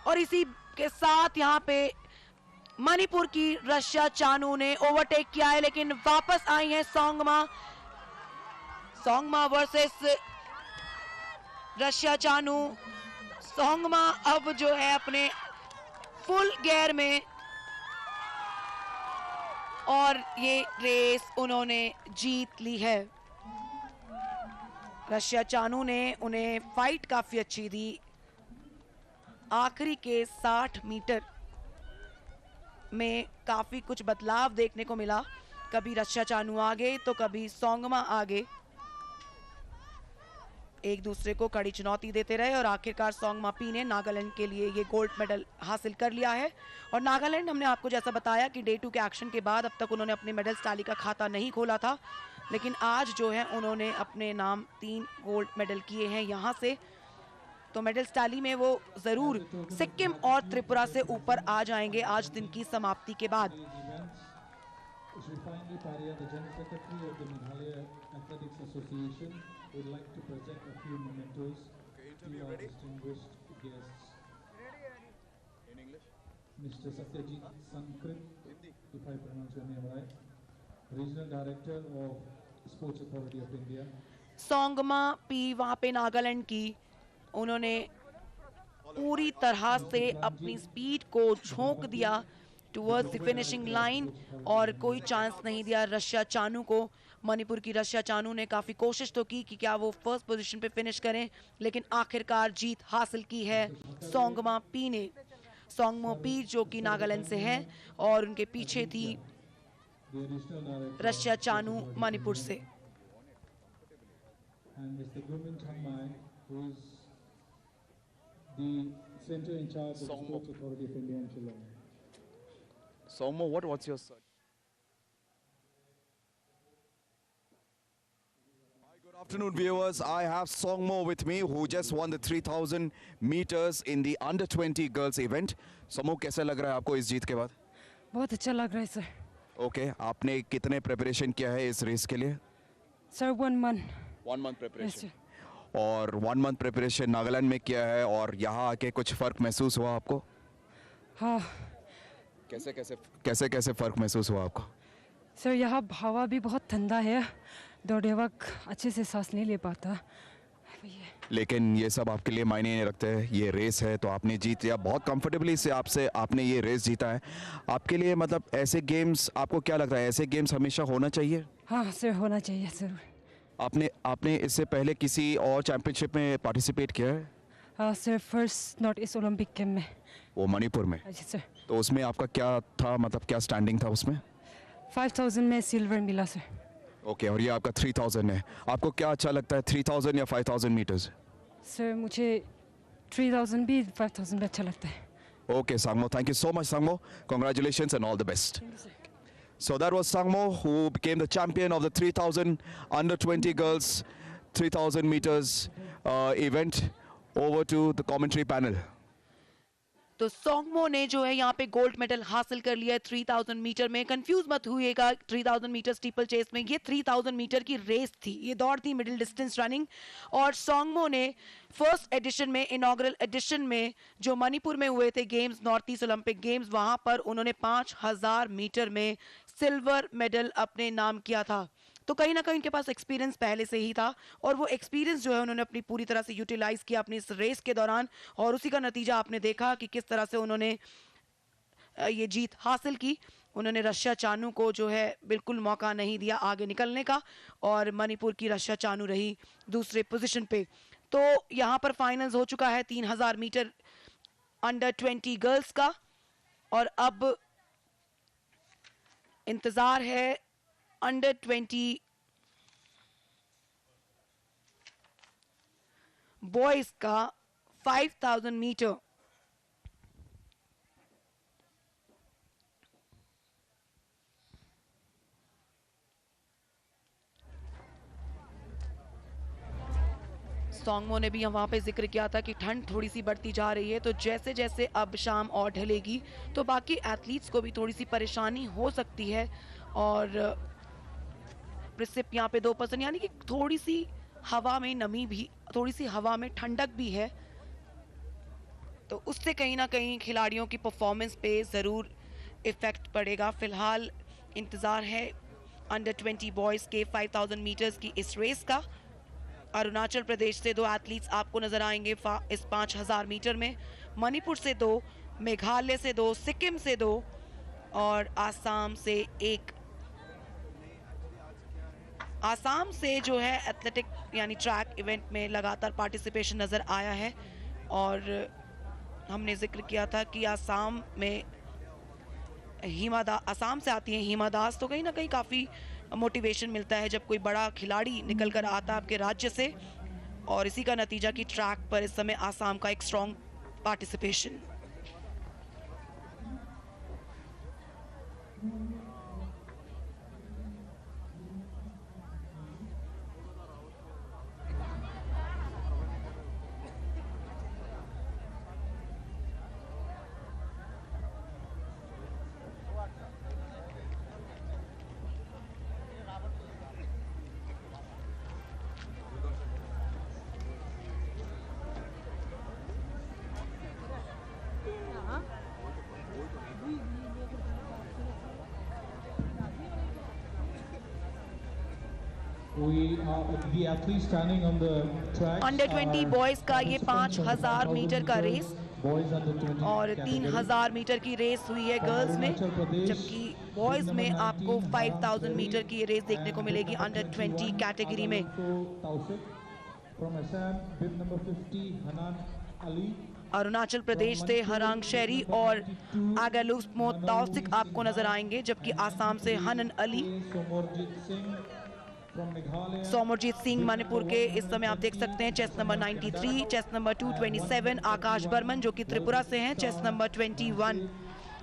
और इसी के साथ यहाँ पे मणिपुर की रशिया चानू ने ओवरटेक किया है, लेकिन वापस आई है सोंगमा वर्सेस रशिया चानू। सोंगमा अब जो है अपने फुल गियर में, और ये रेस उन्होंने जीत ली है। रशिया चानू ने उन्हें फाइट काफी अच्छी दी। आखिरी के 60 मीटर में काफी कुछ बदलाव देखने को मिला, कभी रशिया चानू आगे तो कभी सोंगमा आगे, एक दूसरे को कड़ी चुनौती देते रहे, और आखिरकार सोंगमा पी ने नागालैंड के लिए ये गोल्ड मेडल हासिल कर लिया है। और नागालैंड, हमने आपको जैसा बताया कि डे 2 के एक्शन के बाद अब तक उन्होंने अपने मेडल्स टैली का खाता नहीं खोला था, लेकिन आज जो है उन्होंने अपने नाम 3 गोल्ड मेडल किए हैं यहाँ से। तो मेडल टैली में वो जरूर सिक्किम और त्रिपुरा से ऊपर आ जाएंगे आज दिन की समाप्ति के बाद। Shri Finally Paria, the General Secretary of the Meghalaya Athletics Association, would like to present a few mementos to our distinguished guests. In English? Mr. Satyajit Sankrit, if I pronounce your name right, Regional Director of Sports Authority of India. Sangma P वहाँ पे नागालैंड की, उन्होंने पूरी तरह से अपनी speed को झोंक दिया टुवर्ड्स द फिनिशिंग लाइन और कोई चांस नहीं दिया रशिया चानू को। मणिपुर की रशिया चानू ने काफ़ी कोशिश तो की कि क्या वो फर्स्ट पोजीशन पे फिनिश करें, लेकिन आखिरकार जीत हासिल की है सोंगमा पी ने। सोंगमा पी जो कि नागालैंड से है और उनके पीछे थी रशिया चानू मणिपुर से। And Mr. Gumin Chammai, who is the Center in charge of the Sports Authority of India in Shillong. Somo, what's your search? Hi, good afternoon, viewers. I have Songmo with me, who just won the 3,000 meters in the under 20 girls event. Somo, कैसा लग रहा है आपको इस जीत के बाद? बहुत अच्छा लग रहा है सर। Okay, आपने कितने प्रिपरेशन किया है इस रेस के लिए? Sir 1 month। 1 month preparation. और 1 month प्रिपरेशन नागालैंड में किया है और यहाँ आके कुछ फर्क महसूस हुआ आपको? हाँ। कैसे कैसे फर्क महसूस हुआ आपको? सर यहाँ हवा भी बहुत ठंडा है, दौड़े वक्त अच्छे से सांस नहीं ले पाता। लेकिन ये सब आपके लिए मायने नहीं रखते। ये रेस है तो आपने जीत लिया बहुत कंफर्टेबली से, आपने ये रेस जीता है। आपके लिए मतलब ऐसे गेम्स, आपको क्या लगता है ऐसे गेम्स हमेशा होना चाहिए? हाँ सर, होना चाहिए जरूर। आपने इससे पहले किसी और चैंपियनशिप में पार्टिसिपेट किया है? हाँ sir, first north east Olympic game में। वो मणिपुर में? जी सर। तो उसमें आपका क्या था, मतलब क्या स्टैंडिंग था उसमें? 5000 में सिल्वर मिला सर। ओके, और ये आपका 3000 है। आपको क्या अच्छा लगता है, 3000 या 5000 मीटर्स? सर मुझे 3000 भी 5000 भी अच्छा लगता है। Okay, Sangmo, thank you so much, Sangmo. Congratulations and all the best. Thank you, sir. So that was Sangmo, who became the champion of the 3000 under 20 girls 3000 meters event. Over to the commentary panel. तो सोंगमो ने जो है यहाँ पे gold medal हासिल कर लिया है 3000 मीटर में। कंफ्यूज मत हुइएगा, 3000 मीटर स्टीपल चेस में ये 3000 मीटर की रेस थी, ये दौड़ थी मिडिल डिस्टेंस रनिंग। और सोंगमो ने फर्स्ट एडिशन में, इनॉग्रल एडिशन में जो मणिपुर में हुए थे games, north east Olympic games, वहां पर उन्होंने 5000 मीटर में सिल्वर मेडल अपने नाम किया था। तो कहीं ना कहीं उनके पास एक्सपीरियंस पहले से ही था और वो एक्सपीरियंस जो है उन्होंने अपनी पूरी तरह से यूटिलाइज किया अपनी इस रेस के दौरान, और उसी का नतीजा आपने देखा कि किस तरह से उन्होंने ये जीत हासिल की। उन्होंने रशिया चानू को जो है बिल्कुल मौका नहीं दिया आगे निकलने का, और मणिपुर की रशिया चानू रही दूसरे पोजीशन पे। तो यहाँ पर फाइनल्स हो चुका है 3000 मीटर अंडर 20 गर्ल्स का, और अब इंतजार है अंडर 20 बॉयज का 5000 मीटर। सोंगमो ने भी वहां पे जिक्र किया था कि ठंड थोड़ी सी बढ़ती जा रही है, तो जैसे जैसे अब शाम और ढलेगी तो बाकी एथलीट्स को भी थोड़ी सी परेशानी हो सकती है। और प्रिसिप यहाँ पे 2%, यानी कि थोड़ी सी हवा में नमी भी, थोड़ी सी हवा में ठंडक भी है, तो उससे कहीं ना कहीं खिलाड़ियों की परफॉर्मेंस पे ज़रूर इफेक्ट पड़ेगा। फिलहाल इंतज़ार है अंडर 20 बॉयज़ के 5000 मीटर्स की इस रेस का। अरुणाचल प्रदेश से 2 एथलीट्स आपको नजर आएंगे इस 5000 मीटर में, मणिपुर से 2, मेघालय से 2, सिक्किम से 2 और आसाम से 1। आसाम से जो है एथलेटिक यानी ट्रैक इवेंट में लगातार पार्टिसिपेशन नज़र आया है, और हमने जिक्र किया था कि आसाम में आसाम से आती हैं हिमा दास, तो कहीं ना कहीं काफ़ी मोटिवेशन मिलता है जब कोई बड़ा खिलाड़ी निकल कर आता है आपके राज्य से, और इसी का नतीजा कि ट्रैक पर इस समय आसाम का एक strong participation. the athletes standing on the track. Under 20 boys का ये 5000 मीटर का रेस और 3000 मीटर की रेस हुई है गर्ल्स में, जबकि बॉयज में आपको 5000 मीटर की ये रेस देखने को मिलेगी अंडर 20 कैटेगरी में। अरुणाचल प्रदेश से हरांग शेरी और आगालुस्मो तौसिक आपको नजर आएंगे, जबकि आसाम से हनन अली, सोमरजीत सिंह मणिपुर के इस समय आप देख सकते हैं चेस्ट नंबर 93, चेस्ट नंबर 227 आकाश बर्मन जो कि त्रिपुरा से हैं, चेस्ट नंबर 21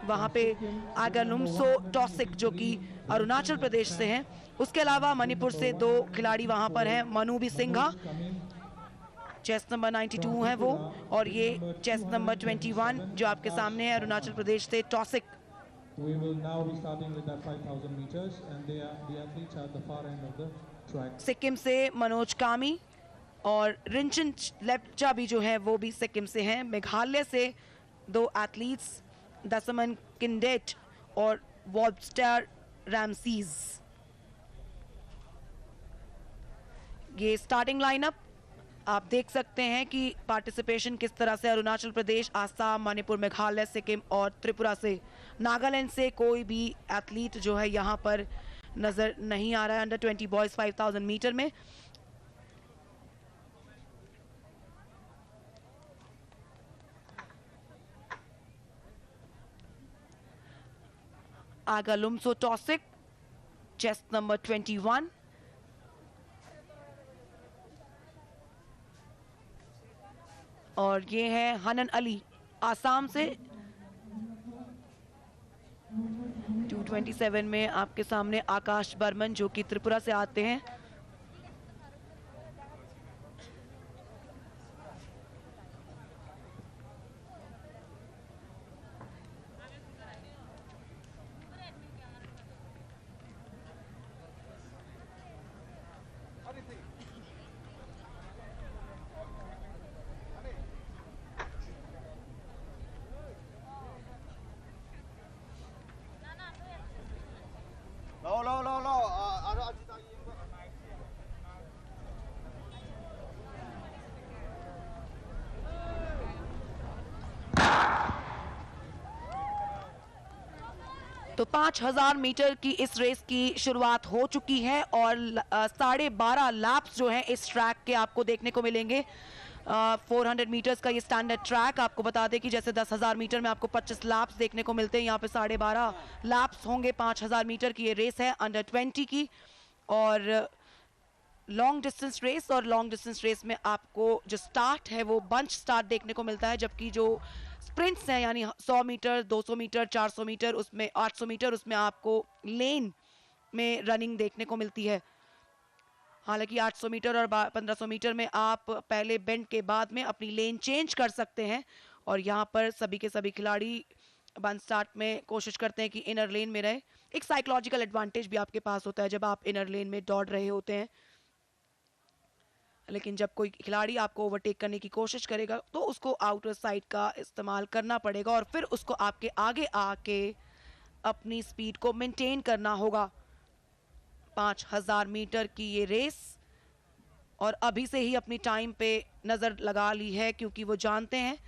वहां पे आगालुम्सो टॉसिक जो कि अरुणाचल प्रदेश से हैं। उसके अलावा मणिपुर से 2 खिलाड़ी वहां पर हैं, मनूबी सिंघा चेस्ट नंबर 92 है वो, और ये चेस्ट नंबर 21 जो आपके सामने है अरुणाचल प्रदेश से टॉसिक। We will now be starting with that 5,000 meters, and the athletes are at the far end of the track. Sikkim से मनोज कामी और रिंचन लेप्चा भी जो है वो भी सिक्किम से हैं। मेघालय से 2 एथलीट्स दसमन किंडेट और वॉबस्टर रैमसीज। ये स्टार्टिंग लाइनअप आप देख सकते हैं कि पार्टिसिपेशन किस तरह से अरुणाचल प्रदेश, आसाम, मणिपुर, मेघालय, सिक्किम और त्रिपुरा से। नागालैंड से कोई भी एथलीट जो है यहाँ पर नजर नहीं आ रहा है अंडर 20 बॉयज 5000 मीटर में। आगालुम्सो टॉसिक चेस्ट नंबर 21, और ये है हनन अली आसाम से 227 में आपके सामने आकाश बर्मन जो कि त्रिपुरा से आते हैं। तो 5000 मीटर की इस रेस की शुरुआत हो चुकी है और 12.5 लैप्स जो हैं इस ट्रैक के आपको देखने को मिलेंगे। 400 मीटर्स का ये स्टैंडर्ड ट्रैक, आपको बता दें कि जैसे 10,000 मीटर में आपको 25 लैप्स देखने को मिलते हैं, यहाँ पे 12.5 लैप्स होंगे। 5000 मीटर की ये रेस है अंडर 20 की और लॉन्ग डिस्टेंस रेस, और लॉन्ग डिस्टेंस रेस में आपको जो स्टार्ट है वो बंच स्टार्ट देखने को मिलता है, जबकि जो स्प्रिंट्स हैं यानी 100 मीटर, 200 मीटर, 400 मीटर, उसमें 800 मीटर, उसमें आपको लेन में रनिंग देखने को मिलती है। हालांकि 800 मीटर और 1500 मीटर में आप पहले बेंड के बाद में अपनी लेन चेंज कर सकते हैं, और यहाँ पर सभी के सभी खिलाड़ी बंद स्टार्ट में कोशिश करते हैं कि इनर लेन में रहे। एक साइकोलॉजिकल एडवांटेज भी आपके पास होता है जब आप इनर लेन में दौड़ रहे होते हैं, लेकिन जब कोई खिलाड़ी आपको ओवरटेक करने की कोशिश करेगा तो उसको आउटर साइड का इस्तेमाल करना पड़ेगा और फिर उसको आपके आगे आके अपनी स्पीड को मेंटेन करना होगा। 5000 मीटर की ये रेस, और अभी से ही अपनी टाइम पे नज़र लगा ली है क्योंकि वो जानते हैं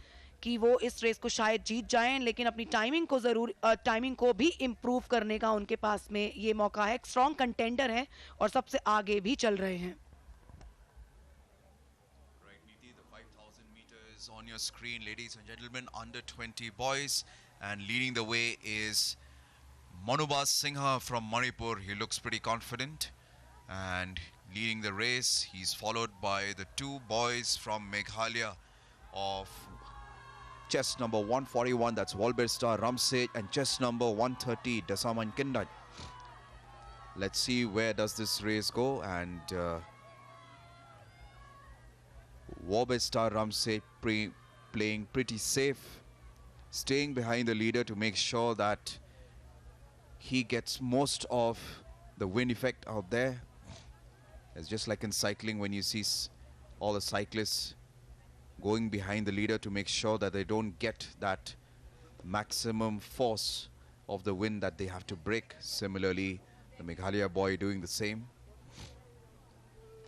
कि वो इस रेस को शायद जीत जाएं, लेकिन अपनी टाइमिंग को भी इम्प्रूव करने का उनके पास में ये मौका है। स्ट्रॉन्ग कंटेंडर है और सबसे आगे भी चल रहे हैं। On your screen, ladies and gentlemen, under 20 boys, and leading the way is Manubas Singha from Manipur. He looks pretty confident and leading the race. He's followed by the 2 boys from Meghalaya of chest number 141, that's Walberstar Ramsey, and chest number 130, Dasaman Kindan. Let's see where does this race go, and Walberstar Ramsey playing pretty safe, staying behind the leader to make sure that he gets most of the wind effect out there. It's just like in cycling when you see all the cyclists going behind the leader to make sure that they don't get that maximum force of the wind that they have to break. Similarly, the Meghalaya boy doing the same.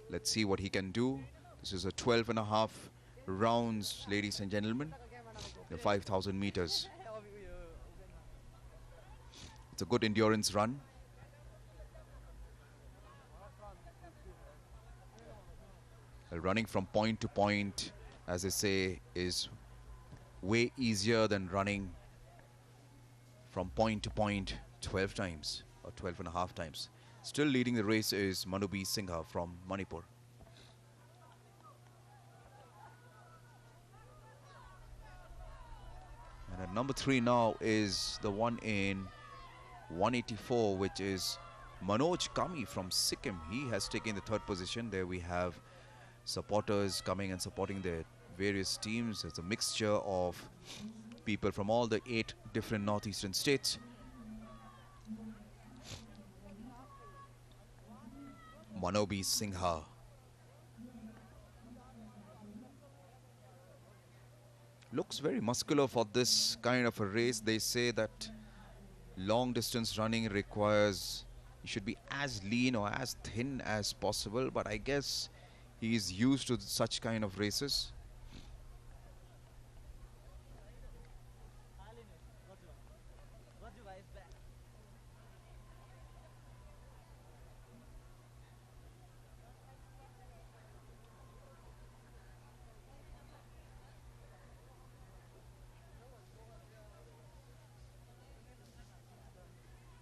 Let's see what he can do. This is a 12.5 rounds, ladies and gentlemen. The 5,000 meters. It's a good endurance run. Running from point to point, as they say, is way easier than running from point to point 12 times or 12.5 times. Still leading the race is Manubi Singha from Manipur. And at number 3 now is the one in 184, which is Manoj Kami from Sikkim. He has taken the 3rd position. There we have supporters coming and supporting their various teams. It's a mixture of people from all the 8 different northeastern states. Manobi Singha. Looks very muscular for this kind of a race. They say that long distance running requires you should be as lean or as thin as possible, but I guess he is used to such kind of races.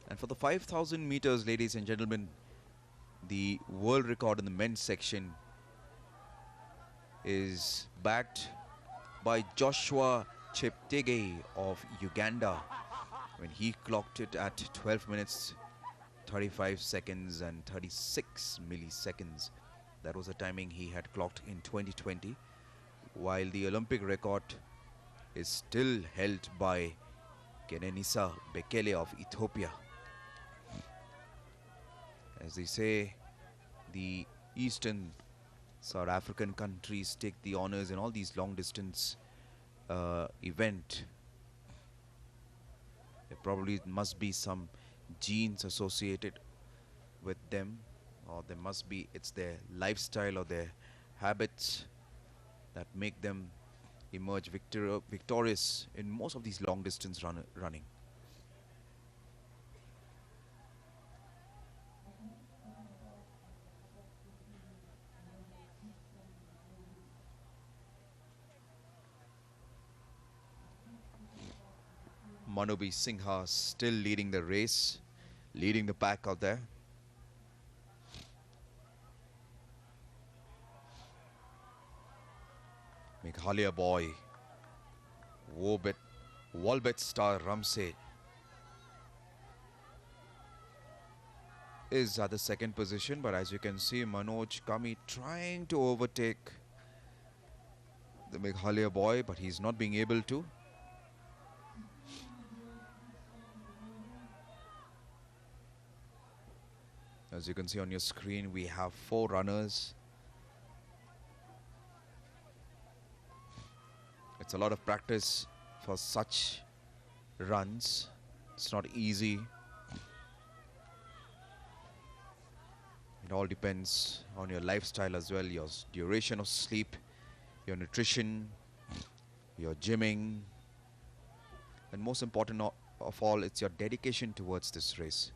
And for the 5,000 meters, ladies and gentlemen, the world record in the men's section is backed by Joshua Cheptegei of Uganda when he clocked it at 12 minutes 35 seconds and 36 milliseconds. That was the timing he had clocked in 2020, while the Olympic record is still held by Kenenisa Bekele of Ethiopia. As they say, the Eastern South African countries take the honors in all these long distance event. There probably must be some genes associated with them, or there must be, it's their lifestyle or their habits that make them emerge victorious in most of these long distance running. Manubi Singha still leading the race, leading the pack out there. Meghalaya boy, Walbet star Ramsey is at the 2nd position, but as you can see, Manoj Kami trying to overtake the Meghalaya boy, but he's not being able to. As you can see on your screen, we have 4 runners. It's a lot of practice for such runs. It's not easy. It all depends on your lifestyle as well, your duration of sleep, your nutrition, your gymming, and most important of all, it's your dedication towards this race.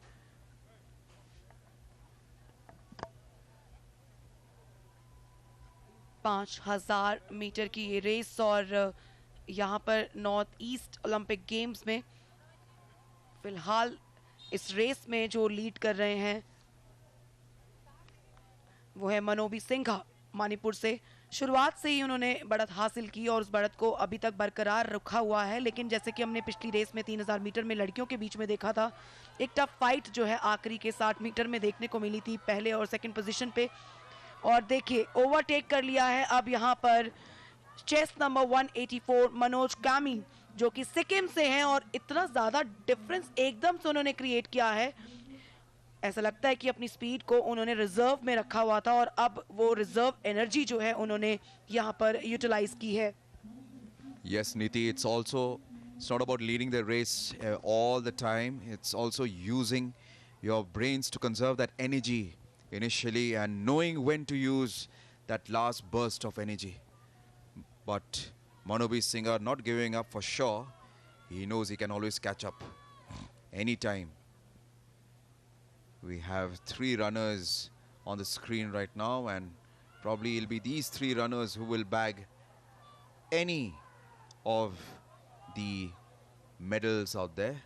पाँच हजार metre की ये race और यहाँ पर north east Olympic games में फिलहाल इस रेस में जो लीड कर रहे हैं वो है मनोबी सिंघा मणिपुर से। शुरुआत से ही उन्होंने बढ़त हासिल की और उस बढ़त को अभी तक बरकरार रखा हुआ है, लेकिन जैसे कि हमने पिछली रेस में 3000 मीटर में लड़कियों के बीच में देखा था, एक टफ फाइट जो है आखिरी के 60 मीटर में देखने को मिली थी पहले और 2nd पोजीशन पे। और देखिए ओवरटेक कर लिया है अब यहाँ पर चेस्ट नंबर 184 मनोज कामी जो कि सिक्किम से हैं और इतना ज़्यादा डिफरेंस एकदम से उन्होंने क्रिएट किया है। ऐसा लगता है कि अपनी स्पीड को उन्होंने रिजर्व में रखा हुआ था और अब वो रिजर्व एनर्जी जो है उन्होंने यहाँ पर यूटिलाइज की है। Yes, Niti, it's not about leading the race all the time. It's also using your brains to conserve that energy initially and knowing when to use that last burst of energy. But Manobi Singha not giving up for sure. He knows he can always catch up anytime. We have 3 runners on the screen right now, and probably it'll be these 3 runners who will bag any of the medals out there.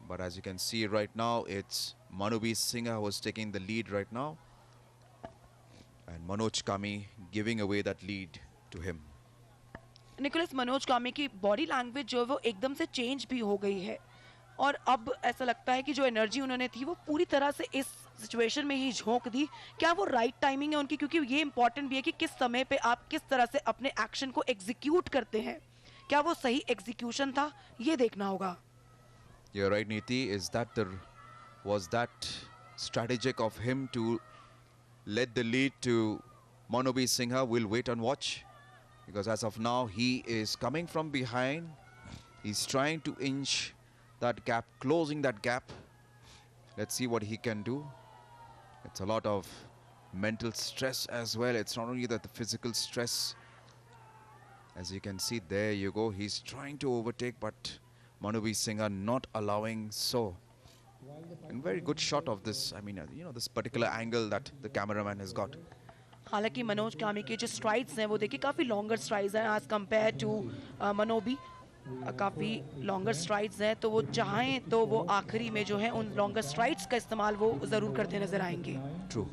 But as you can see right now, it's Manobi Singha who is taking the lead right now, and Manoj Kami giving away that lead to him. Nicholas Manoj Kami की body language जो है वो एकदम से change भी हो गई है, और अब ऐसा लगता है कि जो एनर्जी उन्होंने थी वो पूरी तरह से इस सिचुएशन में ही झोंक दी. क्या वो राइट टाइमिंग है उनकी, क्योंकि ये इंपॉर्टेंट भी है कि किस समय पे आप किस तरह से अपने एक्शन को एग्जीक्यूट करते हैं. क्या वो सही एग्जीक्यूशन था, ये देखना होगा. You're right, Niti. Was that strategic of him to let the lead to Manobi Singha? We'll wait and watch, because as of now he is coming from behind. He's trying to inch that gap, closing that gap. Let's see what he can do. It's a lot of mental stress as well. It's not only the physical stress. As you can see, there you go. He's trying to overtake, but Manobi Singha not allowing so. And very good shot of this. I mean, you know, this particular angle that the cameraman has got. हालांकि मनोज कामी के जो strides हैं वो देखिए काफ़ी longer strides हैं as compare to मनोबी. काफ़ी लॉन्गर स्ट्राइड्स हैं, तो वो चाहें तो वो आखिरी में जो है उन लॉन्गर स्ट्राइड्स का इस्तेमाल वो ज़रूर करते नजर आएंगे. True.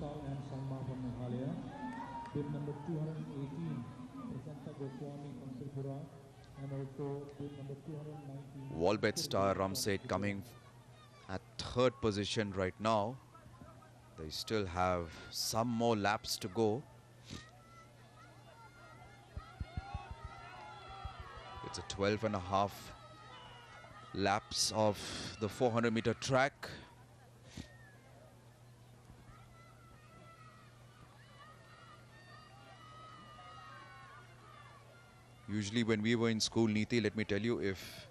Wallbet star Ramset coming at 3rd position right now. They still have some more laps to go. It's a 12.5 laps of the 400-meter track. Usually when we were in school, Niti, let me tell you, if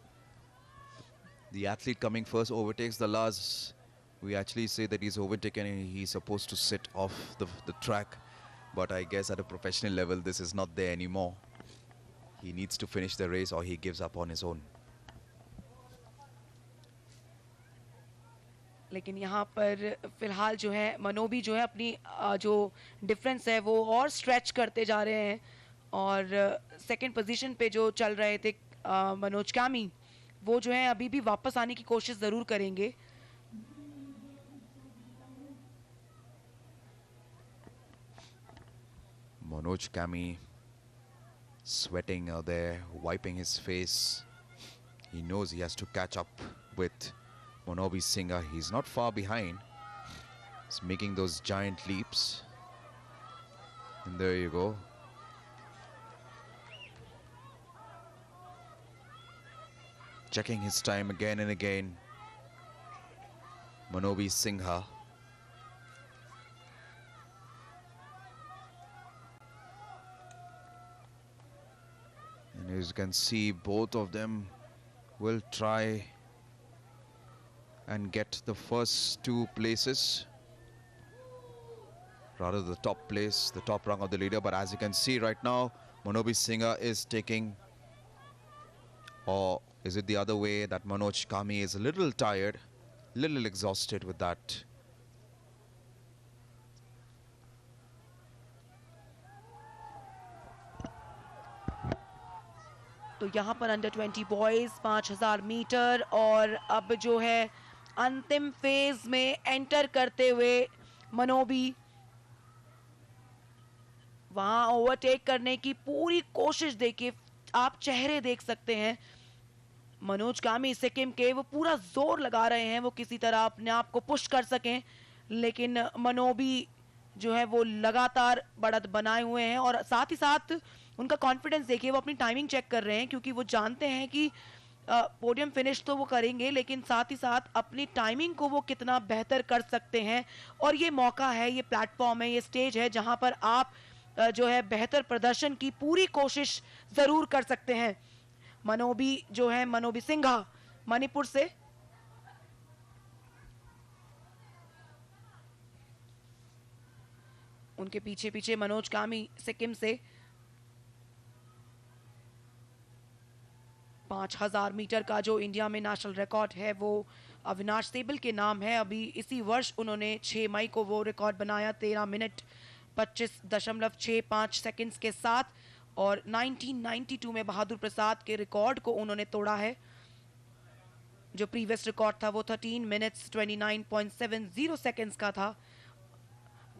the athlete coming first overtakes the last, we actually say that he's overtaken and he's supposed to sit off the track. But I guess at a professional level, this is not there anymore. He needs to finish the race or he gives up on his own. लेकिन यहाँ पर फिलहाल जो है मनोबी जो है अपनी जो डिफरेंस है वो और स्ट्रेच करते जा रहे हैं, और सेकंड पोजीशन पे जो चल रहे थे मनोज कामी, वो जो है अभी भी वापस आने की कोशिश ज़रूर करेंगे. Manoj Kami sweating out there, wiping his face. He knows he has to catch up with Manobi Singha. He's not far behind. He's making those giant leaps. And there you go. Checking his time again and again. Manobi Singha. And as you can see, both of them will try and get the first 2 places. Rather the top place, the top rung of the leader. But as you can see right now, Manobi Singha is taking, or is it the other way, that Manoj Kami is a little tired, little exhausted with that. तो यहाँ पर under 20 boys 5000 metre, और अब जो है अंतिम phase में enter करते हुए मनोबी वहां ओवरटेक करने की पूरी कोशिश. देखिए आप चेहरे देख सकते हैं मनोज कामी सिक्किम के, वो पूरा जोर लगा रहे हैं वो किसी तरह अपने आप को पुश कर सकें, लेकिन मनोबी जो है वो लगातार बढ़त बनाए हुए हैं, और साथ ही साथ उनका कॉन्फिडेंस देखिए, वो अपनी टाइमिंग चेक कर रहे हैं, क्योंकि वो जानते हैं कि पोडियम फिनिश तो वो करेंगे, लेकिन साथ ही साथ अपनी टाइमिंग को वो कितना बेहतर कर सकते हैं. और ये मौका है, ये प्लेटफॉर्म है, ये स्टेज है जहां पर आप जो है बेहतर प्रदर्शन की पूरी कोशिश जरूर कर सकते हैं. मनोबी जो है, मनोबी सिंघा मणिपुर से, उनके पीछे पीछे मनोज कामी सिक्किम से 5000 मीटर का जो इंडिया में नेशनल रिकॉर्ड है वो अविनाश सेबल के नाम है। अभी इसी वर्ष उन्होंने 6 मई को वो रिकॉर्ड बनाया 13 मिनट 25.65 सेकंड्स के साथ, और 1992 में बहादुर प्रसाद के रिकॉर्ड को उन्होंने तोड़ा है। जो प्रीवियस रिकॉर्ड था वो 13 मिनट्स 29.70 सेकंड्स का था।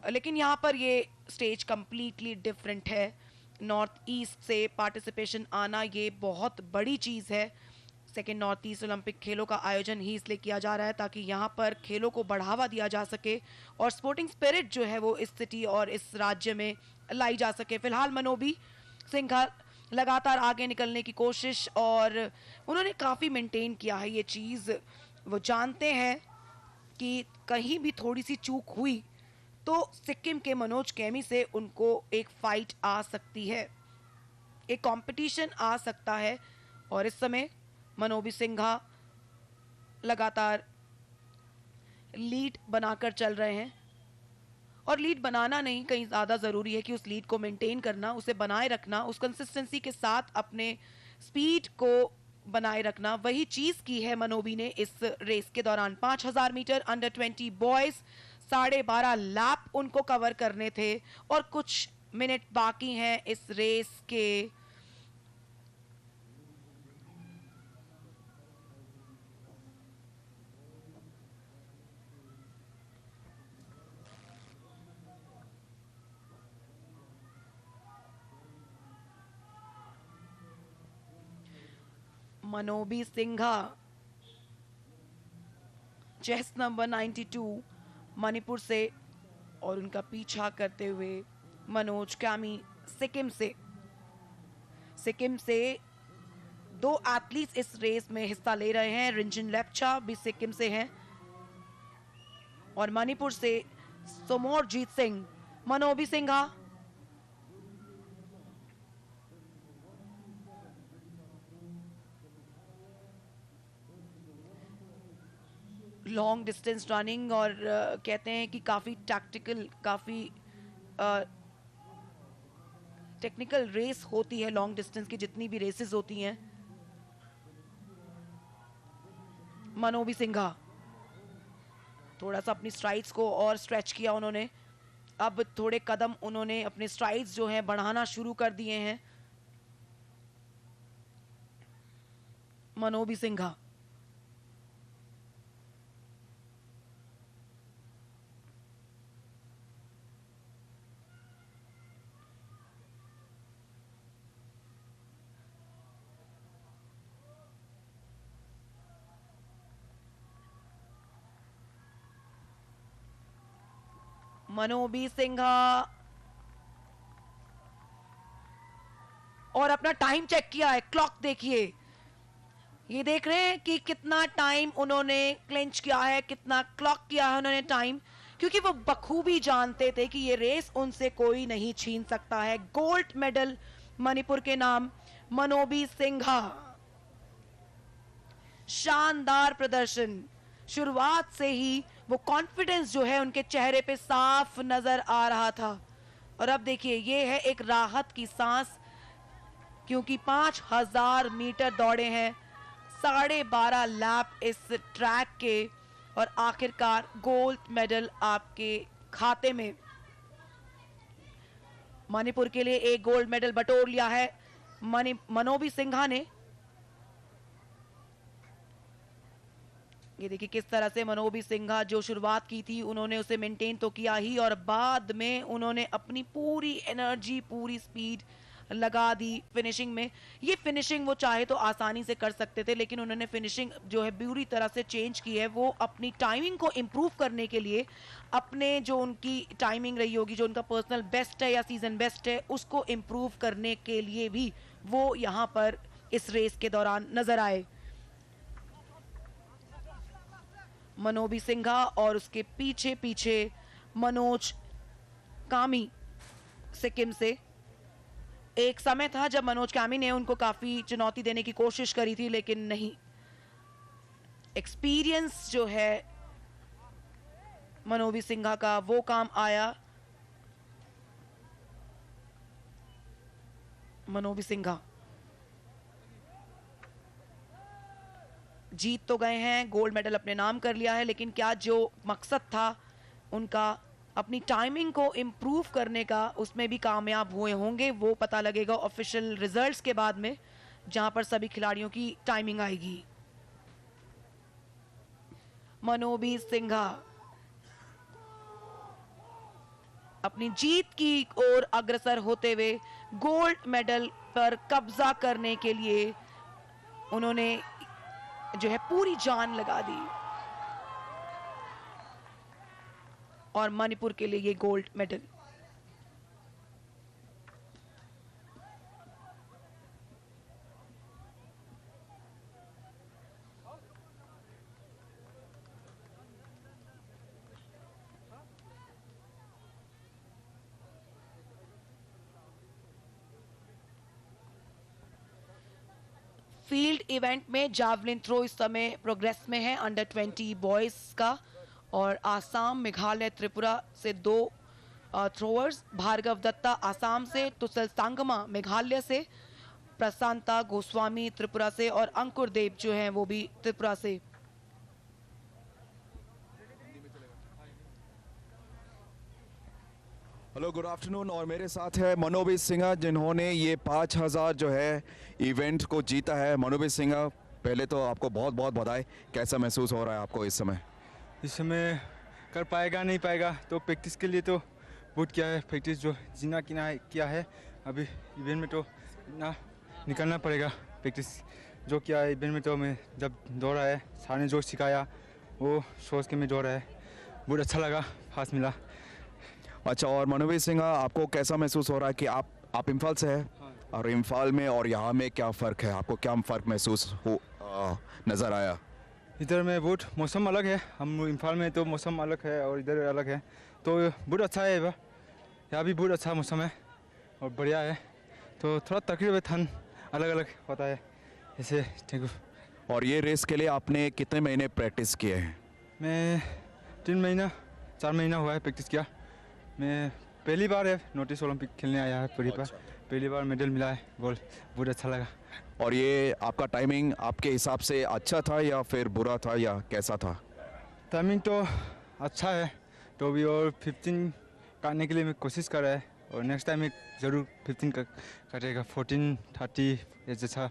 लेकिन यहाँ पर ये स्टेज कंप्लीटली डिफरेंट है। नॉर्थ ईस्ट से पार्टिसिपेशन आना ये बहुत बड़ी चीज़ है। सेकेंड नॉर्थ ईस्ट ओलंपिक खेलों का आयोजन ही इसलिए किया जा रहा है ताकि यहाँ पर खेलों को बढ़ावा दिया जा सके और स्पोर्टिंग स्पिरिट जो है वो इस सिटी और इस राज्य में लाई जा सके। फिलहाल मनोबी सिंघा लगातार आगे निकलने की कोशिश, और उन्होंने काफ़ी मेंटेन किया है ये चीज़। वो जानते हैं कि कहीं भी थोड़ी सी चूक हुई तो सिक्किम के मनोज कैमी से उनको एक फाइट आ सकती है, एक कंपटीशन आ सकता है। और इस समय मनोबी सिंघा लगातार लीड बनाकर चल रहे हैं, और लीड बनाना नहीं, कहीं ज़्यादा ज़रूरी है कि उस लीड को मेंटेन करना, उसे बनाए रखना, उस कंसिस्टेंसी के साथ अपने स्पीड को बनाए रखना। वही चीज़ की है मनोबी ने इस रेस के दौरान। 5000 मीटर अंडर 20 बॉयज़ 12.5 लैप उनको कवर करने थे और कुछ मिनट बाकी हैं इस रेस के। मनोबी सिंघा चेस्ट नंबर 92 मणिपुर से, और उनका पीछा करते हुए मनोज कामी सिक्किम से 2 एथलीट्स इस रेस में हिस्सा ले रहे हैं। रिंजन लेप्चा भी सिक्किम से हैं, और मणिपुर से Somorjit Singh. Manobi Singha long distance running, और कहते हैं कि काफ़ी टैक्टिकल, काफ़ी टेक्निकल रेस होती है लॉन्ग डिस्टेंस की, जितनी भी रेसेस होती हैं। मनोबी सिंघा थोड़ा सा अपनी स्ट्राइड्स को और स्ट्रेच किया उन्होंने। अब थोड़े कदम उन्होंने अपने स्ट्राइड्स जो हैं बढ़ाना शुरू कर दिए हैं। मनोबी सिंघा मनोबी सिंघा और अपना टाइम चेक किया है। क्लॉक देखिए, ये देख रहे हैं कि कितना टाइम उन्होंने क्लिंच किया है, कितना क्लॉक किया है उन्होंने टाइम, क्योंकि वो बखूबी जानते थे कि ये रेस उनसे कोई नहीं छीन सकता है। गोल्ड मेडल मणिपुर के नाम मनोबी सिंघा। शानदार प्रदर्शन, शुरुआत से ही वो कॉन्फिडेंस जो है उनके चेहरे पे साफ नजर आ रहा था। और अब देखिए, ये है एक राहत की सांस, क्योंकि 5000 मीटर दौड़े हैं, 12.5 लैप इस ट्रैक के, और आखिरकार गोल्ड मेडल आपके खाते में। मणिपुर के लिए एक गोल्ड मेडल बटोर लिया है मनोबी सिंघा ने। ये देखिए किस तरह से मनोबी सिंघा जो शुरुआत की थी उन्होंने उसे मेंटेन तो किया ही, और बाद में उन्होंने अपनी पूरी एनर्जी, पूरी स्पीड लगा दी फिनिशिंग में। ये फिनिशिंग वो चाहे तो आसानी से कर सकते थे, लेकिन उन्होंने फिनिशिंग जो है पूरी तरह से चेंज की है। वो अपनी टाइमिंग को इम्प्रूव करने के लिए, अपने जो उनकी टाइमिंग रही होगी, जो उनका पर्सनल बेस्ट है या सीजन बेस्ट है, उसको इम्प्रूव करने के लिए भी वो यहाँ पर इस रेस के दौरान नजर आए। मनोबी सिंघा और उसके पीछे पीछे मनोज कामी सिक्किम से। एक समय था जब मनोज कामी ने उनको काफी चुनौती देने की कोशिश करी थी, लेकिन नहीं। एक्सपीरियंस जो है मनोबी सिंघा का वो काम आया। मनोबी सिंघा जीत तो गए हैं, गोल्ड मेडल अपने नाम कर लिया है, लेकिन क्या जो मकसद था उनका अपनी टाइमिंग को इम्प्रूव करने का, उसमें भी कामयाब हुए होंगे? वो पता लगेगा ऑफिशियल रिजल्ट्स के बाद में, जहां पर सभी खिलाड़ियों की टाइमिंग आएगी। मनोबी सिंघा अपनी जीत की ओर अग्रसर होते हुए गोल्ड मेडल पर कब्जा करने के लिए उन्होंने जो है पूरी जान लगा दी, और मणिपुर के लिए ये गोल्ड मेडल। फील्ड इवेंट में जावलिन थ्रो इस समय प्रोग्रेस में है, अंडर 20 बॉयज का, और आसाम, मेघालय, त्रिपुरा से 2 थ्रोअर्स, भार्गव दत्ता आसाम से, तुसल सांगमा मेघालय से, प्रशांता गोस्वामी त्रिपुरा से, और अंकुर देव जो हैं वो भी त्रिपुरा से। Hello, good afternoon. और मेरे साथ है मनोबी सिंघा, जिन्होंने ये 5000 जो है इवेंट को जीता है। मनोबी सिंघा, पहले तो आपको बहुत बहुत बधाई। कैसा महसूस हो रहा है आपको इस समय? इस समय कर पाएगा नहीं पाएगा तो प्रैक्टिस के लिए तो बहुत किया है, प्रैक्टिस जो जीना किया है। अभी इवेंट में तो ना निकलना पड़ेगा, प्रैक्टिस जो किया है इवेंट में। तो मैं जब दौड़ा है, सर ने जो सिखाया वो सोच के मैं दौड़ा है, बहुत अच्छा लगा, फास्ट मिला। अच्छा, और मनोबी सिंघा, आपको कैसा महसूस हो रहा है कि आप इम्फाल से हैं? हाँ। और इम्फाल में और यहाँ में क्या फ़र्क है? आपको क्या फ़र्क महसूस नज़र आया? इधर में बहुत मौसम अलग है, हम इम्फाल में तो मौसम अलग है और इधर अलग है, तो बहुत अच्छा है। यहाँ भी बहुत अच्छा मौसम है और बढ़िया है, तो थोड़ा तकरीब ठंड अलग अलग होता है ऐसे। ठीक है। और ये रेस के लिए आपने कितने महीने प्रैक्टिस किए हैं? मैं 3 महीना 4 महीना हुआ है प्रैक्टिस किया। मैं पहली बार है नॉर्थ ईस्ट ओलंपिक खेलने आया है, पहली बार मेडल मिला है, गोल्ड, बहुत अच्छा लगा। और ये आपका टाइमिंग आपके हिसाब से अच्छा था या फिर बुरा था या कैसा था? टाइमिंग तो अच्छा है, तो भी और 15 करने के लिए मैं कोशिश कर रहा है, और नेक्स्ट टाइम मैं ज़रूर 15 करेगा, 14, 30 जैसा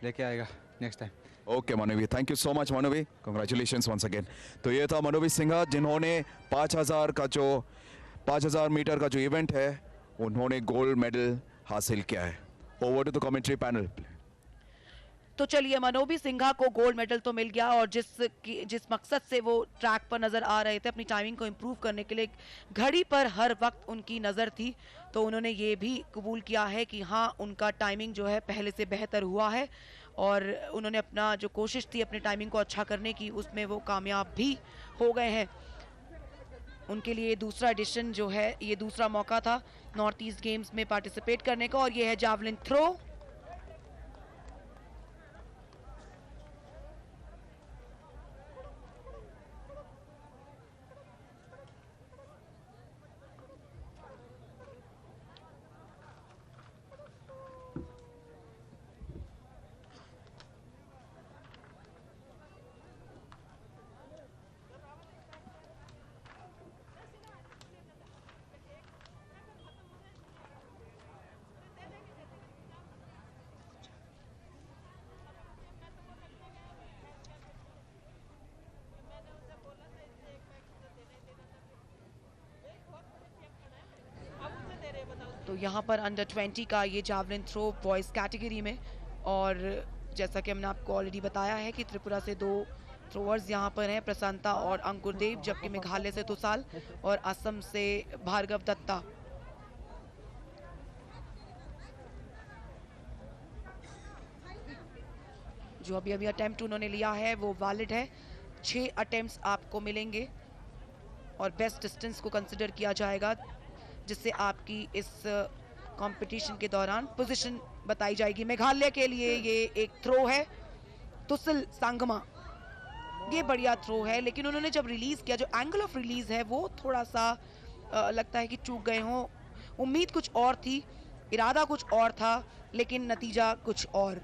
लेके आएगा next time. Okay Manobi, thank you so much Manobi, congratulations once again. तो ये था मनोबी सिंघा, जिन्होंने 5000 मीटर का जो इवेंट है उन्होंने गोल्ड मेडल हासिल किया है। Over to the commentary panel. तो चलिए, मनोबी सिंघा को गोल्ड मेडल तो मिल गया, और जिस मकसद से वो ट्रैक पर नजर आ रहे थे, अपनी टाइमिंग को इम्प्रूव करने के लिए, घड़ी पर हर वक्त उनकी नज़र थी, तो उन्होंने ये भी कबूल किया है कि हाँ, उनका टाइमिंग जो है पहले से बेहतर हुआ है, और उन्होंने अपना जो कोशिश थी अपने टाइमिंग को अच्छा करने की, उसमें वो कामयाब भी हो गए हैं। उनके लिए दूसरा एडिशन जो है, ये दूसरा मौका था नॉर्थ ईस्ट गेम्स में पार्टिसिपेट करने का, और ये है जावलिन थ्रो। तो यहाँ पर अंडर 20 का ये जावलिन थ्रो बॉयज़ कैटेगरी में, और जैसा कि हमने आपको ऑलरेडी बताया है कि त्रिपुरा से 2 थ्रोअर्स यहाँ पर हैं, प्रशांता और अंकुर देव, जबकि मेघालय से तुसाल और असम से भार्गव दत्ता। जो अभी अटेम्प्ट उन्होंने लिया है वो वैलिड है। 6 अटेम्प्ट्स आपको मिलेंगे और बेस्ट डिस्टेंस को कंसिडर किया जाएगा, जिससे आपकी इस कंपटीशन के दौरान पोजीशन बताई जाएगी। मेघालय के लिए ये एक थ्रो है, तुसल सांगमा, ये बढ़िया थ्रो है, लेकिन उन्होंने जब रिलीज किया, जो एंगल ऑफ रिलीज है वो थोड़ा सा लगता है कि चूक गए हों। उम्मीद कुछ और थी, इरादा कुछ और था लेकिन नतीजा कुछ और।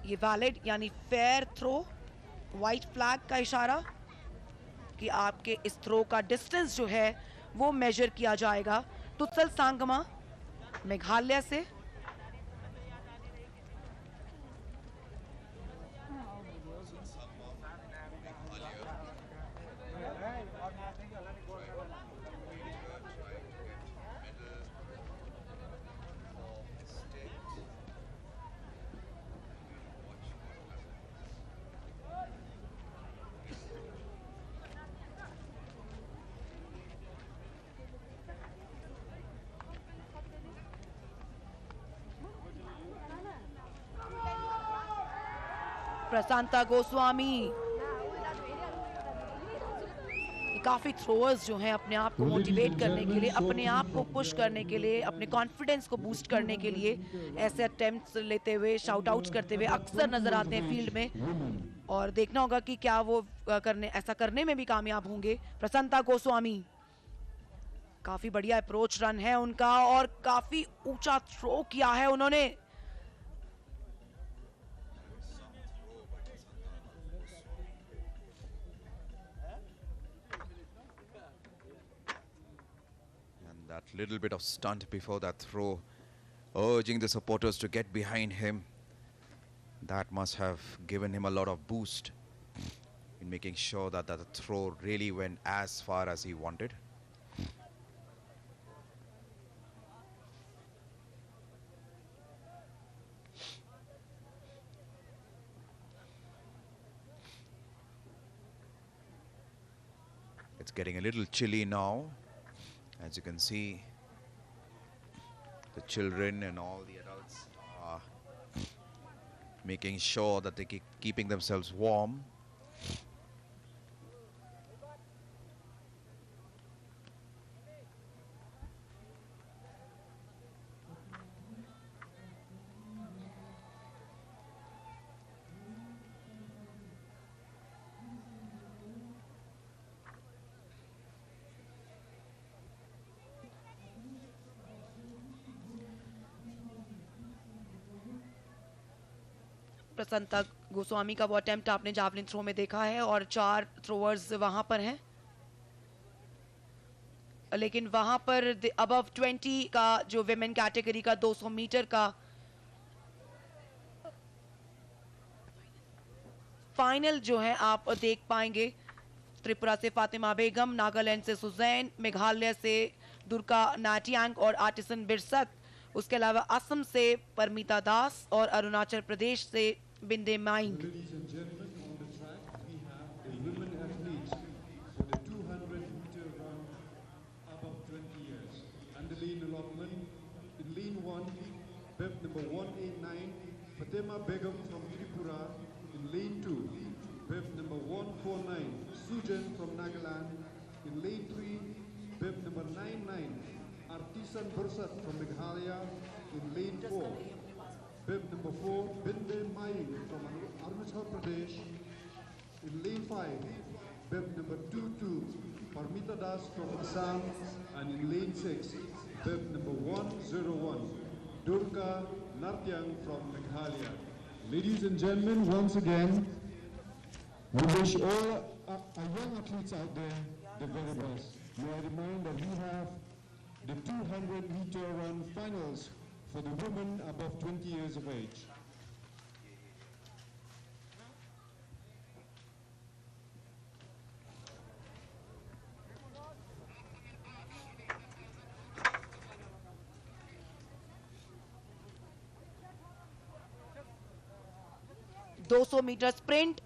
ये वैलिड यानी फेयर थ्रो, व्हाइट फ्लैग का इशारा कि आपके इस थ्रो का डिस्टेंस जो है वो मेजर किया जाएगा। तुत्सल सांगमा मेघालय से। प्रशांता गोस्वामी, काफी थ्रोअर्स जो हैं अपने आप को मोटिवेट करने के लिए, अपने आप को पुश करने के लिए, अपने कॉन्फिडेंस को बूस्ट करने के लिए ऐसे अटेम्प्ट्स लेते हुए, शाउट आउट्स करते हुए अक्सर नजर आते हैं फील्ड में। और देखना होगा कि क्या वो ऐसा करने में भी कामयाब होंगे। प्रशांता गोस्वामी, काफी बढ़िया अप्रोच रन है उनका और काफी ऊंचा थ्रो किया है उन्होंने। That little bit of stunt before that throw, urging the supporters to get behind him. That must have given him a lot of boost in making sure that the throw really went as far as he wanted. It's getting a little chilly now. As you can see, the children and all the adults are making sure that they keep keeping themselves warm. Prashanta Goswami का वो attempt आपने javelin throw में देखा है और 4 throwers वहां पर हैं, लेकिन वहां पर अबव 20 का जो विमेन कैटेगरी का 200 मीटर का फाइनल जो है आप देख पाएंगे। त्रिपुरा से फातिमा बेगम, नागालैंड से सुजैन, मेघालय से दुर्गा नाटियांग और आर्टिसन बिरसत, उसके अलावा असम से परमिता दास और अरुणाचल प्रदेश से बिंदे माइंग। Ladies and gentlemen, on the track we have the women athletes for the 200-meter run above 20 years. And the lane allotment, in lane 1, bib number 189, Fatima Begum from Tripura. In lane 2, bib number 149, Sujan from Nagaland. In lane 3, bib number 99, Artisan Bursat from Meghalaya. In lane 4, bib number 4, Binde Maing from Arunachal Pradesh. In lane 5, bib number 22, Parmita Das from Assam. And in lane 6, bib number 101, Durga Natyang from Meghalaya. Ladies and gentlemen, once again, we wish all our young athletes out there the very best. May I remind that we have the 200-meter run finals for the women above 20 years of age. $200 metre sprint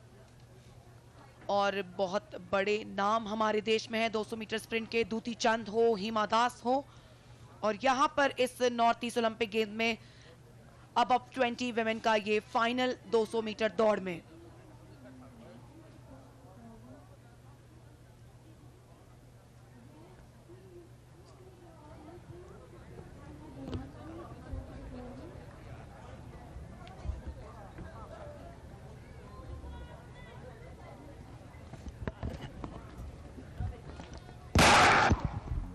और बहुत बड़े नाम हमारे देश में है 200 metre sprint के, दूती चंद हो, हिमा दास हो, और यहाँ पर इस नॉर्थ ईस्ट ओलंपिक गेम में अब 20 वुमेन का ये फाइनल 200 मीटर दौड़ में।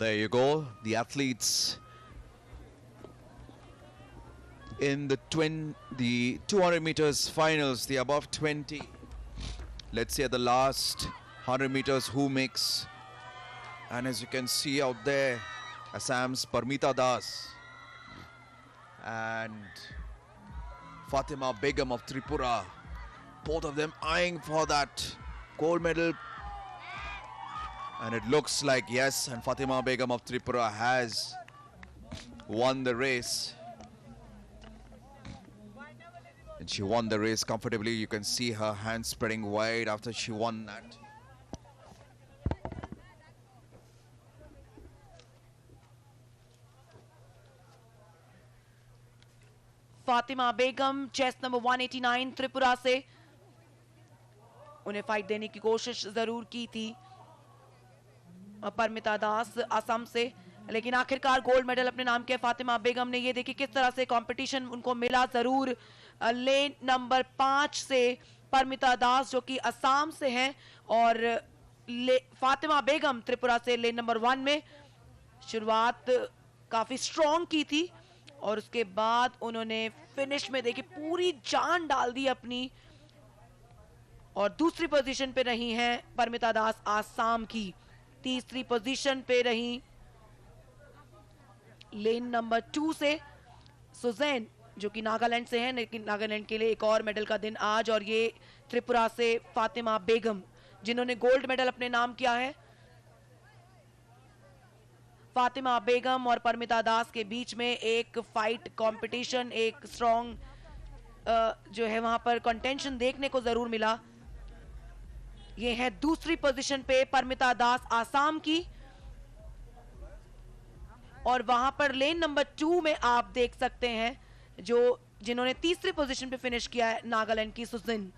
There you go, the athletes in the 200 meters finals, the above 20. Let's see at the last 100 meters who makes. And as you can see out there, Assam's Parmita Das and Fatima Begum of Tripura, both of them eyeing for that gold medal. And it looks like yes, and Fatima Begum of Tripura has won the race. And she won the race comfortably. You can see her hands spreading wide after she won that. Fatima Begum chest number 189 Tripura से, उन्हें fight देने की कोशिश जरूर की थी परमिता दास असम से, लेकिन आखिरकार गोल्ड मेडल अपने नाम के फातिमा बेगम ने। ये देखिए किस तरह से कंपटीशन उनको मिला जरूर। लेन नंबर 5 से परमिता दास जो कि असम से हैं और फातिमा बेगम त्रिपुरा से लेन नंबर 1 में शुरुआत काफी स्ट्रॉन्ग की थी और उसके बाद उन्होंने फिनिश में देखिए पूरी जान डाल दी अपनी और दूसरी पोजीशन पे रही हैं परमिता दास आसाम की, तीसरी पोजीशन पे रही। लेन नंबर 2 से सुजैन जो कि नागालैंड से हैं, लेकिन नागालैंड के लिए एक और मेडल का दिन आज, और ये त्रिपुरा से फातिमा बेगम जिन्होंने गोल्ड मेडल अपने नाम किया है। फातिमा बेगम और परमिता दास के बीच में एक फाइट कंपटीशन, एक स्ट्रॉन्ग जो है वहां पर कंटेंशन देखने को जरूर मिला। ये है दूसरी पोजीशन पे परमिता दास आसाम की और वहां पर लेन नंबर 2 में आप देख सकते हैं जिन्होंने तीसरी पोजीशन पे फिनिश किया है नागालैंड की Sujin.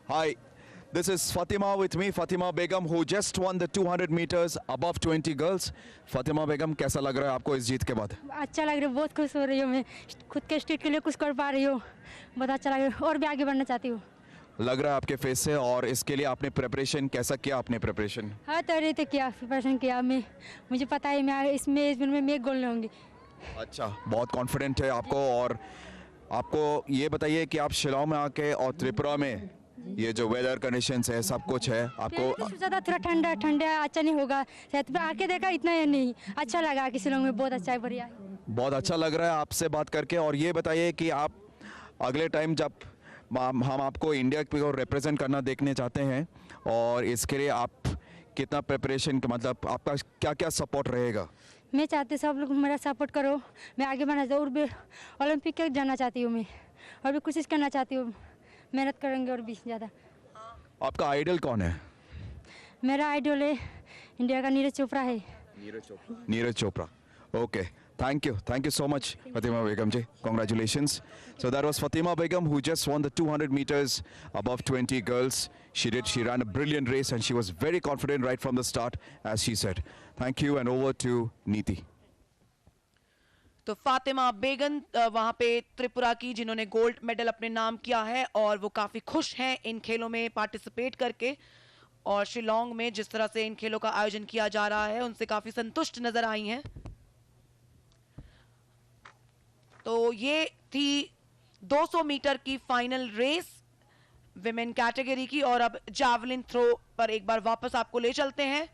Hi, this is Fatima with me, Fatima Begum, who just won the 200 meters above 20 girls. Fatima Begum, कैसा लग रहा है आपको इस जीत के बाद? अच्छा लग रहा है, बहुत खुश हो रही हूँ मैं, खुद के स्टेट के लिए कुछ कर पा रही हूँ, बहुत अच्छा लग रहा है और भी आगे बढ़ना चाहती हूँ। लग रहा है आपके फेस से, और इसके लिए आपने प्रिपरेशन कैसा किया? आपने प्रिपरेशन हर तरह से किया, प्रिपरेशन किया मैं, मुझे पता है मैं इसमें मैं गोल लूँगी। अच्छा, बहुत कॉन्फिडेंट है आपको। और आपको ये बताइए कि आप शिलांग में आके और त्रिपुरा में ये जो वेदर कंडीशंस है, सब कुछ है, आपको ज़्यादा थोड़ा ठंडा अच्छा नहीं होगा, शायद आके देखा इतना नहीं अच्छा लगा कि शिलांग में बहुत अच्छा है, बढ़िया है। बहुत अच्छा लग रहा है आपसे बात करके। और ये बताइए कि आप अगले टाइम जब हम आपको इंडिया को रिप्रेजेंट करना देखने चाहते हैं, और इसके लिए आप कितना प्रिपरेशन, मतलब आपका क्या क्या सपोर्ट रहेगा? मैं चाहती सब लोग मेरा सपोर्ट करो, मैं आगे बढ़ना चाहती हूँ और भी ओलंपिक के जाना चाहती हूँ मैं, और भी कोशिश करना चाहती हूँ, मेहनत करेंगे और भी ज़्यादा। आपका आइडल कौन है? मेरा आइडल है इंडिया का नीरज चोपड़ा है। Neeraj Chopra, okay, thank you so much Fatima Begum ji, congratulations. So that was Fatima Begum, who just won the 200 meters above 20 girls. She ran a brilliant race and she was very confident right from the start, as she said. Thank you, and over to Neeti. तो फातिमा बेगम वहां पे त्रिपुरा की जिन्होंने gold medal अपने नाम किया है और वो काफी खुश हैं इन खेलों में पार्टिसिपेट करके, और शिलांग में जिस तरह से इन खेलों का आयोजन किया जा रहा है उनसे काफी संतुष्ट नजर आई हैं। तो ये थी 200 मीटर की फाइनल रेस विमेन कैटेगरी की, और अब जावलिन थ्रो पर एक बार वापस आपको ले चलते हैं।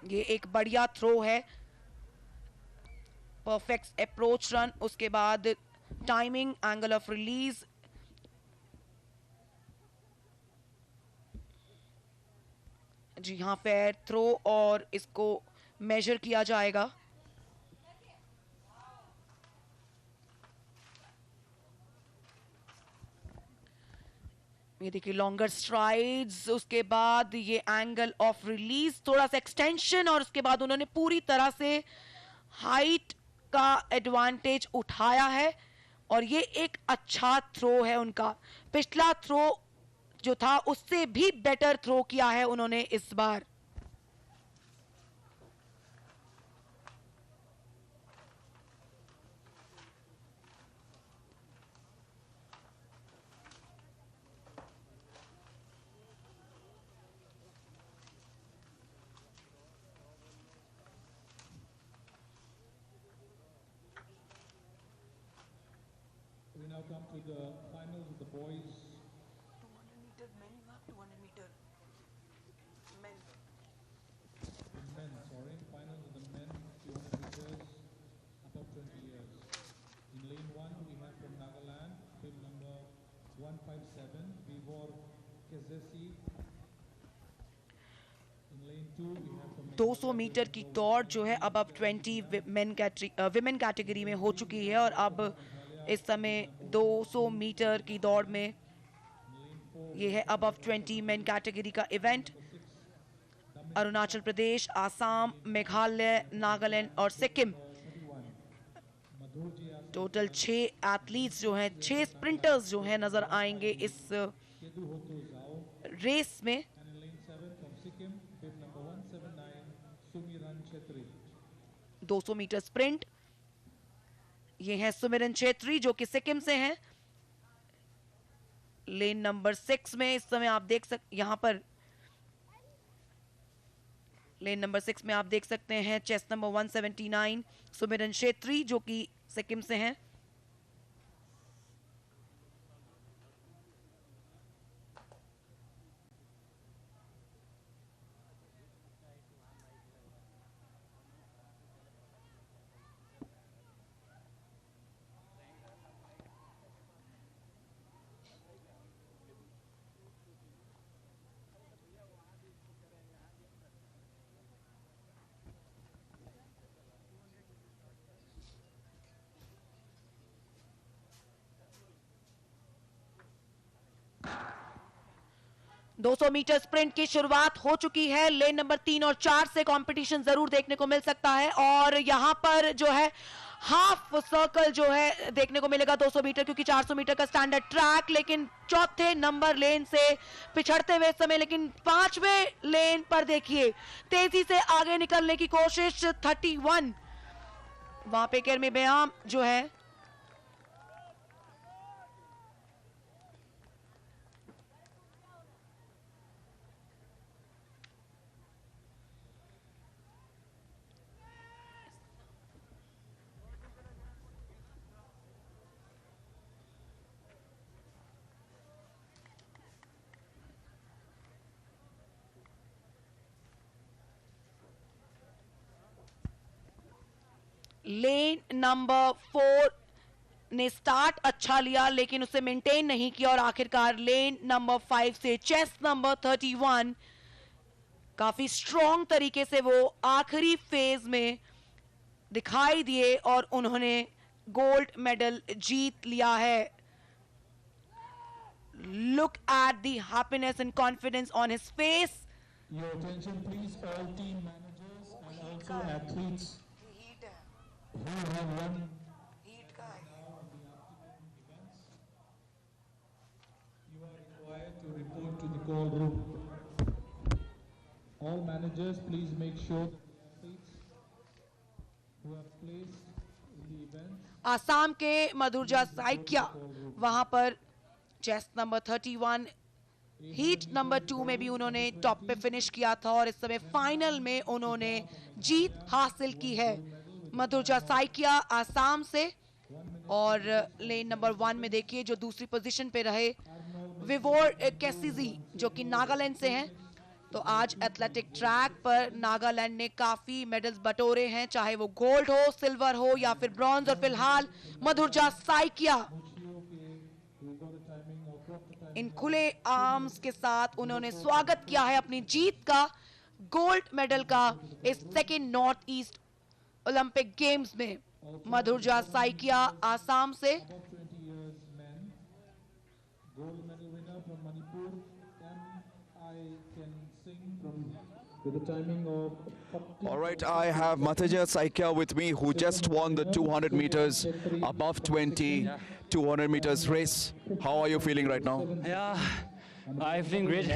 ये एक बढ़िया थ्रो है, परफेक्ट अप्रोच रन, उसके बाद टाइमिंग, एंगल ऑफ रिलीज, जी हाँ, फेयर थ्रो, और इसको मेजर किया जाएगा। ये देखिए लॉन्गर स्ट्राइड्स, उसके बाद ये एंगल ऑफ रिलीज, थोड़ा सा एक्सटेंशन, और उसके बाद उन्होंने पूरी तरह से हाइट का एडवांटेज उठाया है और ये एक अच्छा थ्रो है उनका। पिछला थ्रो जो था उससे भी बेटर थ्रो किया है उन्होंने इस बार। We now come to the finals of the boys. 200 meter men, not 200 meter men. The men, sorry, finals of the men 200 meters above 20 years. In lane 1, we have from Nagaland, film number 157, Vivor Kezesi. In lane 2, we have from 200 metre की दौड़ जो है अब 20 women category में हो चुकी है और अब इस समय 200 मीटर की दौड़ में ये है अब 20 मेन कैटेगरी का इवेंट। अरुणाचल प्रदेश, आसाम, मेघालय, नागालैंड और सिक्किम, टोटल 6 एथलीट्स जो हैं, 6 स्प्रिंटर्स जो हैं नजर आएंगे इस रेस में। 200 मीटर स्प्रिंट, ये है सुमिरन छेत्री जो कि सिक्किम से हैं। लेन नंबर 6 में इस समय आप देख यहां पर लेन नंबर 6 में आप देख सकते हैं चेस्ट नंबर 179 सुमिरन छेत्री जो कि सिक्किम से हैं। दो 200 मीटर स्प्रिंट की शुरुआत हो चुकी है। लेन नंबर 3 और 4 से कंपटीशन जरूर देखने को मिल सकता है और यहां पर जो है हाफ सर्कल जो है देखने को मिलेगा 200 मीटर, क्योंकि 400 मीटर का स्टैंडर्ड ट्रैक। लेकिन चौथे नंबर लेन से पिछड़ते हुए समय, लेकिन 5वें लेन पर देखिए तेजी से आगे निकलने की कोशिश। 31 वहां पे केरमी बयाम जो है लेन नंबर 4 ने स्टार्ट अच्छा लिया लेकिन उसे मेंटेन नहीं किया और आखिरकार लेन नंबर 5 से चेस्ट नंबर 31 काफी स्ट्रॉन्ग तरीके से वो आखिरी फेज में दिखाई दिए और उन्होंने गोल्ड मेडल जीत लिया है। Look at the happiness and confidence on his face. Your attention please, all team managers and also athletes who have run now in the afternoon events. You are required to report to the call room. All managers, please make sure that the athletes who have placed in the event. Assam के मधुरजा साइकिया वहां पर chest number 31 heat number 2 में भी उन्होंने top पे finish किया था और इस समय फाइनल में उन्होंने जीत हासिल की है। मधुरजा साइकिया आसाम से। और लेन नंबर 1 में देखिए जो दूसरी पोजीशन पे रहे विवोर कैसीजी जो कि नागालैंड से हैं। तो आज एथलेटिक ट्रैक पर नागालैंड ने काफी मेडल्स बटोरे हैं, चाहे वो गोल्ड हो, सिल्वर हो या फिर ब्रॉन्ज। और फिलहाल मधुरजा साइकिया इन खुले आर्म्स के साथ उन्होंने स्वागत किया है अपनी जीत का, गोल्ड मेडल का इस second north east Olympic games में। मधुरजा साइकिया आसाम से। Gold medal winner from Manipur. can sing with the timing of 40. All right, I have Mataja Saikia with me, who just won the 200 meters above 20, 200 meters race. How are you feeling right now? Yeah, I'm feeling great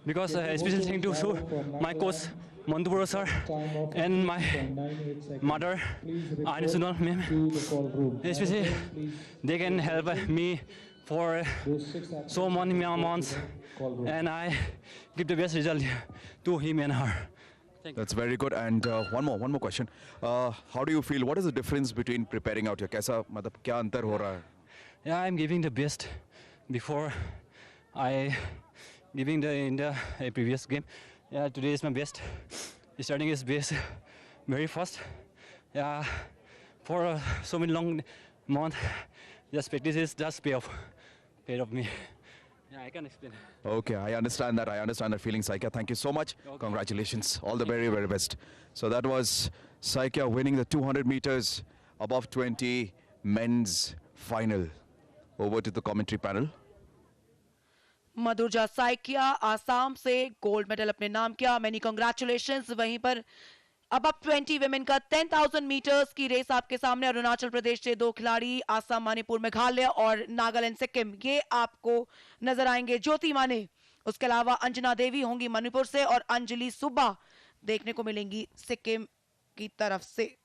because especially thank you to my coach Mandupuro sir and my mother Anisunal ma'am. Especially they can help me for so many months, and I give the best result to him and her. That's very good. And one more question. How do you feel? What is the difference between preparing out here? कैसा मतलब क्या अंतर हो रहा है? Yeah, I'm giving the best before I giving in the previous game. Yeah, today is my best. Starting is best very fast. Yeah, for so many long months, just practice is just paid off me. Yeah, I can explain. Okay, I understand that. I understand that feeling, Saikia. Thank you so much. Okay. Congratulations. All the very, very best. So that was Saikia winning the 200 meters above 20 men's final. Over to the commentary panel. मधुरजा Saikia Assam से gold medal अपने नाम किया. Many congratulations. वहीं पर अब 20 women का 10,000 metres की race आपके सामने. अरुणाचल प्रदेश से 2 खिलाड़ी, आसाम, मणिपुर, मेघालय और नागालैंड, सिक्किम, ये आपको नजर आएंगे. ज्योति माने, उसके अलावा अंजना देवी होंगी मणिपुर से और अंजलि सुब्बा देखने को मिलेंगी सिक्किम की तरफ से.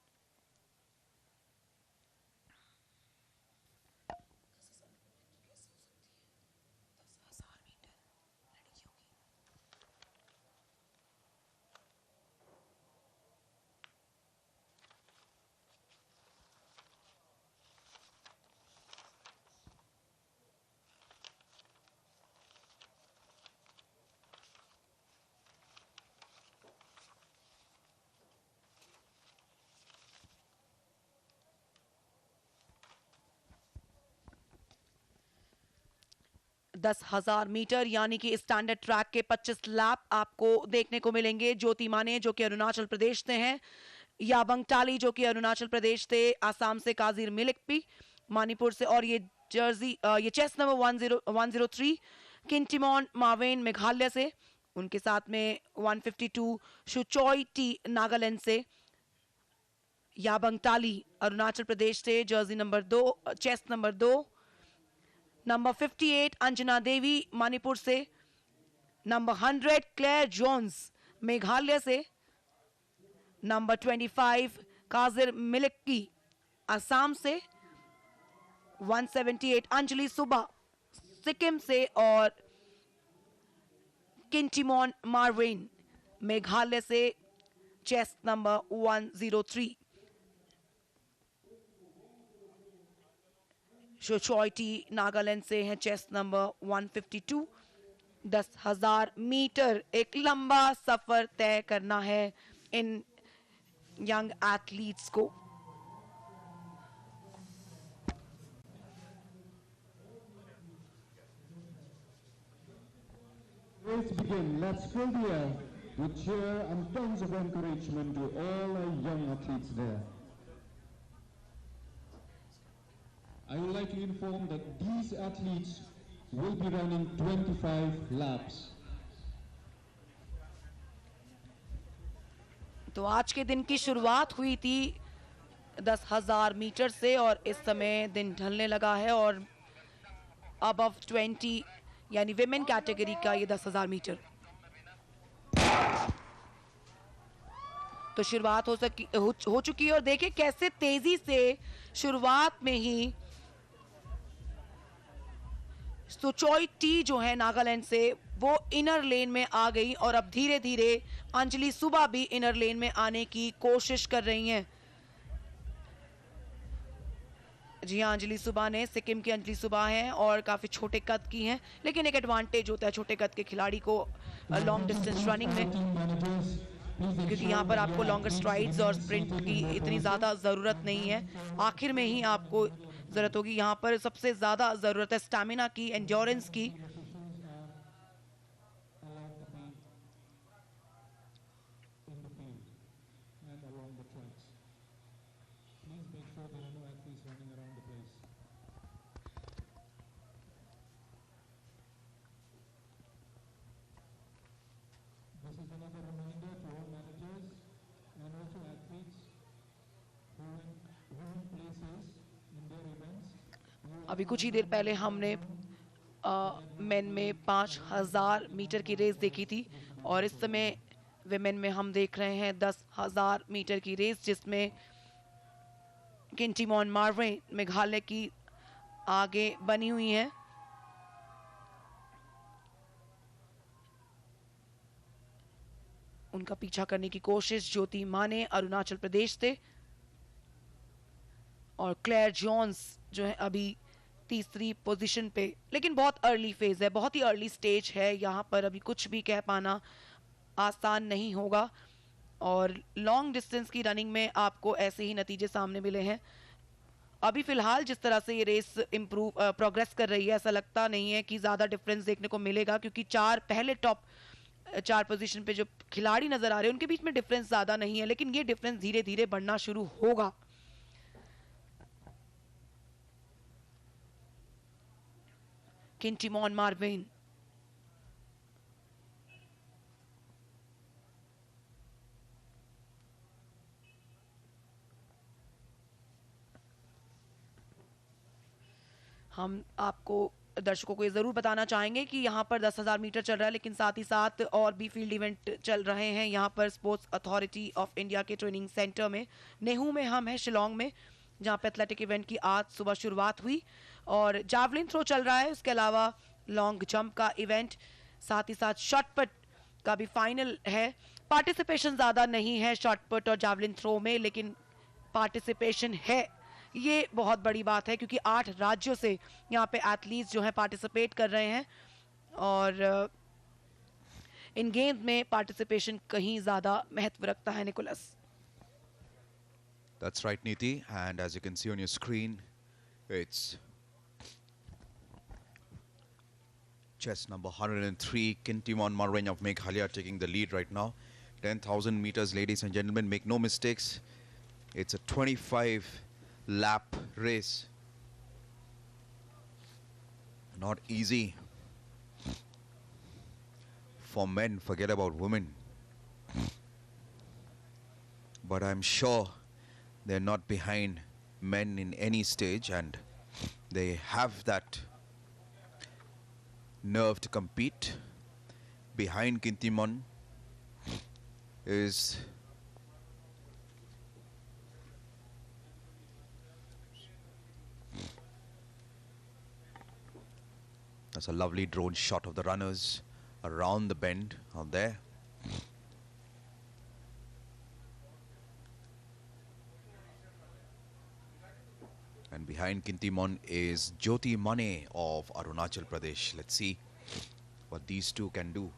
दस हजार मीटर यानी कि स्टैंडर्ड ट्रैक के 25 लैप आपको देखने को मिलेंगे. ज्योति माने जो कि अरुणाचल प्रदेश से हैं, याबंग टाली जो कि अरुणाचल प्रदेश से, आसाम से काजिर मिलिकपी मणिपुर से, और ये चेस्ट नंबर 103 किंटिमॉन मावेन मेघालय से. उनके साथ में 152 शुचोई टी नागालैंड से, याबंग टाली अरुणाचल प्रदेश से, jersey number 2 chest number 2. Number 58 Anjana Devi Manipur से. नंबर 100 क्लेयर जोन्स मेघालय से. नंबर 25 काजिर मिलिकी असम से. 178 अंजलि सुबा सिक्किम से और किंटिमॉन मारवेन मेघालय से, चेस्ट नंबर 103. शोचोइटी नागालैंड से है, चेस्ट नंबर 152. 10,000 मीटर एक लंबा सफर तय करना है इन यंग एथलीट्स को. Let's begin. Let's fill the air with cheer and tons of encouragement to all our young athletes there. I would like to inform that these athletes will be running 25 laps. तो आज के दिन की शुरुआत हुई थी 10,000 metre से और इस समय दिन ढलने लगा है और अबव 20 यानी विमेन कैटेगरी का ये 10,000 मीटर. तो शुरुआत हो चुकी है और देखिए कैसे तेजी से शुरुआत में ही सुचोई टी जो है नागालैंड से वो इनर लेन में आ गई और अब धीरे धीरे अंजलि सुबा भी इनर लेन में आने की कोशिश कर रही हैं. जी हाँ, अंजलि सुबा ने, सिक्किम की अंजलि सुबा हैं और काफी छोटे कद की हैं, लेकिन एक एडवांटेज होता है छोटे कद के खिलाड़ी को लॉन्ग डिस्टेंस रनिंग में, क्योंकि यहाँ पर आपको लॉन्गर स्ट्राइड्स और स्प्रिंट की इतनी ज़्यादा ज़रूरत नहीं है. आखिर में ही आपको ज़रूरत होगी. यहाँ पर सबसे ज़्यादा ज़रूरत है स्टैमिना की, एंड्योरेंस की. अभी कुछ ही देर पहले हमने मेन में 5000 मीटर की रेस देखी थी और इस समय विमेन में हम देख रहे हैं 10,000 मीटर की रेस, जिसमें किंटीमॉन मार्वे मेघालय की आगे बनी हुई है। उनका पीछा करने की कोशिश ज्योति माने अरुणाचल प्रदेश से, और क्लेयर जॉन्स जो है अभी तीसरी पोजीशन पे, लेकिन बहुत अर्ली फेज है, बहुत ही अर्ली स्टेज है, यहाँ पर अभी कुछ भी कह पाना आसान नहीं होगा। और लॉन्ग डिस्टेंस की रनिंग में आपको ऐसे ही नतीजे सामने मिले हैं। अभी फिलहाल जिस तरह से ये रेस प्रोग्रेस कर रही है, ऐसा लगता नहीं है कि ज़्यादा डिफरेंस देखने को मिलेगा, क्योंकि पहले टॉप 4 पोजीशन पे जो खिलाड़ी नजर आ रहे हैं उनके बीच में डिफरेंस ज़्यादा नहीं है, लेकिन ये डिफरेंस धीरे धीरे बढ़ना शुरू होगा। किंटीमॉन मार्विन हम आपको दर्शकों को ये जरूर बताना चाहेंगे कि यहाँ पर 10,000 मीटर चल रहा है, लेकिन साथ ही साथ और भी फील्ड इवेंट चल रहे हैं यहाँ पर स्पोर्ट्स अथॉरिटी ऑफ इंडिया के ट्रेनिंग सेंटर में। नेहू में हम हैं, शिलोंग में, जहाँ पे एथलेटिक इवेंट की आज सुबह शुरुआत हुई और जावलिन थ्रो चल रहा है। उसके अलावा लॉन्ग जंप का इवेंट, साथ ही साथ शॉटपुट का भी फाइनल है। पार्टिसिपेशन ज़्यादा नहीं है शॉटपुट और जावलिन थ्रो में, लेकिन पार्टिसिपेशन है, ये बहुत बड़ी बात है, क्योंकि 8 राज्यों से यहाँ पे एथलीट्स जो है पार्टिसिपेट कर रहे हैं और इन गेम्स में पार्टिसिपेशन कहीं ज़्यादा महत्व रखता है। Nicholas, That's right, Niti, and as you can see on your screen, it's chess number 103, Kintimon Marweny of Meghalaya taking the lead right now. 10,000 meters, ladies and gentlemen, make no mistakes. It's a 25 lap race. Not easy for men, forget about women. But I'm sure they're not behind men in any stage, and they have that nerve to compete. Behind Kintimon is that's a lovely drone shot of the runners around the bend out there. And behind Kintimon is Jyoti Mane of Arunachal Pradesh. Let's see what these two can do.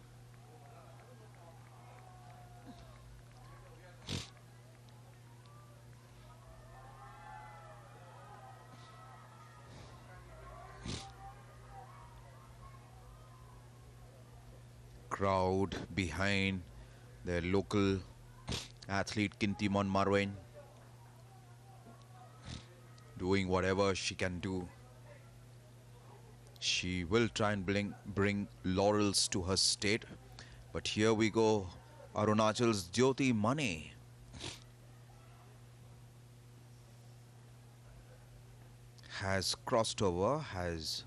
Crowd behind their local athlete Kintimon Marweny, doing whatever she can do. She will try and bring laurels to her state. But here we go, Arunachal's Jyoti Mane. Has crossed over, has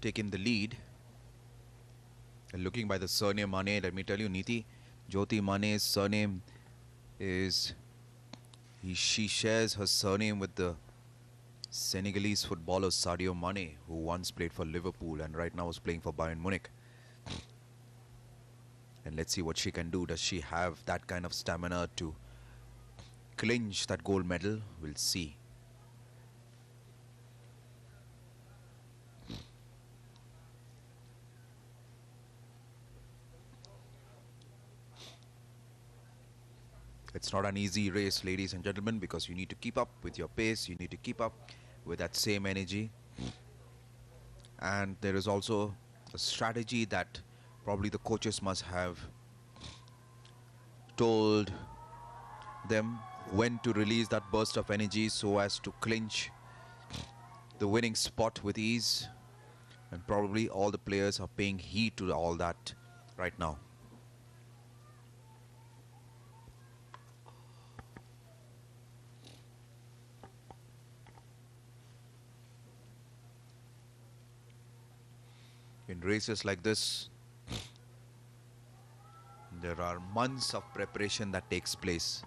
taken the lead. And looking by the surname Mane, let me tell you, Niti, Jyoti Mane's surname is, she shares her surname with the Senegalese footballer Sadio Mane, who once played for Liverpool and right now is playing for Bayern Munich. And let's see what she can do. Does she have that kind of stamina to clinch that gold medal? We'll see. It's not an easy race, ladies and gentlemen, because you need to keep up with your pace, you need to keep up with that same energy. And there is also a strategy that probably the coaches must have told them when to release that burst of energy so as to clinch the winning spot with ease. And probably all the players are paying heed to all that right now. In races like this, there are months of preparation that takes place,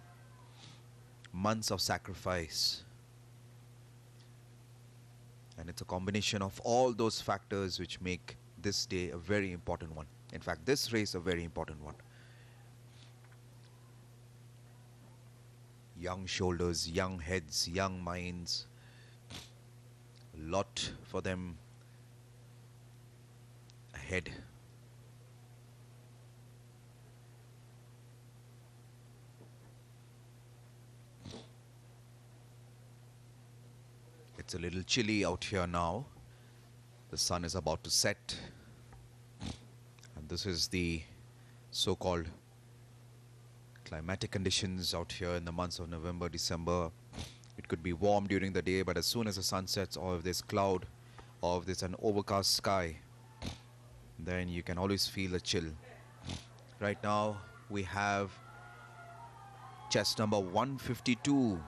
months of sacrifice. And it's a combination of all those factors which make this day a very important one. In fact, this race a very important one. Young shoulders, young heads, young minds. A lot for them ahead. It's a little chilly out here now. The sun is about to set. And this is the so-called climatic conditions out here in the months of November, December. It could be warm during the day, but as soon as the sun sets, or if there's cloud, or if there's an overcast sky, then you can always feel a chill. Right now, we have chest number 152,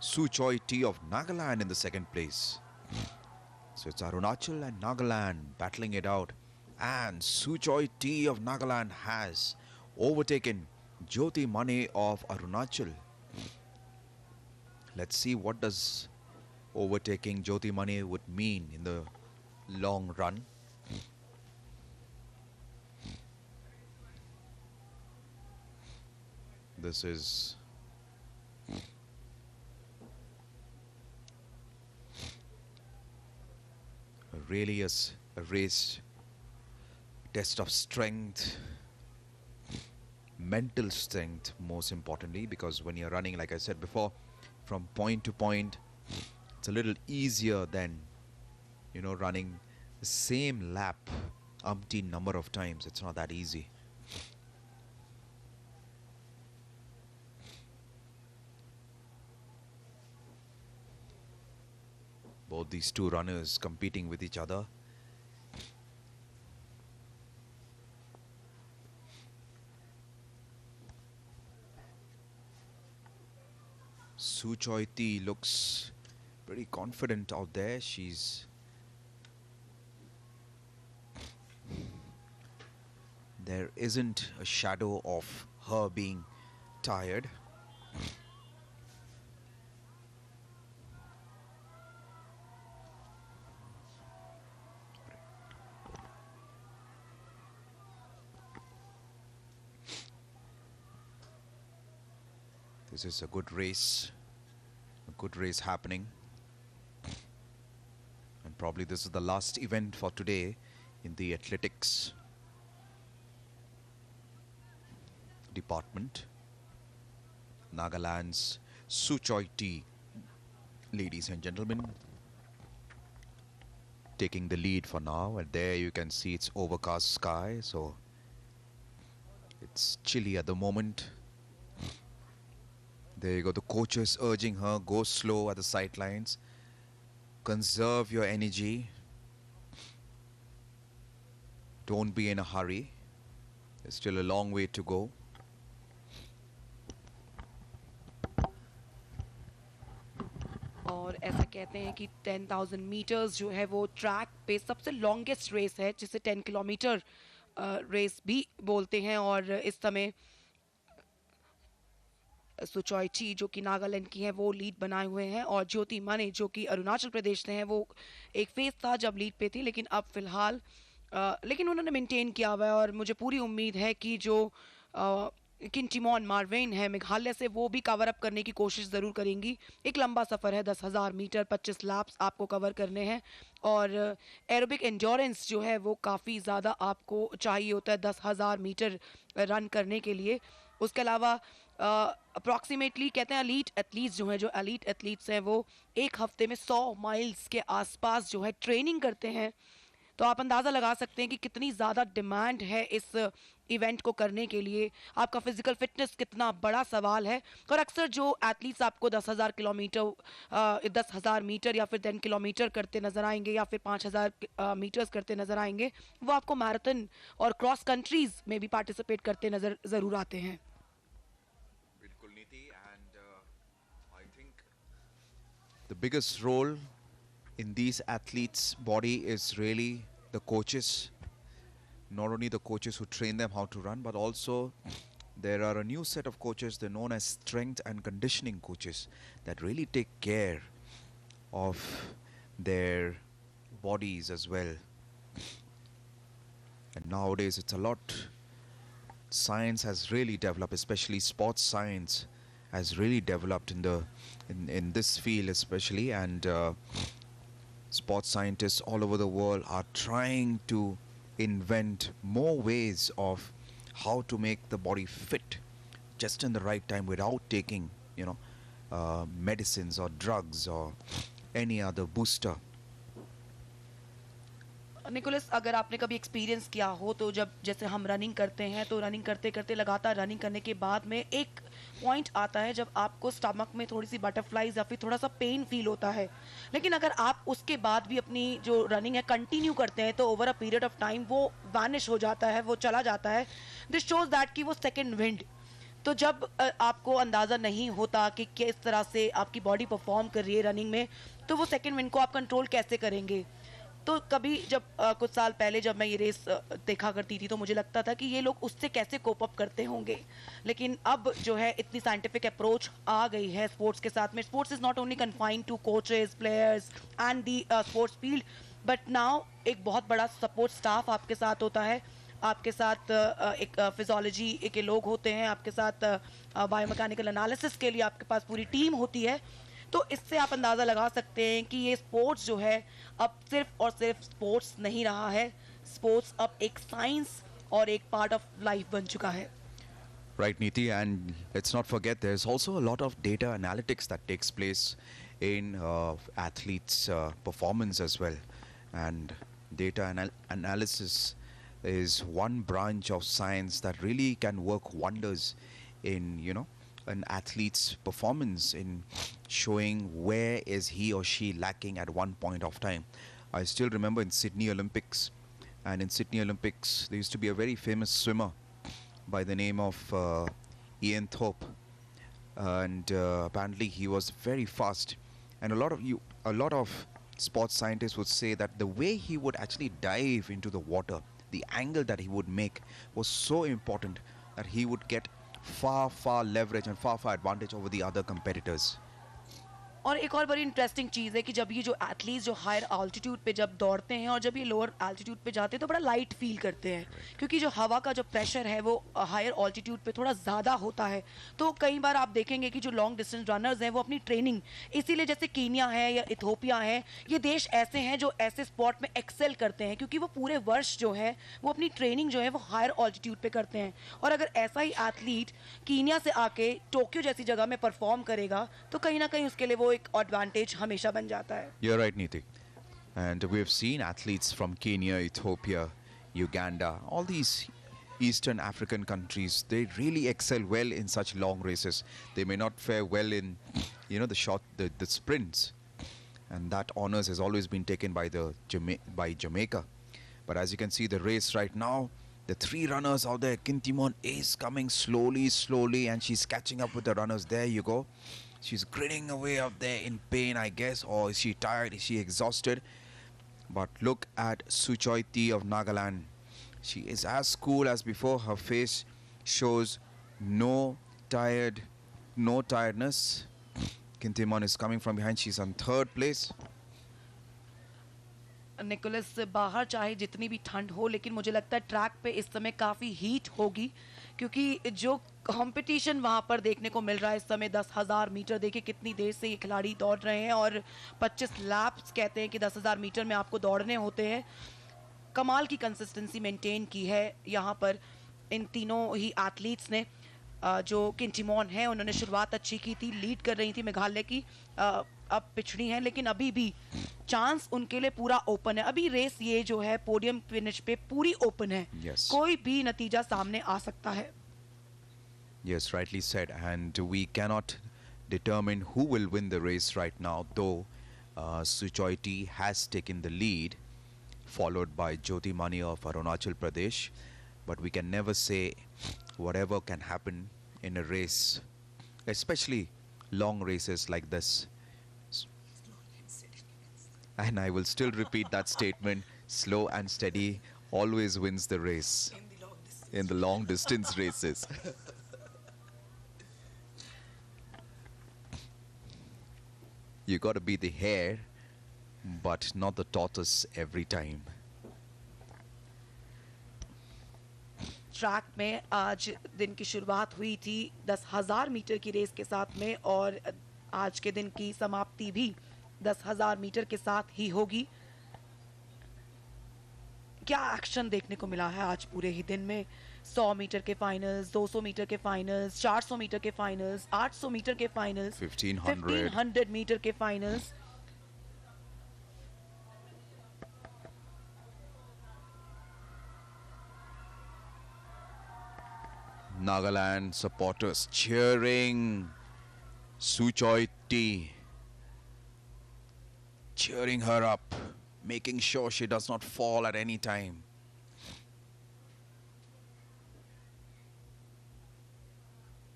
Suchoi T of Nagaland in the second place. So it's Arunachal and Nagaland battling it out. And Suchoi T of Nagaland has overtaken Jyoti Mane of Arunachal. Let's see what does overtaking Jyoti Mane would mean in the long run. This is really a race test of strength, mental strength most importantly, because when you're running, like I said before, from point to point, it's a little easier than, you know, running the same lap umpteen number of times. It's not that easy. Both these two runners competing with each other. Suchoi T looks pretty confident out there. There isn't a shadow of her being tired. This is a good race happening. And probably this is the last event for today in the athletics department. Nagaland's Suchoi T, ladies and gentlemen, taking the lead for now. And there you can see it's overcast sky, so it's chilly at the moment. There you go, the coach is urging her, go slow at the sidelines. Conserve your energy. Don't be in a hurry. There's still a long way to go. और ऐसा कहते हैं कि 10,000 metres जो है वो track पे सबसे लॉन्गेस्ट रेस है, जिसे 10 किलोमीटर रेस भी बोलते हैं। और इस समय सुचॉय टी जो कि नागालैंड की है वो लीड बनाए हुए हैं, और ज्योति मने जो कि अरुणाचल प्रदेश से हैं वो एक फेज था जब लीड पे थी, लेकिन अब फिलहाल लेकिन उन्होंने मेंटेन किया हुआ है। और मुझे पूरी उम्मीद है कि जो किंटिमॉन मार्वेन है मेघालय से, वो भी कवर अप करने की कोशिश ज़रूर करेंगी। एक लंबा सफ़र है, 10,000 मीटर 25 लैप्स आपको कवर करने हैं, और एरोबिक एंड्योरेंस जो है वो काफ़ी ज़्यादा आपको चाहिए होता है 10,000 मीटर रन करने के लिए। उसके अलावा अप्रॉक्सीमेटली कहते हैं एलीट एथलीट्स जो हैं, जो एलीट एथलीट्स हैं वो एक हफ्ते में 100 माइल्स के आसपास जो है ट्रेनिंग करते हैं। तो आप अंदाज़ा लगा सकते हैं कि कितनी ज़्यादा डिमांड है इस इवेंट को करने के लिए। आपका फिजिकल फिटनेस कितना बड़ा सवाल है। और अक्सर जो एथलीट्स आपको 10,000 किलोमीटर 10,000 मीटर या फिर 10 किलोमीटर करते नज़र आएंगे, या फिर 5,000 मीटर्स करते नज़र आएंगे, वो आपको मैराथन और क्रॉस कंट्रीज़ में भी पार्टिसिपेट करते नज़र ज़रूर आते हैं। बिल्कुल Niti, and I think the biggest role in these athletes' body is really the coaches, not only the coaches who train them how to run, but also there are a new set of coaches, they're known as strength and conditioning coaches, that really take care of their bodies as well. And nowadays it's a lot, science has really developed, especially sports science has really developed in this field especially, and sports scientists all over the world are trying to invent more ways of how to make the body fit just in the right time without taking, you know, medicines or drugs or any other booster. Nicholas, अगर आपने कभी experience किया हो तो जब जैसे हम running करते हैं तो रनिंग करते करते लगातार रनिंग करने के बाद में एक पॉइंट आता है जब आपको स्टमक में थोड़ी सी बटरफ्लाईज या फिर थोड़ा सा पेन फील होता है, लेकिन अगर आप उसके बाद भी अपनी जो रनिंग है कंटिन्यू करते हैं तो over a period of time वो वैनिश हो जाता है, वो चला जाता है. दिस शोज दैट कि वो सेकेंड विंड. तो जब आपको अंदाज़ा नहीं होता कि किस तरह से आपकी बॉडी परफॉर्म कर रही है रनिंग में, तो वो सेकेंड विंड को आप कंट्रोल कैसे करेंगे. तो कभी जब कुछ साल पहले जब मैं ये रेस देखा करती थी तो मुझे लगता था कि ये लोग उससे कैसे कोप अप करते होंगे, लेकिन अब जो है इतनी साइंटिफिक अप्रोच आ गई है स्पोर्ट्स के साथ में. Sports is not only confined to coaches, players and the sports field, but now एक बहुत बड़ा सपोर्ट स्टाफ आपके साथ होता है, आपके साथ एक फिजियोलॉजी के लोग होते हैं, आपके साथ बायोमैकेनिकल एनालिसिस के लिए आपके पास पूरी टीम होती है. तो इससे आप अंदाज़ा लगा सकते हैं कि ये स्पोर्ट्स जो है अब सिर्फ और सिर्फ स्पोर्ट्स नहीं रहा है, स्पोर्ट्स अब एक साइंस और एक पार्ट ऑफ लाइफ बन चुका है. Right, Niti, and let's not forget there's also a lot of data analytics that takes place in athletes' performance as well. And data analysis is one branch of science that really can work wonders in, you know, an athlete's performance, in showing where is he or she lacking at one point of time. I still remember in Sydney Olympics, and in Sydney Olympics there used to be a very famous swimmer by the name of Ian Thorpe, and apparently he was very fast, and a lot of sports scientists would say that the way he would actually dive into the water, the angle that he would make was so important that he would get far leverage and far advantage over the other competitors. और एक और बड़ी interesting चीज़ है कि जब ये जो athletes जो हायर ऑल्टीट्यूड पे जब दौड़ते हैं और जब ये लोअर एल्टीट्यूड पे जाते हैं तो बड़ा लाइट फील करते हैं, क्योंकि जो हवा का जो प्रेशर है वो हायर ऑल्टीट्यूड पे थोड़ा ज़्यादा होता है. तो कई बार आप देखेंगे कि जो लॉन्ग डिस्टेंस रनर्स हैं वो अपनी ट्रेनिंग, इसीलिए जैसे कीनिया है या इथोपिया है, ये देश ऐसे हैं जो ऐसे स्पॉट में एक्सेल करते हैं क्योंकि वो पूरे वर्ष जो है वो अपनी ट्रेनिंग जो है वो हायर ऑल्टीट्यूड पे करते हैं. और अगर ऐसा ही एथलीट कीनिया से आके टोक्यो जैसी जगह में परफॉर्म करेगा तो कहीं ना कहीं उसके लिए वो एक एडवांटेज हमेशा बन जाता है. You're right, Niti. And we have seen athletes from Kenya, Ethiopia, Uganda, all these Eastern African countries, they really excel well in such long races. They may not fare well in, you know, the sprints, and that honors has always been taken by Jamaica. But as you can see, the race right now, the three runners out there, Kintimon is coming slowly, and she's catching up with the runners. There you go. She's grinning away up there in pain, I guess, or is she tired? Is she exhausted? But look at Suchoiti of Nagaland. She is as cool as before. Her face shows no tiredness. Kintimon is coming from behind. She's on third place. Nicholas, बाहर चाहे जितनी भी ठंड हो, लेकिन मुझे लगता है ट्रैक पे इस समय काफ़ी हीट होगी, क्योंकि जो कंपटीशन वहाँ पर देखने को मिल रहा है इस समय 10,000 मीटर. देखिए कितनी देर से ये खिलाड़ी दौड़ रहे हैं और 25 लैप्स कहते हैं कि 10,000 मीटर में आपको दौड़ने होते हैं. कमाल की कंसिस्टेंसी मेंटेन की है यहाँ पर इन तीनों ही एथलीट्स ने. जो किंटिमोन है उन्होंने शुरुआत अच्छी की थी, लीड कर रही थी मेघालय की, अब पिछड़ी हैं, लेकिन अभी भी चांस उनके लिए पूरा ओपन है. अभी रेस ये जो है पोडियम फिनिश पे पूरी ओपन है. कोई भी नतीजा सामने आ सकता है. Yes, rightly said, and we cannot determine who will win the race right now, though Suchoiti has taken the lead, followed by Jyoti Mani of Arunachal Pradesh. But we can never say whatever can happen in a race, especially long races like this. And I will still repeat that statement, slow and steady always wins the race in the long distance races. You got to be the hare, but not the tortoise every time. Track में आज दिन की शुरुआत हुई थी 10,000 metre की race के साथ में, और आज के दिन की समाप्ति भी 10,000 मीटर के साथ ही होगी। क्या एक्शन देखने को मिला है आज पूरे ही दिन में। 100 मीटर के फाइनल्स, 200 मीटर के फाइनल्स, 400 मीटर के फाइनल्स, 800 मीटर के फाइनल्स, 1500 मीटर के finals. Nagaland supporters cheering Suchoi T, cheering her up, making sure she does not fall at any time.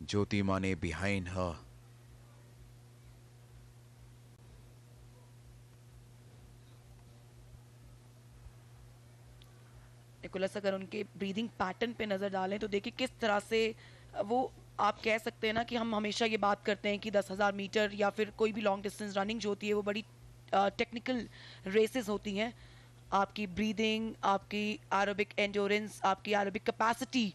Jyoti Mane behind her. Nicholas, अगर उनके breathing pattern पे नज़र डालें तो देखिए किस तरह से वो, आप कह सकते हैं ना कि हम हमेशा ये बात करते हैं कि 10,000 मीटर या फिर कोई भी लॉन्ग डिस्टेंस रनिंग जो होती है वो बड़ी टेक्निकल रेसेस होती हैं। आपकी ब्रीदिंग, आपकी एरोबिक एंड्योरेंस, आपकी एरोबिक कैपेसिटी,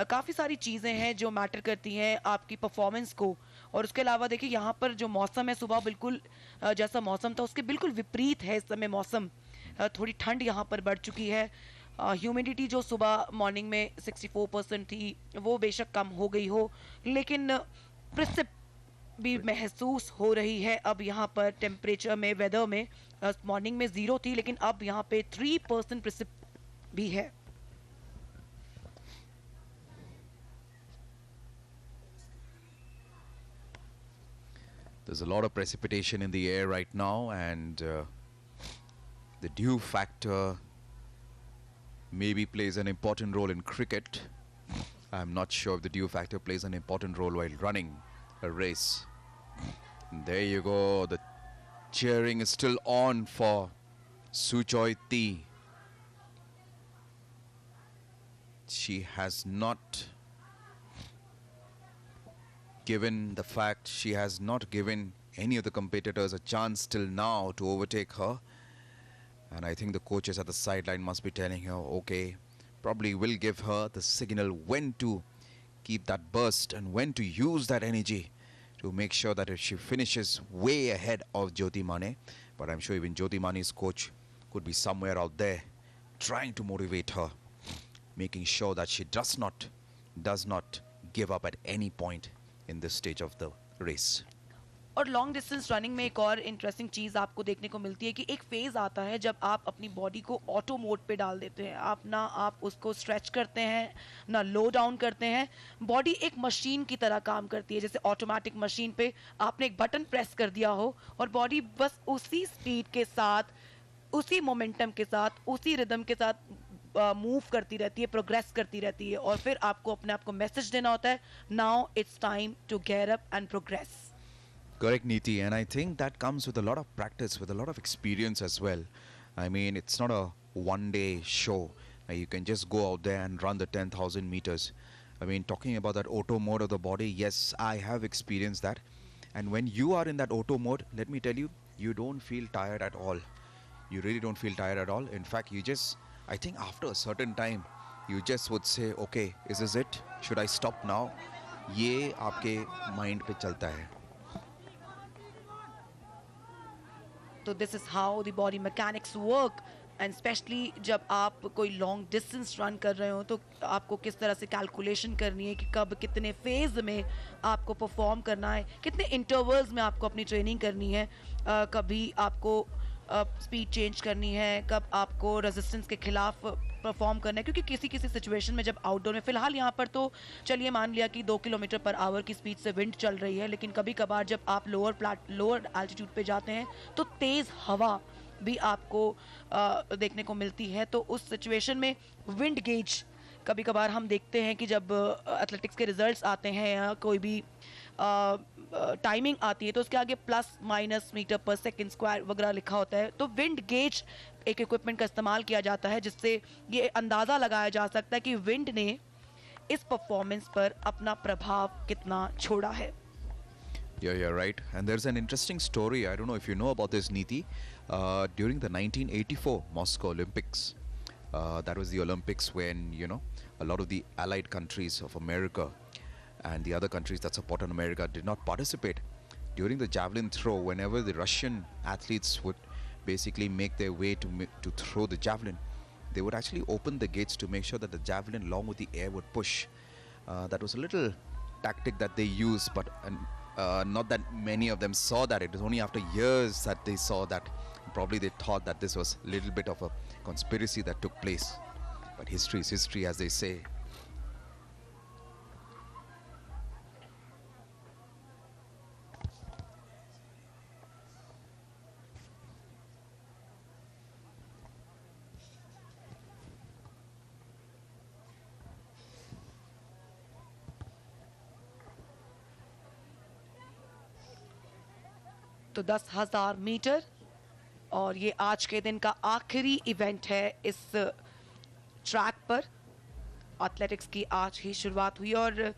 काफ़ी सारी चीज़ें हैं जो मैटर करती हैं आपकी परफॉर्मेंस को। और उसके अलावा देखिए यहाँ पर जो मौसम है, सुबह बिल्कुल जैसा मौसम था उसके बिल्कुल विपरीत है इस समय मौसम। थोड़ी ठंड यहाँ पर बढ़ चुकी है। ह्यूमिडिटी जो सुबह मॉर्निंग में 64% थी वो बेशक कम हो गई हो, लेकिन प्रिसिप भी महसूस हो रही है अब यहाँ पर टेम्परेचर में, वेदर में। मॉर्निंग में 0 थी लेकिन अब यहाँ पे 3% प्रिसिप भी है। There's a lot of precipitation in the air right now, and the dew factor maybe plays an important role in cricket. I'm not sure if the dew factor plays an important role while running a race. And there you go, the cheering is still on for Suchoi T. She has not given any of the competitors a chance till now to overtake her. And I think the coaches at the sideline must be telling her, okay, probably will give her the signal when to keep that burst and when to use that energy to make sure that if she finishes way ahead of Jyoti Mane. But I'm sure even Jyoti Mane's coach could be somewhere out there trying to motivate her, making sure that she does not give up at any point in this stage of the race. और long distance running में एक और interesting चीज़ आपको देखने को मिलती है कि एक फेज़ आता है जब आप अपनी बॉडी को ऑटो मोड पे डाल देते हैं। आप उसको स्ट्रेच करते हैं ना लो डाउन करते हैं। बॉडी एक मशीन की तरह काम करती है, जैसे ऑटोमेटिक मशीन पे आपने एक बटन प्रेस कर दिया हो और बॉडी बस उसी स्पीड के साथ, उसी मोमेंटम के साथ, उसी रिदम के साथ मूव करती रहती है, प्रोग्रेस करती रहती है। और फिर आपको अपने आप को मैसेज देना होता है, now it's time to get up and progress. Correct, Neeti, and I think that comes with a lot of practice, with a lot of experience as well. I mean, it's not a one-day show. You can just go out there and run the 10,000 meters. I mean, talking about that auto mode of the body, yes, I have experienced that. And when you are in that auto mode, let me tell you, you don't feel tired at all. You really don't feel tired at all. In fact, I think after a certain time, you just would say, okay, is this it? Should I stop now? ये आपके mind पे चलता है. तो this is how the body mechanics work, and specially जब आप कोई long distance run कर रहे हो तो आपको किस तरह से कैलकुलेशन करनी है कि कब कितने फेज़ में आपको परफॉर्म करना है, कितने इंटरवल्स में आपको अपनी ट्रेनिंग करनी है, कभी आपको स्पीड चेंज करनी है, कब आपको रेजिस्टेंस के खिलाफ परफॉर्म करना है। क्योंकि किसी किसी सिचुएशन में जब आउटडोर में, फ़िलहाल यहाँ पर तो चलिए मान लिया कि 2 किलोमीटर पर आवर की स्पीड से विंड चल रही है, लेकिन कभी कभार जब आप लोअर एल्टीट्यूड पे जाते हैं तो तेज़ हवा भी आपको देखने को मिलती है। तो उस सिचुएशन में विंड गेज, कभी कभार हम देखते हैं कि जब एथलेटिक्स के रिजल्ट्स आते हैं या कोई भी टाइमिंग आती है तो उसके आगे प्लस माइनस मीटर पर सेकंड स्क्वायर वगैरह लिखा होता है। तो विंड गेज एक इक्विपमेंट का इस्तेमाल किया जाता है जिससे ये अंदाज़ा लगाया जा सकता है कि विंड ने इस परफॉर्मेंस पर अपना प्रभाव कितना छोड़ा है. Yeah, you're right. And there's an interesting story. I don't know if you know about this, Neeti. During the 1984 Moscow Olympics, that was the Olympics when, you know, a lot of the allied countries of America and the other countries that support America did not participate. During the javelin throw, whenever the Russian athletes would basically make their way to throw the javelin, they would actually open the gates to make sure that the javelin along with the air would push. That was a little tactic that they used, but not that many of them saw that. It was only after years that they saw that. Probably they thought that this was a little bit of a conspiracy that took place. But history is history, as they say. तो 10,000 metre और ये आज के दिन का आखिरी event है इस ट्रैक पर. एथलेटिक्स की आज ही शुरुआत हुई और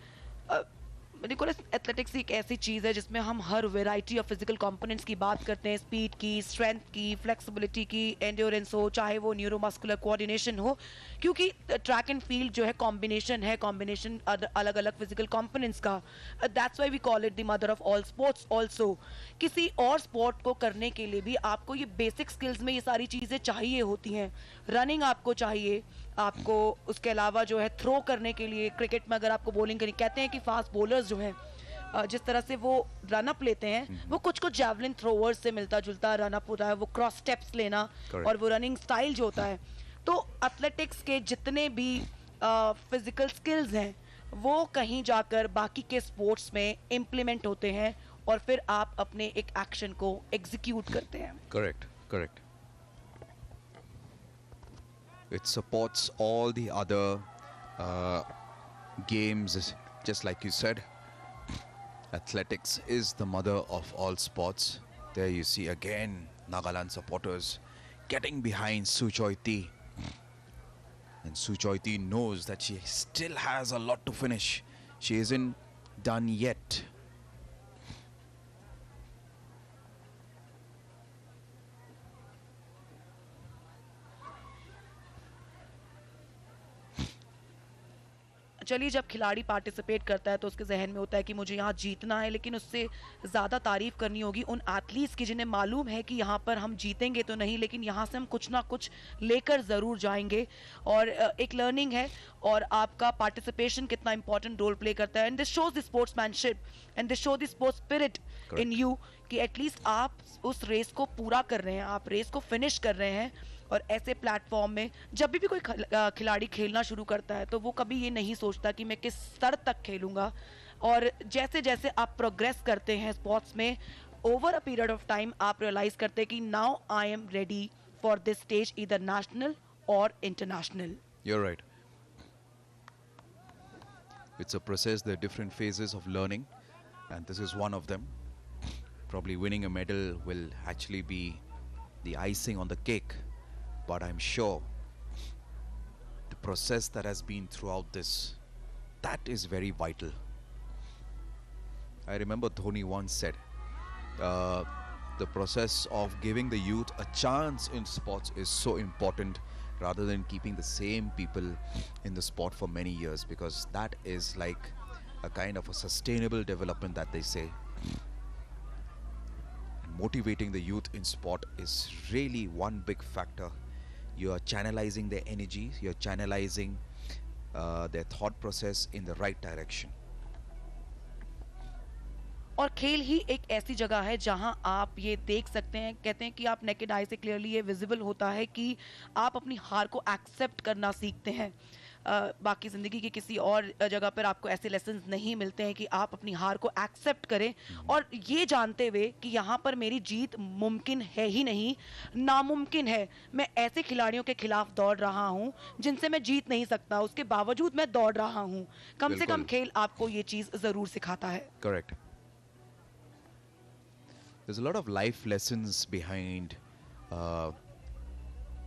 निकोलस, एथलेटिक्स एक ऐसी चीज़ है जिसमें हम हर वैरायटी ऑफ फिजिकल कंपोनेंट्स की बात करते हैं. स्पीड की, स्ट्रेंथ की, फ्लेक्सिबिलिटी की, एंड्योरेंस हो, चाहे वो न्यूरोमस्कुलर कोऑर्डिनेशन हो, क्योंकि ट्रैक एंड फील्ड जो है कॉम्बिनेशन अलग अलग फिजिकल कंपोनेंट्स का. That's why we call it the mother of all sports. Also किसी और स्पोर्ट को करने के लिए भी आपको ये बेसिक स्किल्स में ये सारी चीज़ें चाहिए होती हैं. रनिंग आपको चाहिए, आपको उसके अलावा जो है थ्रो करने के लिए, क्रिकेट में अगर आपको बॉलिंग करनी, कहते हैं कि फास्ट बॉलर्स जो हैं जिस तरह से वो रन अप लेते हैं वो कुछ जैवलिन थ्रोवर्स से मिलता जुलता रन अप होता है. वो क्रॉस स्टेप्स लेना और वो रनिंग स्टाइल जो होता है. तो एथलेटिक्स के जितने भी फिजिकल स्किल्स हैं वो कहीं जाकर बाकी के स्पोर्ट्स में इम्प्लीमेंट होते हैं और फिर आप अपने एक एक्शन को एग्जीक्यूट करते हैं. Correct. It supports all the other games, just like you said. Athletics is the mother of all sports. There you see again Nagaland supporters getting behind Su Choi Thi. And Su Choi Thi knows that she still has a lot to finish. She isn't done yet. चलिए, जब खिलाड़ी participate करता है तो उसके जहन में होता है कि मुझे यहाँ जीतना है, लेकिन उससे ज़्यादा तारीफ करनी होगी उन एथलीट्स की जिन्हें मालूम है कि यहाँ पर हम जीतेंगे तो नहीं, लेकिन यहाँ से हम कुछ ना कुछ लेकर ज़रूर जाएंगे. और एक लर्निंग है और आपका पार्टिसिपेशन कितना इंपॉर्टेंट रोल प्ले करता है. And this shows the sportsmanship and this show the sports spirit in you कि एटलीस्ट आप उस रेस को पूरा कर रहे हैं, आप रेस को फिनिश कर रहे हैं. और ऐसे प्लेटफॉर्म में जब भी कोई खिलाड़ी खेलना शुरू करता है तो वो कभी ये नहीं सोचता कि मैं किस स्तर तक खेलूंगा. और जैसे जैसे आप प्रोग्रेस करते हैं स्पोर्ट्स में, over a period of time आप रियलाइज करते हैं कि now I am ready for this stage, either national और international. You're right. It's a process. There are different phases of learning, and this is one of them. Probably winning a medal will actually be the icing on the cake, but I'm sure the process that has been throughout this, that is very vital. I remember Dhoni once said, the process of giving the youth a chance in sports is so important rather than keeping the same people in the sport for many years, because that is like a kind of a sustainable development that they say. Motivating the youth in sport is really one big factor. You are channelizing their energy, you're channelizing their thought process in the right direction. और खेल ही एक ऐसी जगह है जहां आप ये देख सकते हैं, कहते हैं कि आप नेकेड आई से क्लियरली ये विजिबल होता है कि आप अपनी हार को एक्सेप्ट करना सीखते हैं. बाकी ज़िंदगी की किसी और जगह पर आपको ऐसे लेसन्स नहीं मिलते हैं कि आप अपनी हार को एक्सेप्ट करें और ये जानते हुए कि यहाँ पर मेरी जीत मुमकिन है ही नहीं, नामुमकिन है. मैं ऐसे खिलाड़ियों के खिलाफ दौड़ रहा हूँ जिनसे मैं जीत नहीं सकता, उसके बावजूद मैं दौड़ रहा हूँ. कम से कम खेल आपको ये चीज़ ज़रूर सिखाता है. Correct. There's a lot of life lessons behind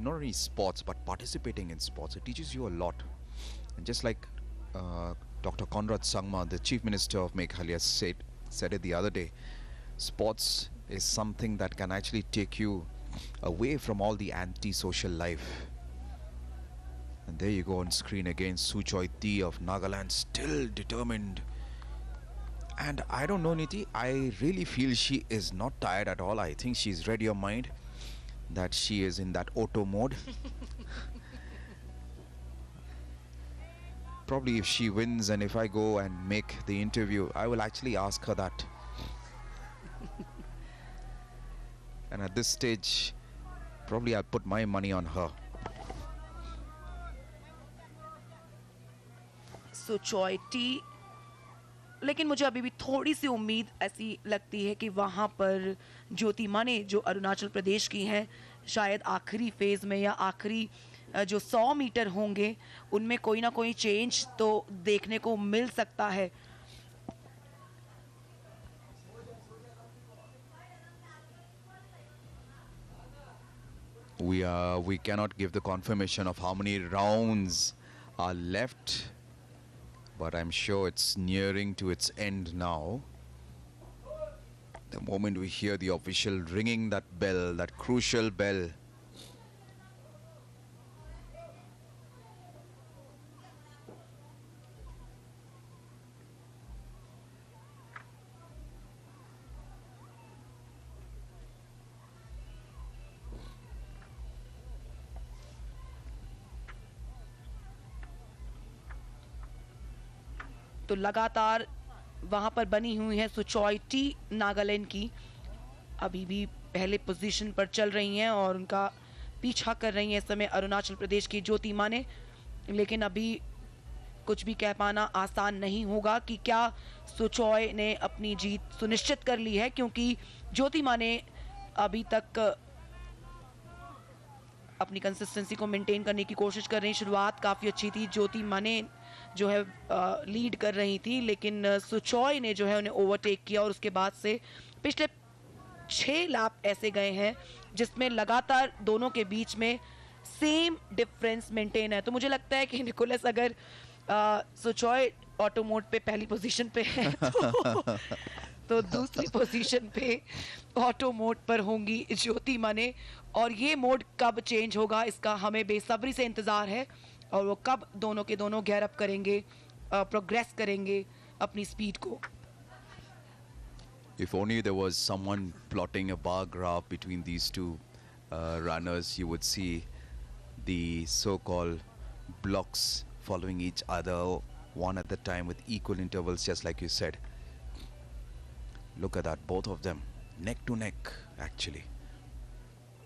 not only sports but participating in sports. It teaches you a lot. And just like Dr. Conrad Sangma, the Chief Minister of Meghalaya, said it the other day, sports is something that can actually take you away from all the anti-social life. And there you go on screen again, Suchoi T of Nagaland, still determined. And I don't know, Niti, I really feel she is not tired at all. I think she's read your mind that she is in that auto mode. Probably if she wins and if I go and make the interview, I will actually ask her that. And at this stage, probably I'll put my money on her. Suchoi T, लेकिन मुझे अभी भी थोड़ी सी उम्मीद ऐसी लगती है कि वहाँ पर ज्योति माने जो अरुणाचल प्रदेश की हैं, शायद आखिरी फेज में या आखिरी जो 100 मीटर होंगे उनमें कोई ना कोई चेंज तो देखने को मिल सकता है. We cannot give the confirmation of how many rounds are left, but I'm sure it's nearing to its end now. The moment we hear the official ringing that bell, that crucial bell, तो लगातार वहां पर बनी हुई है सुचॉय T Nagaland की, अभी भी पहले पोजीशन पर चल रही हैं और उनका पीछा कर रही हैं इस समय अरुणाचल प्रदेश की ज्योति माने. लेकिन अभी कुछ भी कह पाना आसान नहीं होगा कि क्या सुचॉय ने अपनी जीत सुनिश्चित कर ली है, क्योंकि ज्योति माने अभी तक अपनी कंसिस्टेंसी को मेंटेन करने की कोशिश कर रही. शुरुआत काफ़ी अच्छी थी, ज्योति माने जो है लीड कर रही थी, लेकिन सुचॉय ने जो है उन्हें ओवरटेक किया और उसके बाद से पिछले 6 लैप ऐसे गए हैं जिसमें लगातार दोनों के बीच में सेम डिफरेंस मेंटेन है. तो मुझे लगता है कि निकोलस अगर सुचॉय ऑटो मोड पे पहली पोजीशन पे है तो दूसरी पोजीशन पे ऑटो मोड पर होंगी ज्योति माने, और ये मोड कब चेंज होगा इसका हमें बेसब्री से इंतज़ार है, और वो कब दोनों के दोनों गैर अप करेंगे, प्रोग्रेस करेंगे अपनी स्पीड को. If only there was someone plotting a bar graph between these two runners, you would see the so-called blocks following each other, one at a time with equal intervals, just like you said. Look at that, both of them, neck to neck, actually.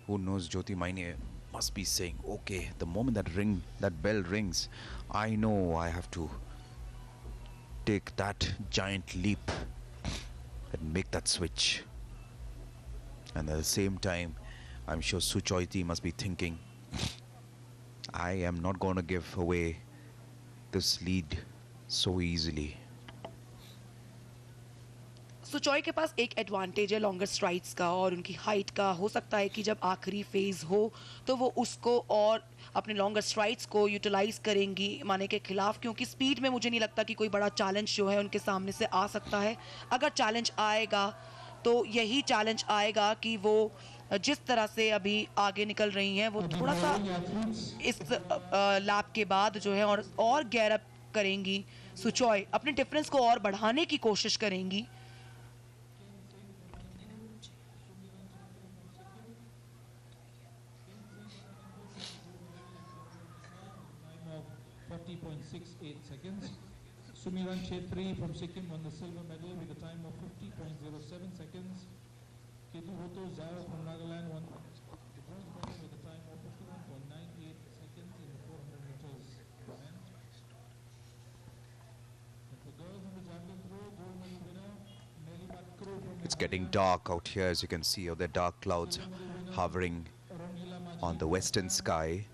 Who knows, Jyoti Maine must be saying, okay, the moment that bell rings, I know I have to take that giant leap and make that switch. And at the same time, I'm sure Suchoiti must be thinking, I am not going to give away this lead so easily. सुचॉय के पास एक advantage है longer strides का और उनकी height का. हो सकता है कि जब आखिरी फेज हो तो वो उसको और अपने लॉन्गर स्ट्राइड्स को यूटिलाइज करेंगी माने के खिलाफ, क्योंकि स्पीड में मुझे नहीं लगता कि कोई बड़ा चैलेंज जो है उनके सामने से आ सकता है. अगर चैलेंज आएगा तो यही चैलेंज आएगा कि वो जिस तरह से अभी आगे निकल रही हैं वो थोड़ा सा इस लैप के बाद जो है और गैर अप करेंगी. सुचॉय अपने डिफरेंस को और बढ़ाने की कोशिश करेंगी. 50.68 seconds. Sumiran Chetri from Sikkim won the silver medal with a time of 50.07 seconds. Ketu Hoto Zhao from Nagaland won the bronze medal with a time of 51.98 seconds in the 400 meters event. And for girls on the javelin throw, gold medal winner Nelly Batkro from It's getting dark out here, as you can see, all the dark clouds hovering on the western sky.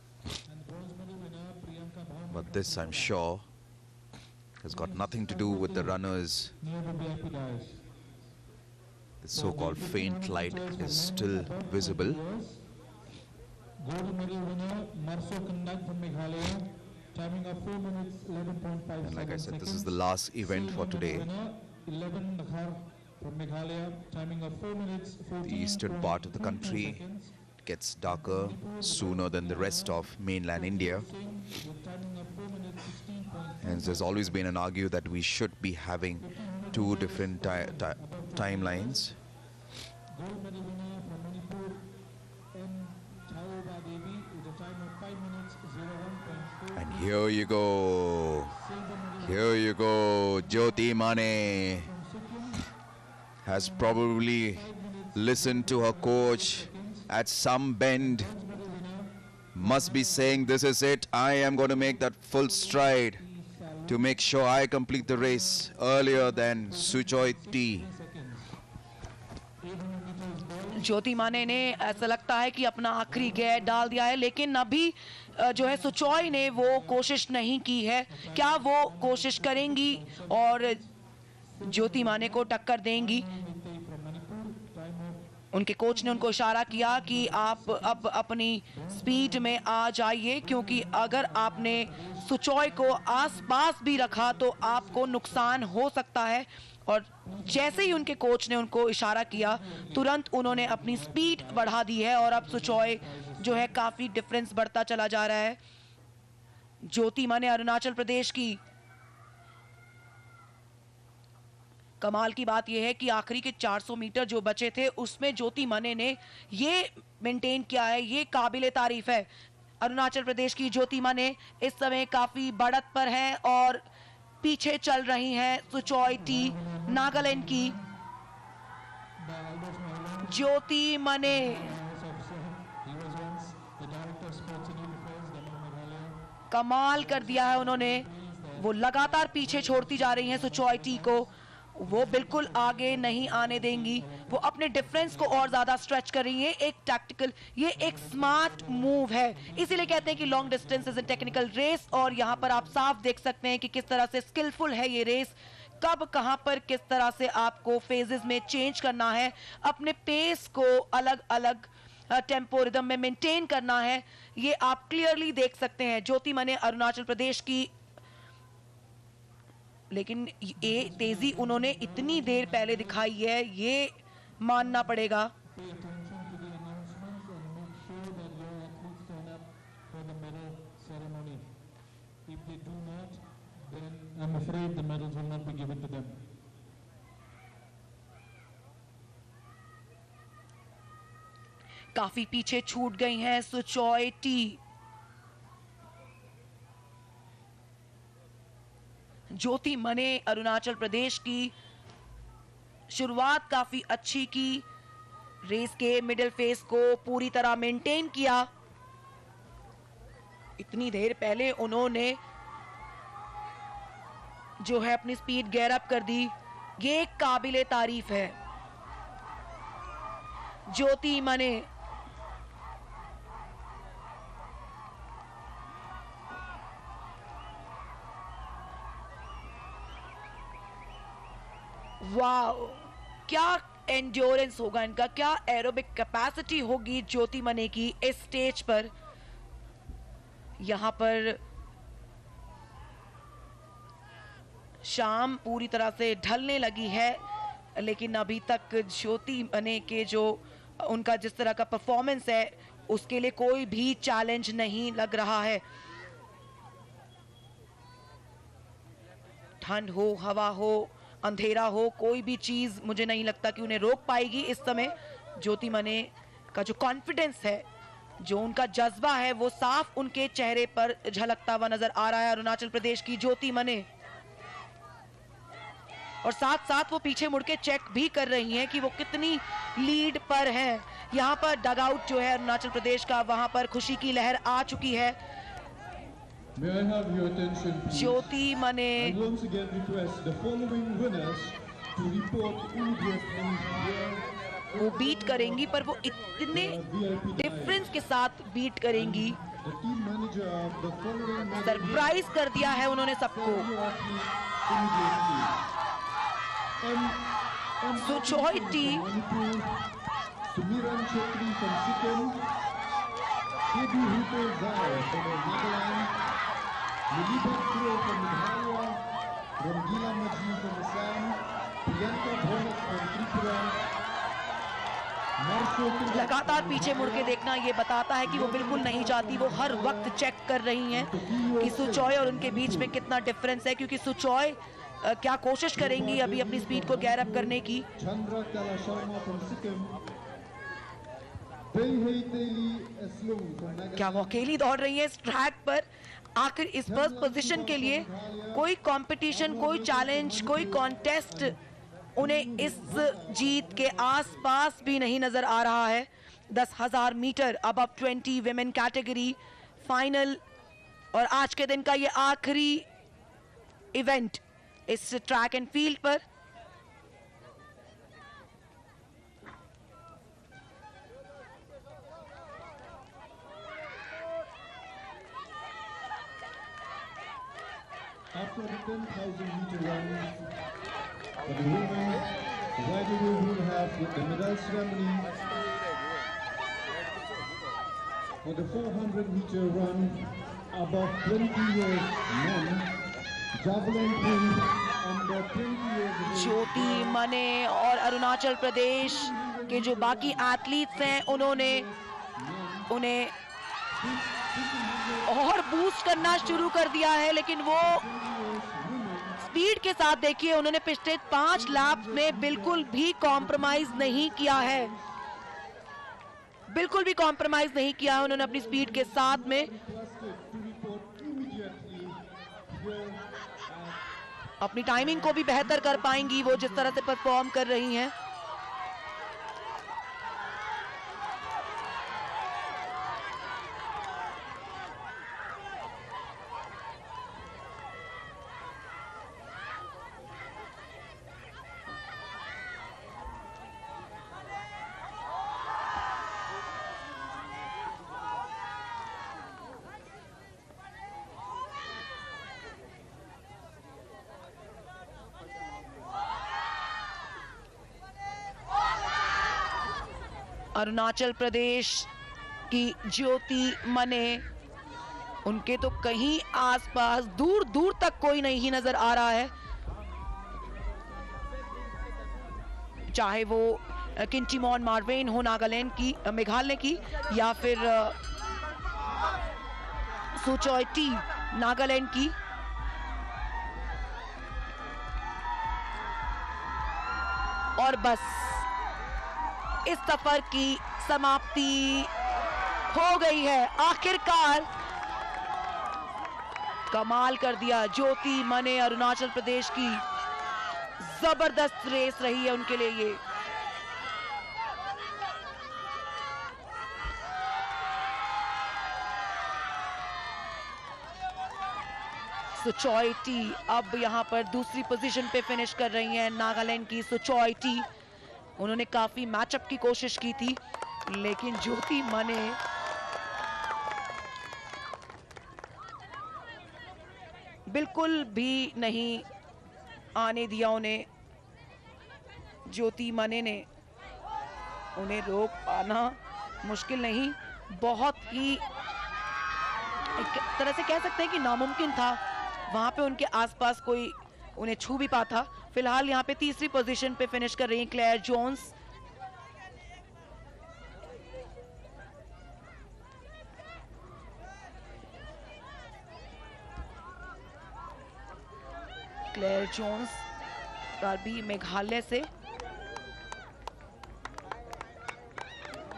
But this, I'm sure, has got nothing to do with the runners. The so-called faint light is still visible. Gold medal winner Marso Kandak from Meghalaya, timing of 4 minutes 11.5. And like I said, this is the last event for today. 11 Nakhar from Meghalaya, timing of 4 minutes 14. The eastern part of the country gets darker sooner than the rest of mainland India. And there's always been an argument that we should be having two different timelines. Gold medal winner from Manipur, N. Chauba Devi, with a time of 5 minutes 01.4. And here you go. Here you go. Jyoti Mane has probably listened to her coach at some bend. Must be saying, this is it. I am going to make that full stride to make sure I complete the race earlier than Sujoy T. ज्योति माने ने ऐसा लगता है कि अपना आखिरी gear डाल दिया है, लेकिन अभी जो है सुचॉय ने वो कोशिश नहीं की है. क्या वो कोशिश करेंगी और ज्योति माने को टक्कर देंगी? उनके कोच ने उनको इशारा किया कि आप अब अपनी स्पीड में आ जाइए, क्योंकि अगर आपने सुचॉय को आसपास भी रखा तो आपको नुकसान हो सकता है. और जैसे ही उनके कोच ने उनको इशारा किया, तुरंत उन्होंने अपनी स्पीड बढ़ा दी है और अब सुचॉय जो है काफी डिफरेंस बढ़ता चला जा रहा है. ज्योति माने अरुणाचल प्रदेश की. कमाल की बात यह है कि आखिरी के 400 मीटर जो बचे थे उसमें ज्योति माने ने ये मेंटेन किया है, ये काबिले तारीफ है. अरुणाचल प्रदेश की ज्योति माने इस समय काफी बढ़त पर है और पीछे चल रही हैं सुचॉय टी. नागालैंड की ज्योति माने कमाल कर दिया है उन्होंने. वो लगातार पीछे छोड़ती जा रही हैं सुचॉय टी को. वो बिल्कुल आगे नहीं आने देंगी. वो अपने डिफरेंस को और ज्यादा स्ट्रेच कर रही है. एक टैक्टिकल, ये एक स्मार्ट मूव है. इसीलिए कहते हैं कि long distance is a technical race. और यहाँ पर आप साफ देख सकते हैं कि किस तरह से स्किलफुल है ये रेस. कब कहां पर किस तरह से आपको फेजेस में चेंज करना है, अपने पेस को अलग अलग टेम्पो रिदम में मेंटेन करना है, ये आप क्लियरली देख सकते हैं. ज्योति माने अरुणाचल प्रदेश की. लेकिन ये तेजी उन्होंने इतनी देर पहले दिखाई है, ये मानना पड़ेगा. I'm afraid the medals will not be given to them. काफी पीछे छूट गई हैं सुचॉय टी. ज्योति माने अरुणाचल प्रदेश की शुरुआत काफी अच्छी की. रेस के मिडिल फेस को पूरी तरह मेंटेन किया. इतनी देर पहले उन्होंने जो है अपनी स्पीड गेयर अप कर दी. ये काबिले तारीफ है. ज्योति माने वाओ, क्या एंड्योरेंस होगा इनका, क्या एरोबिक कैपेसिटी होगी ज्योति माने की इस स्टेज पर. यहां पर शाम पूरी तरह से ढलने लगी है, लेकिन अभी तक ज्योति माने के जो उनका जिस तरह का परफॉर्मेंस है उसके लिए कोई भी चैलेंज नहीं लग रहा है. ठंड हो, हवा हो, अंधेरा हो, कोई भी चीज मुझे नहीं लगता कि उन्हें रोक पाएगी इस समय. ज्योति माने का जो कॉन्फिडेंस है, जो उनका जज्बा है, वो साफ उनके चेहरे पर झलकता हुआ नजर आ रहा है. अरुणाचल प्रदेश की ज्योति माने. और साथ साथ वो पीछे मुड़ के चेक भी कर रही हैं कि वो कितनी लीड पर हैं. यहाँ पर डगआउट जो है अरुणाचल प्रदेश का, वहां पर खुशी की लहर आ चुकी है. May I have your attention, please? ज्योति माने I once again request the following winners to report immediately here. वो बीट करेंगी, पर वो इतने डिफरेंस के साथ बीट करेंगी. The team manager of the following surprise कर दिया है उन्होंने सबको. सुचॉय T, Sumiran Chetri from Sikkim, लगातार पीछे मुड़ के देखना ये बताता है कि वो बिल्कुल नहीं चाहती, वो हर वक्त चेक कर रही हैं कि सुचॉय और उनके बीच में कितना डिफरेंस है, क्योंकि सुचॉय क्या कोशिश करेंगी अभी अपनी स्पीड को गैर अप करने की। क्या वो अकेली दौड़ रही है इस ट्रैक पर? आखिर इस फर्स्ट पोजीशन के लिए कोई कंपटीशन, कोई चैलेंज, कोई कॉन्टेस्ट उन्हें इस जीत के आसपास भी नहीं नजर आ रहा है। 10,000 metre above 20 women category final, और आज के दिन का ये आखिरी इवेंट इस ट्रैक एंड फील्ड पर। After the 10,000 meter run, for the women, right away we will have the medal ceremony. For the 400 meter run, above 20 years men, Javelin team under 20 years of age. ज्योति मने और अरुणाचल प्रदेश के जो बाकी athletes हैं उन्हें और boost करना शुरू कर दिया है, लेकिन वो स्पीड के साथ देखिए उन्होंने पिछले 5 लैप में बिल्कुल भी कॉम्प्रोमाइज नहीं किया है, बिल्कुल भी कॉम्प्रोमाइज नहीं किया है उन्होंने अपनी स्पीड के साथ में। अपनी टाइमिंग को भी बेहतर कर पाएंगी वो जिस तरह से परफॉर्म कर रही हैं। अरुणाचल प्रदेश की ज्योति मने, उनके तो कहीं आसपास दूर दूर तक कोई नहीं नजर आ रहा है, चाहे वो किंटीमॉन मार्वेन हो नागालैंड की, मेघालय की, या फिर सुचॉय टी नागालैंड की। और बस इस सफर की समाप्ति हो गई है। आखिरकार कमाल कर दिया ज्योति मने, अरुणाचल प्रदेश की जबरदस्त रेस रही है उनके लिए ये। सुचॉय टी अब यहां पर दूसरी पोजीशन पे फिनिश कर रही हैं, नागालैंड की सुचॉय टी। उन्होंने काफी मैचअप की कोशिश की थी, लेकिन ज्योति मने बिल्कुल भी नहीं आने दिया उन्हें। ज्योति मने ने उन्हें रोक पाना मुश्किल नहीं, बहुत ही एक तरह से कह सकते हैं कि नामुमकिन था वहां पे उनके आसपास कोई उन्हें छू भी पाता। फिलहाल यहाँ पे तीसरी पोजीशन पे फिनिश कर रही हैं क्लेयर जोन्स। क्लेयर जोन्स भी मेघालय से।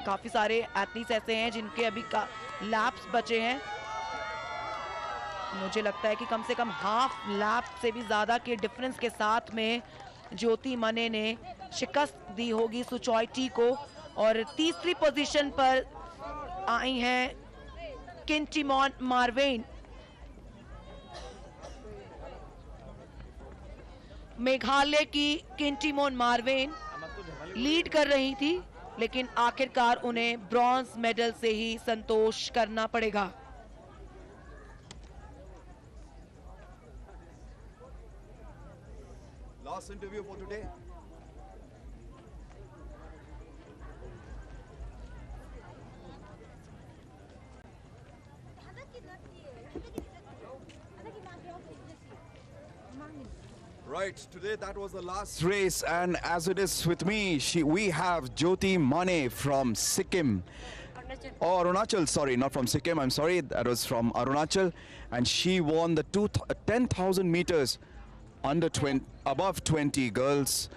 काफी सारे एथलीट्स ऐसे हैं जिनके अभी लैप्स बचे हैं। मुझे लगता है कि कम से कम हाफ लैप से भी ज्यादा के डिफरेंस के साथ में ज्योति मने ने शिकस्त दी होगी सुचॉय टी को, और तीसरी पोजीशन पर आई हैं किंटीमॉन मार्वेन। मेघालय की किंटीमॉन मार्वेन लीड कर रही थी, लेकिन आखिरकार उन्हें ब्रॉन्ज मेडल से ही संतोष करना पड़ेगा। Last interview for today. Right, today that was the last race, and as it is with me, we have Jyoti Mane from Sikkim. Oh, Arunachal, sorry, not from Sikkim, I'm sorry, that was from Arunachal, and she won the 10,000 meters under 20, above 20 girls.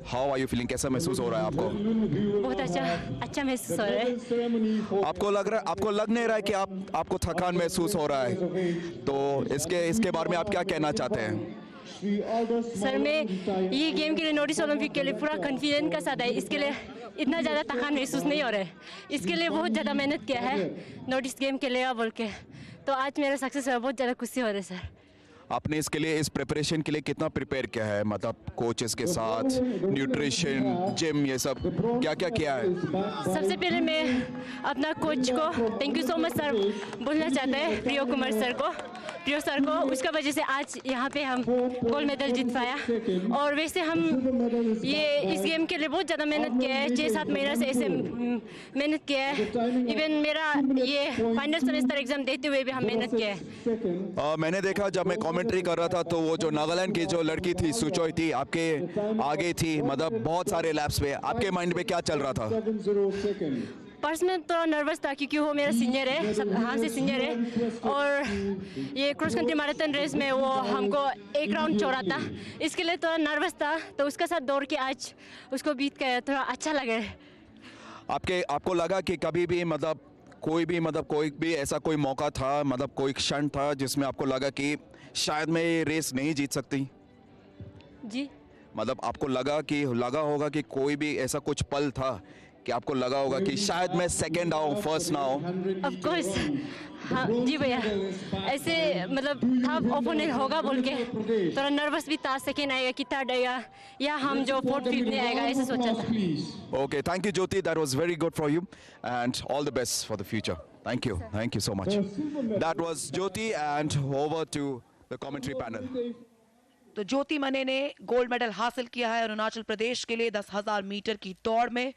How are you feeling? कैसा महसूस हो रहा है आपको? बहुत अच्छा महसूस हो रहा है। आपको लग नहीं रहा है कि आपको थकान महसूस हो रहा है, तो इसके बारे में आप क्या कहना चाहते हैं? सर, मैं ये गेम के लिए नॉर्थ ओलंपिक के लिए पूरा कॉन्फिडेंस के साथ है। इसके लिए इतना ज़्यादा थकान महसूस नहीं हो रहा है। इसके लिए बहुत ज़्यादा मेहनत किया है नॉर्थ ईस्ट गेम के लिए बोल के, तो आज मेरा सक्सेस है, बहुत ज़्यादा खुशी हो रही है सर। आपने इसके लिए, इस प्रिपरेशन के लिए कितना प्रिपेयर किया है? मतलब कोचेस के साथ, न्यूट्रिशन, जिम, ये सब क्या क्या किया है? सबसे पहले मैं अपना कोच को thank you so much sir बोलना चाहते हैं, प्रियो कुमार सर को, उसका वजह से आज यहाँ पे हम गोल्ड मेडल जीत पाया। और वैसे हम इस गेम के लिए बहुत ज़्यादा मेहनत किया है, 6-7 महीने से ऐसे मेहनत किया है। इवन मेरा ये फाइनल सेमेस्टर एग्जाम देते हुए भी हम मेहनत किया है। मैंने देखा जब मैं कमेंट्री कर रहा था तो वो जो नागालैंड की जो लड़की थी सुचोई थी, आपके आगे थी, मतलब बहुत सारे लैप्स पे, आपके माइंड में क्या चल रहा था? पर्स में तो नर्वस था क्योंकि वो मेरा सीनियर है, हाँ से सीनियर है, और ये क्रॉस कंट्री मैराथन रेस में वो हमको एक राउंड छोड़ा था, इसके लिए थोड़ा नर्वस था। तो उसके साथ दौड़ के आज उसको बीट कर थोड़ा अच्छा लगा। आपको लगा कि कभी भी कोई भी ऐसा कोई मौका था, मतलब कोई क्षण था जिसमें आपको लगा कि शायद मैं ये रेस नहीं जीत सकती? जी, मतलब आपको लगा होगा कि कोई भी ऐसा कुछ पल था कि आपको लगा होगा कि शायद मैं सेकंड आऊं, फर्स्ट ना आऊं? ऑफ कोर्स, हाँ जी भैया, ऐसे मतलब था ओपोनेंट होगा बोल के थोड़ा नर्वस भी था, सेकंड आएगा कि थर्ड आएगा या हम जो फोर्थ फिफ्थ में आएगा, ऐसे सोचा था। Okay, thank you Jyoti, that was very good for you and all the best for the future. Thank you so much. That was Jyoti and over to the commentary panel. तो ज्योति मने ने gold medal हासिल किया है अरुणाचल प्रदेश के लिए 10,000 metre की दौड़ में।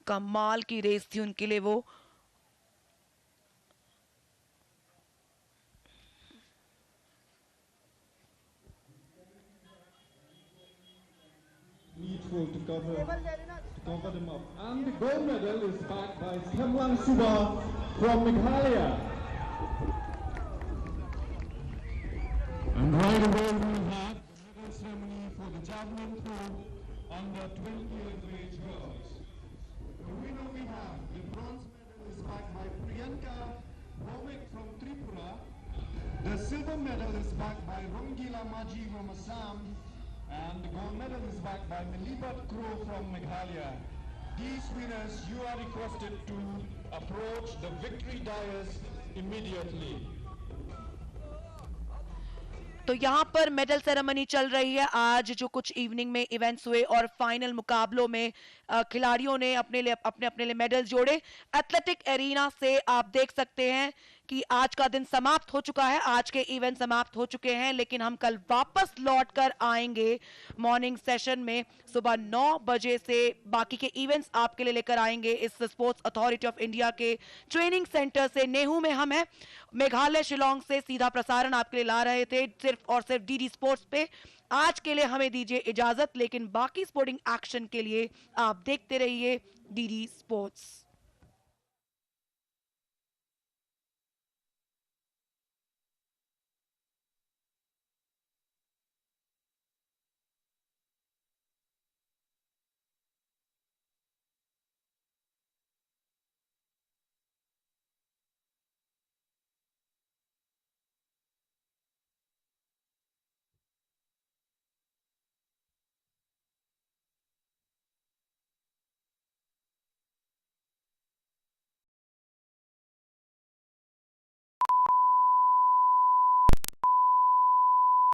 कमाल की रेस थी उनके लिए वो। Needful to cover them up. And the gold medal is backed by Kemlang Suba from Meghalaya. And right away we have the medal ceremony for the Javelin throw under 20 years of age girls. The winner we have, the bronze medal is backed by Priyanka Romik from Tripura. The silver medal is backed by Rongila Maji from Assam. And the gold medal is backed by Milibat Crow from Meghalaya. These winners, you are requested to approach the victory dais immediately. तो यहाँ पर medal ceremony चल रही है। आज जो कुछ evening में इवेंट्स हुए और फाइनल मुकाबलों में खिलाड़ियों ने अपने लिए मेडल जोड़े। एथलेटिक एरिना से आप देख सकते हैं कि आज का दिन समाप्त हो चुका है, आज के इवेंट समाप्त हो चुके हैं, लेकिन हम कल वापस लौट कर आएंगे मॉर्निंग सेशन में सुबह 9 बजे से। बाकी के इवेंट्स आपके लिए लेकर आएंगे इस स्पोर्ट्स अथॉरिटी ऑफ इंडिया के ट्रेनिंग सेंटर से। नेहू में हम हैं, मेघालय शिलोंग से सीधा प्रसारण आपके लिए ला रहे थे सिर्फ और सिर्फ डीडी स्पोर्ट्स पे। आज के लिए हमें दीजिए इजाजत, लेकिन बाकी स्पोर्टिंग एक्शन के लिए आप देखते रहिए डीडी स्पोर्ट्स।